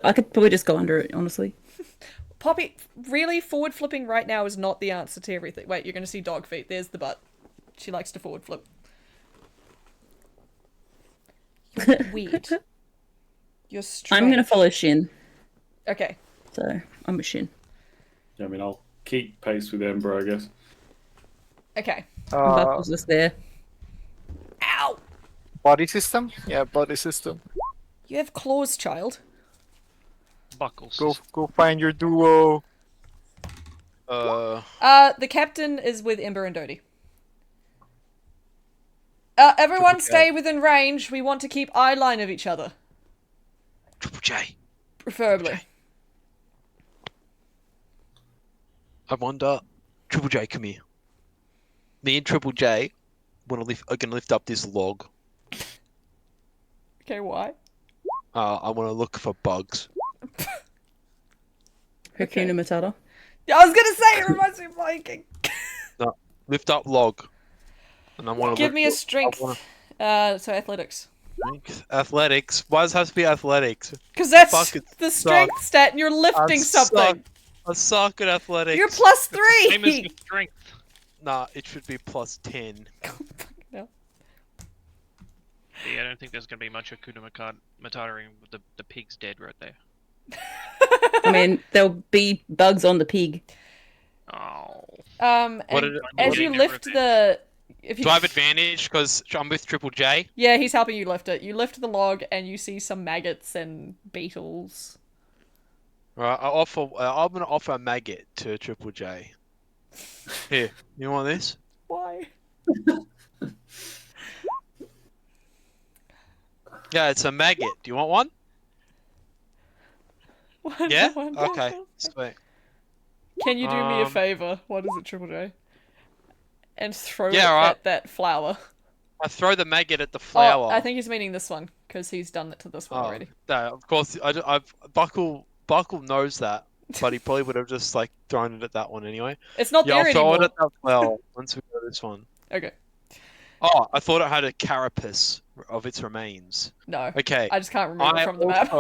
I could probably just go under it, honestly. Poppy, really, forward flipping right now is not the answer to everything. Wait, you're going to see dog feet. There's the butt. She likes to forward flip. You're weird. You're strange. I'm gonna follow Shin, Okay. so I'm a Shin. Yeah, I mean, I'll keep pace with Ember, I guess. Okay. Buckle's just there. Ow! Body system? Yeah, body system. You have claws, child. Buckles. Go find your duo. The captain is with Ember and Dodie. Everyone stay within range. We want to keep eye line of each other. Triple J. Preferably. I wonder, Triple J, come here. Me and Triple J are gonna lift up this log. Okay, why? I want to look for bugs. Hakuna Matata. Yeah, I was gonna say, it reminds me of Viking. No, lift up log. And I want to Give me a strength. So athletics. Athletics. Why does it have to be athletics? Because that's Fucking the strength stat and you're lifting something. I suck at athletics. You're plus Same as 3! your strength. Nah, it should be plus 10. No. Yeah, I don't think there's gonna be much Hakuna Matata with the pig's dead right there. I mean, there'll be bugs on the pig. Oh. And did it- as what you did it lift the... If you... Do I have advantage because I'm with Triple J? Yeah, he's helping you lift it. You lift the log and you see some maggots and beetles. Right, I'm gonna offer a maggot to Triple J. Here, you want this? Why? Yeah, it's a maggot. Do you want one? Yeah? Okay, sweet. Can you do me a Um, favor? What is it, Triple J? And throw it Yeah, alright. at that flower. I throw the maggot at the flower. Oh, I think he's meaning this one, because he's done it to this one already. No, of course, Buckle knows that, but he probably would have just like thrown it at that one anyway. It's not Yeah, I'll there throw anymore. it at that flower once we go to this one. Okay. Oh, I thought it had a carapace of its remains. No. Okay. I just can't remember from the map.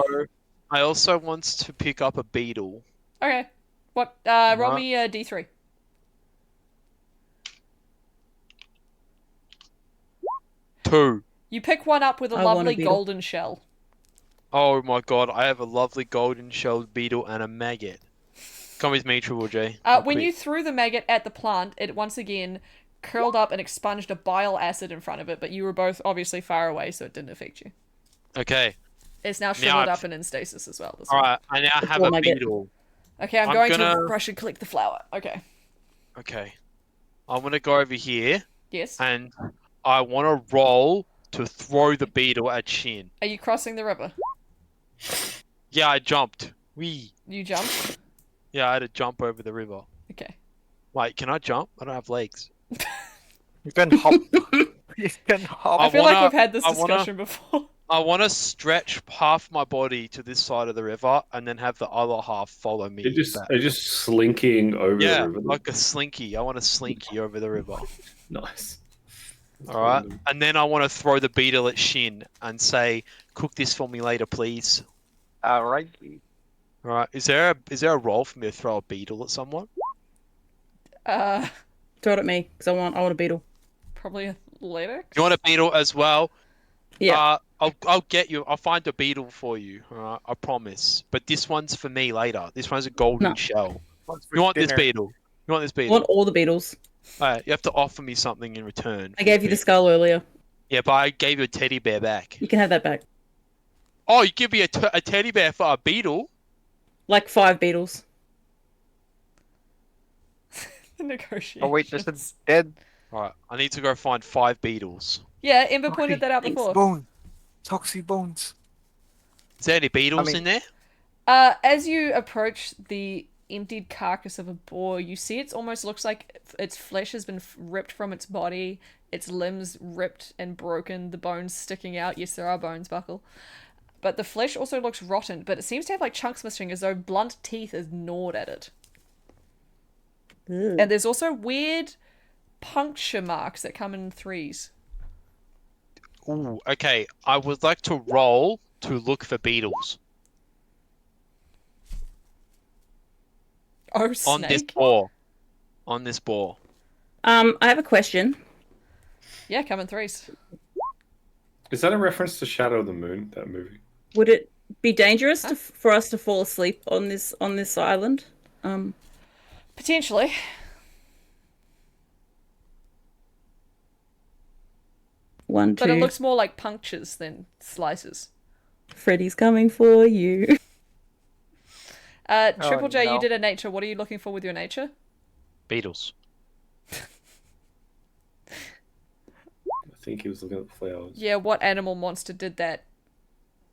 I also want to pick up a beetle. Okay. What? Roll Right. me a d3. Two. You pick one up with a I want a lovely beetle. golden shell. Oh my god, I have a lovely golden shelled beetle and a maggot. Come with me, Triple J. When you threw the maggot at the plant, it once again curled up and expunged a bile acid in front of it, but you were both obviously far away, so it didn't affect you. Okay. It's now shriveled I've- up and in stasis as well. This one. Alright, I now have one a maggot. beetle. Okay, I'm I'm going gonna- to rush and collect the flower. Okay. Okay. I want to go over here Yes. and I want to roll to throw the beetle at Shin. Are you crossing the river? Yeah, I jumped. Wee. You jumped? Yeah, I had to jump over the river. Okay. Wait, can I jump? I don't have legs. You can hop. You can hop. I feel like wanna- we've had this I wanna- discussion before. I want to stretch half my body to this side of the river and then have the other half follow me. back. They're just slinking over Yeah, the river. like a slinky. I want a slinky over the river. Nice. All right, and then I want to throw the beetle at Shin and say, "Cook this for me later, please." Alright. All right, is there a role for me to throw a beetle at someone? Throw it at me, because I want a beetle. Probably athletics. You want a beetle as well? Yeah. I'll get you. I'll find a beetle for you. All right, I promise. But this one's for me later. This one's a golden No. shell. You want this beetle? You want this I beetle? want all the beetles. Alright, you have to offer me something in return. I gave you the skull earlier. Yeah, but I gave you a teddy bear back. You can have that back. Oh, you give me a teddy bear for a beetle? Like 5 beetles. The negotiations. Oh wait, there's a dead. Alright, I need to go find 5 beetles. Yeah, Ember pointed that out Thanks. before. Bone. Toxic bones. Is there any beetles mean- in there? As you approach the emptied carcass of a boar, you see it almost looks like its flesh has been ripped from its body, its limbs ripped and broken, the bones sticking out. Yes, there are bones, Buckle. But the flesh also looks rotten, but it seems to have like chunks missing as though blunt teeth has gnawed at it. Ugh. And there's also weird puncture marks that come in threes. Ooh, okay. I would like to roll to look for beetles Oh, on this snake. boar. On this boar. I have a question. Yeah, come in threes. Is that a reference to Shadow of the Moon, that movie? Would it be dangerous for us to fall asleep on this island? Potentially. One, But it two. looks more like punctures than slices. Freddy's coming for you. Triple J, you no. did a nature. What are you looking for with your nature? Beetles. I think he was looking at the flowers. Yeah, what animal monster did that?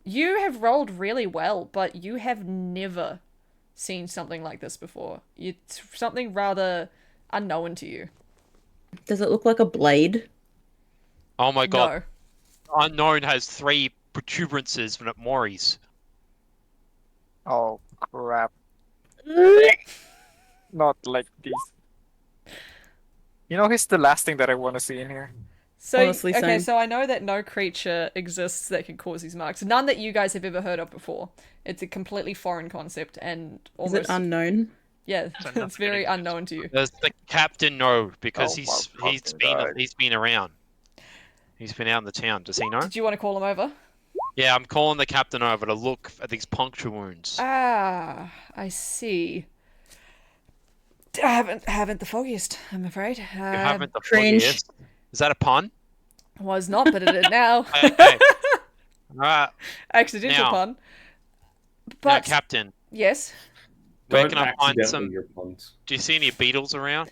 You have rolled really well, but you have never seen something like this before. It's something rather unknown to you. Does it look like a blade? Oh my god. No. Unknown has 3 protuberances when it mores. Oh crap! Not like this. You know, he's the last thing that I want to see in here. So, Honestly, okay, same. so I know that no creature exists that can cause these marks. None that you guys have ever heard of before. It's a completely foreign concept and Is almost... it unknown? Yeah, So it's nothing very exists. unknown to you. Does the captain know? Because Oh, my he's fucking been God. he's been around. He's been out in the town. Does he know? Did you want to call him over? Yeah, I'm calling the captain over to look at these puncture wounds. Ah, I see. I haven't the foggiest, I'm afraid. You haven't the cringe. foggiest. Is that a pun? Was not, but it is now. Okay. Alright. Accidental Now- pun. Now, But captain, yes, where Don't can I find accidentally some? your puns. Do you see any beetles around?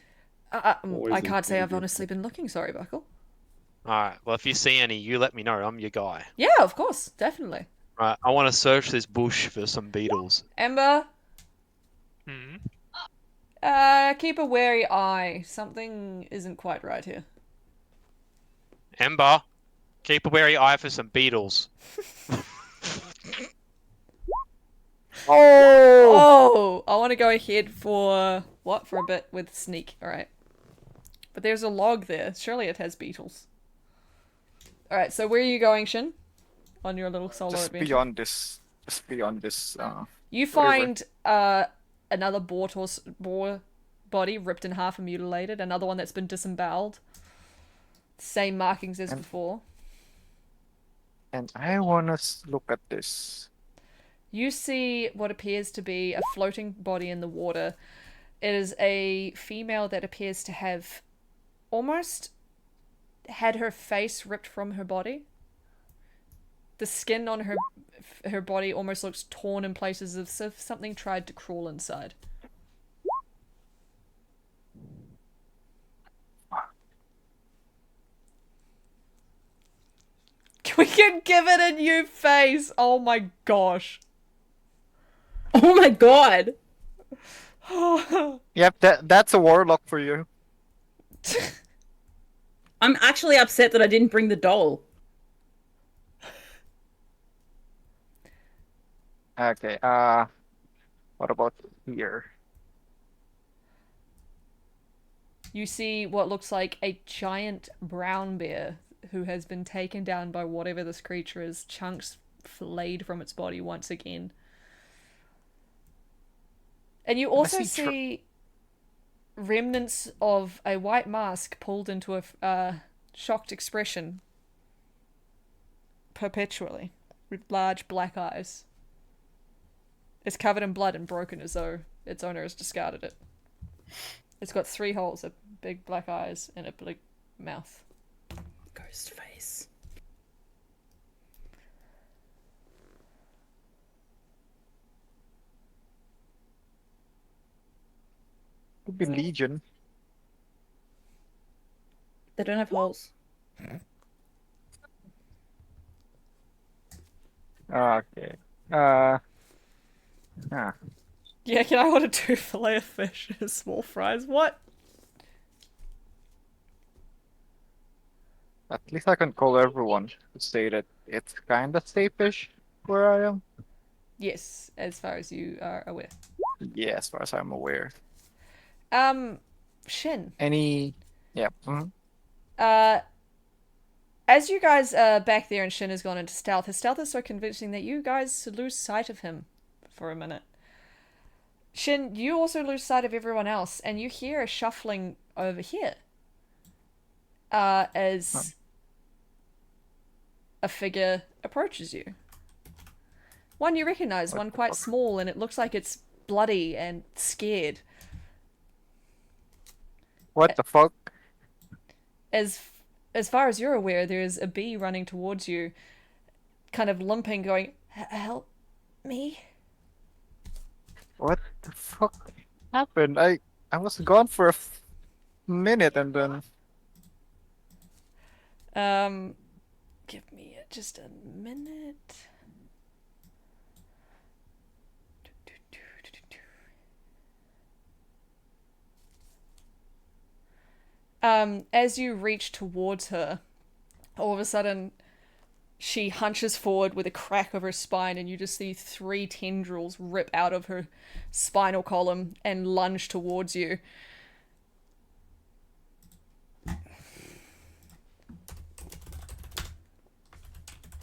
Always I can't say I've intended. honestly been looking. Sorry, Buckle. Alright, well, if you see any, you let me know. I'm your guy. Yeah, of course, definitely. Right, I want to search this bush for some beetles. Ember, Hmm. keep a wary eye. Something isn't quite right here. Ember, keep a wary eye for some beetles. Oh, I want to go ahead for what? For a bit with sneak. All right. But there's a log there. Surely it has beetles. All right. So where are you going, Shin? On your little solo Just adventure. beyond this. Just beyond this. You river. find another boar body ripped in half and mutilated. Another one that's been disemboweled. Same markings as before. And I wanna look at this. You see what appears to be a floating body in the water. It is a female that appears to have almost had her face ripped from her body. The skin on her body almost looks torn in places as if something tried to crawl inside. We can give it a new face! Oh my gosh. Oh my god! Yep, that's a warlock for you. I'm actually upset that I didn't bring the doll. Okay. What about here? You see what looks like a giant brown bear who has been taken down by whatever this creature is, chunks flayed from its body once again. And you also see remnants of a white mask pulled into a shocked expression perpetually, with large black eyes. It's covered in blood and broken as though its owner has discarded it. It's got 3 holes, a big black eyes, and a big mouth. Ghost face. Could be Legion. They don't have holes. Okay. Yeah, can I order 2 fillet of fish and small fries? What? At least I can call everyone to say that it's kinda safe-ish where I am. Yes, as far as you are aware. Yeah, as far as I'm aware. Shin. Any? Yeah. As you guys are back there and Shin has gone into stealth, his stealth is so convincing that you guys lose sight of him for a minute. Shin, you also lose sight of everyone else, and you hear a shuffling over here. As a figure approaches you. One you recognize, one quite small, and it looks like it's bloody and scared. What the fuck? As far as you're aware, there's a bee running towards you, kind of limping, going, "Help me." What the fuck happened? I was gone for a minute and then. Give me just a minute. As you reach towards her, all of a sudden, she hunches forward with a crack of her spine, and you just see 3 tendrils rip out of her spinal column and lunge towards you.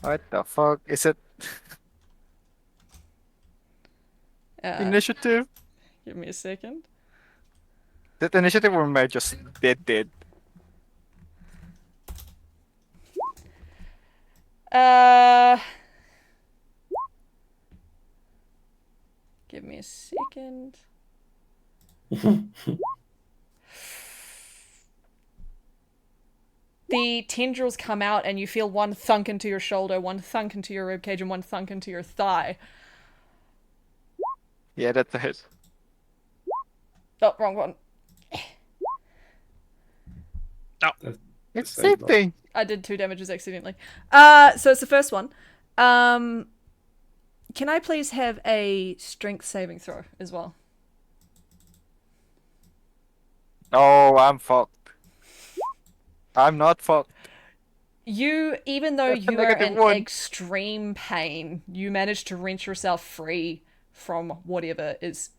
What the fuck? Is it initiative? Give me a second. That initiative or am I just dead? Give me a second. The tendrils come out and you feel one thunk into your shoulder, one thunk into your ribcage, and one thunk into your thigh. Yeah, that's a hit. Oh, wrong one. It's the same thing. I did 2 damages accidentally. So it's the first one. Can I please have a strength saving throw as well? Oh, I'm fucked. I'm not fucked. You, even though That's a you are in -1. extreme pain, you manage to wrench yourself free from whatever is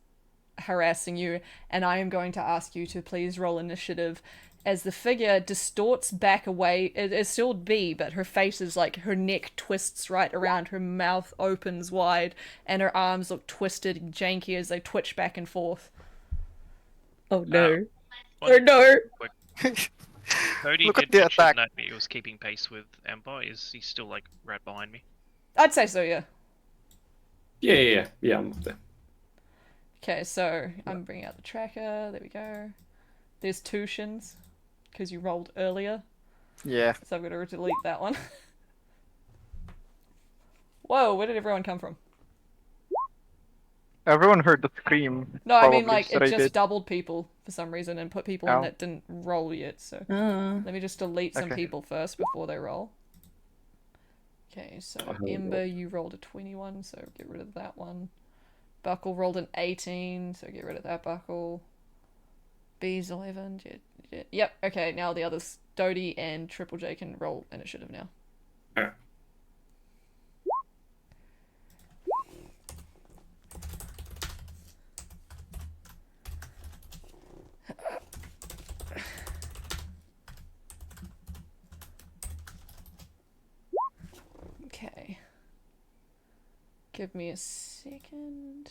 harassing you, and I am going to ask you to please roll initiative as the figure distorts back away. It is still B, but her face is like, her neck twists right around, her mouth opens wide, and her arms look twisted and janky as they twitch back and forth. Oh no. Oh no. Cody Look did at the mention attack. that he was keeping pace with Ember. Is he still like right behind me? I'd say so, yeah. Yeah, I'm up there. Okay, so I'm bringing out the tracker. There we go. There's 2 shins, because you rolled earlier. Yeah. So I'm going to delete that one. Whoa, where did everyone come from? Everyone heard the scream. No, I mean, probably, like, that it I just did. doubled people for some reason and put people in Oh. that didn't roll yet, so... Oh. Let me just delete some Okay. people first before they roll. Okay, so Ember, you rolled a 21, so get rid of that one. Buckle rolled an 18, so get rid of that Buckle. B's 11, yep, okay, now the others, Dodie and Triple J can roll initiative now. Alright. Okay. Give me a second.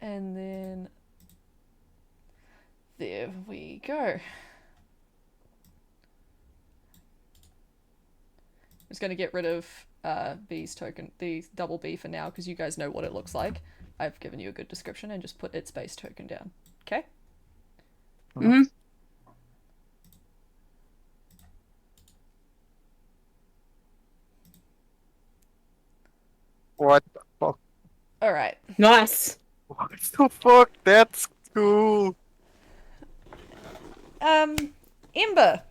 And then there we go. I'm just going to get rid of B's token, the double B for now, because you guys know what it looks like. I've given you a good description, and just put its base token down. Okay? Mm-hmm. What the fuck? Alright. Nice. What the fuck? That's cool. Ember!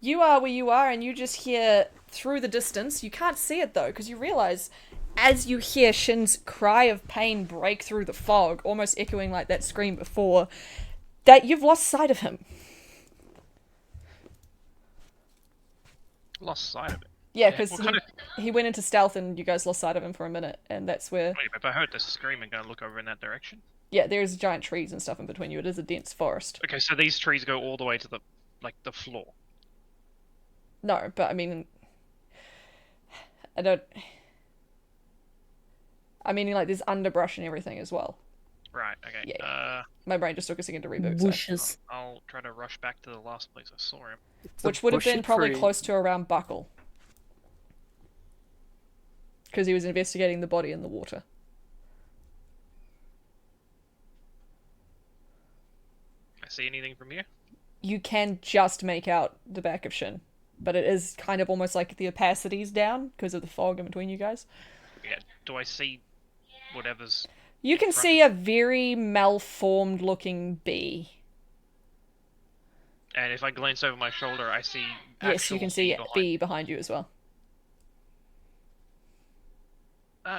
You are where you are, and you just hear through the distance. You can't see it, though, because you realize as you hear Shin's cry of pain break through the fog, almost echoing like that scream before, That you've lost sight of him. Lost sight of it. Yeah, because What kind of... he went into stealth and you guys lost sight of him for a minute, and that's where... Wait, if I heard this scream, I'm gonna look over in that direction. Yeah, there's giant trees and stuff in between you. It is a dense forest. Okay, so these trees go all the way to the, like, the floor. No, but I mean... I mean, like, there's underbrush and everything as well. Right, okay. Yeah. My brain just took a second to reboot. So. Bushes. I'll try to rush back to the last place I saw him. Which would have been probably close to around Buckle. Because he was investigating the body in the water. Can I see anything from here? You can just make out the back of Shin. But it is kind of almost like the opacity's down because of the fog in between you guys. Yeah, do I see whatever's... You can see a very malformed looking bee. And if I glance over my shoulder, I see Yes, you can see a bee behind you as well.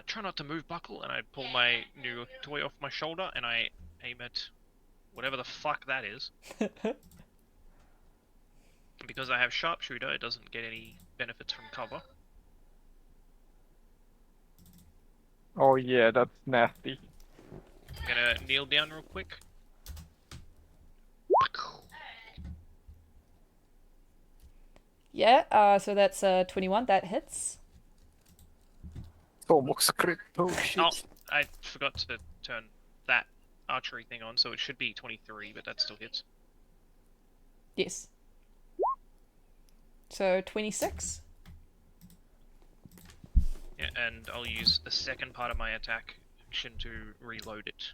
Try not to move, Buckle, and I pull my new toy off my shoulder and I aim at whatever the fuck that is. Because I have sharpshooter, it doesn't get any benefits from cover. Oh yeah, that's nasty. I'm gonna kneel down real quick. Yeah, so that's 21. That hits. Almost crit. Oh shit. Oh, I forgot to turn that archery thing on, so it should be 23, but that still hits. Yes. So 26. Yeah, and I'll use the second part of my attack action to reload it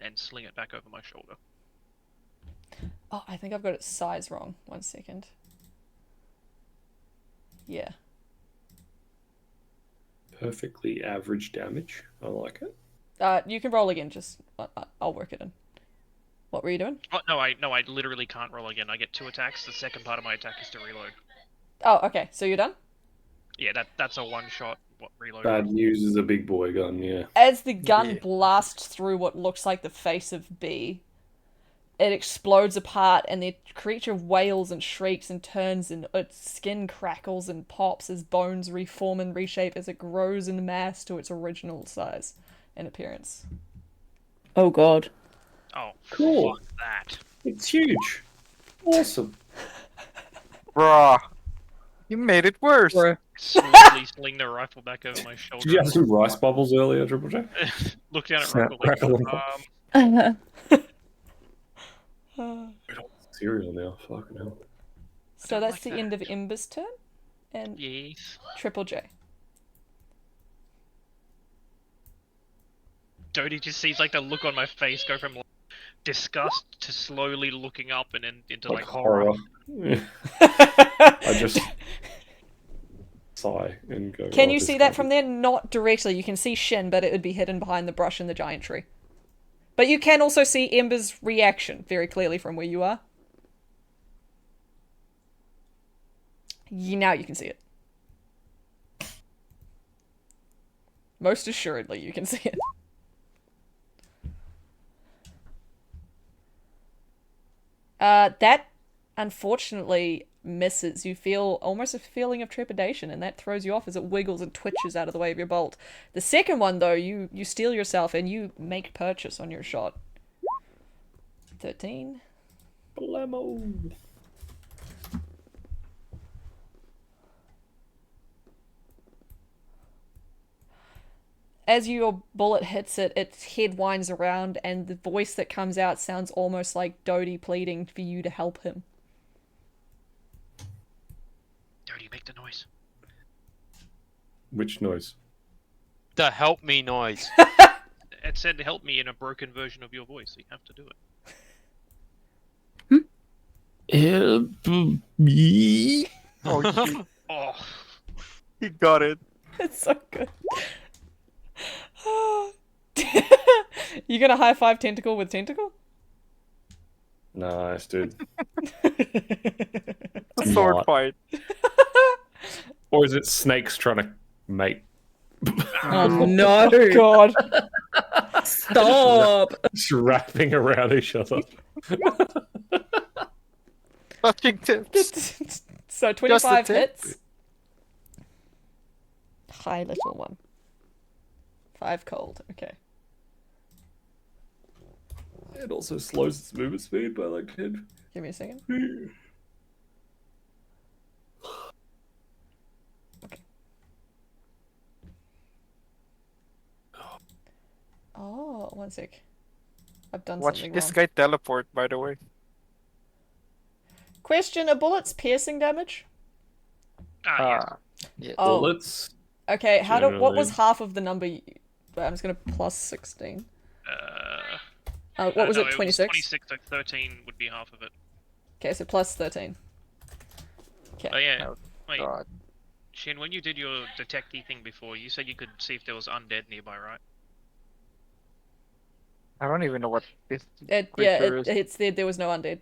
and sling it back over my shoulder. Oh, I think I've got its size wrong. 1 second. Yeah. Perfectly average damage. I like it. You can roll again. Just I'll work it in. What were you doing? Oh, no, I literally can't roll again. I get 2 attacks. The second part of my attack is to reload. Oh, okay. So you're done? Yeah, that's a one-shot reload. Bad news is a big boy gun, yeah. As the gun blasts through what looks like the face of B, it explodes apart and the creature wails and shrieks and turns and its skin crackles and pops as bones reform and reshape as it grows in mass to its original size and appearance. Oh god. Oh, Cool. fuck that. It's huge. Awesome. Bruh. You made it worse. Slowly sling the rifle back over my shoulder. Did you have some rice bubbles earlier, Triple J? Look down at Snap, Ruckle. crackle, and cereal now, fucking hell. So that's the end of Ember's turn. And Yes. Triple J. Dodie just sees like the look on my face go from like, disgust to slowly looking up and then into like horror. I just sigh and go. Can "Oh, you this see guy that from there? Not directly. You can see Shin, but it would be hidden behind the brush in the giant tree. But you can also see Ember's reaction very clearly from where you are. Now you can see it. Most assuredly, you can see it. That unfortunately misses. You feel almost a feeling of trepidation, and that throws you off as it wiggles and twitches out of the way of your bolt. The second one, though, you steel yourself and you make purchase on your shot. 13. Blammo. As your bullet hits it, its head winds around, and the voice that comes out sounds almost like Dodie pleading for you to help him. Dodie, make the noise. Which noise? The help me noise. It said help me in a broken version of your voice, so you have to do it. Help me. Oh shit. Oh, He got it. It's so good. You gonna high five Tentacle with Tentacle? Nice, dude. It's a sword Not. fight. Or is it snakes trying to mate? Oh no. God. Stop. Just wrapping around each other. Touching tips. So 25 hits. Hi, little one. 5 cold. Okay. It also slows its movement speed by like 10. Give me a second. Okay. Oh, one sec. I've done Watch something this wrong. guy teleport, by the way. Question: are bullets piercing damage? Yeah. Oh, Bullets. okay. What was generally. half of the number? I'm just gonna plus 16. What was no, it? 26. 26, so 13 would be half of it. Okay, so plus 13. Okay. Oh yeah. Oh, Wait, God. Shin, when you did your detecty thing before, you said you could see if there was undead nearby, right? I don't even know what this Yeah, creature is. it's there was no undead.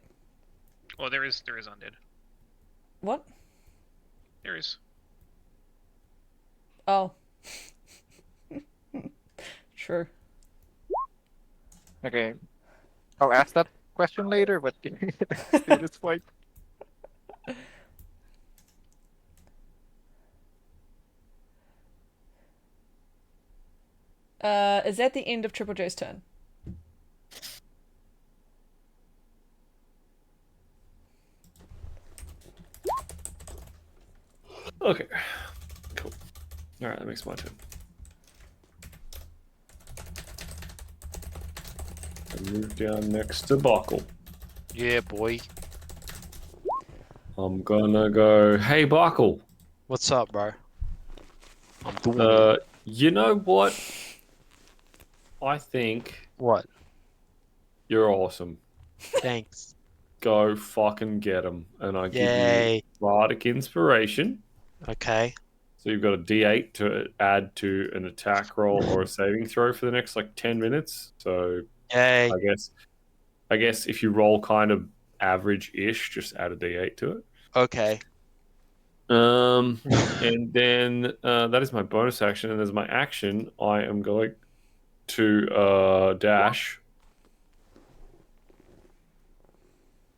Well, there is undead. What? There is. Oh. True. Okay. I'll ask that question later, but let's do this fight. Is that the end of Triple J's turn? Okay. Cool. Alright, that makes my turn. I move down next to Buckle. Yeah, boy. I'm gonna go, hey Buckle. What's up, bro? I'm doing it. You know what? I think What? you're awesome. Thanks. Go fucking get him. And I give Yay. you Bardic Inspiration. Okay. So you've got a D8 to add to an attack roll or a saving throw for the next like 10 minutes. So Yay. I guess if you roll kind of average-ish, just add a D8 to it. Okay. And then that is my bonus action, and as my action, I am going to dash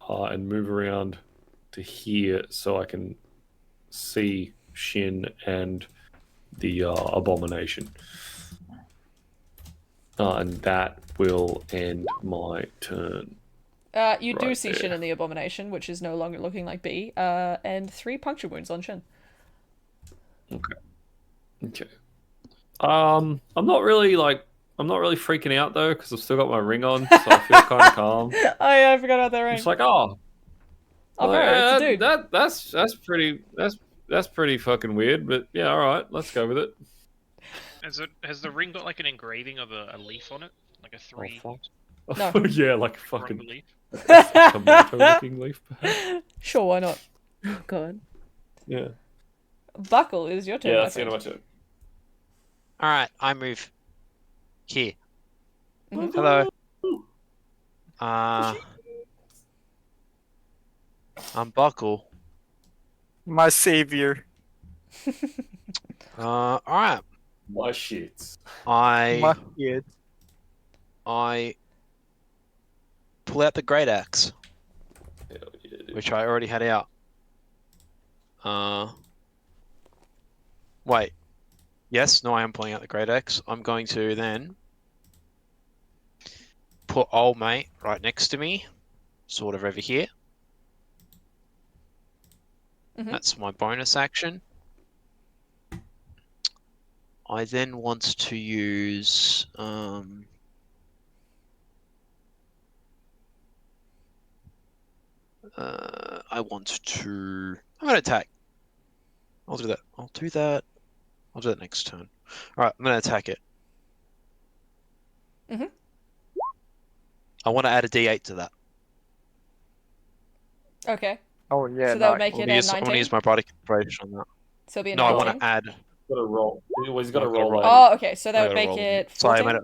and move around to here so I can see Shin and the abomination. And that will end my turn. You do Right see there. Shin in the abomination, which is no longer looking like B, and 3 puncture wounds on Shin. Okay. I'm not really freaking out though because I've still got my ring on, so I feel kind of calm. Oh yeah, I forgot about that ring. It's like, oh, bro, it's a dude. that's pretty fucking weird, but yeah, all right, let's go with it. Has the ring got like an engraving of a leaf on it, like a 3? fuck. No. Yeah, like a From fucking the leaf. tomato-looking leaf, perhaps. Sure, why not? Oh, God. Yeah. Buckle, is your turn. Yeah, my that's the end friend. of my turn. Alright, I move here. Mhm. Hello. I'm Buckle. My savior. Alright. My shits. My kid. I pull out the great axe, Hell yeah, dude. which I already had out. Wait. Yes, no, I am pulling out the great axe. I'm going to then put old mate right next to me, sort of over here. Mhm. That's my bonus action. I then want to use I'm gonna attack. I'll do that. I'll do that next turn. Alright, I'm gonna attack it. Mhm. I want to add a D8 to that. Okay. Oh yeah. So that would nice. make I it want a to use 19? my bardic inspiration on that. So it'll be a No, I 19? want to add. Got to roll. He's got to I've gotta roll. roll. Right. Oh, okay, so that I would gotta make roll. it 14? Sorry, I made it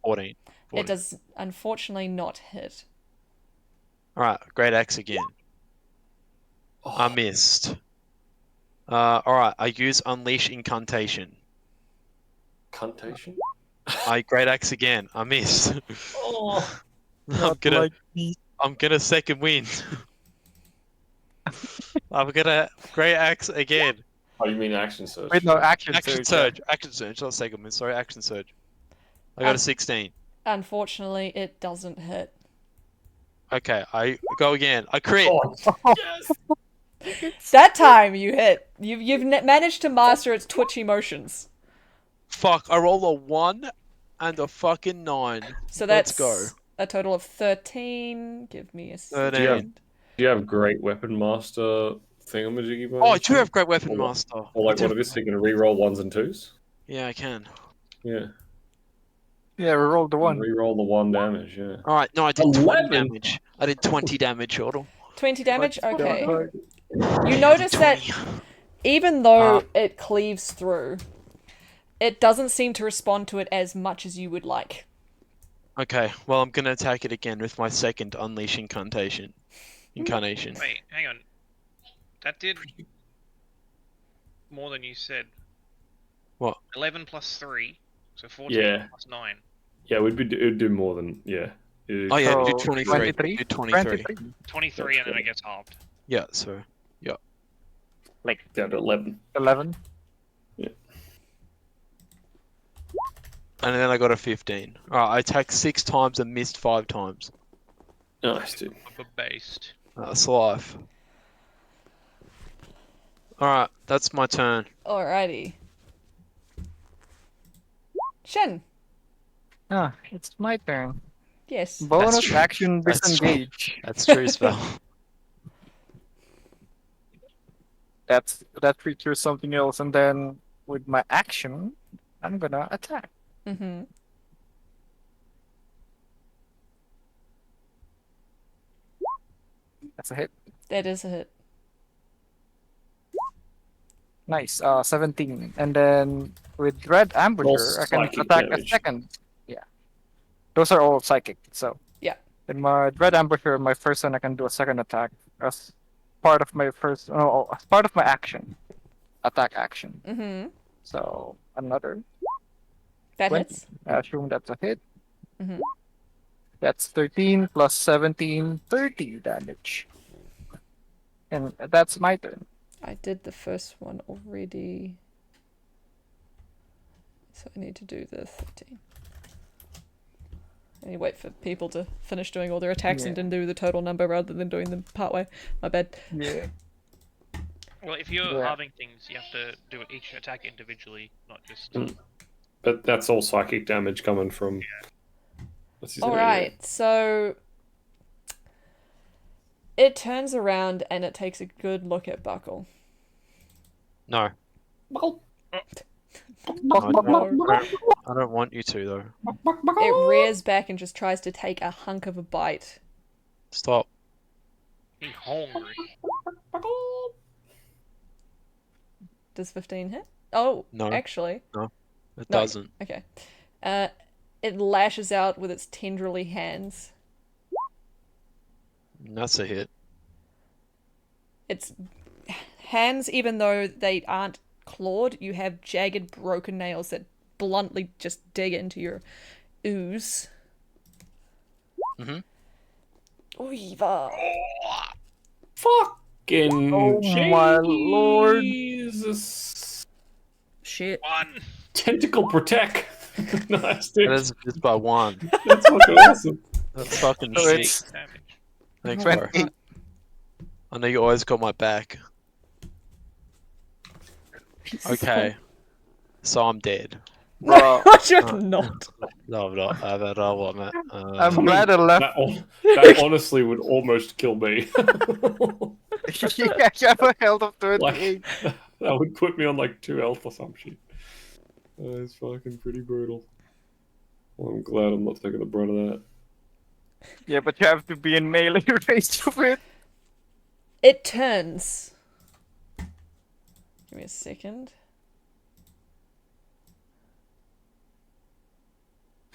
14. It does unfortunately not hit. Alright, great axe again. I missed. Alright, I use Unleash Incantation. Cuntation? I great axe again. I missed. Oh, I'm gonna second win. I'm gonna great axe again. oh, you mean action search? Wait, no, action Action surge. surge, not second win. Sorry, action surge. I got a 16. Unfortunately, it doesn't hit. Okay, I go again. I crit. Oh, yes. That time you hit. You've managed to master its twitchy motions. Fuck! I roll a 1 and a fucking 9. So Let's that's go. a total of 13. Give me a 13. second. Do you have Great Weapon Master thingamajiggy? Oh, I do have great weapon master. Or like I do what it is, so you can re-roll 1s and 2s? Yeah, I can. Yeah. Yeah, we rolled the 1. Re-roll the 1 damage, yeah. All right, no, I did 20 11. damage. I did 20 damage, Yordle. 20 damage? Okay. God. You notice that 20. even though it cleaves through, it doesn't seem to respond to it as much as you would like. Okay, well, I'm gonna attack it again with my second Unleash Incantation. Incarnation. Wait, hang on. That did more than you said. What? 11 plus 3, so 14 Yeah. plus 9. Yeah, it'd do more than, yeah. Oh yeah, So, do 23. 23? Do 23. 23 and then it gets halved. Yeah, so Down to 11. 11. and then I got a 15. Alright, I attacked 6 times and missed 5 times. Nice, dude. Based. That's life. Alright, that's my turn. Alrighty. Shen. Ah, it's my turn. Yes. Bonus true. action That's true. disengage. That's true spell. That features something else, and then with my action, I'm gonna attack. Mm-hmm. That's a hit. That is a hit. Nice. 17. And then with Dread Ambusher, I can psychic attack a damage. second. Yeah. Those are all psychic, so. Yeah. In my Dread Ambusher, my first one, I can do a second attack as part of my first. No, as part of my action. Attack action. Mm-hmm. So, another. That 20. hits. I assume that's a hit. Mm-hmm. That's 13 plus 17, 30 damage. And that's my turn. I did the first one already. So I need to do the 13. I need to wait for people to finish doing all their attacks and then do the total number rather than doing them partway. My bad. Yeah. Well, if you're Yeah. halving things, you have to do each attack individually, not just. But that's all psychic damage coming from... What's his name? Alright, so it turns around and it takes a good look at Buckle. No. Well, I don't want you to, though. It rears back and just tries to take a hunk of a bite. Stop. He's hungry. Does 15 hit? Oh, No. actually. It No. doesn't. Okay. It lashes out with its tendrily hands. That's a hit. Its hands, even though they aren't clawed, you have jagged, broken nails that bluntly just dig into your ooze. Mm-hmm. Oiva. fucking Oh my lord. Jesus. Shit. 1. Tentacle protect. Nice, dude. That is just by 1. That's fucking awesome. That's fucking So sick. it's Damage. Thanks, bro. 20. I know you always got my back. Okay. So I'm dead. Bro, You're not. No, I'm not. I don't know what, man. I'm glad I left. That honestly would almost kill me. You have a health of 28. That would put me on like 2 health or some shit. It's fucking pretty brutal. Well, I'm glad I'm not taking the brunt of that. Yeah, but you have to be in melee range of it. It turns. Give me a second.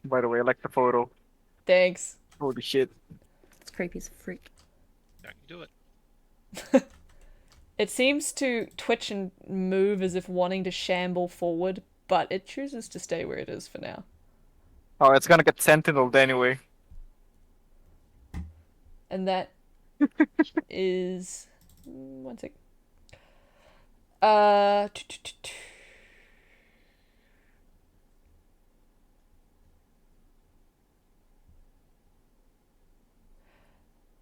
By the way, I like the photo. Thanks. Holy shit. It's creepy as a freak. I can do it. It seems to twitch and move as if wanting to shamble forward, but it chooses to stay where it is for now. Oh, it's gonna get sentineled anyway. And that is 1 sec. T- t- t- t-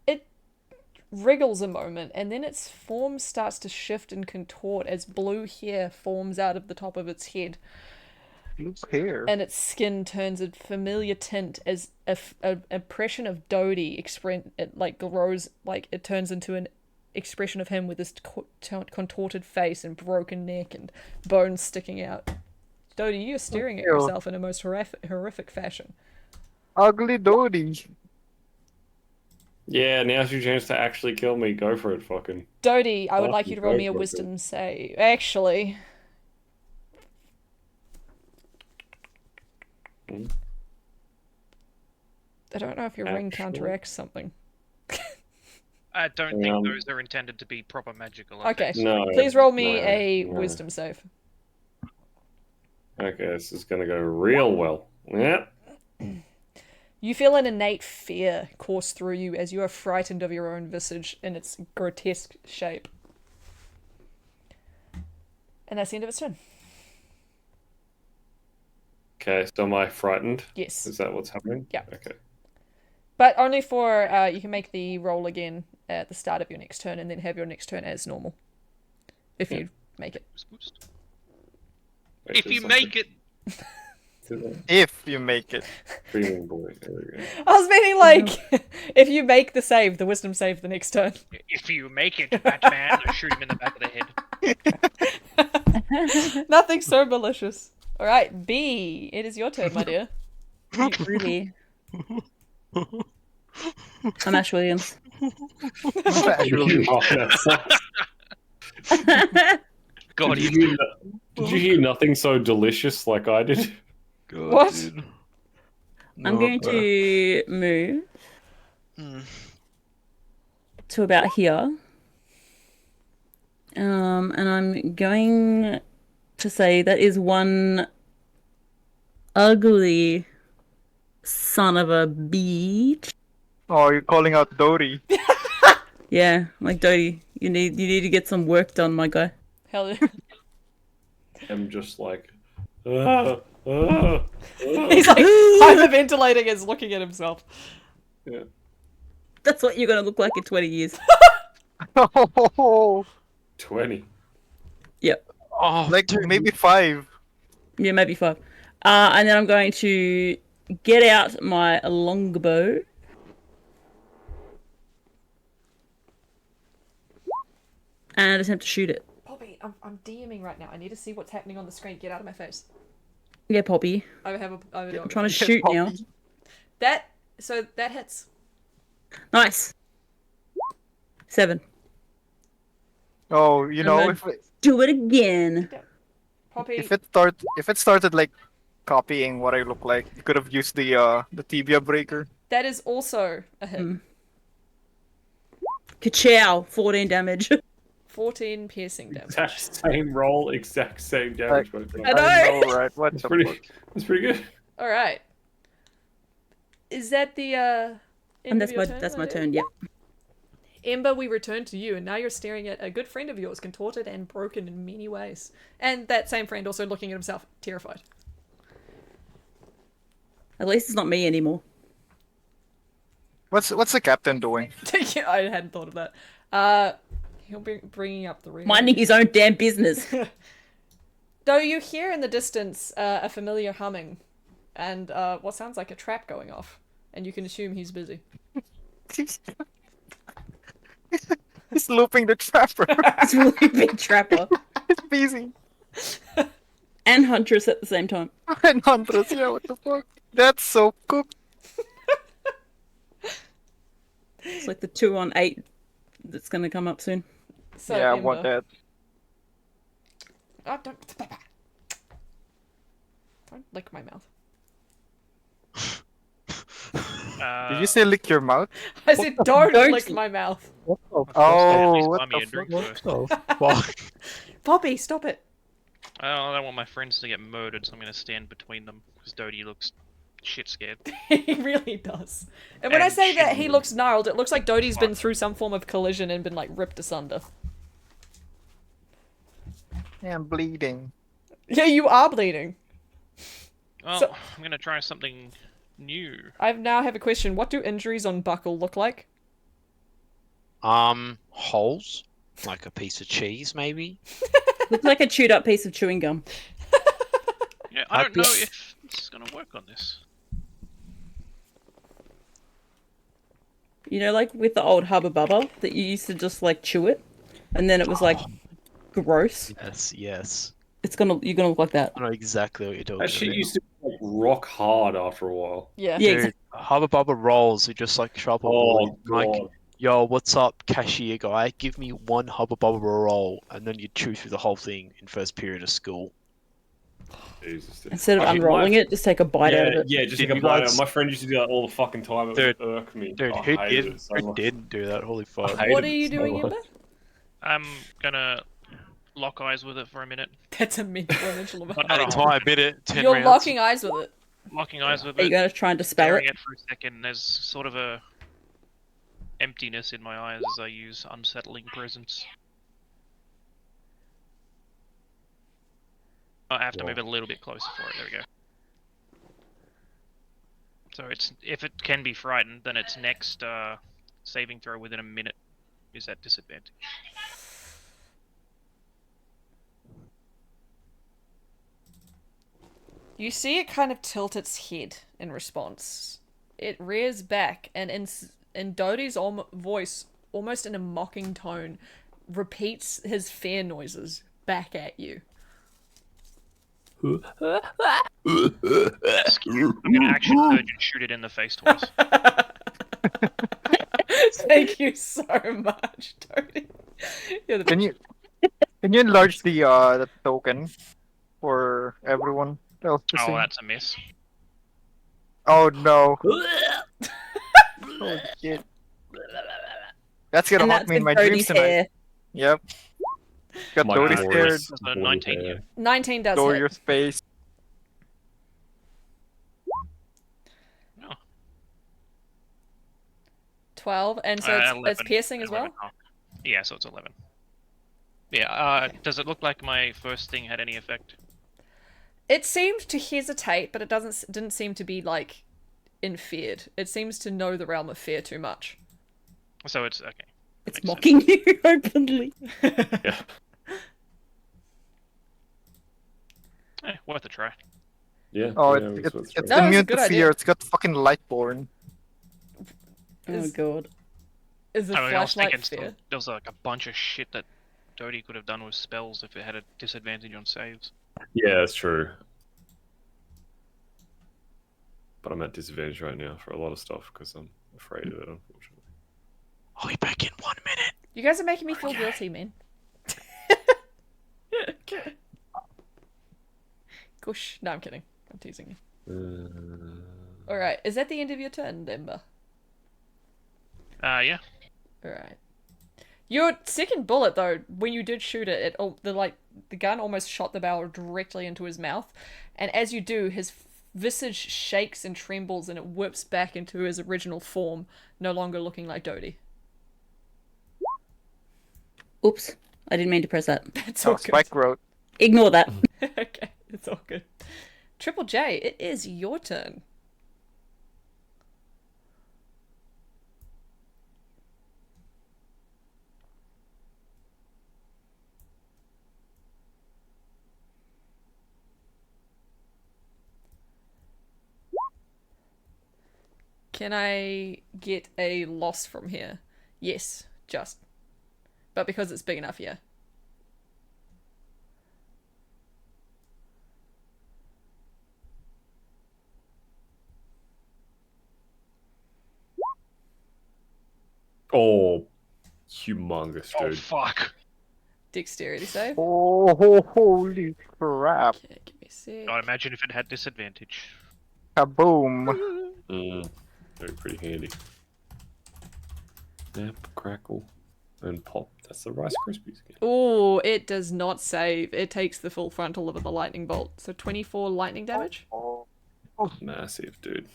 It wriggles a moment, and then its form starts to shift and contort as blue hair forms out of the top of its head, Blue hair. and its skin turns a familiar tint as a impression of Dodie it grows, like it turns into an expression of him with this contorted face and broken neck and bones sticking out. Dodie, you're staring at Ew. yourself in a most horrific fashion. Ugly Dodie. Yeah, now's your chance to actually kill me. Go for it, fucking. Dodie, I would Fuck like you, you to roll go me a for it, wisdom save. Actually, Hmm? I don't know if your ring Actually? counteracts something. I don't think those are intended to be proper magical Okay. effects. No. Please roll me no, a no. wisdom save. Okay, this is gonna go real well. Yep. You feel an innate fear course through you as you are frightened of your own visage in its grotesque shape. And that's the end of its turn. Okay, so am I frightened? Yes. Is that what's happening? Yeah. Okay. But only for, you can make the roll again at the start of your next turn and then have your next turn as normal. If you make it. Wait, If there's you make it, If you make it. Dreaming boy. There we go. I was meaning like, if you make the save, the wisdom save the next turn. if you make it, Batman, I shoot him in the back of the head. Nothing so malicious. Alright, B, it is your turn, my dear. Really. I'm Ash Williams. Actually. Oh, that sucks. God, Did you hear nothing so delicious like I did? God, What? dude. I'm No, going bro. to move Mm. to about here. And I'm going to say that is one ugly son of a bitch. Oh, you're calling out Dodie. Yeah, like Dodie, you need to get some work done, my guy. Hell yeah. I'm just like, ah, ah, ah. He's like hyperventilating and looking at himself. Yeah. That's what you're gonna look like in 20 years. Oh, 20. Yep. Oh, like dude. maybe 5. Yeah, maybe 5. And then I'm going to get out my longbow. And attempt to shoot it. Poppy, I'm DMing right now. I need to see what's happening on the screen. Get out of my face. Yeah, Poppy. I have a dog. I'm trying to shoot now. That hits. Nice. 7. Oh, you know, then- Do it again. Poppy, if it started like copying what I look like, you could have used the tibia breaker. that is also a hit. Ka-chow. 14 damage. 14 piercing damage. Exact same roll, exact same damage. I I know. know, right? What That's the pretty, fuck? that's pretty good. All right. Is that the end And of that's your my turn, that's my dear? turn. Yep. Ember, we return to you, and now you're staring at a good friend of yours, contorted and broken in many ways. And that same friend also looking at himself, terrified. At least it's not me anymore. What's the captain doing? Yeah, I hadn't thought of that. He'll be bringing up the rear. Minding his own damn business. Though you hear in the distance a familiar humming, and what sounds like a trap going off, and you can assume he's busy. He's looping the trapper. It's a really big trapper. It's busy. And Huntress at the same time. And Huntress, yeah, what the fuck? That's so cooked. It's like the 2 on 8 that's gonna come up soon. So, Yeah, I Ember. want that. Oh, don't lick my mouth. Did you say lick your mouth? I said don't Don't- lick my mouth. Oh, Please what buy me the a drink fuck? first. Fuck. Poppy, stop it. I don't want my friends to get murdered, so I'm going to stand between them because Dodie looks shit scared. He really does. And when I And say that he shit. looks gnarled, it looks like Dodie's been through some form of collision and been like ripped asunder. Yeah, I'm bleeding. Yeah, you are bleeding. Well, So- I'm gonna try something new. I now have a question. What do injuries on Buckle look like? Holes, like a piece of cheese, maybe. Looks like a chewed up piece of chewing gum. Yeah, I don't know Yes. if this is gonna work on this. You know, like with the old Hubba Bubba that you used to just like chew it, and then it was like gross. Yes. You're gonna look like that. I know exactly what you're talking That shit about. used to be like rock hard after a while. Yeah. Yeah, Dude, Hubba Bubba rolls are just like sharp Oh bully. Like, god. yo, what's up, cashier guy? Give me one Hubba Bubba roll, and then you chew through the whole thing in first period of school. Jesus. Dude. Instead of Okay, unrolling it, just take a bite out of it. Yeah, just Did take a you bite out. guys- My friend used to do that all the fucking time. It Dude, would irk me. Dude, I who hated didn't? it so Who much. didn't do that? Holy fuck! I hated What are it you so doing, much. Imber? I'm gonna lock eyes with it for a minute. That's a mental image of But An not entire minute, 10 You're rounds. locking eyes with it. locking eyes with Are you it, gonna try and dispel staring it? at it for a second. There's sort of a emptiness in my eyes as I use unsettling presence. I have to move it a little bit closer for it. There we go. So it's if it can be frightened, then its next saving throw within a minute is at disadvantage. You see it kind of tilt its head in response. It rears back and in Dodie's voice, almost in a mocking tone, repeats his fear noises back at you. I'm gonna action surge and shoot it in the face twice. Thank you so much, Dodie. You're the Can you enlarge the token for everyone else to see? Oh, that's a miss. Oh no! Holy shit! That's gonna And haunt that's me in with my dreams Brody's tonight. hair. Yep. Got My Dodie glorious scared. That's a boy 19 hair. hit. 19 does Lower hit. your space. Oh. 12, and so it's 11, piercing as well? 11 knock. Yeah, so it's 11. Yeah, does it look like my first thing had any effect? It seemed to hesitate, but it didn't seem to be like feared. It seems to know the realm of fear too much. So it's okay. It's Makes mocking you openly. Yeah. Worth a try. Yeah. Oh, yeah, it's worth No, trying. it's a immune good to idea. fear. It's got fucking Lightborn. Oh Is- god. Is the I was flashlight thinking fear? there was like a bunch of shit that Dodie could have done with spells if it had a disadvantage on saves. Yeah, that's true. But I'm at disadvantage right now for a lot of stuff because I'm afraid of it, unfortunately. I'll be back in 1 minute. You guys are making me feel guilty, man. Gosh. No, I'm kidding. I'm teasing you. Alright, is that the end of your turn, Ember? Yeah. Alright. Your second bullet, though, when you did shoot it, the gun almost shot the barrel directly into his mouth, and as you do, his visage shakes and trembles, and it whips back into his original form, no longer looking like Dodie. Oops. I didn't mean to press that. That's all Oh, good. Spike wrote. Ignore that. Okay, it's all good. Triple J, it is your turn. Can I get a loss from here? Yes, just. But because it's big enough, yeah. Oh, humongous, Oh dude. fuck! Dexterity save. Oh, holy crap! Okay, give me a sec. God, imagine if it had disadvantage. Kaboom! Very pretty handy. Snap, crackle, and pop. That's the Rice Krispies again. Oh, it does not save. It takes the full frontal of the lightning bolt. So 24 lightning damage. Oh. Massive, dude.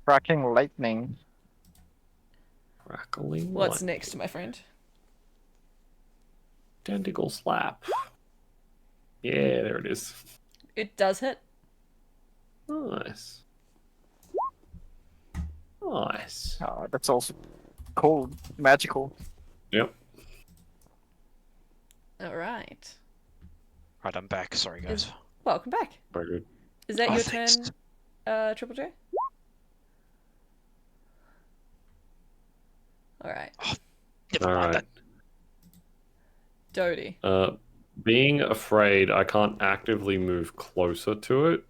Cracking lightning. Crackling. What's lightning. next, my friend? Tentacle slap. Yeah, there it is. It does hit. Nice. Nice. Oh, that's also cold, magical. Yep. All right. Right, I'm back. Sorry, guys. Welcome back. Very good. Is that Oh, your thanks. turn, Triple J? All right. Never All mind right. that. Dodie. Being afraid, I can't actively move closer to it.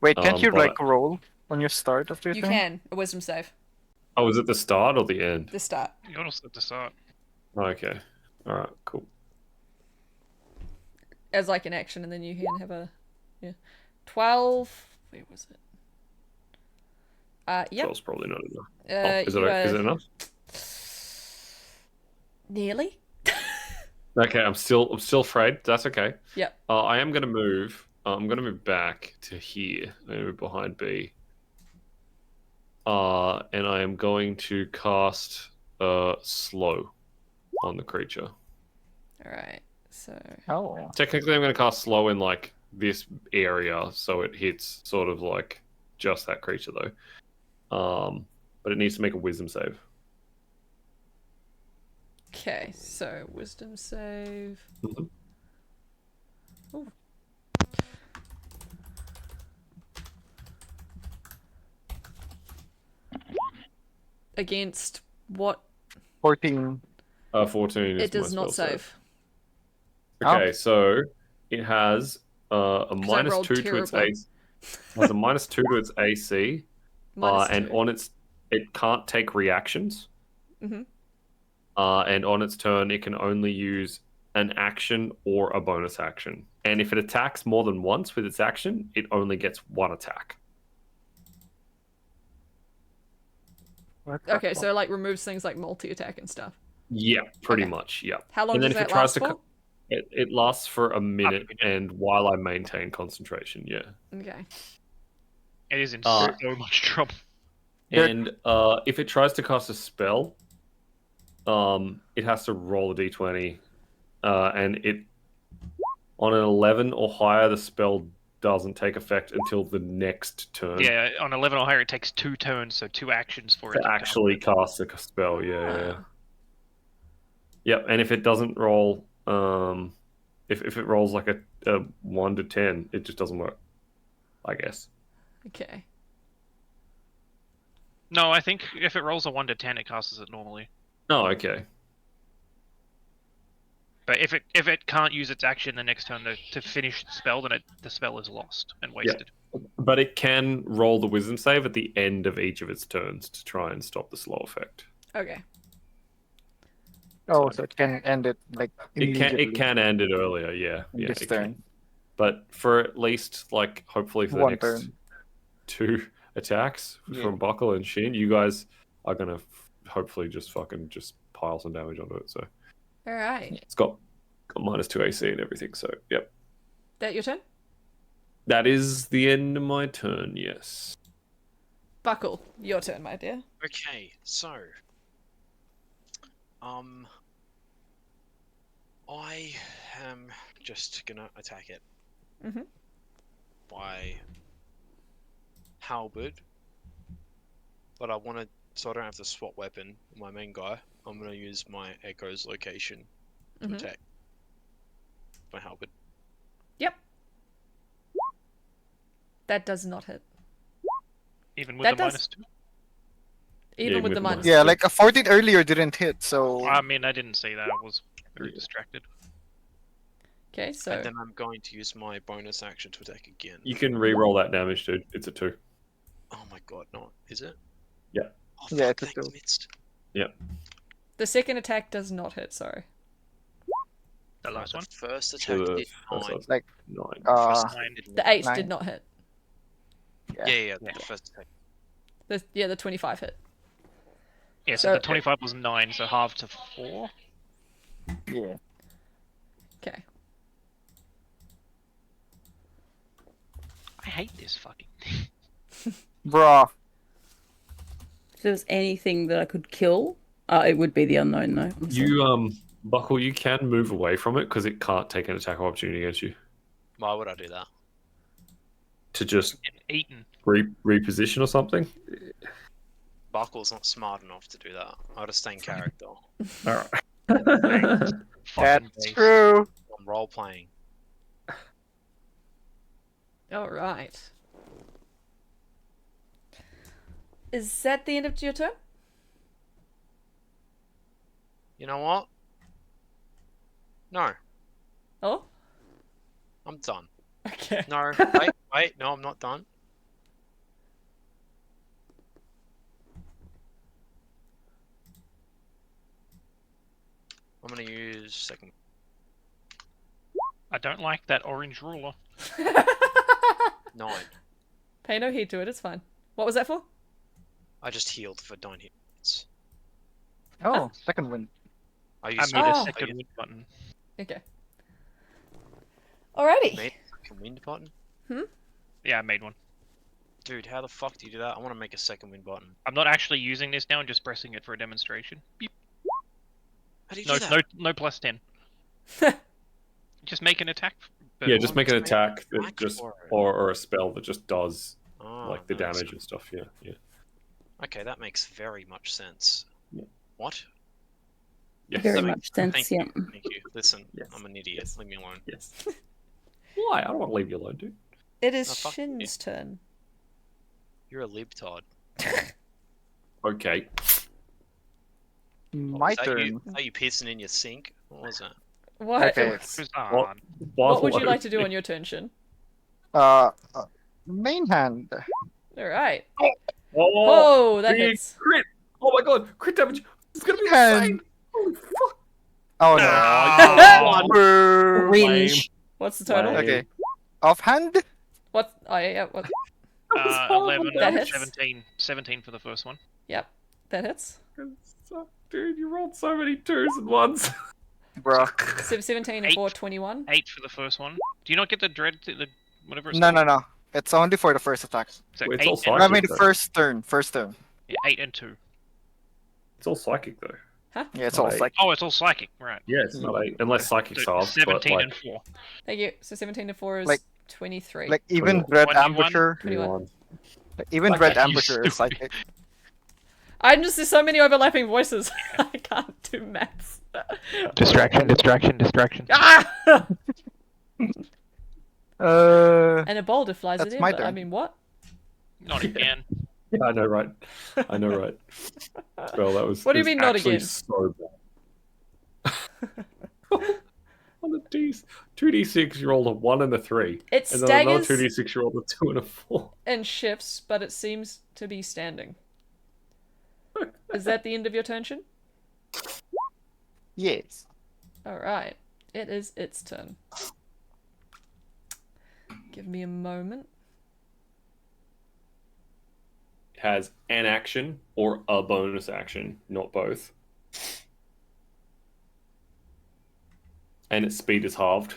Wait, can't you but- like roll on your start of your You thing? can. A wisdom save. Oh, is it the start or the end? The start. You also have to start. Okay. All right. Cool. As like an action, and then you can have a... Yeah. 12... Where was it? Yep. That's probably not enough. Is you it are enough? nearly. Okay, I'm still afraid. That's okay. Yep. I am gonna move. I'm gonna move back to here. I'm gonna move behind B. And I am going to cast slow on the creature. All right. So Oh. Technically, I'm gonna cast slow in like this area, so it hits sort of like just that creature though. But it needs to make a wisdom save. okay. So wisdom save. Mhm. Ooh. Against what? 14. 14 is It does my not spell save. Okay, so it has a I minus rolled 2 to its terribly. AC. Has a minus 2 to its AC. Minus And 2. on it can't take reactions. Mhm. And on its turn, it can only use an action or a bonus action. And if it attacks more than once with its action, it only gets one attack. Okay, so like removes things like multi-attack and stuff. Yeah, pretty Okay. much. Yeah. How long And then does if that it tries last to, for? it lasts for a minute, minute. and while I maintain concentration, yeah. Okay. It is in Uh, so much trouble. There- And if it tries to cast a spell, it has to roll a d20, and it on an 11 or higher, the spell doesn't take effect until the next turn. Yeah, on 11 or higher, it takes 2 turns, so 2 actions for it To actually cast a spell, yeah. Ah. Yep, and if it doesn't roll, if it rolls like a 1 to 10, it just doesn't work, I guess. Okay. No, I think if it rolls a 1 to 10, it casts it normally. Oh, okay. But if it can't use its action the next turn to finish the spell, then the spell is lost and wasted. But it can roll the wisdom save at the end of each of its turns to try and stop the slow effect. Okay. Oh, so it can end it like immediately. It can end it earlier, yeah. Yeah, this it turn. can. But for at least like hopefully for the One next turn. 2 attacks Yeah. from Buckle and Shin, you guys are gonna hopefully just pile some damage onto it. So All right. it's got minus 2 AC and everything. So yep, That your turn? that is the end of my turn. Yes. Buckle, your turn, my dear. Okay, so I am just gonna attack it Mhm. by halberd, but I want to, so I don't have to swap weapon. My main guy, I'm gonna use my Echo's location to Mhm. attack my halberd. Yep. That does not hit. Even with That the does- minus 2? Even Yeah, with the with minus. Yeah, like a 14 earlier didn't hit, so I mean, I didn't say that. I was very distracted. Okay, so And then I'm going to use my bonus action to attack again. You can re-roll that damage, dude. It's a 2. Oh my god, no, is it? Yeah. Oh, Yeah, fuck, it's a thanks, 2. missed. the second attack does not hit. Sorry. The last The one? first So attack the did first 9. one's Like, 9. First 9 did The 9. 8 Nine. did not hit. Yeah, the first attack. The 25 hit. Yeah, so So- the 25 was 9, so half to 4. yeah. Okay. I hate this fucking. Bruh. If there's anything that I could kill, it would be the unknown, though. honestly. You Buckle, you can move away from it because it can't take an attack of opportunity against you. Why would I do that? To just Get eaten. reposition or something. Buckle's not smart enough to do that. I'll just stay in character. All right. Fucking That's base. true. I'm role playing. All right. Is that the end of your turn? You know what? No, Oh, I'm done. okay. No, wait, no, I'm not done. I'm gonna use second. I don't like that orange ruler. 9. Pay no heed to it. It's fine. What was that for? I just healed for 9 hits. Oh, second win. I I used made Oh. a I second used- win button. Okay. Alrighty. made a second wind button. Yeah, I made one. Dude, how the fuck do you do that? I want to make a second win button. I'm not actually using this now. I'm just pressing it for a demonstration. Beep. How do you No, do that? no plus 10. Just make an attack. Yeah, just make an Just make an attack that attack just for it. or a spell that just does Oh, like the nice. damage and stuff. Yeah, yeah. Okay, that makes very much sense. Yeah. What? Yes. Very That much sense, Thank yeah. you. Thank you. Listen, Yes. I'm an idiot. Yes. Leave me alone. Yes. Why? I don't want to leave you alone, dude. It is Oh, fuck you. Shin's turn. You're a libtard. Okay. My Is that turn. You, is that you pissing in your sink? What was that? What? Okay. Who's What? on? What would you like to do on your turn, Shin? Main hand. Alright. Oh, Oh, that big hits. crit! Oh my god, crit damage! It's gonna be And- insane! Holy fuck! Oh no. Ah. Boo. Cringe. What's the total? Lame. Okay. Offhand? What? Oh, yeah, what? 11, That hits. 17. 17 for the first one. Yep. That hits. Dude, you rolled so many 2s and 1s. Bruh. 17 and 4, 21. 8 for the first one. Do you not get the dread, the whatever it's No, called? no. It's only for the first attack. So Wait, it's 8 all and, fine. I mean, the though. first turn. First turn. yeah, 8 and 2. It's all psychic though. Yeah, it's Oh, all eight. like. Oh, it's all psychic, right. Yeah, it's not 8. Unless psychic So salve, 17 but like and 4. Thank you. So 17 and 4 is Like- 23. Like even 21. Dread 21. Ambusher. 21. Even Like, Dread you Ambusher is stupid. psychic. There's so many overlapping voices. I can't do maths. Distraction. Ah! And And a boulder flies That's at him. my But, I turn. mean, what? Not again. Yeah, I know, right? I know, right? Well, that was. What do you it was mean, not actually again? So bad. On the 2d6, you rolled a 1 and a 3. It And then another staggers 2d6, you rolled a 2 and a 4. and shifts, but it seems to be standing. Is that the end of your turn, Shin? yes. Alright. It is its turn. Give me a moment. It has an action or a bonus action, not both. And its speed is halved.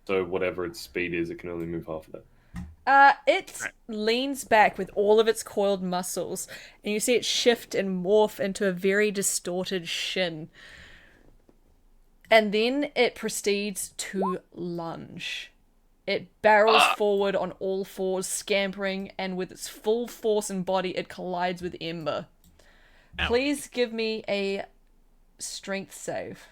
So whatever its speed is, it can only move half of that. It leans back with all of its coiled muscles, and you see it shift and morph into a very distorted Shin. And then it proceeds to lunge. It barrels forward on all fours, scampering, and with its full force and body, it collides with Ember. Ow. Please give me a strength save.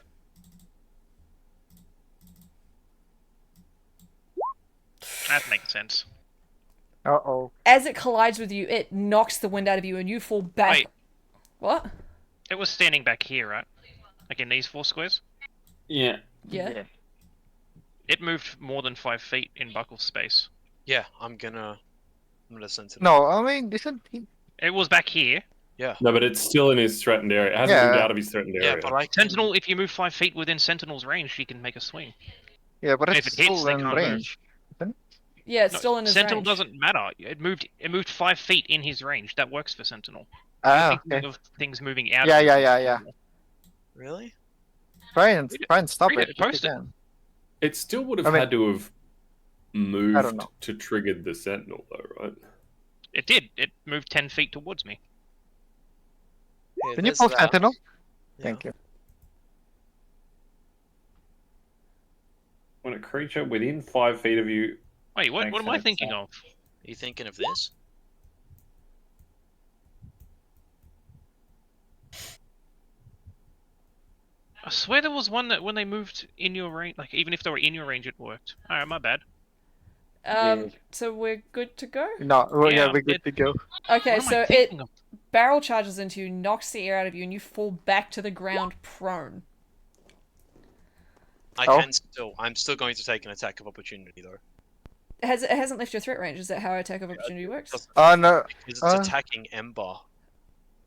That makes sense. Uh-oh. As it collides with you, it knocks the wind out of you, and you fall back. Wait. What? It was standing back here, right? Like in these 4 squares? Yeah. Yeah. It moved more than 5 feet in Buckle's space. Yeah, I'm gonna send it. No, I mean, isn't he? It was back here. Yeah. No, but it's still in his threatened area. It hasn't Yeah. moved out of his threatened Yeah, area. but I can... Sentinel, if you move 5 feet within Sentinel's range, you can make a swing. Yeah, but If it's it hits, still they in can't range. Yeah, it's No, still in his Sentinel range. doesn't matter. It moved 5 feet in his range. That works for Sentinel. Ah, Thinking okay. of things moving out. Yeah, of yeah. Really? Try and stop read it. it, post it. Again. It still would have I mean- had to have moved know. to trigger the sentinel, though, right? It did. It moved 10 feet towards me. Here, Can you there's post that. Sentinel? Yeah. Thank you. When a creature within 5 feet of you. Wait, what makes am an I thinking attack. of? Are you thinking of this? I swear there was one that when they moved in your range, like even if they were in your range, it worked. Alright, my bad. So we're good to go? No, well, Yeah, yeah, we're good to go. Okay, What am I so it thinking of? barrel charges into you, knocks the air out of you, and you fall back to the ground prone. I'm still going to take an attack of opportunity though. It hasn't left your threat range. Is that how attack of opportunity works? No. Because it's attacking Ember.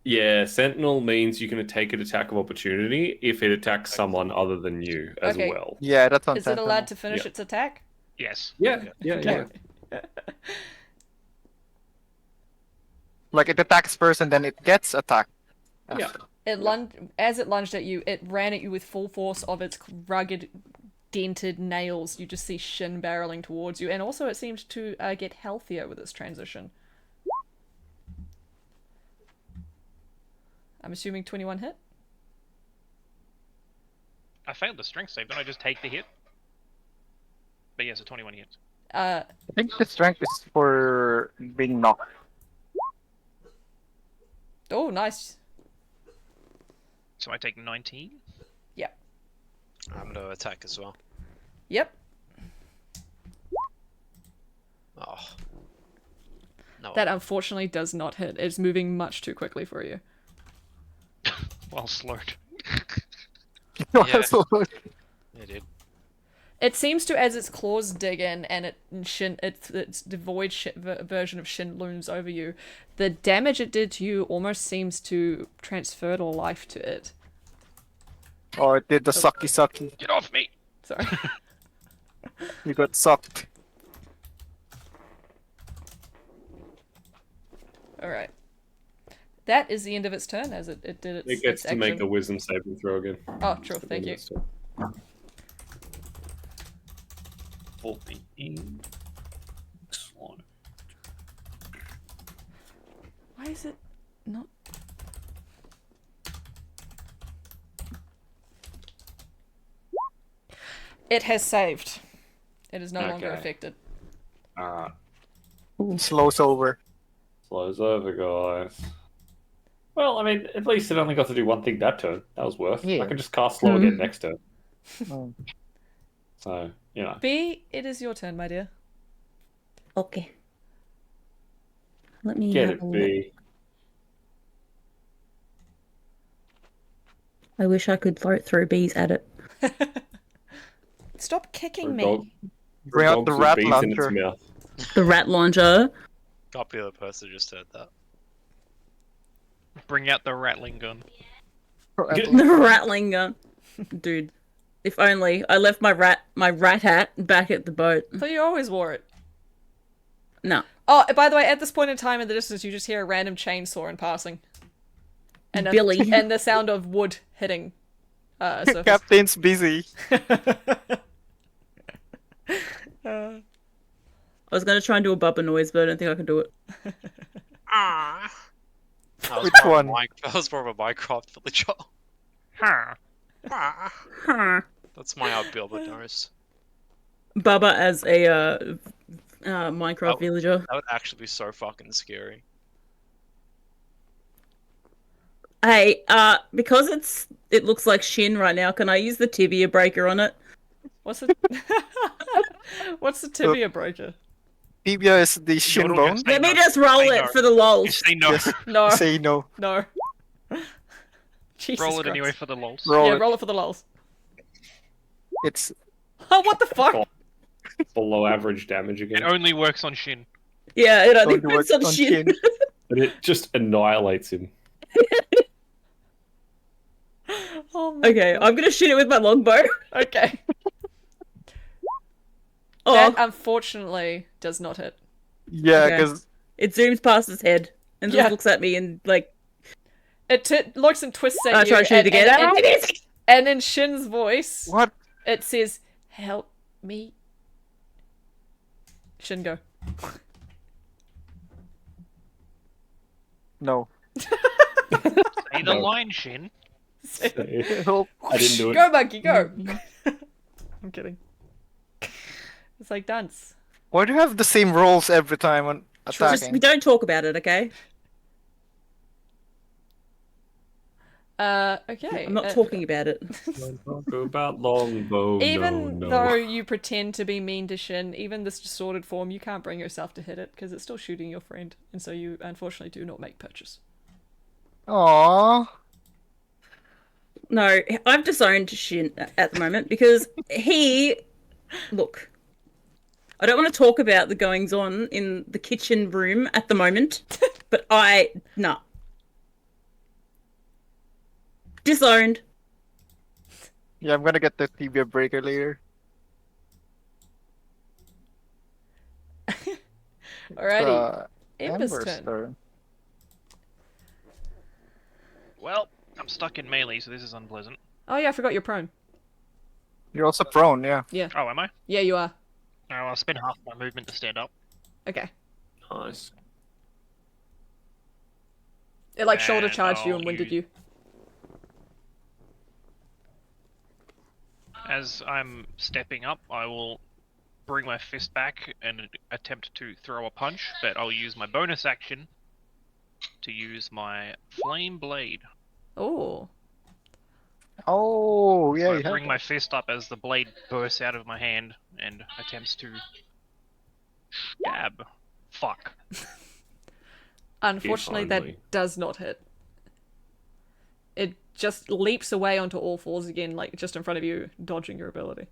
Yeah, sentinel means you can take an attack of opportunity if it attacks someone other than you as Okay. well. Yeah, that's on Is it Sentinel. allowed to finish Yeah. its attack? Yes. Yeah. Okay. Like it attacks first and then it gets attacked. Yeah. As it lunged at you, it ran at you with full force of its rugged, dented nails. You just see Shin barreling towards you, and also it seemed to get healthier with its transition. I'm assuming 21 hit? I failed the strength save. Don't I just take the hit? But yes, a 21 hits. I think the strength is for being knocked. Oh, nice. So I take 19. I'm gonna attack as well. Yep. Oh. No. That unfortunately does not hit. It's moving much too quickly for you. Well slowed. Yeah. So- It did. It seems to, as its claws dig in and its devoid version of Shin looms over you, the damage it did to you almost seems to transfer to life to it. Oh, it did the sucky. Get off me! Sorry. You got sucked. Alright. That is the end of its turn, as it did its It gets its to make action. a wisdom saving throw again. Oh, sure, thank you. 14. Excellent. Why is it not... It has saved. It is no longer Okay. affected. Alright. Slows over. Slows over, guys. Well, I mean, at least it only got to do one thing that turn. That was worth. Yeah. I can just cast slow again next turn. Mm. So, you know. B, it is your turn, my dear. Okay. Let me Get have it, a look. B. I wish I could throw bees at it. Stop kicking Or me. dog- Bring out the dogs with rat bees in its launcher. mouth. The rat launcher. Copy of the person just heard that. Bring out the rattling gun. The rattling gun. Dude, if only I left my rat hat back at the boat. I thought you always wore it. No. Oh, by the way, at this point in time in the distance, you just hear a random chainsaw in passing. And Billy. And the sound of wood hitting surface. Captain's busy. I was gonna try and do a bubba noise, but I don't think I can do it. That was Which more of a one? That was more of a Minecraft villager. Huh. Huh. That's my outbuilder nose. Bubba as a Minecraft Oh. villager. That would actually be so fucking scary. Hey, because it looks like Shin right now, can I use the tibia breaker on it? What's the What's the tibia breaker? Tibia is the shin Yordle bone. gets- Say Let me no. just roll Say it no. for the lols. Just say no. Yes. No, Say no. no. Jesus Roll it Christ. anyway for the lols. Roll Yeah, it. roll it for the lols. It's Oh, what the fuck? Below average damage It again. only works on Shin. Yeah, it only only puts works on on Shin. Shin. And it just annihilates him. Oh my Okay, I'm gonna shoot it with my longbow. Okay. Oh, That unfortunately does not hit. Yeah, Okay. because it zooms past his head and just Yeah. looks at me and like, It looks and twists at I you. try to shoot it again. And in Shin's voice, what? it says, "Help me." Shin, go. No. Say the No. line, Shin. I didn't do it. Go, monkey, go! I'm kidding. It's like dance. Why do you have the same rolls every time when Just, attacking? we don't talk about it, okay? Okay. I'm not talking about it. Don't talk about longbow. Even no. though you pretend to be mean to Shin, even this distorted form, you can't bring yourself to hit it because it's still shooting your friend, and so you unfortunately do not make purchase. Aww. No, I've disowned Shin at the moment because he... Look, I don't want to talk about the goings-on in the kitchen room at the moment, but nah. Disowned. Yeah, I'm gonna get the tibia breaker later. Alrighty. Ember's Ember's turn. turn. Well, I'm stuck in melee, so this is unpleasant. Oh yeah, I forgot you're prone. You're also prone, yeah. Oh, am I? Yeah, you are. No, I'll spend half my movement to stand up. Okay. Nice. It like shoulder And charged you I'll and winded use- you. As I'm stepping up, I will bring my fist back and attempt to throw a punch, but I'll use my bonus action to use my flame blade. Oh. Oh, yeah, So I you have bring my fist up as the blade bursts out of my hand and attempts to stab. Fuck. Unfortunately, that only. does not hit. It just leaps away onto all fours again, like just in front of you, dodging your ability.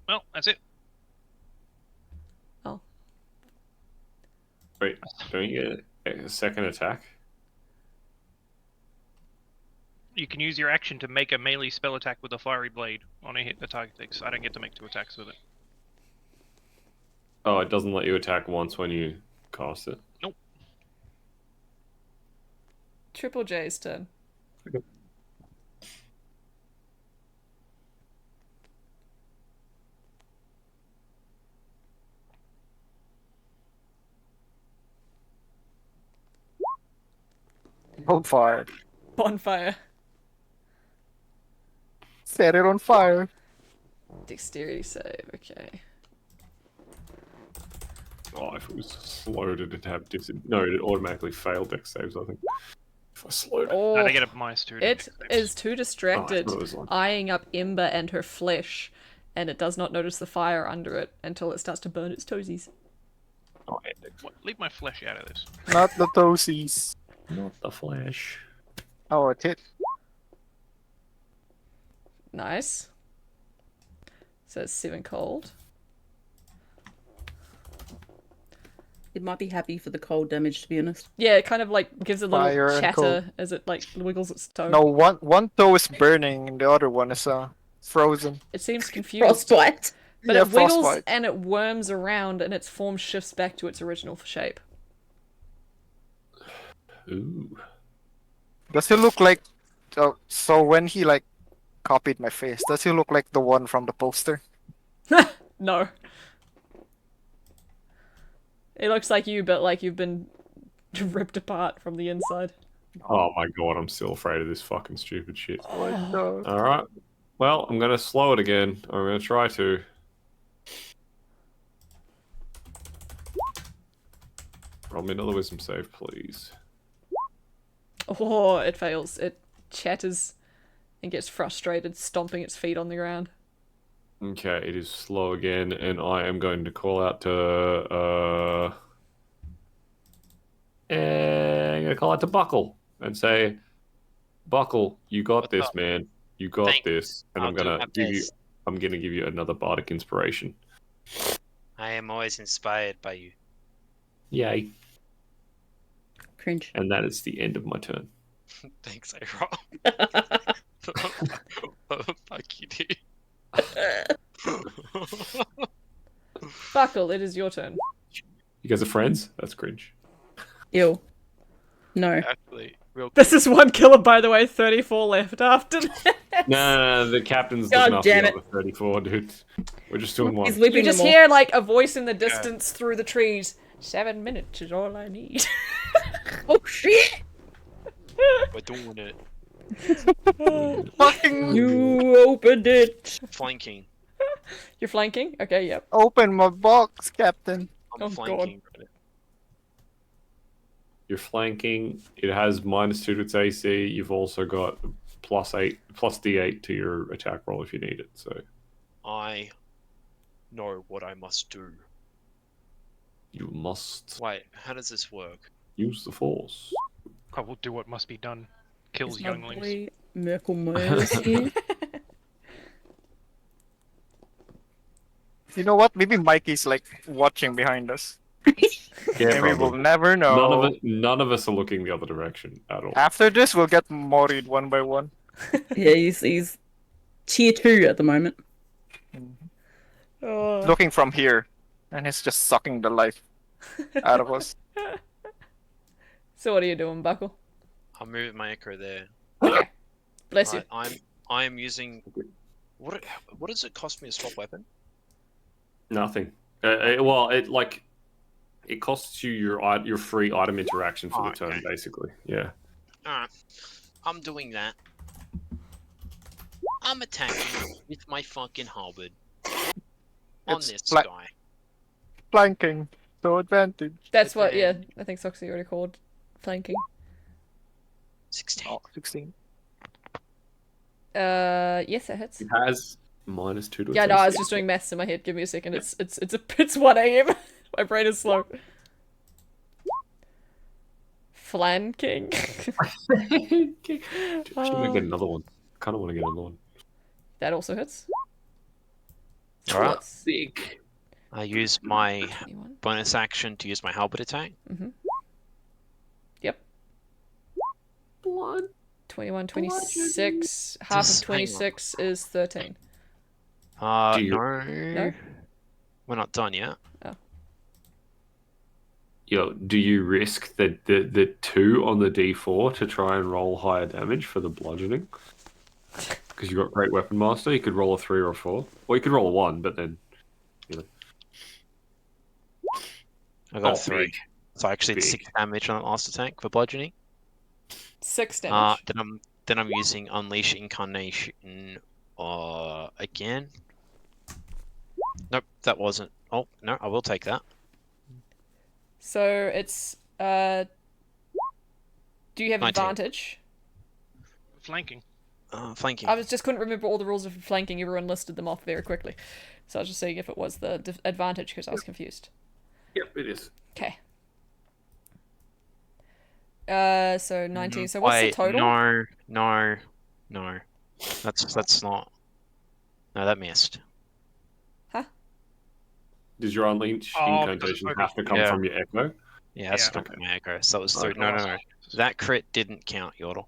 Well, that's it. Oh. Wait, don't you get a second attack? You can use your action to make a melee spell attack with a fiery blade on a hit the target takes. I don't get to make 2 attacks with it. Oh, it doesn't let you attack once when you cast it. Nope. Triple J's turn. Bonfire. Bonfire. Set it on fire. Dexterity save, okay. Oh, if it was slowed, it'd have no, it automatically failed dex saves, I think. If I slowed it. Oh, No, they get a -2. to it dex saves. is too Oh, I distracted, thought it was like... eyeing up Ember and her flesh, and it does not notice the fire under it until it starts to burn its toesies. Oh, index. What? Leave my flesh out of this. Not the toesies. Not the flash. Oh, it hit. Nice. So it's 7 cold. It might be happy for the cold damage, to be honest. Yeah, it kind of like gives a little Fire and chatter cold. as it like wiggles its toe. No, one toe is burning and the other one is frozen. It seems confused. Frostbite. But Yeah, it wiggles frostbite. and it worms around and its form shifts back to its original shape. Ooh. Does he look like... so when he like copied my face, does he look like the one from the poster? No. It looks like you, but like you've been ripped apart from the inside. Oh my god, I'm still afraid of this fucking stupid shit. No. Alright. Well, I'm gonna slow it again. I'm gonna try to. Roll me another wisdom save, please. Oh, it fails. It chatters and gets frustrated, stomping its feet on the ground. Okay, it is slow again, and I am going to call out to I'm gonna call out to Buckle and say, Buckle, you got What's this, up? man. You got Thank- this. And I'll I'm do gonna my give you best. I'm gonna give you another bardic inspiration. I am always inspired by you. Yay. Cringe. And that is the end of my turn. Thanks, A-Roll. Oh, fuck you, dude. Buckle, it is your turn. You guys are friends? That's cringe. Ew. No. Actually, real This is one killer, by the way, 34 left after that. No, the captain's God looking after damn the it. other 34, dude. We're just doing one. He's whipping You just them all. hear like a voice in the distance through the trees. 7 minutes is all I need. Oh shit! We're doing it. Fucking You opened it. Flanking. You're flanking? Okay, yep. open my box, Captain. I'm Oh, God. flanking. You're flanking. It has -2 to its AC. You've also got +8, plus D8 to your attack roll if you need it. So I know what I must do. you must Wait, how does this work? use the force. I will do what must be done. Kills Is my younglings. boy Merkel Myers here? You know what? Maybe Mikey's like watching behind us. Yeah, And we will probably. never know. None of us are looking the other direction at all. After this, we'll get moried one by one. Yeah, he's tier 2 at the moment. Oh. Looking from here, and it's just sucking the life out of us. So what are you doing, Buckle? I'll move my echo there. Bless you. Right, I am using. What does it cost me to swap weapon? Nothing. It costs you your free item interaction for the turn, okay. basically. Yeah. Alright. I'm doing that. I'm attacking with my fucking halberd. On It's this fla- guy. Flanking, so advantage. That's what, yeah, then- I think Soxy already called flanking. 16. Oh, 16. Yes, it hits. It has -2 to its Yeah, no, I was AC. just doing maths in my head. Give me a second. It's 1 a.m. My brain is slow. Flanking. Should we get another one? Kind of want to get another one. That also hits. Alright. What's Sick. I use my 21? bonus action to use my halberd attack. Mm-hmm. Yep. Blood. 21, 26. Half Just of hang on. 26 is 13. Do you- No. We're not done yet. Yo, do you risk the 2 on the D4 to try and roll higher damage for the bludgeoning? Because you got Great Weapon Master, you could roll a 3 or a 4. Or you could roll a 1, but then... I got Oh, a 3. big. So actually it's Big. 6 damage on that last attack for bludgeoning. 6 damage. Then I'm using Unleash Incarnation again. Nope, that wasn't. Oh, no, I will take that. So it's, do you have 19. advantage? Flanking. Flanking. I just couldn't remember all the rules of flanking. Everyone listed them off very quickly. So I was just seeing if it was the advantage because I was confused. Yep, it is. Okay. So 19. So what's Wait, the total? No. That's not. No, that missed. Does your Unleash Oh, Incantation because- have to come Yeah. from your Echo? Yeah, that's Yeah. not my echo. So that was 3. Okay. No. That crit didn't count, Yordle.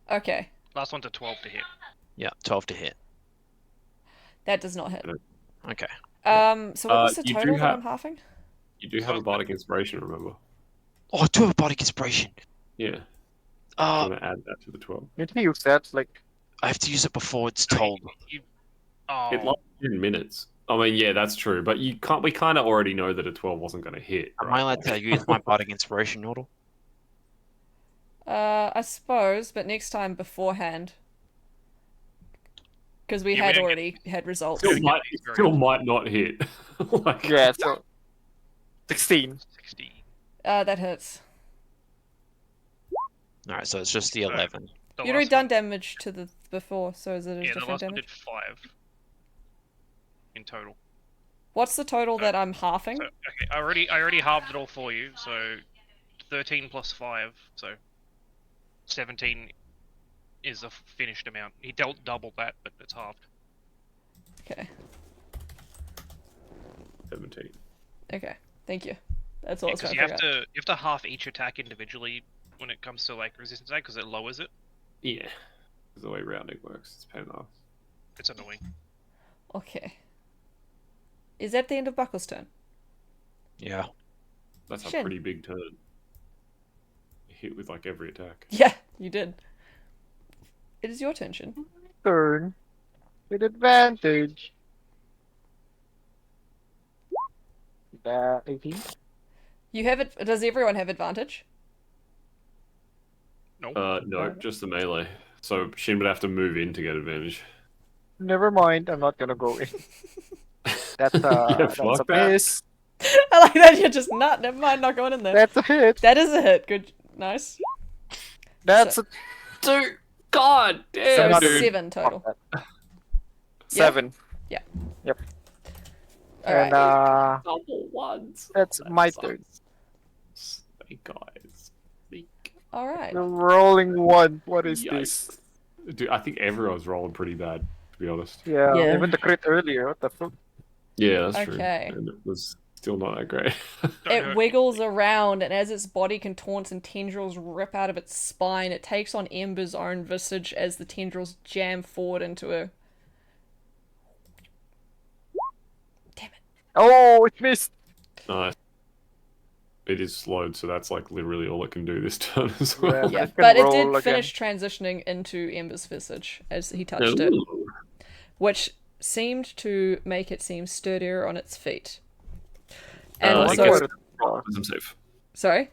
Okay. Last one's a 12 to hit. Yeah, 12 to hit. That does not hit. Okay. So what was the you do total that have- I'm halving? You do have a Bardic Inspiration, remember? Oh, I do have a Bardic Inspiration. Yeah. Do you Uh, want to add that to the 12? Did he use that? Like, I have to use it before it's told. Oh, It lasts 10 minutes. I mean, yeah, that's true, but you can't. We kind of already know that a 12 wasn't going to hit. Am right? I allowed to use my Bardic Inspiration, Yordle? I suppose, but next time beforehand. Because we Yeah, we had don't get- already had results. Still might not hit. Like, yeah, so 16. 16. That hits. Alright, so it's just the 11. The You'd already last done one- damage to the before, so is it a Yeah, the different last one damage? did 5 in total. What's the total that I'm halving? So, okay, I already halved it all for you. So 13 plus 5, so 17 is a finished amount. He dealt double that, but it's halved. Okay. 17. Okay. Thank you. That's all I was Because trying to you figure have to half each attack individually when it comes to like resistance attack because it lowers it. Yeah. That's the way rounding works. It's a pain in the ass. It's annoying. out. Okay. Is that the end of Buckle's turn? Yeah. That's a Shin. pretty big turn. Hit with like every attack. Yeah, you did. It is your turn, Shin. Turn with advantage. That 18. You have it. Does everyone have advantage? No, just the melee. So Shin would have to move in to get advantage. Never mind. I'm not gonna go in. That's Yeah, that's a fuck that. miss. I like that. You're just not. Never mind. Not going in there. That's a hit. That is a hit. Good. Nice. That's So- a Dude, God So damn, not- dude. 7 total. 7. All And right. Double ones. that's That my sucks. turn. Snake eyes. Snake. All right. The rolling one. What is Yikes. this? Dude, I think everyone's rolling pretty bad, to be honest. Yeah, Yeah. even the crit earlier. What the fuck? Yeah, that's true. Okay. And it was still not that great. It wiggles around, and as its body contorts and tendrils rip out of its spine, it takes on Ember's own visage as the tendrils jam forward into her. Damn it. Oh, it missed. Nice. It is slowed, so that's like literally all it can do this turn as well. Yeah. Yeah, It can but it roll did again. finish transitioning into Ember's visage as he touched it, Ooh. which seemed to make it seem sturdier on its feet. And I also, guess what it roll a does. wisdom save. sorry?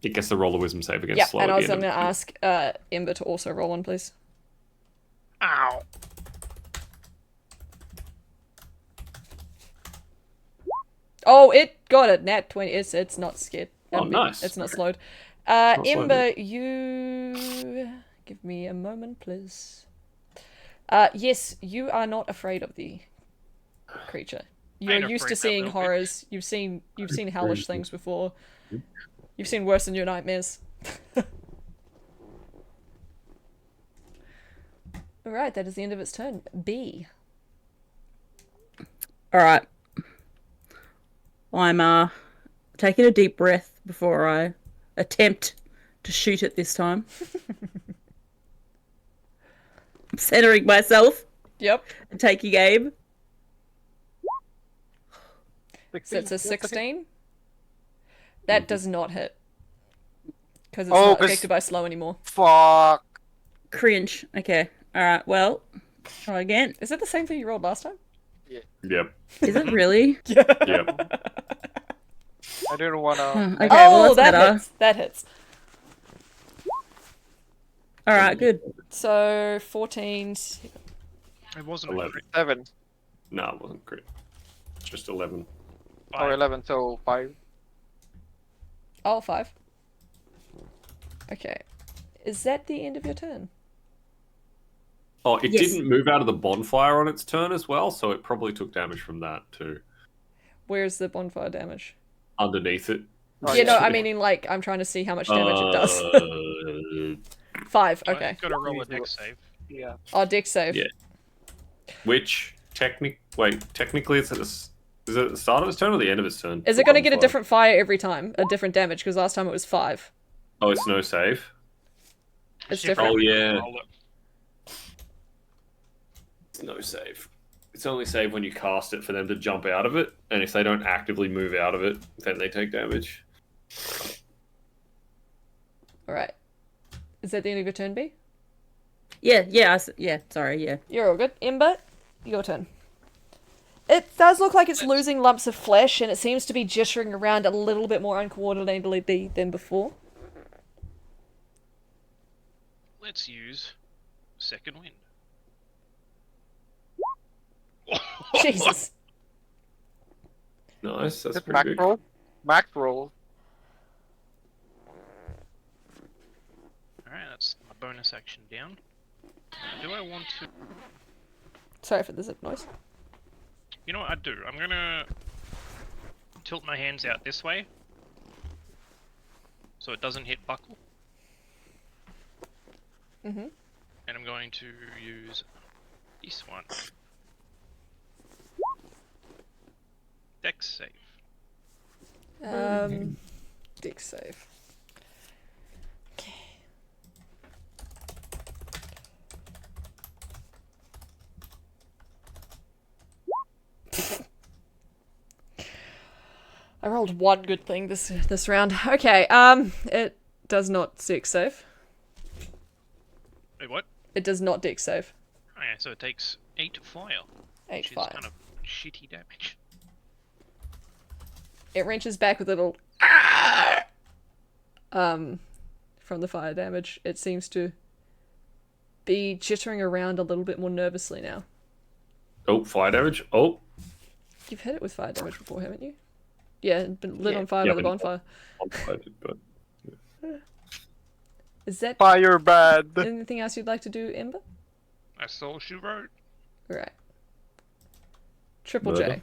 It gets the roll a wisdom save against Yeah, slow and at I the was end going of to it. ask Ember to also roll one, please. Ow. Oh, it got it. Nat 20. It's not scared. Oh, nice. It's not slowed. not slowed, Ember, you... Give me a moment, please. Yes, you are not afraid of the creature. You're Ain't used to afraid that seeing little horrors. You've seen hellish Crazy. things before. You've seen worse in your nightmares. Alright, that is the end of its turn. B. All right. I'm taking a deep breath before I attempt to shoot it this time. I'm centering myself Yep. and taking aim. So it's a 16. That does not hit. Because it's Oh, not 'cause- affected by slow anymore. Fuck. Cringe. Okay. All right. Well, try again. Is that the same thing you rolled last time? Yep. Is it really? Yeah. Yep. I didn't wanna. Okay. Well, Oh, that's that better. hits. That hits. All right. Good. So 14. It wasn't 11. 7 No, it wasn't crit. It's just 11. or 11, so 5. Oh, 5. Okay. Is that the end of your turn? Oh, it Yes. didn't move out of the bonfire on its turn as well, so it probably took damage from that too. Where's the bonfire damage? Underneath it. Oh, You know, yeah. I mean, like, I'm trying to see how much damage it does. Uh, 5, okay. Got to roll a dex save. Yeah. Oh, dex save. Yeah. Which, technically it's is it at the start of its turn or the end of its turn? Is it going to get a different fire every time? A different damage? Because last time it was 5. Oh, it's no save? It's Yeah, different. Oh, yeah. Roll it. It's no save. It's only save when you cast it for them to jump out of it, and if they don't actively move out of it, then they take damage. Alright. Is that the end of your turn, B? Yeah. Yeah. Yeah. Sorry. Yeah. You're all good. Ember, your turn. It does look like it's losing lumps of flesh, and it seems to be jittering around a little bit more uncoordinatedly than before. Let's use second wind. Jesus. Nice, that's Is it pretty max big. roll? Max roll. Alright, that's my bonus action down. Do I want to... Sorry for the zip noise. You know what I do? I'm gonna tilt my hands out this way, so it doesn't hit buckle. Mm-hmm. And I'm going to use this one. Dex save. Dex save. Okay. I rolled one good thing this round. Okay, it does not dex save. Wait, what? It does not dex save. Okay, so it takes 8 fire, 8 which is fire. kind of shitty damage. It wrenches back with a little from the fire damage. It seems to be jittering around a little bit more nervously now. Oh, fire damage. Oh, You've hit it with fire damage before, haven't you? Yeah, it's been lit Yeah. on fire Yeah, by the but- bonfire. I did, but Is that Fire bad. anything else you'd like to do, Ember? That's all she wrote. Right. Triple Murder. J.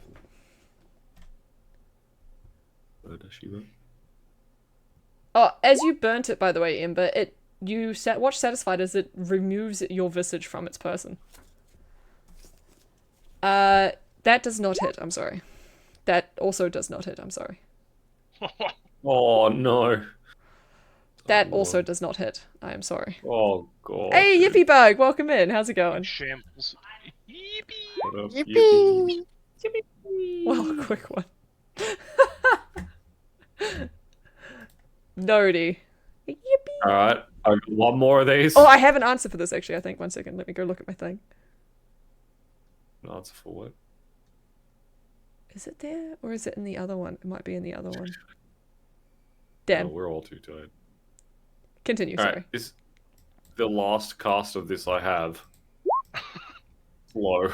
where does she go? Oh, as you burnt it, by the way, Ember, watch satisfied as it removes your visage from its person. That does not hit. I'm sorry. That also does not hit. I'm sorry. Oh no. That Oh, also Lord. does not hit. I am sorry. Oh god. Hey, Yippee Bug, welcome in. How's it In going? shambles. Yippee! What up, Yippee! Well, a quick one. Nody. Yippee. Alright, I've got one more of these. Oh, I have an answer for this actually. I think. 1 second. Let me go look at my thing. An answer for what? Is it there or is it in the other one? It might be in the other one. Oh, Damn. we're all too tired. Continue. Sorry. Alright, this the last cast of this I have. Slow.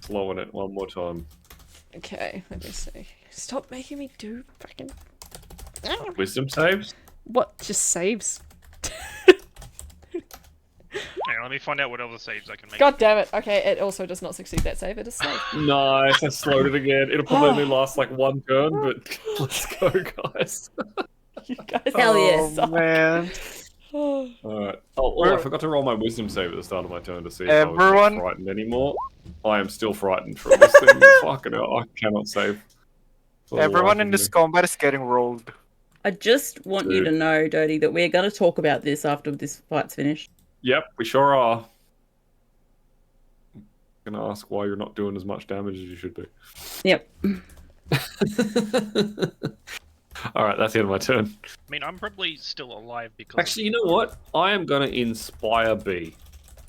Slowing it one more time. Okay. Let me see. Stop making me do fucking. Wisdom saves? What? Just saves. Hang on, let me find out what other saves I can make. God damn it. Okay, it also does not succeed that save. It is saved. Nice, I slowed it again. It'll probably only last like one turn, but let's go, guys. You guys. Hell yeah. Oh suck. man. Alright. I forgot to roll my wisdom save at the start of my turn to see if I was Everyone- not frightened anymore. I am still frightened from this thing. Fucking hell, I cannot save. For the Everyone life in of this me. combat is getting rolled. I just want you to know, Dodie, that we're going to talk about this after this fight's finished. Yep, we sure are. Gonna ask why you're not doing as much damage as you should be. Yep. Alright, that's the end of my turn. I mean, I'm probably still alive because. Actually, you know what? I am gonna inspire B.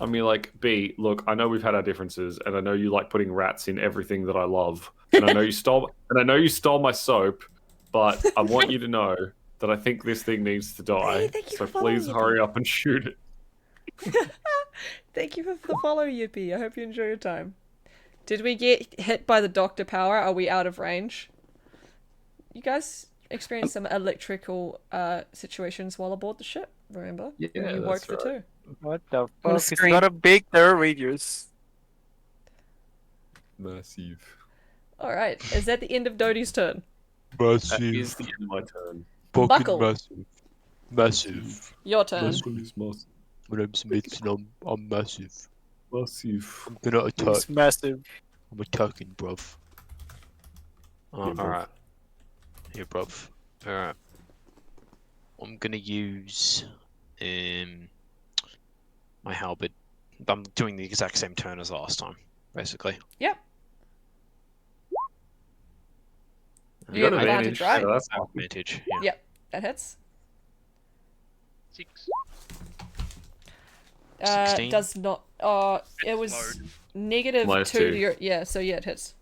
I mean, like, B, look, I know we've had our differences, and I know you like putting rats in everything that I love. And I know you stole my soap, but I want you to know that I think this thing needs to die. Hey, thank you So for following please me, hurry up and shoot it. Thank you for the follow, Yippee. I hope you enjoy your time. Did we get hit by the doctor power? Are we out of range? You guys experienced some electrical situations while aboard the ship, remember? Yeah, When you that's woke the right. two. What the gonna fuck? It's scream. got a big terror radius. Massive. Alright, is that the end of Dodie's turn? That is the end of my turn. Buckle. Massive. Your turn. Massive. My name's Mason, I'm massive. Massive. I'm gonna attack. It's massive. I'm attacking, bruv. Yeah, bruv. Alright. Here, bruv. Alright. I'm gonna use my halberd. I'm doing the exact same turn as last time, basically. Yep. You You got have advantage, right? Yeah, that's Advantage, yeah. Yep. That hits. 6. 16? Does not. It was Load. negative Minus 2 2. to your. Yeah, so yeah, it hits.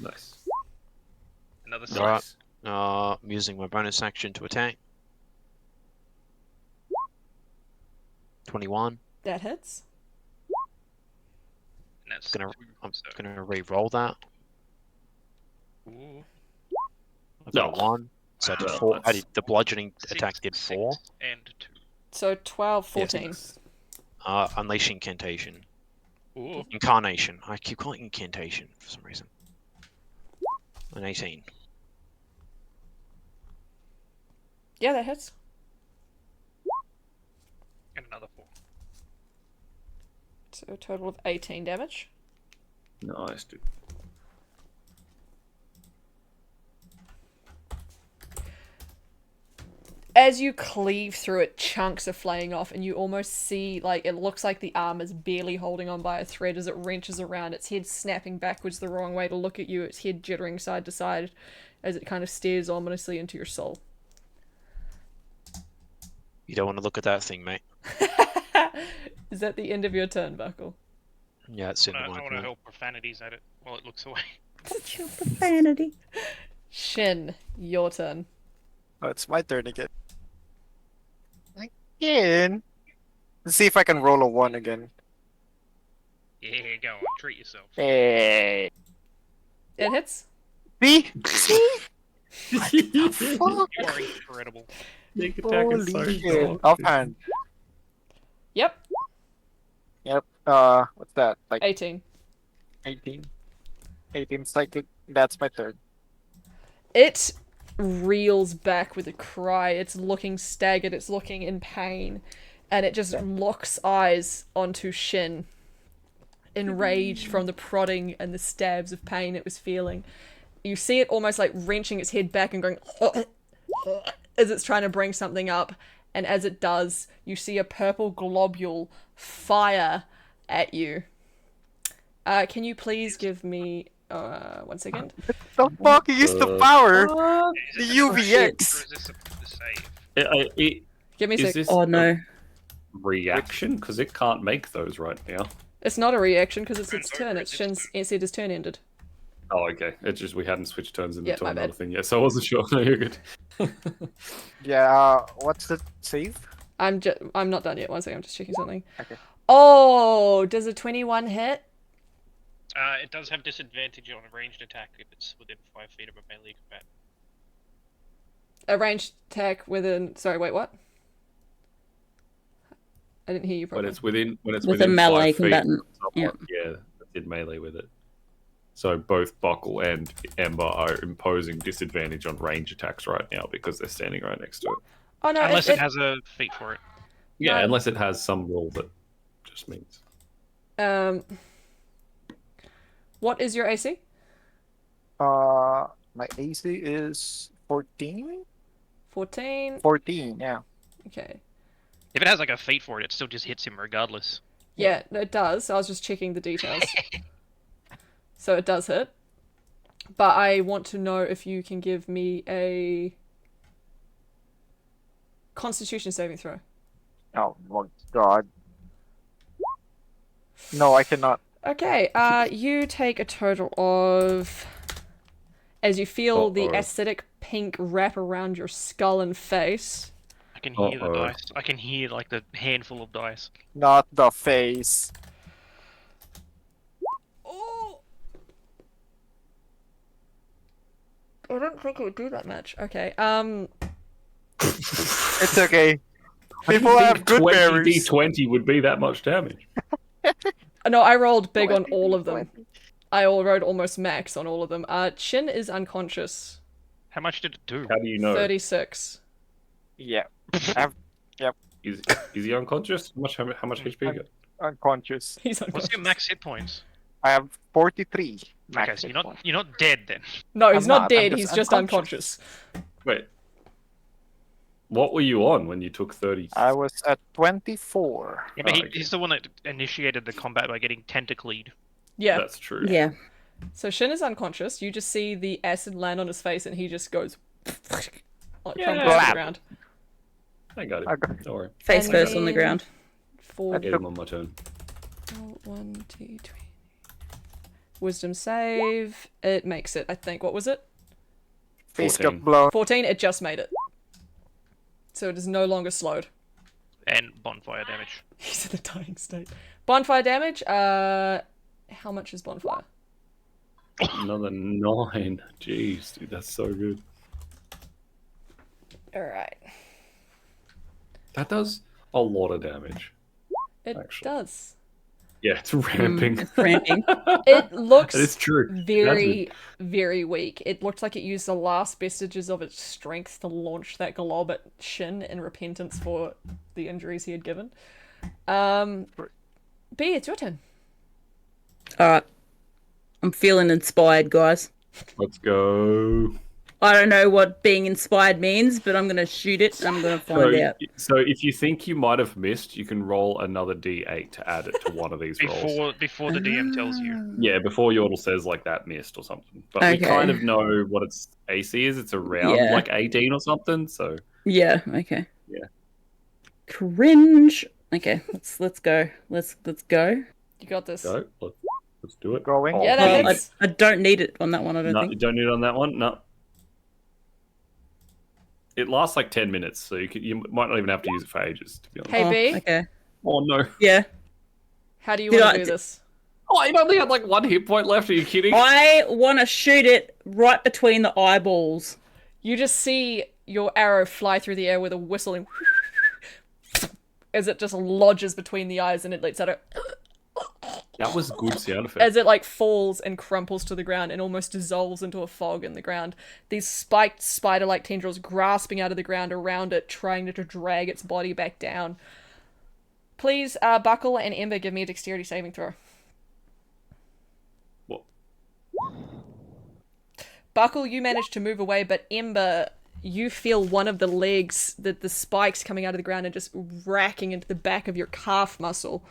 nice. Another 6. Alright. I'm using my bonus action to attack. 21. That hits. And that's Gonna- 2, I'm so- gonna re-roll that. Ooh. I got No. 1. So I did Well, 4. I that's- did, the bludgeoning Six, attack did 4. And 2. So 12, 14. Unleash incantation. Ooh. Incarnation. I keep calling it incantation for some reason. An 18. Yeah, that hits. And another 4. So a total of 18 damage. Nice, dude. As you cleave through it, chunks are flaying off, and you almost see, like, it looks like the arm is barely holding on by a thread as it wrenches around, its head snapping backwards the wrong way to look at you, its head jittering side to side as it kind of stares ominously into your soul. You don't want to look at that thing, mate. Is that the end of your turn, Buckle? Yeah, it's in I my want to turn. hurl profanities at it while it looks away. Profanity. Shin, your turn. Oh, it's my turn again. Again. Let's see if I can roll a 1 again. Yeah, go on, treat yourself. Hey. It hits. See? See? Fuck. You are incredible. Sneak attack is so Holy shit. dog. Offhand. Yep. Yep. What's that? Like 18. 18? 18 psychic. That's my turn. It reels back with a cry. It's looking staggered. It's looking in pain. And it just locks eyes onto Shin, enraged from the prodding and the stabs of pain it was feeling. You see it almost like wrenching its head back and going as it's trying to bring something up. And as it does, you see a purple globule fire at you. Can you please give me 1 second? The fuck? You used the power! The Is UVX! this a save? Give me a Is sec. this Oh no. reaction? Because it can't make those right now. It's not a reaction because it's Turn's its turn. over, It's it's Shin's. It said his turn ended. Oh, okay. It's just we hadn't switched turns into Yeah, my another bad. thing yet, so I wasn't sure. No, you're good. Yeah, what's the save? I'm not done yet. 1 second. I'm just checking something. Okay. Oh, does a 21 hit? It does have disadvantage on a ranged attack if it's within 5 feet of a melee combat. A ranged attack within. Sorry, wait, what? I didn't hear you When properly. it's within With a within melee 5 feet, combatant. someone, yeah, it did melee with it. So both Buckle and Ember are imposing disadvantage on range attacks right now because they're standing right next to it. Oh no, Unless it has a feat for it. Yeah, No. unless it has some rule that just means. What is your AC? My AC is 14? 14. 14, yeah. Okay. If it has like a feat for it, it still just hits him regardless. Yeah, it does. I was just checking the details. So it does hit. But I want to know if you can give me a Constitution saving throw. Oh my god. No, I cannot. Okay, you take a total of... As you feel the acidic pink wrap around your skull and face. I can hear the dice. I can hear like the handful of dice. Not the face. Oh! I didn't think it would do that much. Okay, It's okay. I People didn't have think good 20 berries. D20 would be that much damage. No, I rolled big on 20, all of them. 20. I rolled almost max on all of them. Chin is unconscious. How much did it do? How do you know? 36. Yeah. Is he unconscious? How much HP you got? Unconscious. He's What's unconscious. your max hit points? I have 43. Okay, max so hit points. you're not dead then. No, he's I'm not not, dead, I'm he's just just unconscious. Wait. What were you on when you took 30? I was at 24. Yeah, but Oh, okay. he's the one that initiated the combat by getting tentacled. Yeah. That's true. Yeah. So Shin is unconscious. You just see the acid land on his face and he just goes like Yeah. crumples to the Blap. ground. I got it. I got- Don't worry. Face And first on the then- ground. For Get him on my turn. 1, 2, 3. Wisdom save. It makes it, I think. What was it? Face 14. got blown. 14. It just made it. So it is no longer slowed. And bonfire damage. He's in the dying state. Bonfire damage. How much is bonfire? Another 9. Jeez, dude, that's so good. All right. That does a lot of damage. It Actually. does. Yeah, it's ramping. It's ramping. It looks It's true. very, very weak. It looked like it used the last vestiges of its strength to launch that glob at Shin in repentance for the injuries he had given. B, it's your turn. Alright. I'm feeling inspired, guys. Let's go. I don't know what being inspired means, but I'm going to shoot it and I'm going to find out. So if you think you might have missed, you can roll another D8 to add it to one of these rolls. Before the DM tells you. Yeah, before Yordle says like that missed or something. But we Okay. kind of know what its AC is. It's around Yeah. like 18 or something. So Yeah, okay. Cringe. Okay, let's go. Let's go. You got this. Go. Let's do it. Going. Oh, Yeah, that Well, hits. I don't need it on that one. I don't no, you think. don't need it on that one. No. It lasts like 10 minutes, so you might not even have to use it for ages, to be honest. Hey, Oh, B, okay. Oh no. Yeah. how do you Did want I- to do this? Oh, it only had like 1 hit point left. Are you kidding? I want to shoot it right between the eyeballs. You just see your arrow fly through the air with a whistling as it just lodges between the eyes and it lets out a That was a good sound effect. as it like falls and crumples to the ground and almost dissolves into a fog in the ground. These spiked spider-like tendrils grasping out of the ground around it, trying to drag its body back down. Please, Buckle and Ember, give me a dexterity saving throw. What? Buckle, you manage to move away, but Ember, you feel one of the legs, the spikes coming out of the ground and just racking into the back of your calf muscle.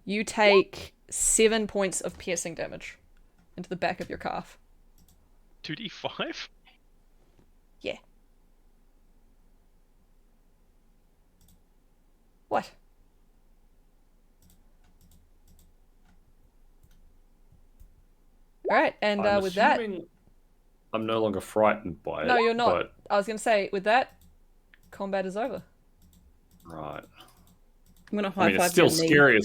You take 7 points of piercing damage into the back of your calf. 2d5? Yeah. What? Alright, and I'm with that... assuming I'm no longer frightened by it. No, you're not. But... I was going to say, with that, combat is over. Right. I'm gonna I high mean, five it's still your knee.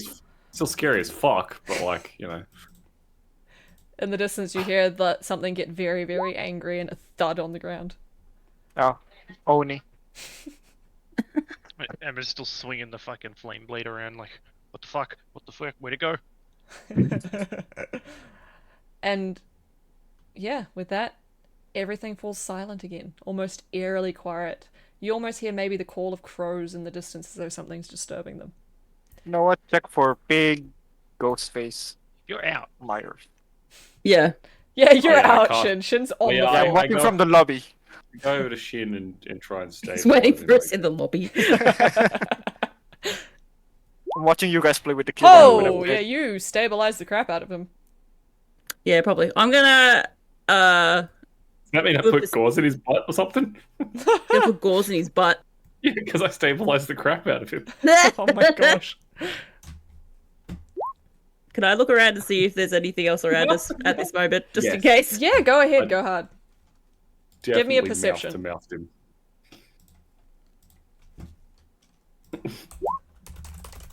scary as fuck, but like, you know. In the distance, you hear something get very, very angry and a thud on the ground. Oh, Oni. Emma's still swinging the fucking flame blade around like, what the fuck? What the fuck? Where'd it go? And yeah, with that, everything falls silent again, almost eerily quiet. You almost hear maybe the call of crows in the distance as though something's disturbing them. You know what? Check for big ghost face You're out. Myers. Yeah. Yeah, you're yeah, I out, can't- Shin. Shin's on yeah, the Yeah, floor. I'm watching go- from the lobby. Go over to Shin and try and stay. He's waiting for us in the lobby. I'm watching you guys play with the keyboard. Oh, yeah, you stabilize the crap out of him. Yeah, probably. I'm gonna Does that mean I Look, put this- gauze in his butt or something? gonna put gauze in his butt. Yeah, because I stabilized the crap out of him. Oh my gosh. Can I look around to see if there's anything else around us at this moment, just in Yes. case? Yeah, go ahead, I- go hard. Give me a Definitely perception. Mouth to him.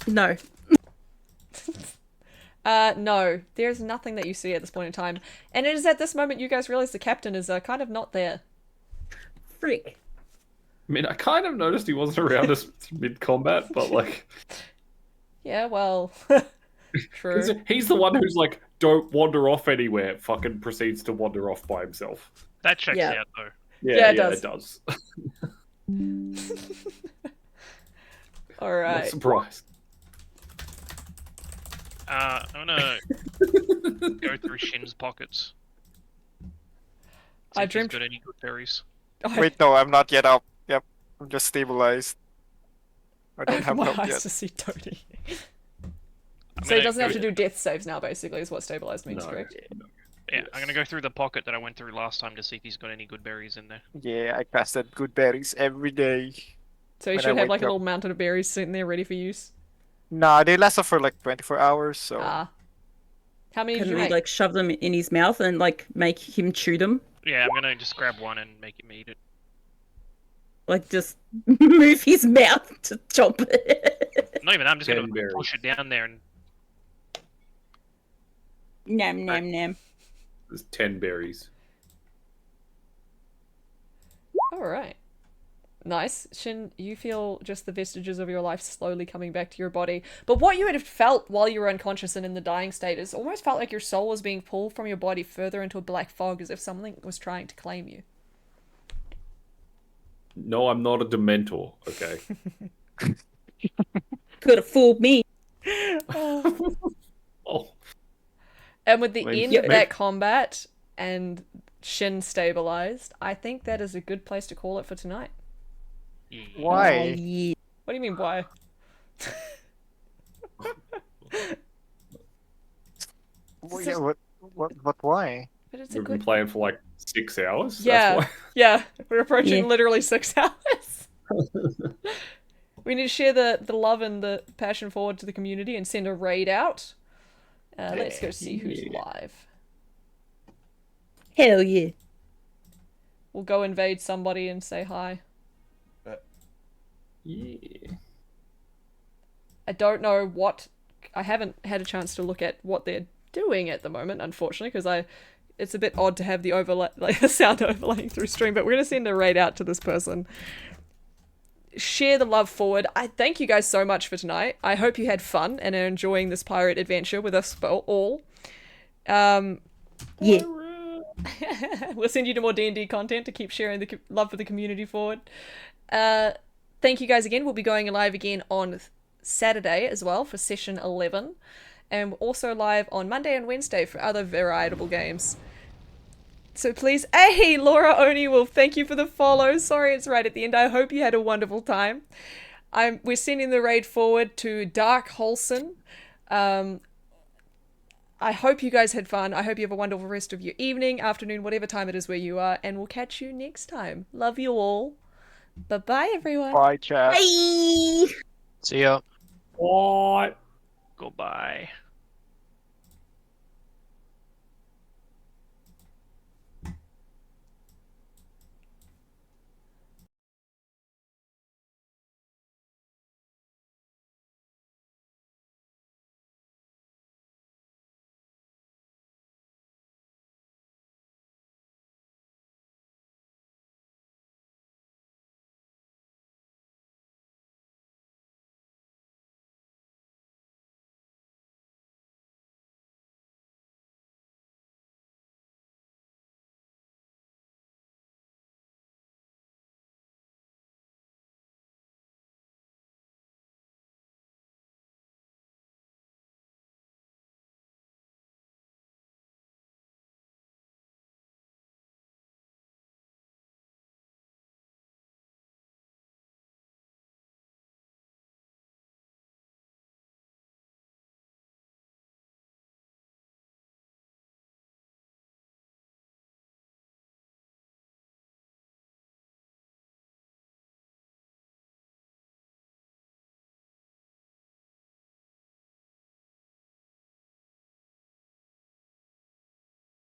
No. No, there's nothing that you see at this point in time. And it is at this moment you guys realize the captain is kind of not there. Frick. I mean, I kind of noticed he wasn't around us mid-combat, but like, Yeah, well, true. he's the one who's like, don't wander off anywhere, fucking proceeds to wander off by himself. That checks Yeah. out though. Yeah, it it does. All Not right. surprised. I'm gonna go through Shin's pockets. See I if he's dreamt- got any good berries. Wait, no, I'm not yet up. Yep, I'm just stabilized. I I don't have have my help eyes yet. to see Tony. I'm So he gonna doesn't have go- to do death saves now, basically, is what stabilized means, No, correct? no. Yeah, I'm gonna go through the pocket that I went through last time to see if he's got any good berries in there. Yeah, I casted good berries every day. So you When I should have wake like a up. little mountain of berries sitting there ready for use. Nah, they last for like 24 hours, so Ah. How many did Can you we make? like shove them in his mouth and like make him chew them? Yeah, I'm gonna just grab one and make him eat it. Like just move his mouth to chomp it. Not even that, I'm just gonna Ten berries. push it down there and Nam nam nam. There's 10 berries. Alright. Nice. Shin, you feel just the vestiges of your life slowly coming back to your body. But what you had felt while you were unconscious and in the dying state is almost felt like your soul was being pulled from your body further into a black fog as if something was trying to claim you. No, I'm not a Dementor, okay? Could have fooled me. Oh, And with the I mean, end yeah, of that combat and Shin stabilized, I think that is a good place to call it for tonight. yeah. why? Oh, yeah. What do you mean, why? Well, yeah, what, why? But it's a We've been good. playing for like 6 hours. Yeah. That's Yeah, we're approaching Yeah. literally 6 hours. We need to share the love and the passion forward to the community and send a raid out. Let's go see who's Yeah. live. Hell yeah. We'll go invade somebody and say hi. Yeah. I don't know what. I haven't had a chance to look at what they're doing at the moment, unfortunately, because it's a bit odd to have the overlay, like the sound overlaying through stream. But we're gonna send a raid out to this person. Share the love forward. I thank you guys so much for tonight. I hope you had fun and are enjoying this pirate adventure with us all. Yeah. We'll send you to more D&D content to keep sharing the love for the community forward. Thank you guys again. We'll be going live again on Saturday as well for session 11. And we're also live on Monday and Wednesday for other varietable games. So please, hey, Laura Oni Wolf, thank you for the follow. Sorry it's right at the end. I hope you had a wonderful time. We're sending the raid forward to Dark Holson. I hope you guys had fun. I hope you have a wonderful rest of your evening, afternoon, whatever time it is where you are. And we'll catch you next time. Love you all. Bye-bye, everyone. Bye, chat. Bye. See ya. What? Goodbye.